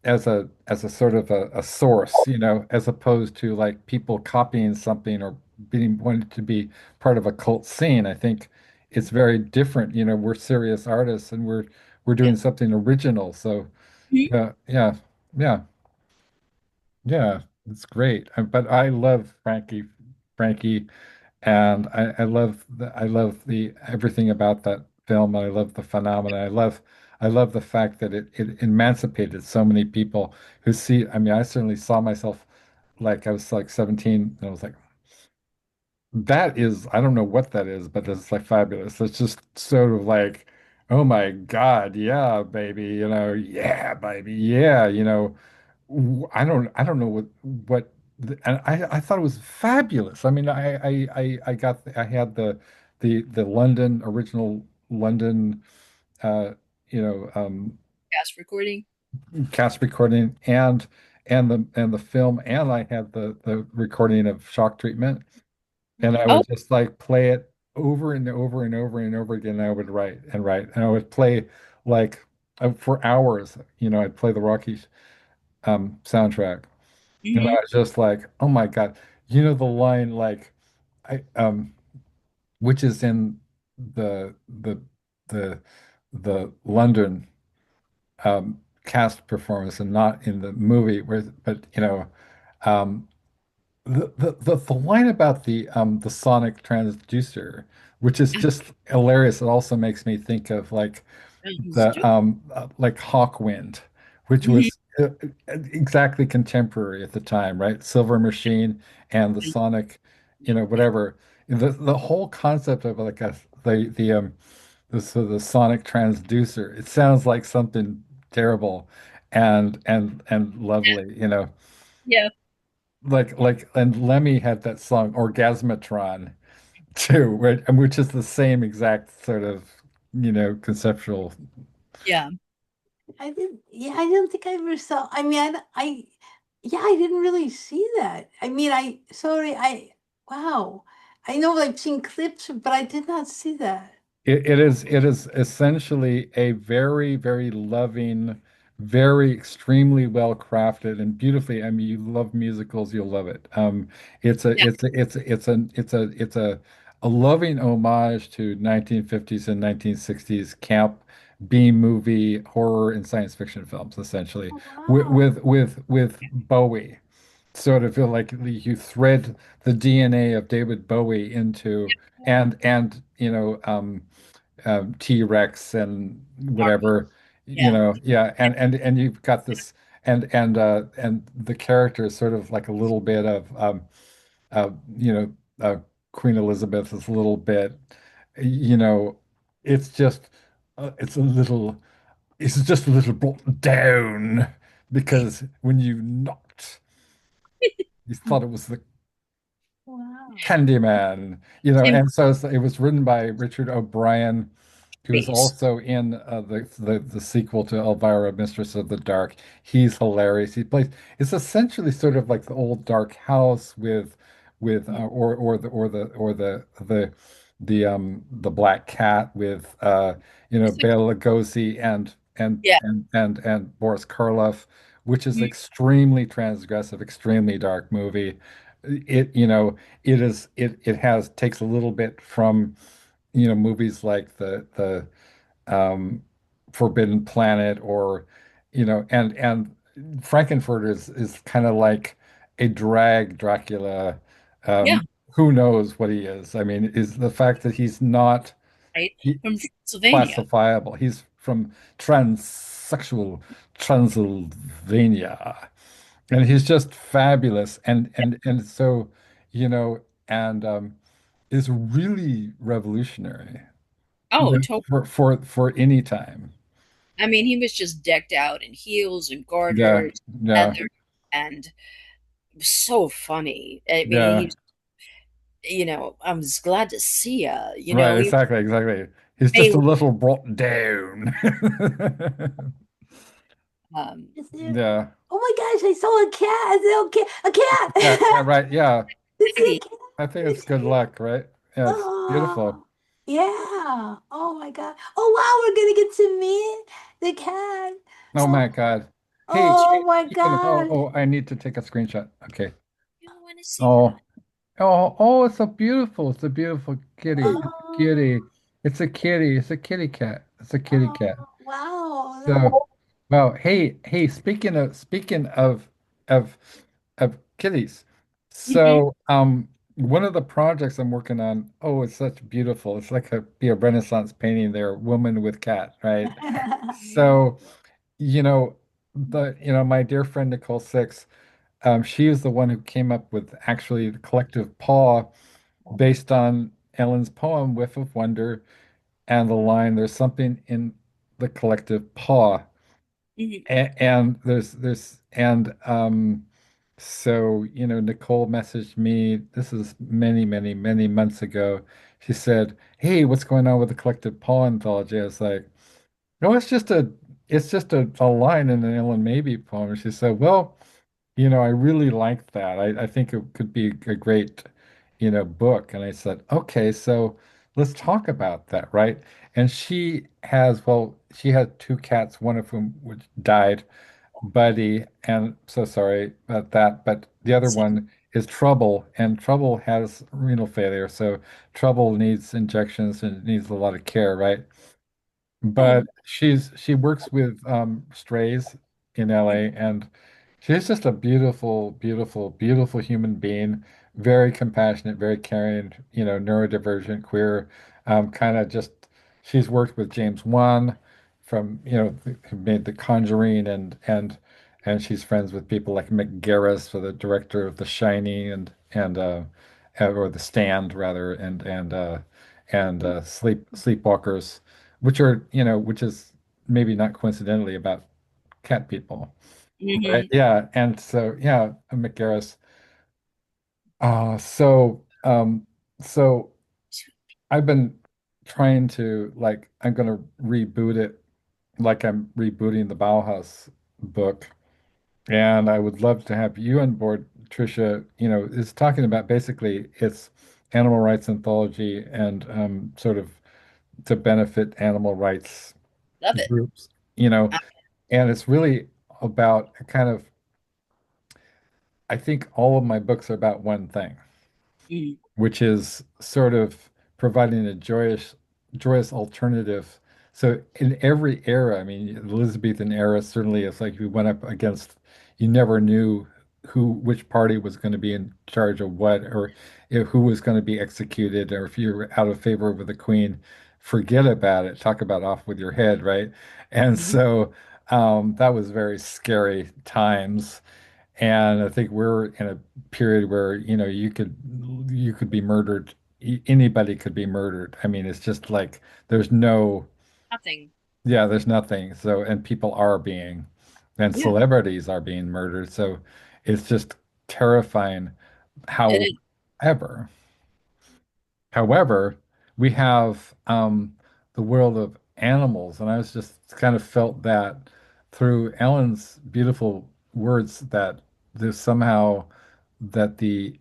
Speaker 1: as a sort of a source, you know, as opposed to like people copying something or being wanting to be part of a cult scene. I think it's very different. You know, we're serious artists and we're
Speaker 2: Yeah.
Speaker 1: doing something original. So
Speaker 2: Mhm.
Speaker 1: yeah, yeah, yeah, yeah, it's great. But I love Frankie, and I love the everything about that film. I love the phenomena. I love the fact that it emancipated so many people who see. I mean, I certainly saw myself like I was like 17 and I was like, that is, I don't know what that is, but it's like fabulous. It's just sort of like, oh my God, yeah, baby, you know, yeah, baby, yeah, you know. I don't know what and I thought it was fabulous. I mean, I got I had the London original London uh you know
Speaker 2: Cast recording.
Speaker 1: cast recording and the film, and I had the recording of Shock Treatment, and I
Speaker 2: Oh,
Speaker 1: would just like play it over and over and over and over again. I would write and write, and I would play like for hours. You know, I'd play the Rocky soundtrack. And I
Speaker 2: hmm
Speaker 1: was just like, oh my God. You know the line like I which is in the the the the London cast performance and not in the movie where but you know um the line about the sonic transducer, which is just hilarious. It also makes me think of the like Hawkwind, which
Speaker 2: hmm
Speaker 1: was exactly contemporary at the time, right? Silver Machine and the Sonic, you know, whatever. The whole concept of like the Sonic transducer. It sounds like something terrible and lovely, you know.
Speaker 2: Yeah.
Speaker 1: Like and Lemmy had that song Orgasmatron too, right? And which is the same exact sort of, you know, conceptual.
Speaker 2: Yeah.
Speaker 3: I didn't. Yeah, I don't think I ever saw. I mean, yeah, I didn't really see that. I mean, sorry, wow. I know I've seen clips, but I did not see that.
Speaker 1: It is essentially a very, very loving, very extremely well crafted and beautifully. I mean, you love musicals, you'll love it.
Speaker 2: Yeah.
Speaker 1: It's a loving homage to 1950s and 1960s camp B movie horror and science fiction films, essentially,
Speaker 3: Wow.
Speaker 1: with Bowie. Sort of feel like you thread the DNA of David Bowie into and you know T-Rex and
Speaker 2: Marvel.
Speaker 1: whatever, you
Speaker 2: Yeah.
Speaker 1: know, yeah, and you've got this and the character is sort of like a little bit of you know Queen Elizabeth is a little bit, you know, it's just it's a little it's just a little brought down because when you knocked, you thought it was the
Speaker 3: Wow.
Speaker 1: Candyman, you know,
Speaker 2: And
Speaker 1: and so it was written by Richard O'Brien, who is
Speaker 2: base.
Speaker 1: also in the sequel to Elvira, Mistress of the Dark. He's hilarious. He plays it's essentially sort of like the old Dark House with the Black Cat with you know
Speaker 2: It's like,
Speaker 1: Bela Lugosi
Speaker 2: yeah.
Speaker 1: and Boris Karloff, which is
Speaker 2: Mhm.
Speaker 1: extremely transgressive, extremely dark movie. It you know it has takes a little bit from you know movies like the Forbidden Planet or you know and Frankenfurter is kind of like a drag Dracula.
Speaker 2: Yeah.
Speaker 1: Who knows what he is? I mean, is the fact that he's not
Speaker 2: Right.
Speaker 1: he,
Speaker 2: From Pennsylvania.
Speaker 1: classifiable. He's from transsexual Transylvania, and he's just fabulous. And so you know, and is really revolutionary, you
Speaker 2: Oh,
Speaker 1: know,
Speaker 2: totally.
Speaker 1: for any time.
Speaker 2: I mean, he was just decked out in heels and
Speaker 1: Yeah,
Speaker 2: garters,
Speaker 1: yeah,
Speaker 2: leather, and it was so funny. I mean,
Speaker 1: yeah,
Speaker 2: I was glad to see you.
Speaker 1: Right,
Speaker 2: Even
Speaker 1: exactly, exactly. He's
Speaker 2: they
Speaker 1: just a little brought down.
Speaker 2: um,
Speaker 3: Is there?
Speaker 1: Yeah.
Speaker 3: Oh my gosh, I saw a cat. I said, okay, a
Speaker 1: Yeah, yeah,
Speaker 3: cat.
Speaker 1: right. Yeah.
Speaker 3: It's a
Speaker 2: Maggie.
Speaker 3: cat.
Speaker 1: I think it's
Speaker 3: It's a
Speaker 1: good
Speaker 3: cat.
Speaker 1: luck, right? Yeah, it's beautiful.
Speaker 3: Oh, yeah. Oh my God. Oh wow, we're gonna get to meet the cat.
Speaker 1: Oh
Speaker 3: Oh,
Speaker 1: my God. Hey,
Speaker 3: oh
Speaker 1: hey,
Speaker 3: my
Speaker 1: oh,
Speaker 3: gosh.
Speaker 1: oh, I need to take a screenshot. Okay.
Speaker 2: You want to see
Speaker 1: Oh, oh, oh, it's so beautiful. It's a beautiful kitty. It's a
Speaker 3: Oh,
Speaker 1: kitty. It's a kitty. It's a kitty cat. It's a kitty
Speaker 3: oh,
Speaker 1: cat.
Speaker 3: wow.
Speaker 1: So, well, hey, speaking of of kitties.
Speaker 2: it.
Speaker 1: So, one of the projects I'm working on, oh, it's such beautiful. It's like a Renaissance painting there, woman with cat, right? So, you know, my dear friend Nicole Six, she is the one who came up with actually the collective paw based on Ellen's poem, Whiff of Wonder, and the line, "There's something in the collective paw."
Speaker 2: Mhm.
Speaker 1: And so Nicole messaged me. This is many, many, many months ago. She said, "Hey, what's going on with the collective paw anthology?" I was like, "No, it's just a line in an Ellen Maybe poem." She said, "Well, I really like that. I think it could be a great, book." And I said, "Okay, so let's talk about that, right?" And she had two cats, one of whom which died, Buddy, and so sorry about that. But the other
Speaker 2: So,
Speaker 1: one is Trouble, and Trouble has renal failure, so Trouble needs injections and needs a lot of care, right?
Speaker 3: Oh,
Speaker 1: But she works with strays in LA, and she's just a beautiful, beautiful, beautiful human being, very compassionate, very caring, neurodivergent, queer, kind of just she's worked with James Wan from, who made The Conjuring, and she's friends with people like Mick Garris, for the director of The Shining, or The Stand rather, and Sleepwalkers, which is maybe not coincidentally about cat people, right?
Speaker 2: mhm.
Speaker 1: Yeah, and so yeah, McGarris. So I've been trying to, like, I'm gonna reboot it, like I'm rebooting the Bauhaus book, and I would love to have you on board, Tricia. It's talking about basically it's animal rights anthology and sort of to benefit animal rights
Speaker 2: Love it.
Speaker 1: groups, you know,
Speaker 2: Uh,
Speaker 1: and it's really about a kind of, I think all of my books are about one thing,
Speaker 2: mm,
Speaker 1: which is sort of providing a joyous alternative. So in every era, I mean, the Elizabethan era certainly is like we went up against, you never knew which party was going to be in charge of what, or who was going to be executed, or if you're out of favor with the queen, forget about it. Talk about off with your head, right? And
Speaker 2: mhm.
Speaker 1: so that was very scary times. And I think we're in a period where, you could be murdered. Anybody could be murdered. I mean, it's just like there's no,
Speaker 2: Nothing.
Speaker 1: yeah, there's nothing. So, and people are being, and
Speaker 2: Yeah,
Speaker 1: celebrities are being murdered. So it's just terrifying.
Speaker 2: it is.
Speaker 1: However, however, we have the world of animals, and I was just kind of felt that through Ellen's beautiful words, that there's somehow that the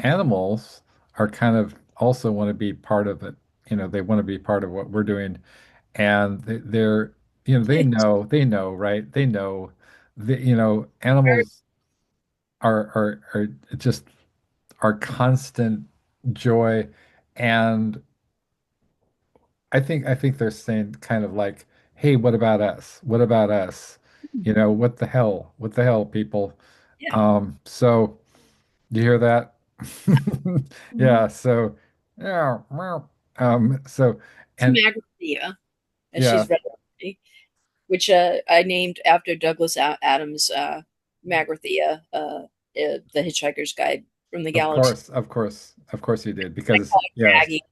Speaker 1: animals are kind of also want to be part of it. They want to be part of what we're doing, and they're, they know, right? They know that, animals are just our constant joy. And I think they're saying kind of like, hey, what about us? What about us? What the hell? What the hell, people?
Speaker 2: Yeah.
Speaker 1: So you hear that?
Speaker 3: mhm.
Speaker 1: Yeah, so yeah, well, so
Speaker 2: It's
Speaker 1: and
Speaker 2: Magrathea, as
Speaker 1: yeah,
Speaker 2: she's read, which I named after Douglas Adams' Magrathea, The Hitchhiker's Guide from the
Speaker 1: of
Speaker 2: Galaxy.
Speaker 1: course, of course, of course you did,
Speaker 2: I
Speaker 1: because
Speaker 2: call it
Speaker 1: yes,
Speaker 2: Maggie,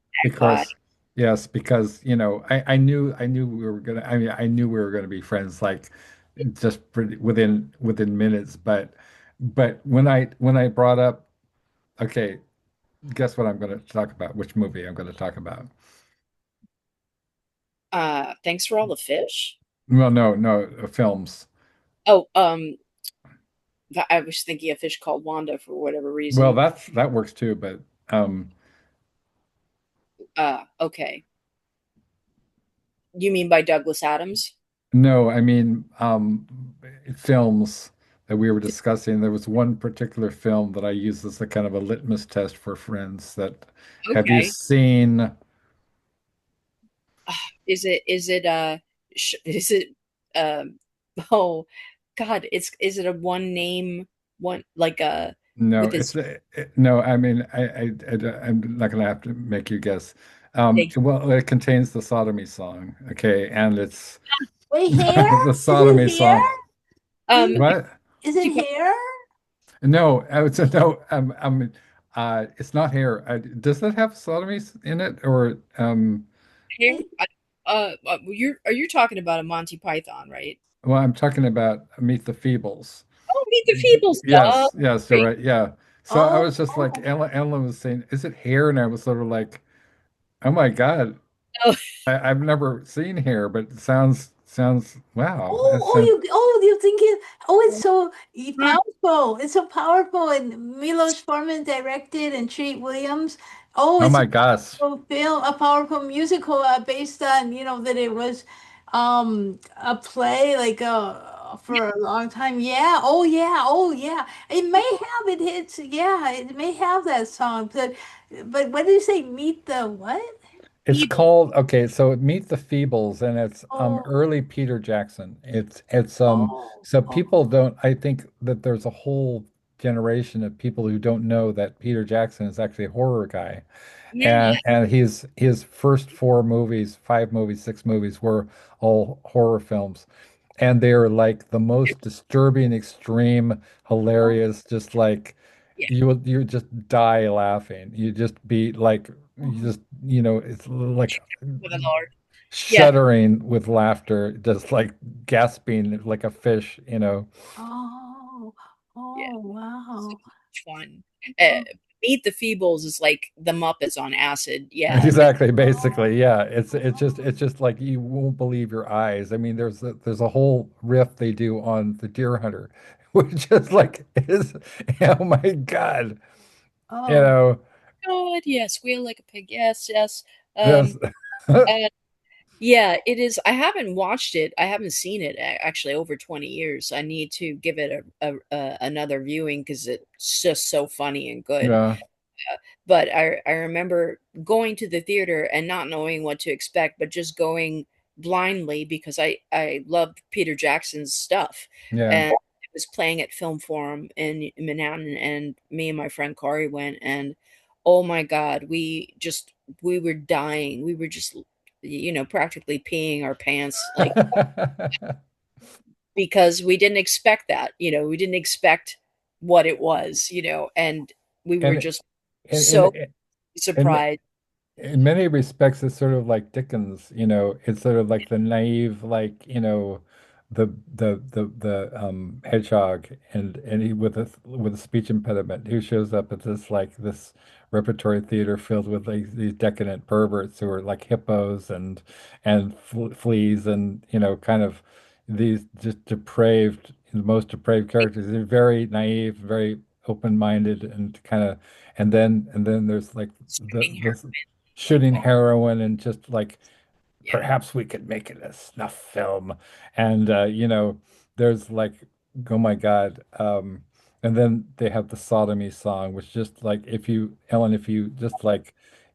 Speaker 2: Magpie.
Speaker 1: because yes, because I knew we were gonna, I mean, I knew we were gonna be friends, like just within minutes. But when I brought up, okay, guess what I'm going to talk about, which movie I'm going to talk about.
Speaker 2: Thanks for all the fish.
Speaker 1: Well, no, no, films.
Speaker 2: Oh, I was thinking a fish called Wanda for whatever
Speaker 1: Well,
Speaker 2: reason.
Speaker 1: that works too, but um,
Speaker 2: Okay. You mean by Douglas Adams?
Speaker 1: no, I mean films that we were discussing. There was one particular film that I used as a kind of a litmus test for friends. That have you
Speaker 2: Okay.
Speaker 1: seen?
Speaker 2: Is it um oh God, is it a one name one like
Speaker 1: No,
Speaker 2: with his
Speaker 1: no. I mean, I'm not going to have to make you guess.
Speaker 2: big
Speaker 1: Well, it contains the sodomy song, okay, and it's
Speaker 3: Wait, hair?
Speaker 1: the
Speaker 3: Is it
Speaker 1: sodomy
Speaker 3: hair?
Speaker 1: song.
Speaker 3: Is
Speaker 2: um
Speaker 3: it,
Speaker 1: What?
Speaker 3: is it hair?
Speaker 1: No, I would say no. It's not hair. Does that have sodomy in it, or
Speaker 2: here
Speaker 3: It,
Speaker 2: are you talking about a Monty Python, right?
Speaker 1: well, I'm talking about Meet the Feebles.
Speaker 2: Oh, Meet the Feebles, duh.
Speaker 1: Yes, yes, so
Speaker 2: Right.
Speaker 1: right, yeah. So I
Speaker 3: oh,
Speaker 1: was just like,
Speaker 3: oh,
Speaker 1: Ellen was saying, "Is it hair?" And I was sort of like, "Oh my God,
Speaker 2: Oh,
Speaker 1: I've never seen hair, but it sounds wow, that sounds
Speaker 3: you think it, oh, it's so powerful. It's so powerful. And Milos Forman directed and Treat Williams. Oh,
Speaker 1: oh
Speaker 3: it's
Speaker 1: my gosh,
Speaker 3: a powerful musical based on, that it was a play like for a long time. Yeah. Oh yeah. Oh yeah. It may have it hits. Yeah, it may have that song. But what did you say? Meet the what?
Speaker 1: it's
Speaker 2: Feebles.
Speaker 1: called okay. So Meet the Feebles, and it's
Speaker 3: Oh,
Speaker 1: early Peter Jackson. It's
Speaker 3: oh,
Speaker 1: so
Speaker 3: oh,
Speaker 1: people don't. I think that there's a whole generation of people who don't know that Peter Jackson is actually a horror guy.
Speaker 2: Yeah.
Speaker 1: And his first four movies, five movies, six movies were all horror films. And they're like the most disturbing, extreme,
Speaker 3: oh,
Speaker 1: hilarious, just like
Speaker 2: Yeah.
Speaker 1: you just die laughing. You just be like you
Speaker 3: oh.
Speaker 1: just it's like
Speaker 2: For the Lord. Yeah.
Speaker 1: shuddering with laughter, just like gasping like a fish.
Speaker 3: Oh,
Speaker 2: Yeah.
Speaker 3: oh,
Speaker 2: So
Speaker 3: wow.
Speaker 2: much fun. Uh,
Speaker 3: Oh,
Speaker 2: Meet the Feebles is like the Muppets on acid. Yeah.
Speaker 1: Exactly,
Speaker 3: oh,
Speaker 1: basically, yeah. It's just
Speaker 3: oh,
Speaker 1: it's just like you won't believe your eyes. I mean, there's a whole riff they do on the Deer Hunter, which is like is oh my God, you
Speaker 3: oh,
Speaker 1: know,
Speaker 2: God, yeah. Squeal like a pig. Yes, yes.
Speaker 1: yes.
Speaker 2: Uh, yeah, it is. I haven't watched it. I haven't seen it actually over 20 years. I need to give it another viewing because it's just so funny and good.
Speaker 1: Yeah.
Speaker 2: But I remember going to the theater and not knowing what to expect, but just going blindly because I loved Peter Jackson's stuff.
Speaker 1: Yeah.
Speaker 2: And it was playing at Film Forum in Manhattan, and me and my friend Corey went, and oh my God, we were dying. We were just practically peeing our pants like because we didn't expect that. We didn't expect what it was, and we were
Speaker 1: And
Speaker 2: just
Speaker 1: in
Speaker 2: so
Speaker 1: in
Speaker 2: surprised.
Speaker 1: in many respects, it's sort of like Dickens, it's sort of like the naive, like, the hedgehog and he with a speech impediment who shows up at this repertory theater filled with like these decadent perverts who are like hippos and fleas and kind of these just depraved, the most depraved characters. They're very naive, very open-minded and kind of and then there's like
Speaker 2: Screaming
Speaker 1: the
Speaker 2: heroin. Like,
Speaker 1: shooting
Speaker 2: oh,
Speaker 1: heroin and just like
Speaker 2: yeah.
Speaker 1: perhaps we could make it a snuff film and there's like oh my God and then they have the sodomy song which just like if you Ellen if you just like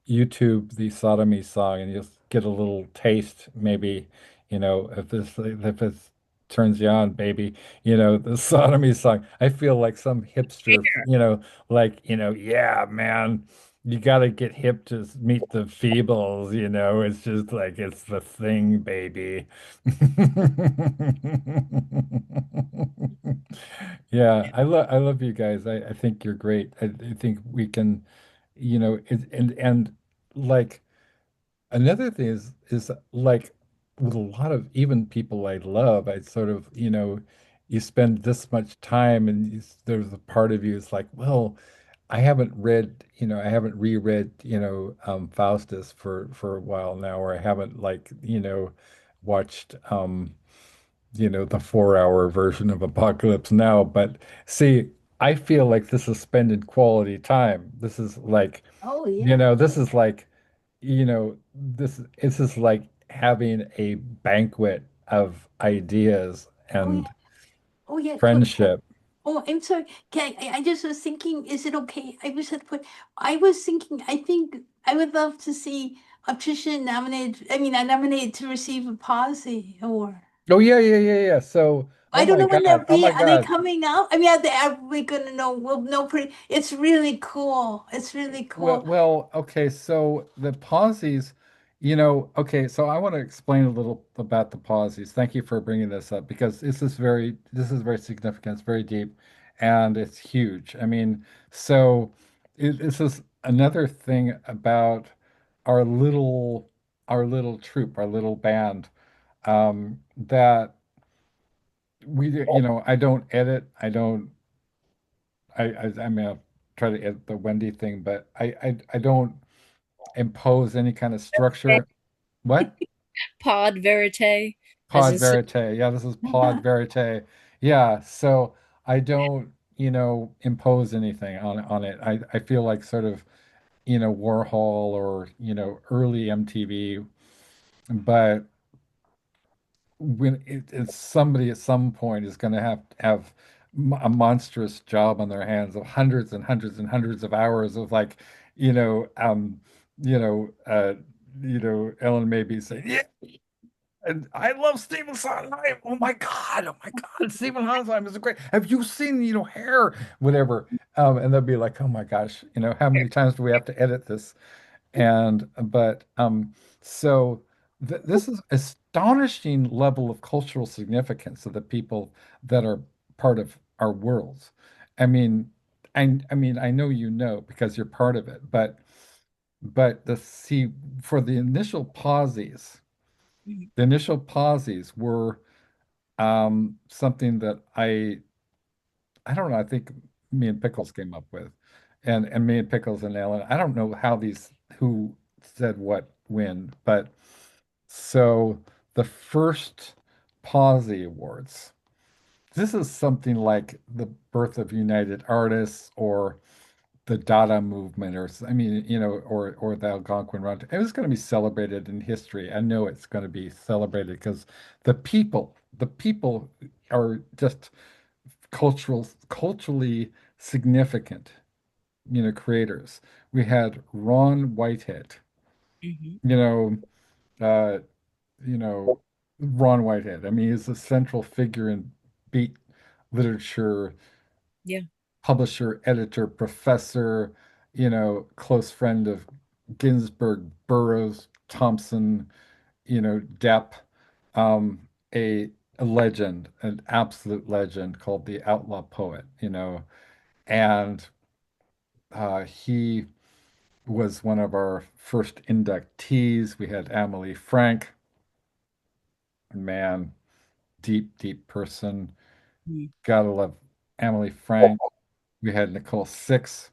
Speaker 1: YouTube the sodomy song and you'll get a little taste maybe if this turns you on baby the sodomy song I feel like some hipster like yeah man you got to get hip to meet the Feebles, It's just like it's the thing, baby. Yeah, I love you guys. I think you're great. I think we can, and like another thing is like with a lot of even people I love, I sort of, you spend this much time and there's a part of you is like, well, I haven't read, I haven't reread, Faustus for a while now, or I haven't like, watched the 4 hour version of Apocalypse Now. But see, I feel like this is spending quality time. This is like,
Speaker 3: Oh yeah.
Speaker 1: this is like, this is like having a banquet of ideas
Speaker 3: Oh yeah.
Speaker 1: and
Speaker 3: Oh yeah.
Speaker 1: friendship.
Speaker 3: Oh, I'm sorry. I just was thinking, is it okay? I was at point. I was thinking, I think I would love to see Tricia nominated. I mean, I nominated to receive a Posy Award.
Speaker 1: Oh yeah, yeah, yeah, yeah. So, oh
Speaker 3: I don't
Speaker 1: my
Speaker 3: know when
Speaker 1: God,
Speaker 3: they'll
Speaker 1: oh
Speaker 3: be.
Speaker 1: my
Speaker 3: Are they
Speaker 1: God.
Speaker 3: coming out? I mean, are we gonna know? We'll know pretty. It's really cool. It's really cool.
Speaker 1: Okay, so the pauses, okay, so I want to explain a little about the pauses. Thank you for bringing this up because this is very significant, it's very deep, and it's huge. I mean, so this is another thing about our little troop, our little band, that I don't edit, I mean, I'll try to edit the Wendy thing, but I don't impose any kind of structure. What?
Speaker 2: Pod verite, as
Speaker 1: Pod
Speaker 2: in so
Speaker 1: verite. Yeah, this is pod verite. Yeah, so I don't, impose anything on it. I feel like sort of, Warhol or, early MTV, but when it's somebody at some point is going to have a monstrous job on their hands of hundreds and hundreds and hundreds of hours of like, you know, um, you know, uh, Ellen may be saying, yeah, and I love Stephen Sondheim. Oh my God, Stephen Sondheim is great. Have you seen, Hair, whatever? And they'll be like, oh my gosh, how many times do we have to edit this? And but so th this is astonishing level of cultural significance of the people that are part of our worlds. I mean, I know because you're part of it, but the see for
Speaker 2: Mhm.
Speaker 1: the initial pauses were something that I don't know, I think me and Pickles came up with. And me and Pickles and Ellen. I don't know who said what when, but so the first Pawsey Awards. This is something like the birth of United Artists or the Dada movement, I mean, or the Algonquin Run. It was going to be celebrated in history. I know it's going to be celebrated because the people are just culturally significant, creators. We had Ron Whitehead,
Speaker 2: Mhm.
Speaker 1: you know, uh, you know, Ron Whitehead. I mean, he's a central figure in beat literature,
Speaker 2: Yeah.
Speaker 1: publisher, editor, professor, close friend of Ginsberg, Burroughs, Thompson, Depp, um, a a legend, an absolute legend called the Outlaw Poet, and he was one of our first inductees. We had Amelie Frank, man, deep, deep person.
Speaker 2: Mhm.
Speaker 1: Gotta love Amelie Frank. We had Nicole Six,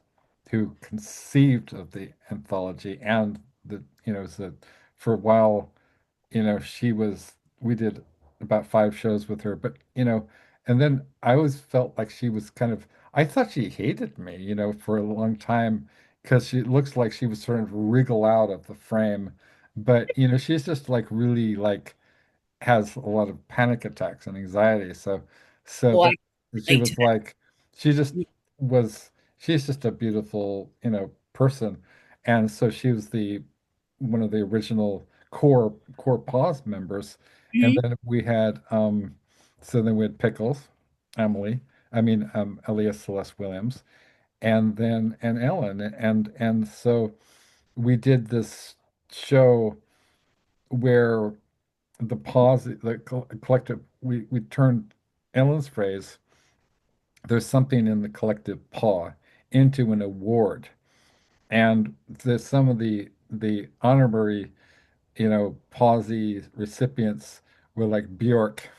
Speaker 1: who conceived of the anthology and so for a while, we did about 5 shows with her, but and then I always felt like she was I thought she hated me, for a long time because she looks like she was trying to wriggle out of the frame, but she's just like really like has a lot of panic attacks and anxiety. So
Speaker 2: Oh, I
Speaker 1: that
Speaker 2: can
Speaker 1: she
Speaker 2: relate to
Speaker 1: was like, she just
Speaker 2: that.
Speaker 1: was, she's just a beautiful, person. And so she was one of the original core pause members. And
Speaker 2: Mhm.
Speaker 1: then we had Pickles, Emily, Elias Celeste Williams, and Ellen. And so we did this show where the collective, we turned Ellen's phrase, there's something in the collective paw, into an award. And some of the honorary, Pawsey recipients were like Bjork.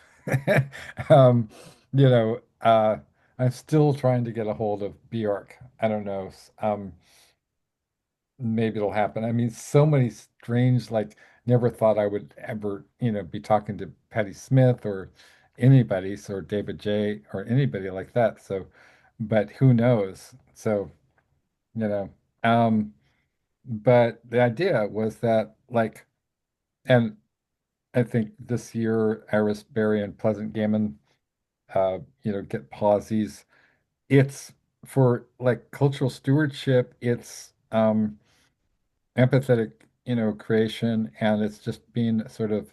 Speaker 1: Um, you know, uh, I'm still trying to get a hold of Bjork. I don't know. Maybe it'll happen. I mean, so many strange, like, never thought I would ever, be talking to Patti Smith or anybody, so, or David J. or anybody like that. So, but who knows? So, you know, um, but the idea was that, like, and I think this year, Iris Berry and Pleasant Gaiman, get pauses. It's for like cultural stewardship. It's empathetic, creation, and it's just being sort of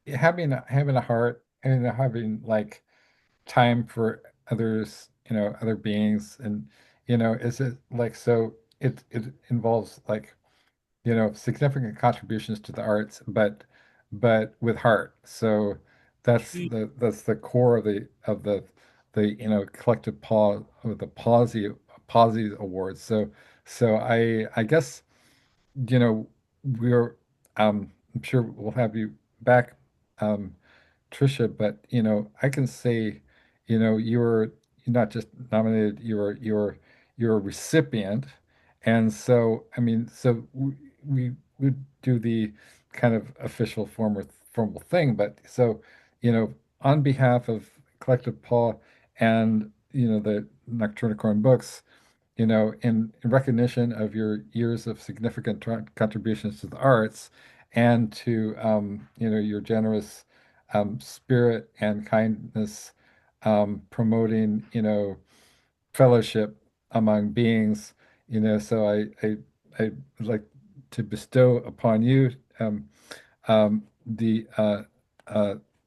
Speaker 1: having a heart and having like time for others, other beings, and is it like so? It involves like significant contributions to the arts, but with heart. So that's the core of the collective paw of the Pawsey Awards. So I guess we're I'm sure we'll have you back, um, Tricia, but I can say, you're not just nominated, you're a recipient, and so I mean, so we would do the kind of official formal thing, but so on behalf of Collective Paw and the Nocturnicorn Books, in recognition of your years of significant contributions to the arts and to, your generous spirit and kindness, promoting, fellowship among beings, so I'd like to bestow upon you the uh,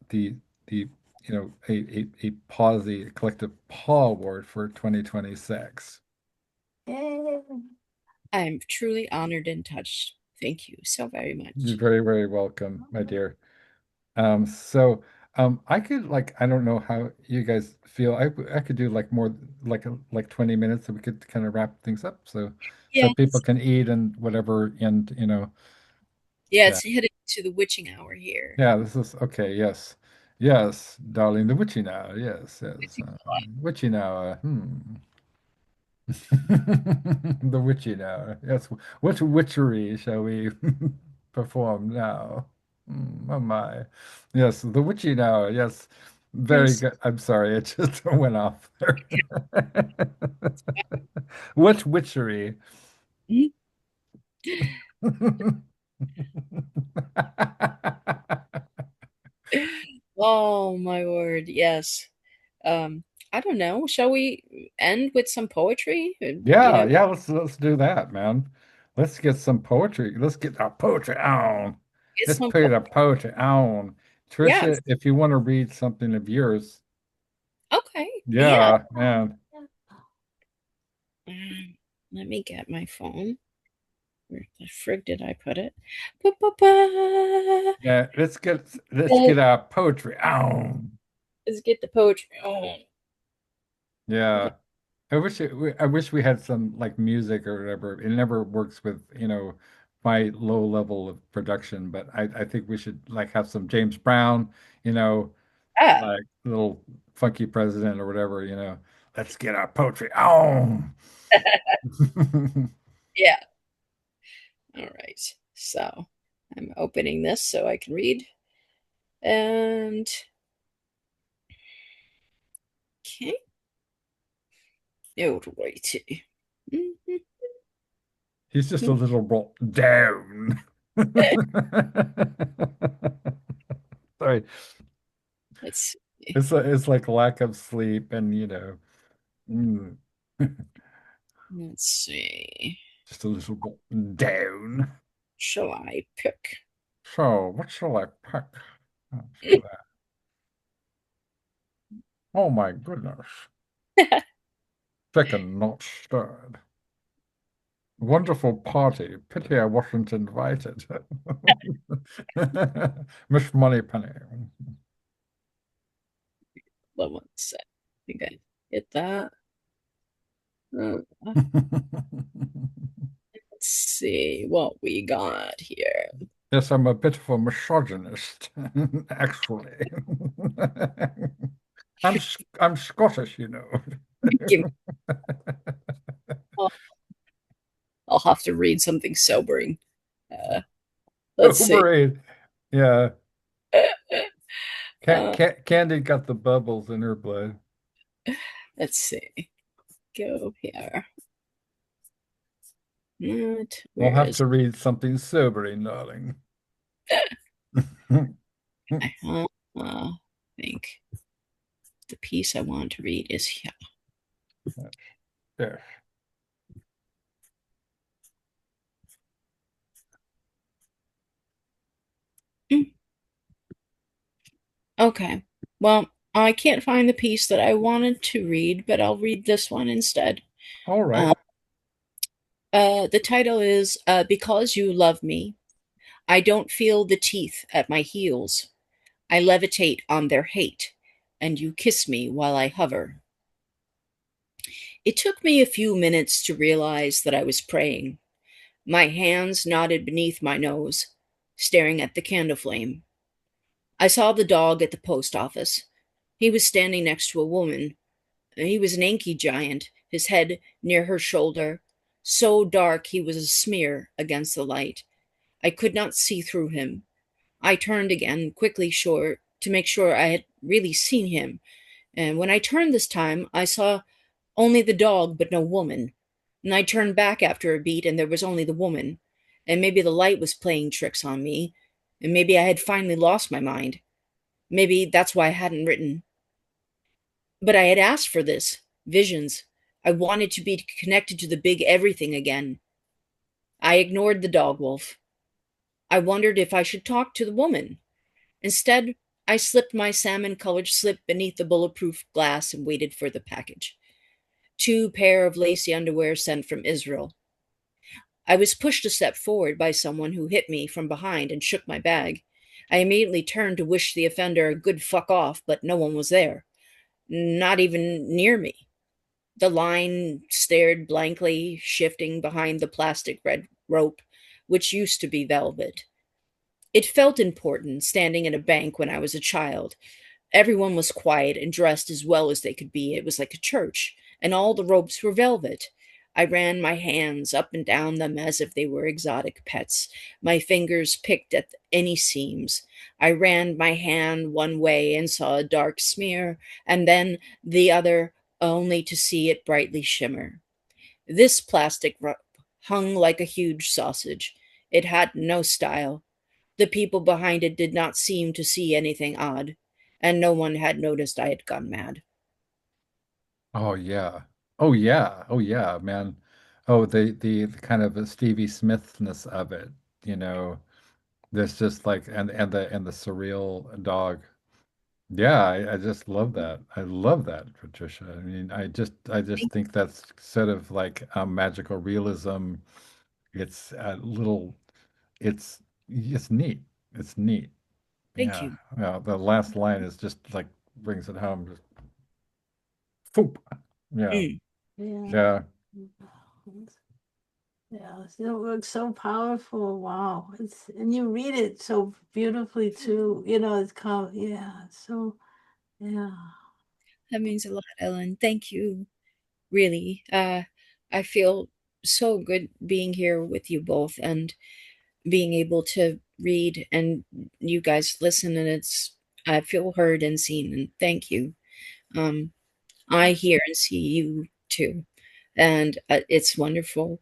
Speaker 1: the the a Pawsey, a collective Paw Award for 2026.
Speaker 3: Yay.
Speaker 2: I'm truly honored and touched. Thank you so very
Speaker 1: You're
Speaker 2: much.
Speaker 1: very, very welcome, my dear. So I could like I don't know how you guys feel. I could do like more like 20 minutes so we could kind of wrap things up so people
Speaker 2: Yes.
Speaker 1: can eat and whatever and
Speaker 2: Yeah,
Speaker 1: yeah.
Speaker 2: it's heading to the witching hour here.
Speaker 1: Yeah, this is okay, yes. Yes, darling, the witching hour. Yes, yes. Witching hour. The witching hour. Yes. What witchery shall we perform now? Oh my. Yes, the witching hour. Yes. Very
Speaker 2: Yes.
Speaker 1: good. I'm sorry, it just went off there. What witchery?
Speaker 2: Mhm. Oh my word, yes. Um, I don't know. Shall we end with some poetry?
Speaker 1: Yeah, yeah, let's do that, man. Let's get some poetry. Let's get our poetry on.
Speaker 2: Get
Speaker 1: Let's
Speaker 2: some
Speaker 1: put our poetry on.
Speaker 2: yes.
Speaker 1: Tricia, if you want to read something of yours,
Speaker 2: Okay. Yeah.
Speaker 1: yeah, man.
Speaker 2: Let me get my phone. Where the frig did I put it? Ba, ba, ba.
Speaker 1: Yeah, let's get our poetry on.
Speaker 2: Let's get the poetry on.
Speaker 1: Yeah. I wish we had some like music or whatever. It never works with, my low level of production, but I think we should like have some James Brown,
Speaker 2: Ah,
Speaker 1: like little funky president or whatever, Let's get our poetry on.
Speaker 2: yeah. All right. So I'm opening this so I can read. And okay. Alrighty. Mhm.
Speaker 1: He's just a little bit down. Sorry.
Speaker 2: Let's see.
Speaker 1: It's like lack of sleep and mm,
Speaker 2: Let's see.
Speaker 1: just a little bit down.
Speaker 2: Shall I pick?
Speaker 1: So, what shall I pick for that? Oh my goodness. Chicken not stirred. Wonderful party. Pity I wasn't invited. Miss Moneypenny.
Speaker 2: Hold on one sec. I think I hit that. Uh, let's see what we got here.
Speaker 1: Yes, I'm a bit of a misogynist, actually. I'm I'm Scottish, you know.
Speaker 2: Give me, I'll, I'll have to read something sobering. Uh, let's see.
Speaker 1: Overrated. Yeah.
Speaker 2: Uh,
Speaker 1: Candy got the bubbles in her blood.
Speaker 2: let's see. Go here. Not
Speaker 1: I'll
Speaker 2: where
Speaker 1: have
Speaker 2: is
Speaker 1: to read something sobering, darling.
Speaker 2: I think the piece I want to read is here.
Speaker 1: There.
Speaker 2: Mm, okay. Well, I can't find the piece that I wanted to read, but I'll read this one instead.
Speaker 1: All
Speaker 2: Uh,
Speaker 1: right.
Speaker 2: the title is Because You Love Me. I don't feel the teeth at my heels. I levitate on their hate, and you kiss me while I hover. It took me a few minutes to realize that I was praying. My hands knotted beneath my nose, staring at the candle flame. I saw the dog at the post office. He was standing next to a woman. He was an inky giant, his head near her shoulder, so dark he was a smear against the light. I could not see through him. I turned again, quickly sure to make sure I had really seen him. And when I turned this time, I saw only the dog, but no woman. And I turned back after a beat, and there was only the woman. And maybe the light was playing tricks on me. And maybe I had finally lost my mind. Maybe that's why I hadn't written. But I had asked for this visions. I wanted to be connected to the big everything again. I ignored the dog wolf. I wondered if I should talk to the woman. Instead, I slipped my salmon colored slip beneath the bulletproof glass and waited for the package. Two pair of lacy underwear sent from Israel. I was pushed a step forward by someone who hit me from behind and shook my bag. I immediately turned to wish the offender a good fuck off, but no one was there. Not even near me. The line stared blankly, shifting behind the plastic red rope, which used to be velvet. It felt important standing in a bank when I was a child. Everyone was quiet and dressed as well as they could be. It was like a church, and all the ropes were velvet. I ran my hands up and down them as if they were exotic pets. My fingers picked at any seams. I ran my hand one way and saw a dark smear, and then the other, only to see it brightly shimmer. This plastic rope hung like a huge sausage. It had no style. The people behind it did not seem to see anything odd, and no one had noticed I had gone mad.
Speaker 1: Oh yeah. Oh yeah. Oh yeah, man. Oh, the kind of a Stevie Smithness of it, you know. There's just like and the surreal dog. Yeah, I just love that. I love that, Patricia. I mean, I just think that's sort of like magical realism. It's a little it's neat. It's neat.
Speaker 2: Thank
Speaker 1: Yeah.
Speaker 2: you.
Speaker 1: Yeah. The last line is just like brings it home. Just foop. Yeah.
Speaker 2: Mm,
Speaker 3: Yeah.
Speaker 1: Yeah.
Speaker 3: Yeah, it works so powerful. Wow. It's and you read it so beautifully too. It's called yeah. So yeah.
Speaker 2: that means a lot, Ellen. Thank you. Really. I feel so good being here with you both and being able to read and you guys listen, and I feel heard and seen, and thank you. Um, I hear and see you too, and it's wonderful.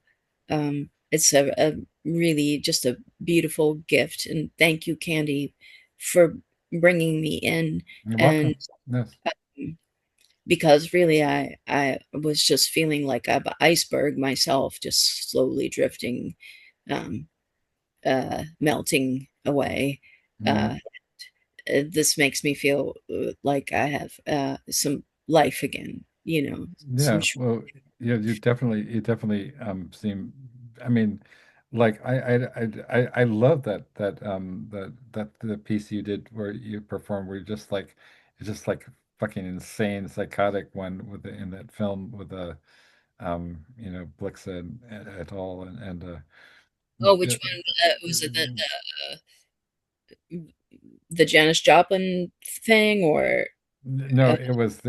Speaker 2: It's a really just a beautiful gift, and thank you, Candy, for bringing me in.
Speaker 1: You're
Speaker 2: And
Speaker 1: welcome. Yes.
Speaker 2: because really, I was just feeling like an iceberg myself, just slowly drifting, um, melting away.
Speaker 1: Mhm.
Speaker 2: Uh, this makes me feel like I have some life again. Some.
Speaker 1: Yeah, well, yeah, you definitely seem. I mean, like I love that the piece you did where you performed where you just like it's just like fucking insane psychotic one with in that film with the Blixa et al. And
Speaker 2: Oh, which
Speaker 1: yeah,
Speaker 2: one was it? The Janis Joplin thing, or?
Speaker 1: No, it was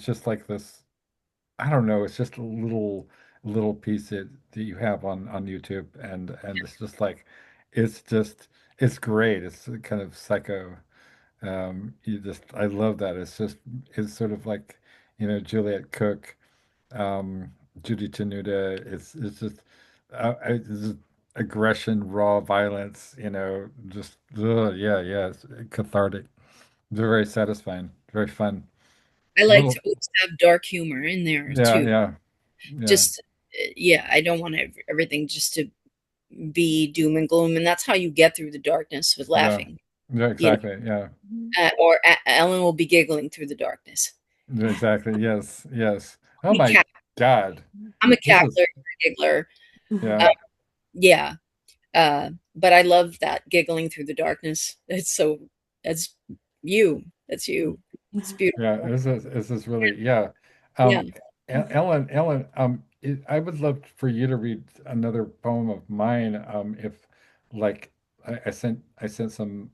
Speaker 1: just like this. I don't know. It's just a little piece that you have on YouTube, and it's just like it's just it's great. It's kind of psycho. You just I love that. It's sort of like Juliet Cook, um, Judy Tenuta. It's just it's just aggression, raw violence. Just yeah, yeah. It's cathartic. It's very satisfying. Very fun.
Speaker 2: I like
Speaker 1: Little
Speaker 2: to always have dark humor in there
Speaker 1: yeah,
Speaker 2: too.
Speaker 1: yeah, yeah.
Speaker 2: Just yeah, I don't want everything just to be doom and gloom, and that's how you get through the darkness with
Speaker 1: Yeah.
Speaker 2: laughing.
Speaker 1: Yeah,
Speaker 2: You
Speaker 1: exactly. Yeah.
Speaker 2: or Ellen will be giggling through the darkness.
Speaker 1: Yeah, exactly. Yes. Yes. Oh
Speaker 2: I'm a
Speaker 1: my
Speaker 2: cat.
Speaker 1: God.
Speaker 2: I'm a
Speaker 1: This
Speaker 2: cackler,
Speaker 1: is
Speaker 2: a giggler.
Speaker 1: yeah.
Speaker 2: Uh, yeah, but I love that giggling through the darkness. That's you. That's you. It's
Speaker 1: Yeah.
Speaker 2: beautiful.
Speaker 1: This is really yeah.
Speaker 2: Yeah.
Speaker 1: Um Ellen, I would love for you to read another poem of mine. If like I sent some,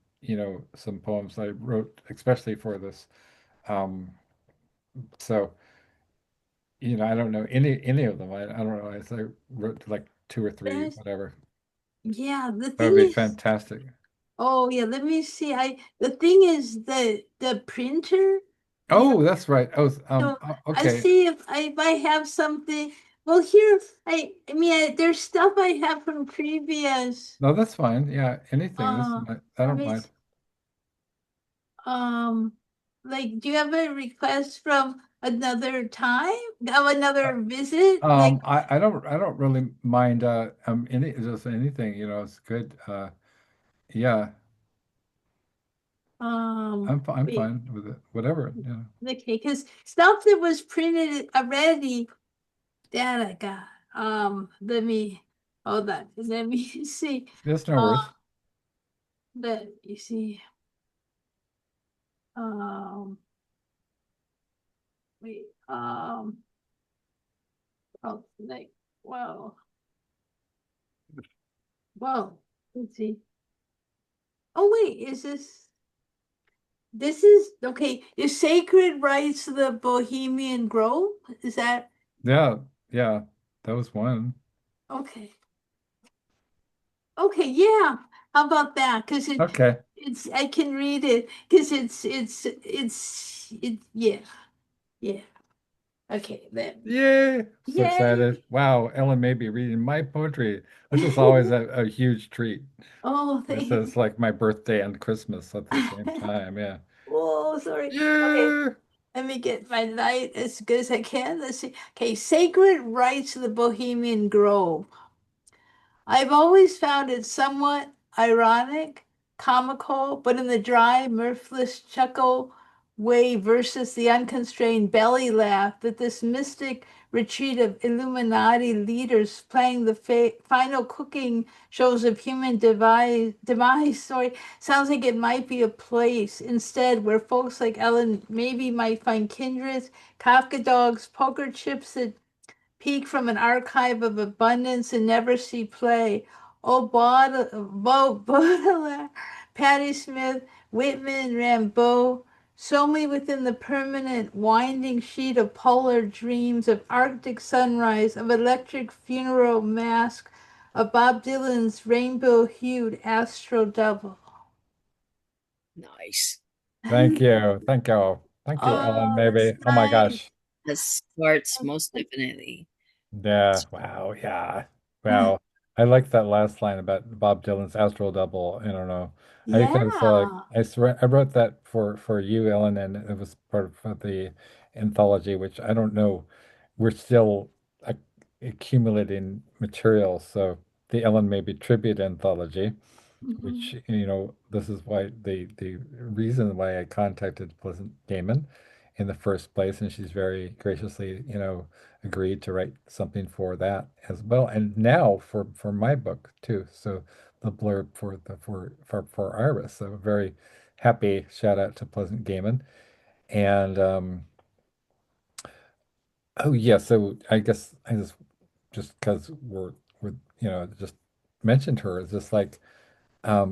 Speaker 1: some poems I wrote especially for this. Um so I don't know any of them. I don't know. I wrote like two or three,
Speaker 3: There's,
Speaker 1: whatever.
Speaker 3: yeah, the
Speaker 1: That would
Speaker 3: thing
Speaker 1: be
Speaker 3: is,
Speaker 1: fantastic.
Speaker 3: oh yeah, let me see. The thing is the printer, you know,
Speaker 1: Oh, that's right. Oh,
Speaker 3: so I
Speaker 1: okay.
Speaker 3: see if I have something. Well, here, I mean, there's stuff I have from previous.
Speaker 1: No, that's fine. Yeah, anything.
Speaker 3: Uh,
Speaker 1: I
Speaker 3: let
Speaker 1: don't
Speaker 3: me,
Speaker 1: mind.
Speaker 3: um, like, do you have a request from another time of
Speaker 1: Uh,
Speaker 3: another visit? Like,
Speaker 1: I don't really mind just anything, it's good. Yeah, I'm
Speaker 3: wait,
Speaker 1: fine with it. Whatever, yeah.
Speaker 3: okay, because stuff that was printed already that I got. Let me hold on. Let me see.
Speaker 1: There's no
Speaker 3: Uh,
Speaker 1: worries.
Speaker 3: let me see. Um, wait. Oh, like, well, well. Let's see. Oh, wait. Is this? This is okay. Is Sacred Rites of the Bohemian Grove? Is that
Speaker 1: Yeah, yeah. That was one.
Speaker 3: okay? Okay, yeah. How about that? Because
Speaker 1: Okay.
Speaker 3: it's I can read it because yeah, yeah. Okay, then.
Speaker 1: Yay! So
Speaker 3: Yay!
Speaker 1: excited. Wow, Ellen may be reading my poetry, which is always a huge treat.
Speaker 3: Oh,
Speaker 1: This
Speaker 3: thank
Speaker 1: is like my birthday and Christmas at the same time. Yeah.
Speaker 3: Oh, sorry. Okay,
Speaker 1: Yeah.
Speaker 3: let me get my light as good as I can. Let's see. Okay, Sacred Rites of the Bohemian Grove. I've always found it somewhat ironic, comical, but in the dry, mirthless chuckle way versus the unconstrained belly laugh that this mystic retreat of Illuminati leaders playing the final cooking shows of human demise, sorry, sounds like it might be a place instead where folks like Ellyn maybe might find kindreds, Kafka dogs, poker chips that peek from an archive of abundance and never see play. Oh, Baudelaire, Patti Smith, Whitman, Rimbaud, so many within the permanent winding sheet of polar dreams, of Arctic sunrise, of electric funeral mask, of Bob Dylan's rainbow-hued astral double.
Speaker 2: Nice.
Speaker 1: Thank you. Thank you. Thank you, Ellen,
Speaker 3: Oh, that's
Speaker 1: maybe. Oh my
Speaker 3: nice.
Speaker 1: gosh.
Speaker 2: The starts most definitely.
Speaker 1: Yeah. Wow. Yeah. Wow. I like that last line about Bob Dylan's Astral Double. I don't know. I think that's like
Speaker 3: Yeah.
Speaker 1: I wrote that for you, Ellen, and it was part of the anthology, which I don't know. We're still accumulating material, so the Ellen Maybe tribute anthology,
Speaker 3: Mhm.
Speaker 1: which this is why the reason why I contacted Pleasant Gaiman in the first place, and she's very graciously agreed to write something for that as well, and now for my book too. So the blurb for Iris. So very happy shout out to Pleasant Gaiman, and oh yeah. So I guess I just because we're just mentioned her, it's just like.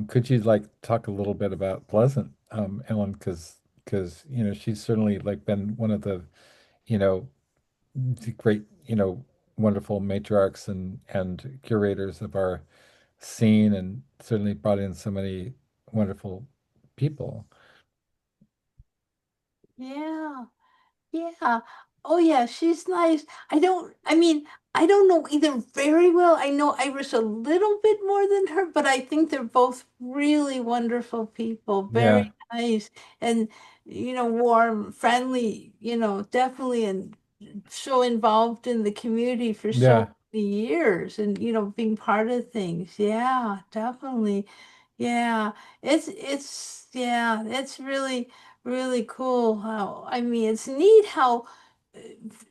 Speaker 1: Could you like talk a little bit about Pleasant, Ellen? Because because she's certainly like been one of you know the great wonderful matriarchs and curators of our scene, and certainly brought in so many wonderful people.
Speaker 3: Yeah. Yeah. Oh yeah, she's nice. I mean, I don't know either very well. I know Iris a little bit more than her, but I think they're both really wonderful people,
Speaker 1: Yeah,
Speaker 3: very nice and warm, friendly, definitely and so involved in the community for so
Speaker 1: yeah.
Speaker 3: many years and being part of things. Yeah, definitely. Yeah. It's really really cool how, I mean, it's neat how uh,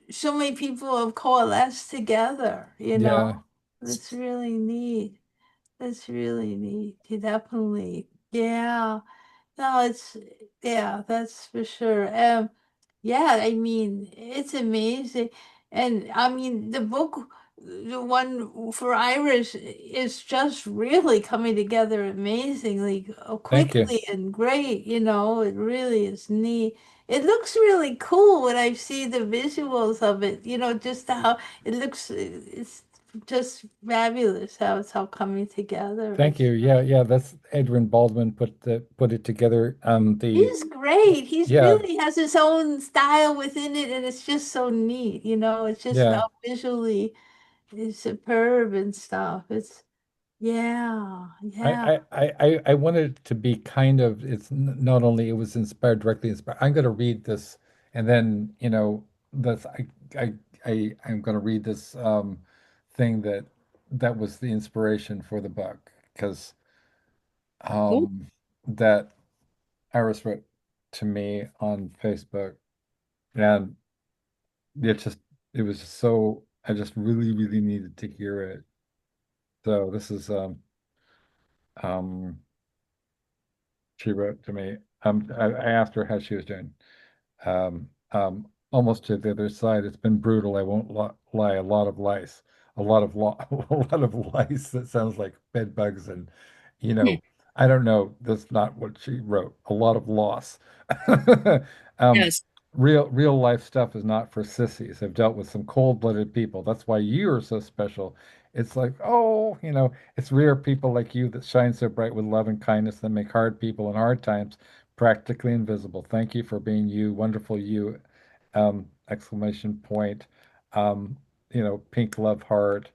Speaker 3: so many people have coalesced together, you know.
Speaker 1: Yeah.
Speaker 3: It's really neat. It's really neat. Definitely. Yeah. No, yeah, that's for sure. Yeah, I mean, it's amazing. And I mean, the book, the one for Iris, is just really coming together amazingly
Speaker 1: Thank you.
Speaker 3: quickly and great. It really is neat. It looks really cool when I see the visuals of it, just how it looks. It's just fabulous how it's all coming together.
Speaker 1: Thank you. Yeah, yeah, that's Edwin Baldwin put it together. The
Speaker 3: He's great. He's
Speaker 1: Yeah,
Speaker 3: really has his own style within it, and it's just so neat. It's just
Speaker 1: yeah.
Speaker 3: how visually is superb and stuff. It's yeah, yeah.
Speaker 1: I wanted it to be kind of, not only it was inspired, directly inspired. I'm going to read this, and then that's I I'm going to read this thing that was the inspiration for the book, because
Speaker 2: Oh,
Speaker 1: that Iris wrote to me on Facebook, and it just it was just so, I just really really needed to hear it. So this is um she wrote to me. I asked her how she was doing. Almost to the other side. It's been brutal. I won't lie. A lot of lice. A lot of a lot of lice. That sounds like bed bugs, and you
Speaker 2: hmm.
Speaker 1: know, I don't know. That's not what she wrote. A lot of loss. Um,
Speaker 2: Yes.
Speaker 1: real life stuff is not for sissies. I've dealt with some cold-blooded people. That's why you are so special. It's like, oh, it's rare people like you that shine so bright with love and kindness that make hard people in hard times practically invisible. Thank you for being you, wonderful you, exclamation point, pink love heart,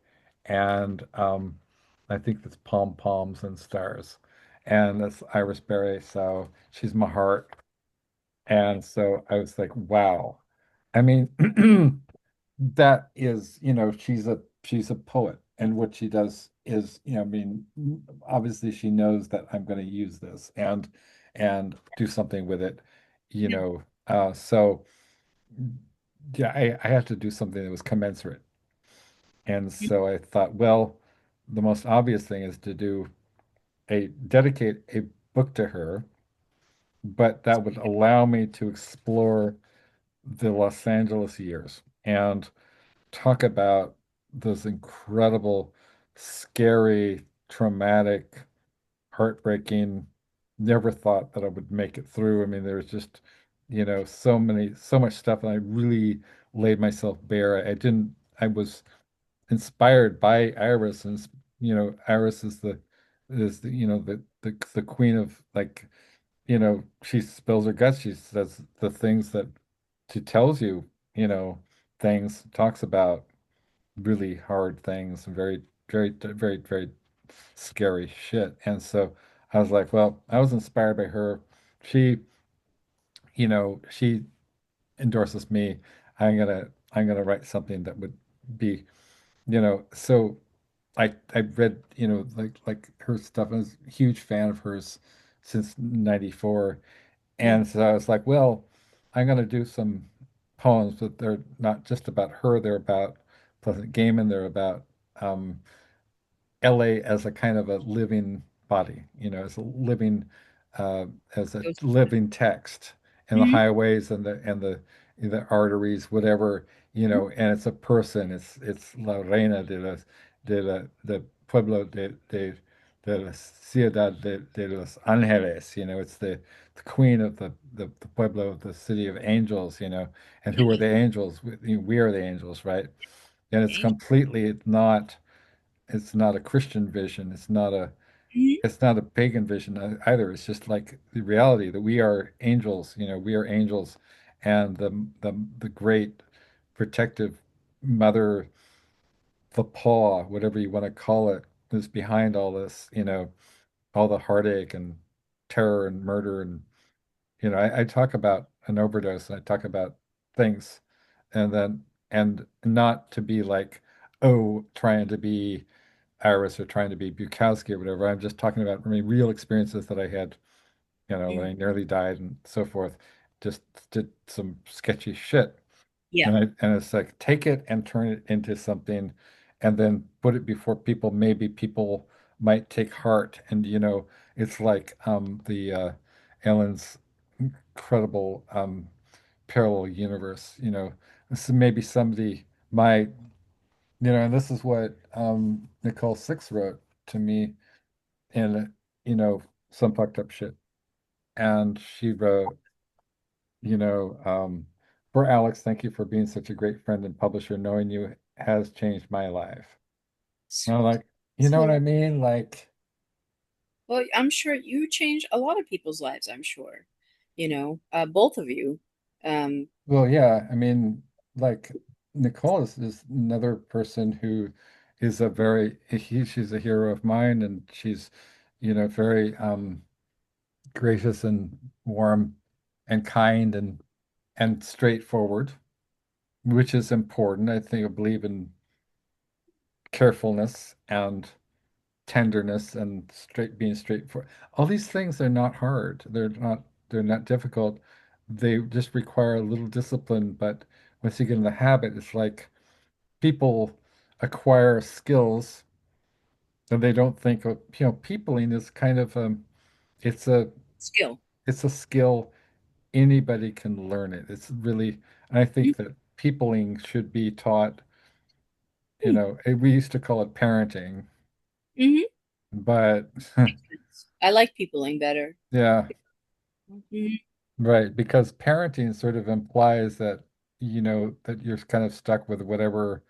Speaker 1: and I think that's pom poms and stars, and that's Iris Berry. So she's my heart, and so I was like, wow. I mean, that is, she's a poet, and what she does is, I mean, obviously she knows that I'm going to use this and do something with it,
Speaker 2: Yeah.
Speaker 1: so yeah, I had to do something that was commensurate. And so I thought, well, the most obvious thing is to dedicate a book to her, but that would allow me to explore the Los Angeles years and talk about those incredible, scary, traumatic, heartbreaking. Never thought that I would make it through. I mean, there was just, so much stuff, and I really laid myself bare. I was inspired by Iris, and Iris is the the queen of, like, she spills her guts. She says the things that she tells you, things, talks about really hard things, and very, very, very, very scary shit. And so I was like, well, I was inspired by her. She, she endorses me. I'm gonna write something that would be, so I read, like her stuff. I was a huge fan of hers since '94.
Speaker 3: Yeah.
Speaker 1: And so I was like, well, I'm going to do some poems, but they're not just about her. They're about Pleasant Gehman. They're about um, LA as a kind of a living body, as a living, uh, as a
Speaker 2: Those-
Speaker 1: living text, and the
Speaker 2: Mhm.
Speaker 1: highways and the arteries, whatever, and it's a person. It's La Reina de la de Pueblo de de la Ciudad de los Ángeles, it's the queen of the pueblo, the city of angels, and who are the angels? We are the angels, right? And it's
Speaker 2: Angel.
Speaker 1: completely it's not a Christian vision.
Speaker 2: Mhm.
Speaker 1: It's not a pagan vision either. It's just like the reality that we are angels, we are angels, and the great protective mother, the paw, whatever you want to call it, is behind all this, all the heartache and terror and murder. And I talk about an overdose, and I talk about things, and not to be like, oh, trying to be Iris or trying to be Bukowski or whatever. I'm just talking about, I mean, real experiences that I had, when I
Speaker 2: Mhm.
Speaker 1: nearly died and so forth. Just did some sketchy shit.
Speaker 2: Yeah.
Speaker 1: And it's like take it and turn it into something and then put it before people. Maybe people might take heart. And it's like the Ellyn's incredible parallel universe, so maybe somebody might, and this is what Nicole Six wrote to me in, some fucked up shit. And she wrote, you know, um, for Alex, thank you for being such a great friend and publisher. Knowing you has changed my life. And I'm
Speaker 2: Sweet.
Speaker 1: like, you know what I
Speaker 2: So,
Speaker 1: mean? Like,
Speaker 2: well, I'm sure you changed a lot of people's lives, I'm sure. Both of you. Um,
Speaker 1: well, yeah, I mean, like Nicole is another person who is she's a hero of mine, and she's, very gracious and warm and kind and straightforward, which is important. I think I believe in carefulness and tenderness and being straightforward. All these things are not hard. They're not difficult. They just require a little discipline, but once you get in the habit, it's like people acquire skills and they don't think of, peopling is kind of it's a
Speaker 2: skill.
Speaker 1: it's a skill. Anybody can learn it. It's really, and I think that peopling should be taught, we used to call it parenting,
Speaker 2: Mm-hmm.
Speaker 1: but
Speaker 2: I like peopling better.
Speaker 1: yeah.
Speaker 2: Mhm.
Speaker 1: Right, because parenting sort of implies that, that you're kind of stuck with whatever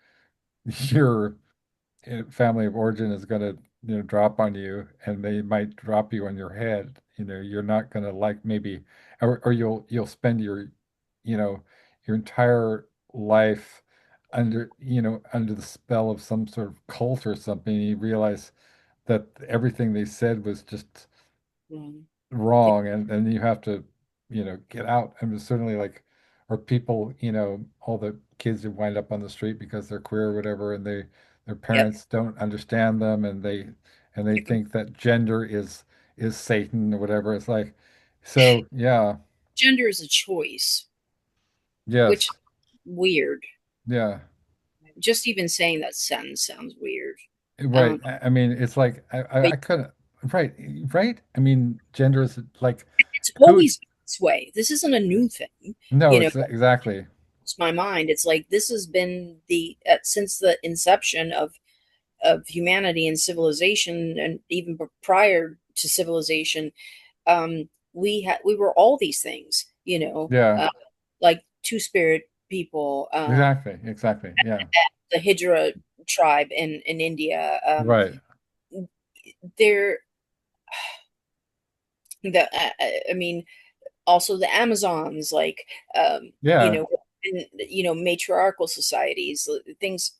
Speaker 1: your family of origin is going to, drop on you, and they might drop you on your head. You're not going to like maybe, or you'll spend you know, your entire life under the spell of some sort of cult or something. And you realize that everything they said was just
Speaker 2: Um, yeah,
Speaker 1: wrong, and you have to get out. I mean, certainly, like, or people, all the kids who wind up on the street because they're queer or whatever, and their
Speaker 2: yep.
Speaker 1: parents don't understand them, and they think that gender is Satan or whatever. It's like, so yeah.
Speaker 2: Gender is a choice, which
Speaker 1: Yes.
Speaker 2: is weird.
Speaker 1: Yeah.
Speaker 2: Just even saying that sentence sounds weird.
Speaker 1: Right.
Speaker 2: Um,
Speaker 1: I mean, it's like
Speaker 2: but
Speaker 1: I couldn't. Right. Right. I mean, gender is like,
Speaker 2: it's
Speaker 1: who?
Speaker 2: always been this way. This isn't a new thing.
Speaker 1: No,
Speaker 2: You know,
Speaker 1: it's exactly.
Speaker 2: it's my mind. It's like this has been the since the inception of humanity and civilization, and even prior to civilization. We were all these things.
Speaker 1: Yeah.
Speaker 2: Like two spirit people,
Speaker 1: Exactly. Exactly. Yeah.
Speaker 2: the Hijra tribe in India.
Speaker 1: Right.
Speaker 2: They're I mean, also the Amazons, like,
Speaker 1: Yeah.
Speaker 2: in, matriarchal societies, things.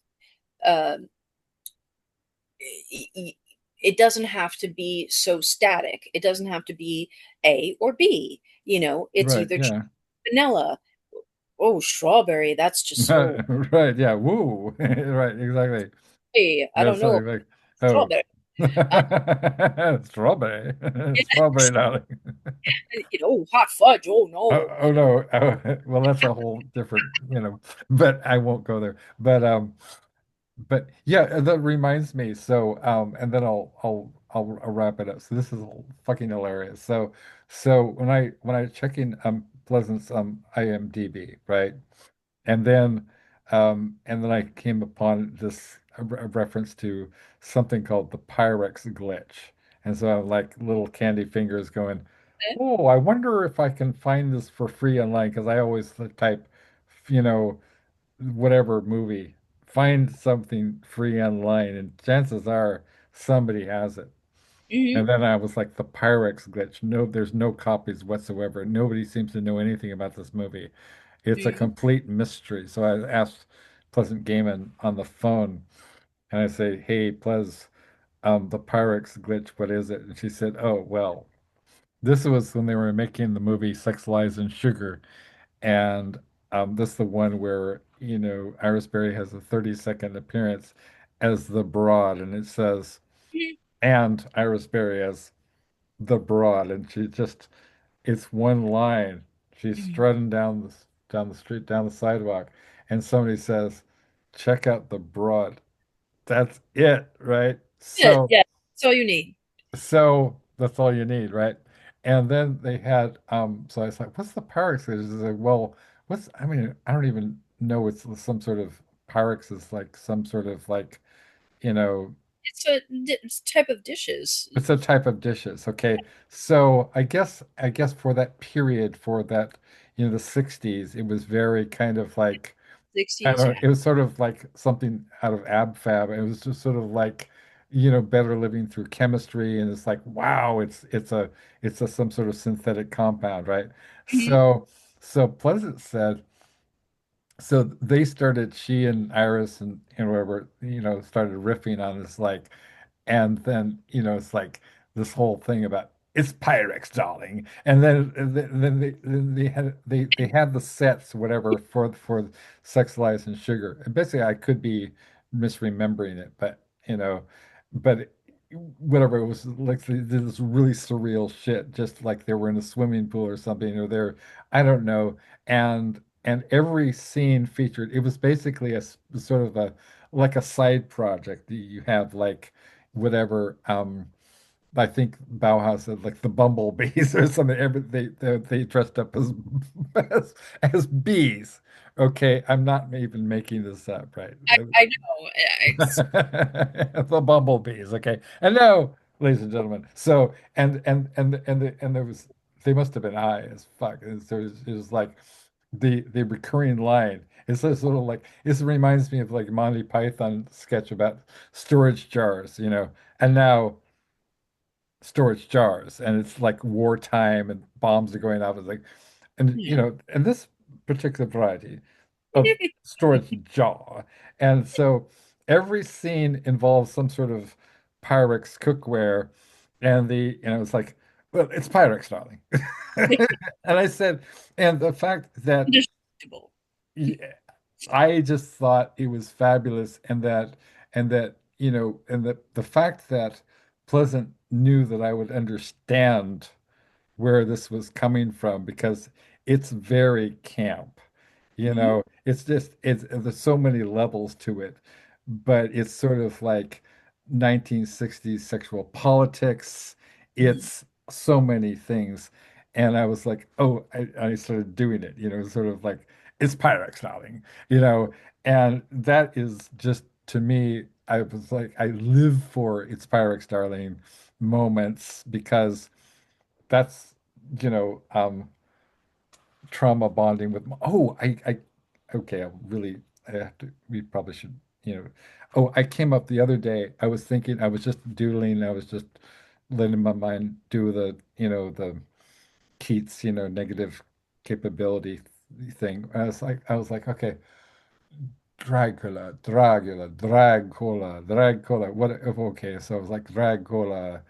Speaker 2: Uh, it doesn't have to be so static. It doesn't have to be A or B. It's
Speaker 1: Right.
Speaker 2: either
Speaker 1: Yeah.
Speaker 2: vanilla. Oh, strawberry. That's just so.
Speaker 1: Right. Yeah. Woo. Right. Exactly.
Speaker 2: Hey, I
Speaker 1: Yeah.
Speaker 2: don't know.
Speaker 1: Sorry. Like, oh,
Speaker 2: Strawberry. Uh,
Speaker 1: strawberry.
Speaker 2: yeah,
Speaker 1: Strawberry, darling.
Speaker 2: hot fudge. Oh
Speaker 1: Oh,
Speaker 2: no.
Speaker 1: oh no. Oh, well, that's a whole different, but I won't go there. But yeah, that reminds me. So, and then I'll wrap it up. So this is fucking hilarious. So when I check in Pleasant's IMDb, right? And then I came upon this a reference to something called the Pyrex glitch. And so I'm like little candy fingers going, oh, I wonder if I can find this for free online because I always type, you know, whatever movie, find something free online, and chances are somebody has it.
Speaker 2: Hmm.
Speaker 1: And then I was like, the Pyrex glitch. No, there's no copies whatsoever. Nobody seems to know anything about this movie. It's a
Speaker 2: Hmm.
Speaker 1: complete mystery. So I asked Pleasant Gaiman on the phone, and I say, "Hey, Pleas, the Pyrex glitch, what is it?" And she said, "Oh, well, this was when they were making the movie Sex, Lies, and Sugar, and this is the one where, Iris Berry has a 30-second appearance as the broad, and it says, and Iris Berry as the broad, and she just, it's one line. She's
Speaker 2: Hmm.
Speaker 1: strutting down the street, down the sidewalk, and somebody says, "Check out the broad." That's it, right?
Speaker 2: Yeah,
Speaker 1: So,
Speaker 2: yeah. That's all you need.
Speaker 1: so that's all you need, right? And then they had, so I was like, "What's the Pyrex?" It's like, well, what's? I mean, I don't even know. It's some sort of Pyrex is like some sort of like, you know,
Speaker 2: It's a type of dishes.
Speaker 1: it's a type of dishes. Okay. So I guess for that period, for that, the 60s, it was very kind of like, I don't
Speaker 2: 60s,
Speaker 1: know,
Speaker 2: yeah.
Speaker 1: it was sort of like something out of Ab Fab. It was just sort of like, better living through chemistry. And it's like, wow, it's a some sort of synthetic compound, right?
Speaker 2: Hmm.
Speaker 1: So Pleasant said, so they started, she and Iris and whoever, started riffing on this, like, and then, it's like this whole thing about it's Pyrex, darling. And then they had the sets, whatever, for Sex, Lies, and Sugar. And basically, I could be misremembering it, but whatever, it was like this really surreal shit, just like they were in a swimming pool or something, or they're, I don't know. And every scene featured, it was basically sort of a like a side project. You have like whatever, I think Bauhaus had like the bumblebees or something. They dressed up as bees. Okay, I'm not even making this up, right?
Speaker 2: I know. It's
Speaker 1: The bumblebees. Okay, and no, ladies and gentlemen. So and there was, they must have been high as fuck. It was like the recurring line. It's sort of like, this reminds me of like Monty Python sketch about storage jars, and now storage jars, and it's like wartime and bombs are going off. It's like, and
Speaker 2: hmm.
Speaker 1: and this particular variety of storage jar, and so every scene involves some sort of Pyrex cookware, and it's like, well, it's Pyrex, darling. And I said, and the fact that,
Speaker 2: Understandable.
Speaker 1: yeah, I just thought it was fabulous, and the fact that Pleasant knew that I would understand where this was coming from, because it's very camp.
Speaker 2: Hmm.
Speaker 1: There's so many levels to it, but it's sort of like 1960s sexual politics.
Speaker 2: Hmm.
Speaker 1: It's so many things. And I was like, oh, I started doing it, sort of like, it's Pyrex, darling, and that is just, to me, I was like, I live for it's Pyrex, darling moments, because that's, you know, um, trauma bonding with okay, I have to, we probably should, oh, I came up the other day, I was thinking, I was just doodling, I was just letting my mind do the Keats, negative capability thing. I was like, okay, Dracula, what, okay, so I was like, Dracula,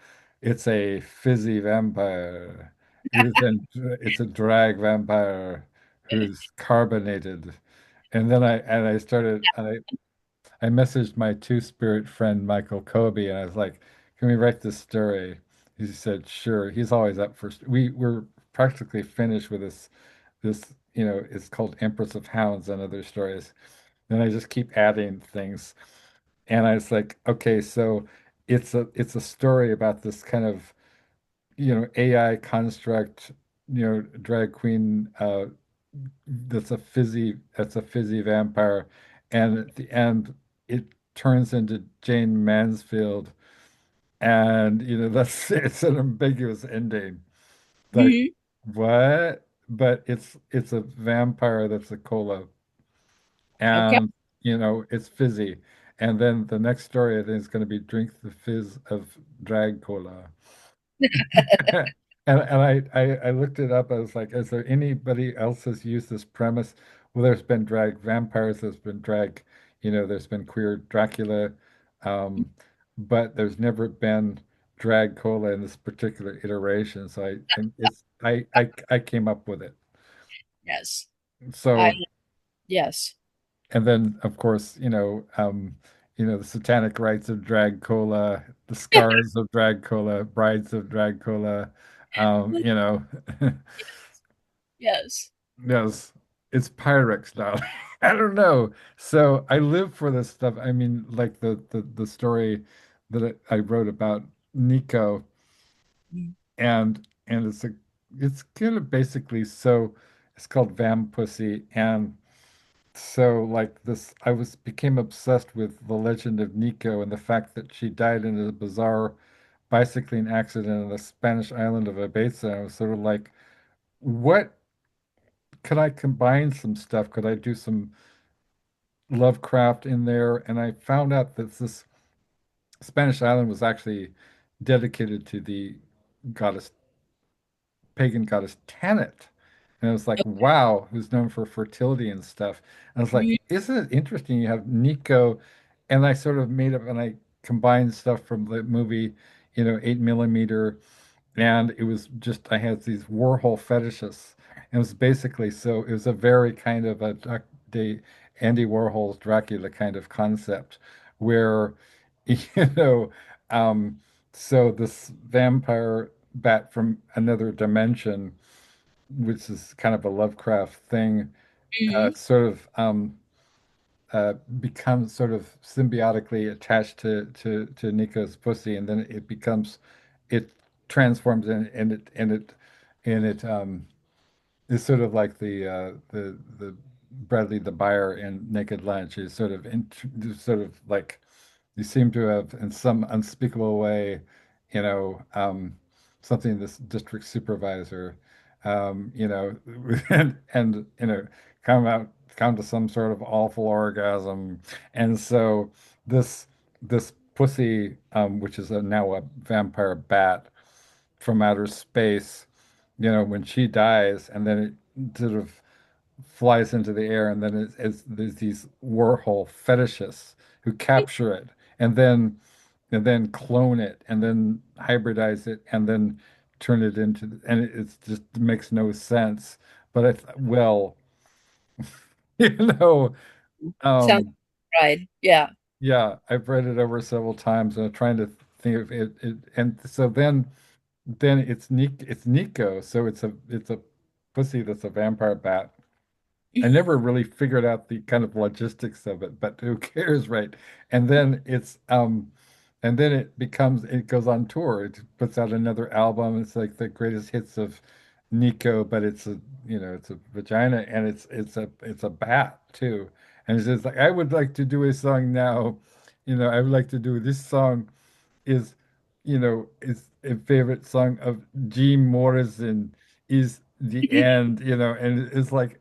Speaker 1: it's a fizzy vampire. It's a drag vampire who's carbonated. And I started, I messaged my two-spirit friend Michael Kobe, and I was like, "Can we write this story?" He said, "Sure." He's always up for. We're practically finished with this, it's called Empress of Hounds and other stories. Then I just keep adding things, and I was like, "Okay, so it's a story about this kind of, AI construct, drag queen, that's a fizzy vampire, and at the end it turns into Jane Mansfield, And that's it's an ambiguous ending. Like
Speaker 2: Hmm.
Speaker 1: what? But it's a vampire that's a cola,
Speaker 2: Okay.
Speaker 1: and it's fizzy. And then the next story I think is going to be drink the fizz of drag cola. And I looked it up. I was like, is there anybody else has used this premise? Well, there's been drag vampires, there's been drag, there's been queer Dracula, um, but there's never been drag cola in this particular iteration. So I came up with it.
Speaker 2: Yes. I
Speaker 1: So
Speaker 2: yes.
Speaker 1: and then of course, the satanic rites of drag cola, the scars of drag cola, brides of drag cola, you know.
Speaker 2: Yes.
Speaker 1: Yes, it's Pyrex now. I don't know. So I live for this stuff. I mean, like the story that I wrote about Nico, and it's kind of basically so it's called Vam Pussy, and so like this I was became obsessed with the legend of Nico and the fact that she died in a bizarre bicycling accident on the Spanish island of Ibiza. I was sort of like, what could I combine some stuff? Could I do some Lovecraft in there? And I found out that this Spanish island was actually dedicated to the goddess, pagan goddess Tanit. And I was like, wow, who's known for fertility and stuff. And I was like,
Speaker 2: Mhm.
Speaker 1: isn't it interesting? You have Nico, and I sort of made up and I combined stuff from the movie, 8 millimeter. And it was just I had these Warhol fetishes. And it was basically so it was a very kind of a the Andy Warhol's Dracula kind of concept where you know um so this vampire bat from another dimension, which is kind of a Lovecraft thing,
Speaker 2: Mhm.
Speaker 1: sort of becomes sort of symbiotically attached to Nico's pussy, and then it transforms and it is sort of like the Bradley the buyer in Naked Lunch is sort of like you seem to have in some unspeakable way, you know, um, something this district supervisor, and come to some sort of awful orgasm, and so this this pussy, which is now a vampire bat from outer space, when she dies, and then it sort of flies into the air, and then there's these Warhol fetishists who capture it, and then clone it, and then hybridize it, and then turn it into, and it's just makes no sense. But well, you know,
Speaker 2: Sounds
Speaker 1: um,
Speaker 2: right. Yeah.
Speaker 1: yeah, I've read it over several times, and I'm trying to think of it, and so then it's Nico, so it's a pussy that's a vampire bat. I never really figured out the kind of logistics of it, but who cares, right? And then it goes on tour. It puts out another album. It's like the greatest hits of Nico, but it's a vagina, and it's a bat too. And it's just like I would like to do a song now, I would like to do this song is, is a favorite song of Jim Morrison is the end, and it's like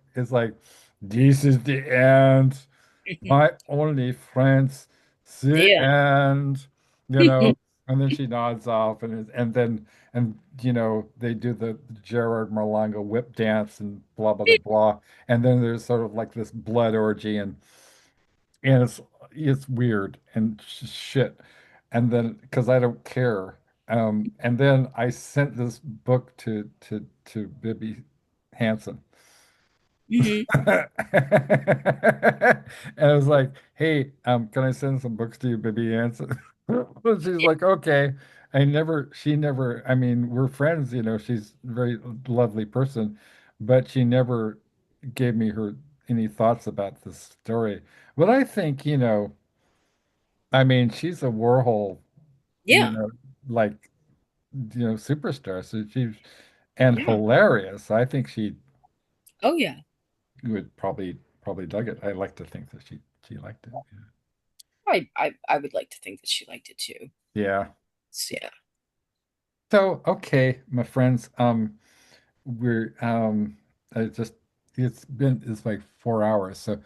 Speaker 1: this is the end, my only friends, the
Speaker 2: Yeah.
Speaker 1: end, you know, and then she nods off, and they do the Gerard Marlanga whip dance and blah blah blah blah, and then there's sort of like this blood orgy, and it's weird and shit. And then because I don't care, and then I sent this book to Bibby Hanson.
Speaker 2: Hmm.
Speaker 1: And I was like, hey, can I send some books to you, Bibby Hanson? She's like, okay. She never, I mean, we're friends, she's a very lovely person, but she never gave me her any thoughts about this story. But I think, I mean, she's a Warhol, you
Speaker 2: Yeah.
Speaker 1: know, like, superstar. So and
Speaker 2: Yeah.
Speaker 1: hilarious. I think she
Speaker 2: Oh yeah.
Speaker 1: would probably dug it. I like to think that she liked it.
Speaker 2: I would like to think that she liked it too.
Speaker 1: Yeah.
Speaker 2: Yeah.
Speaker 1: So, okay, my friends, we're I just it's like 4 hours. So,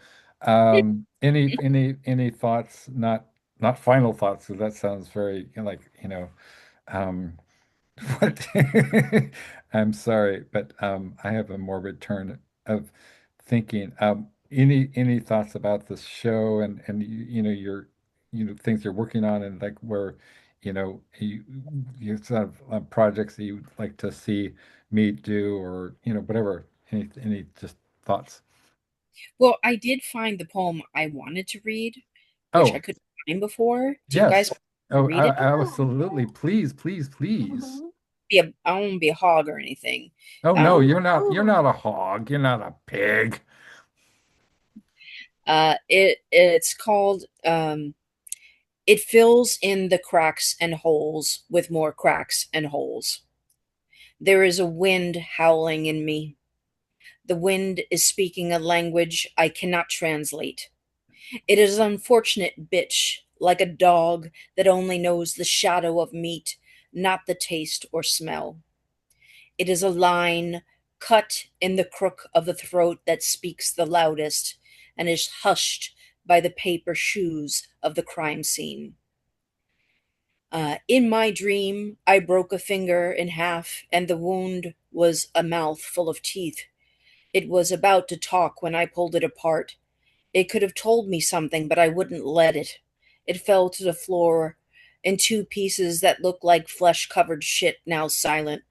Speaker 1: any thoughts? Not final thoughts, because that sounds very like, um, what? I'm sorry, but I have a morbid turn of thinking. Any thoughts about this show and your things you're working on, and like where you sort of projects that you'd like to see me do, or whatever. Any just thoughts?
Speaker 2: Well, I did find the poem I wanted to read, which I
Speaker 1: Oh,
Speaker 2: couldn't find before. Do you guys
Speaker 1: yes.
Speaker 2: want to
Speaker 1: Oh,
Speaker 2: read it?
Speaker 1: absolutely. Please, please, please.
Speaker 2: I won't be a hog or anything.
Speaker 1: Oh no,
Speaker 2: Um,
Speaker 1: you're not a hog. You're not a pig.
Speaker 2: it's called "It fills in the cracks and holes with more cracks and holes." There is a wind howling in me. The wind is speaking a language I cannot translate. It is an unfortunate bitch, like a dog that only knows the shadow of meat, not the taste or smell. It is a line cut in the crook of the throat that speaks the loudest and is hushed by the paper shoes of the crime scene. In my dream, I broke a finger in half, and the wound was a mouth full of teeth. It was about to talk when I pulled it apart. It could have told me something, but I wouldn't let it. It fell to the floor in two pieces that looked like flesh covered shit, now silent.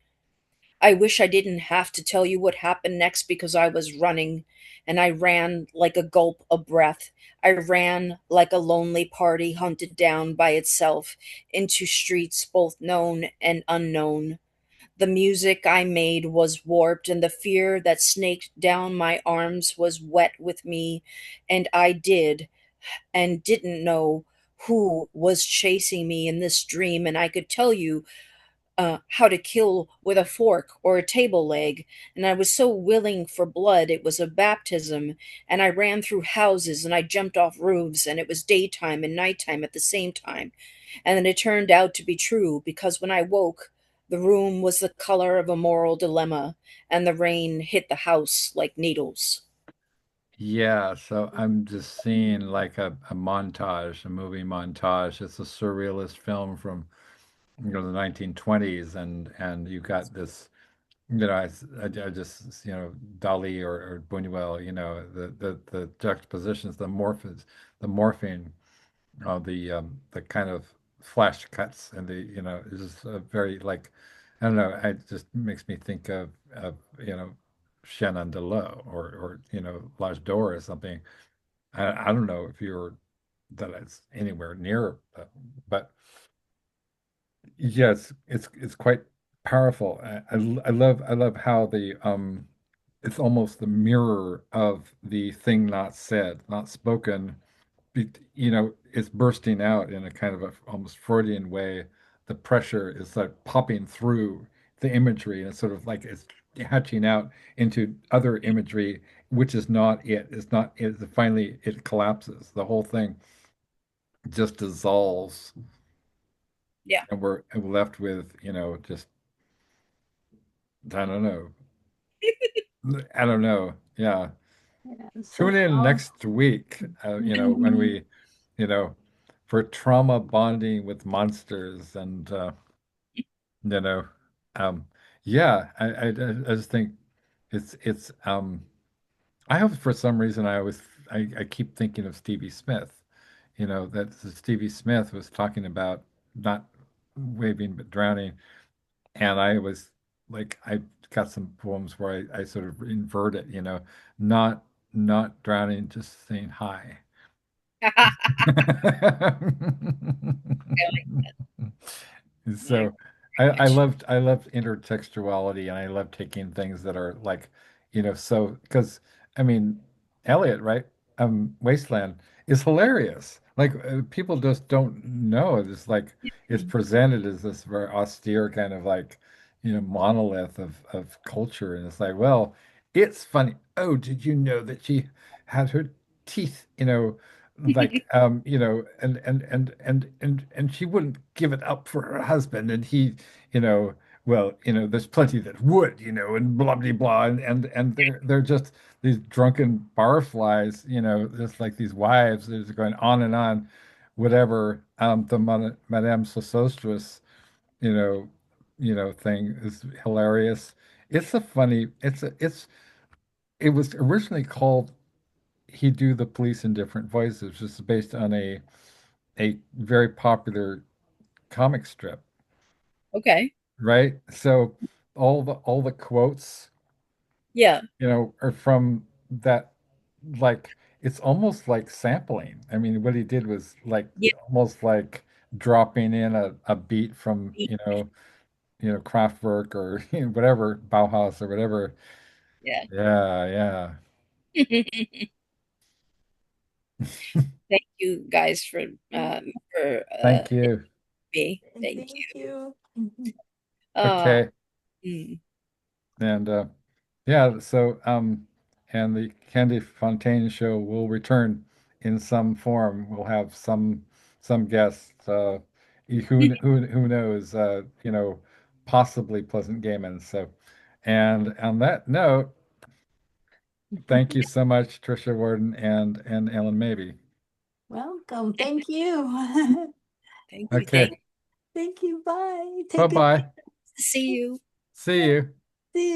Speaker 2: I wish I didn't have to tell you what happened next because I was running, and I ran like a gulp of breath. I ran like a lonely party hunted down by itself into streets both known and unknown. The music I made was warped, and the fear that snaked down my arms was wet with me, and I did and didn't know who was chasing me in this dream, and I could tell you how to kill with a fork or a table leg, and I was so willing for blood it was a baptism, and I ran through houses and I jumped off roofs, and it was daytime and nighttime at the same time, and then it turned out to be true because when I woke, the room was the color of a moral dilemma, and the rain hit the house like needles.
Speaker 1: Yeah, so I'm just seeing like a montage, a movie montage. It's a surrealist film from the 1920s, and you got this, I just Dali or Buñuel, the juxtapositions, the morphing, the kind of flash cuts, and it's just a very like, I don't know, it just makes me think of Chenin de l'eau, or L'Age d'Or or something. I don't know if you're that it's anywhere near, but yes, it's quite powerful. I love how it's almost the mirror of the thing not said, not spoken. It's bursting out in a kind of a almost Freudian way. The pressure is like popping through the imagery, and it's sort of like it's hatching out into other imagery, which is not it. It's not it. Finally, it collapses. The whole thing just dissolves,
Speaker 2: Yeah.
Speaker 1: and we're left with, just I don't know. I don't know. Yeah.
Speaker 3: Yeah,
Speaker 1: Tune
Speaker 3: so
Speaker 1: in next week, when
Speaker 3: mhm.
Speaker 1: you know, for trauma bonding with monsters, and you know, um, yeah, I just think it's. I hope for some reason I keep thinking of Stevie Smith, that Stevie Smith was talking about not waving but drowning. And I was like, I got some poems where I sort of invert it, not not drowning, just saying hi.
Speaker 2: I
Speaker 1: So I
Speaker 2: got
Speaker 1: loved intertextuality, and I love taking things that are like, so because I mean, Elliot, right? Wasteland is hilarious. Like, people just don't know. It's like it's
Speaker 3: Mhm.
Speaker 1: presented as this very austere kind of like, monolith of culture, and it's like, well, it's funny. Oh, did you know that she had her teeth, like and she wouldn't give it up for her husband, and he, you know, well, there's plenty that would, and blah blah blah, and they're just these drunken barflies, just like these wives. They're just going on and on, whatever. The Madame Sosostris, you know, thing is hilarious. It's a funny. It was originally called He Do the Police in Different Voices, which is based on a very popular comic strip,
Speaker 2: Okay.
Speaker 1: right? So all the quotes,
Speaker 2: Yeah.
Speaker 1: are from that, like it's almost like sampling. I mean, what he did was like
Speaker 2: Yeah.
Speaker 1: almost like dropping in a beat from, Kraftwerk or whatever, Bauhaus or whatever.
Speaker 2: Yeah.
Speaker 1: Yeah, yeah.
Speaker 2: Thank you guys for
Speaker 1: Thank you.
Speaker 2: me. Thank
Speaker 3: Thank
Speaker 2: you.
Speaker 3: you.
Speaker 2: Uh,
Speaker 1: Okay.
Speaker 2: mm,
Speaker 1: And yeah, so and the Kandy Fontaine show will return in some form. We'll have some guests. Who knows? Possibly Pleasant Gaiman. So, and on that note, thank you so much, Tricia Warden and Ellen Maybe.
Speaker 3: Welcome. Thank you.
Speaker 2: thank you.
Speaker 1: Okay.
Speaker 2: Thank
Speaker 3: Thank you. Bye.
Speaker 1: Bye
Speaker 3: Take good
Speaker 1: bye.
Speaker 2: you. See you.
Speaker 1: See you.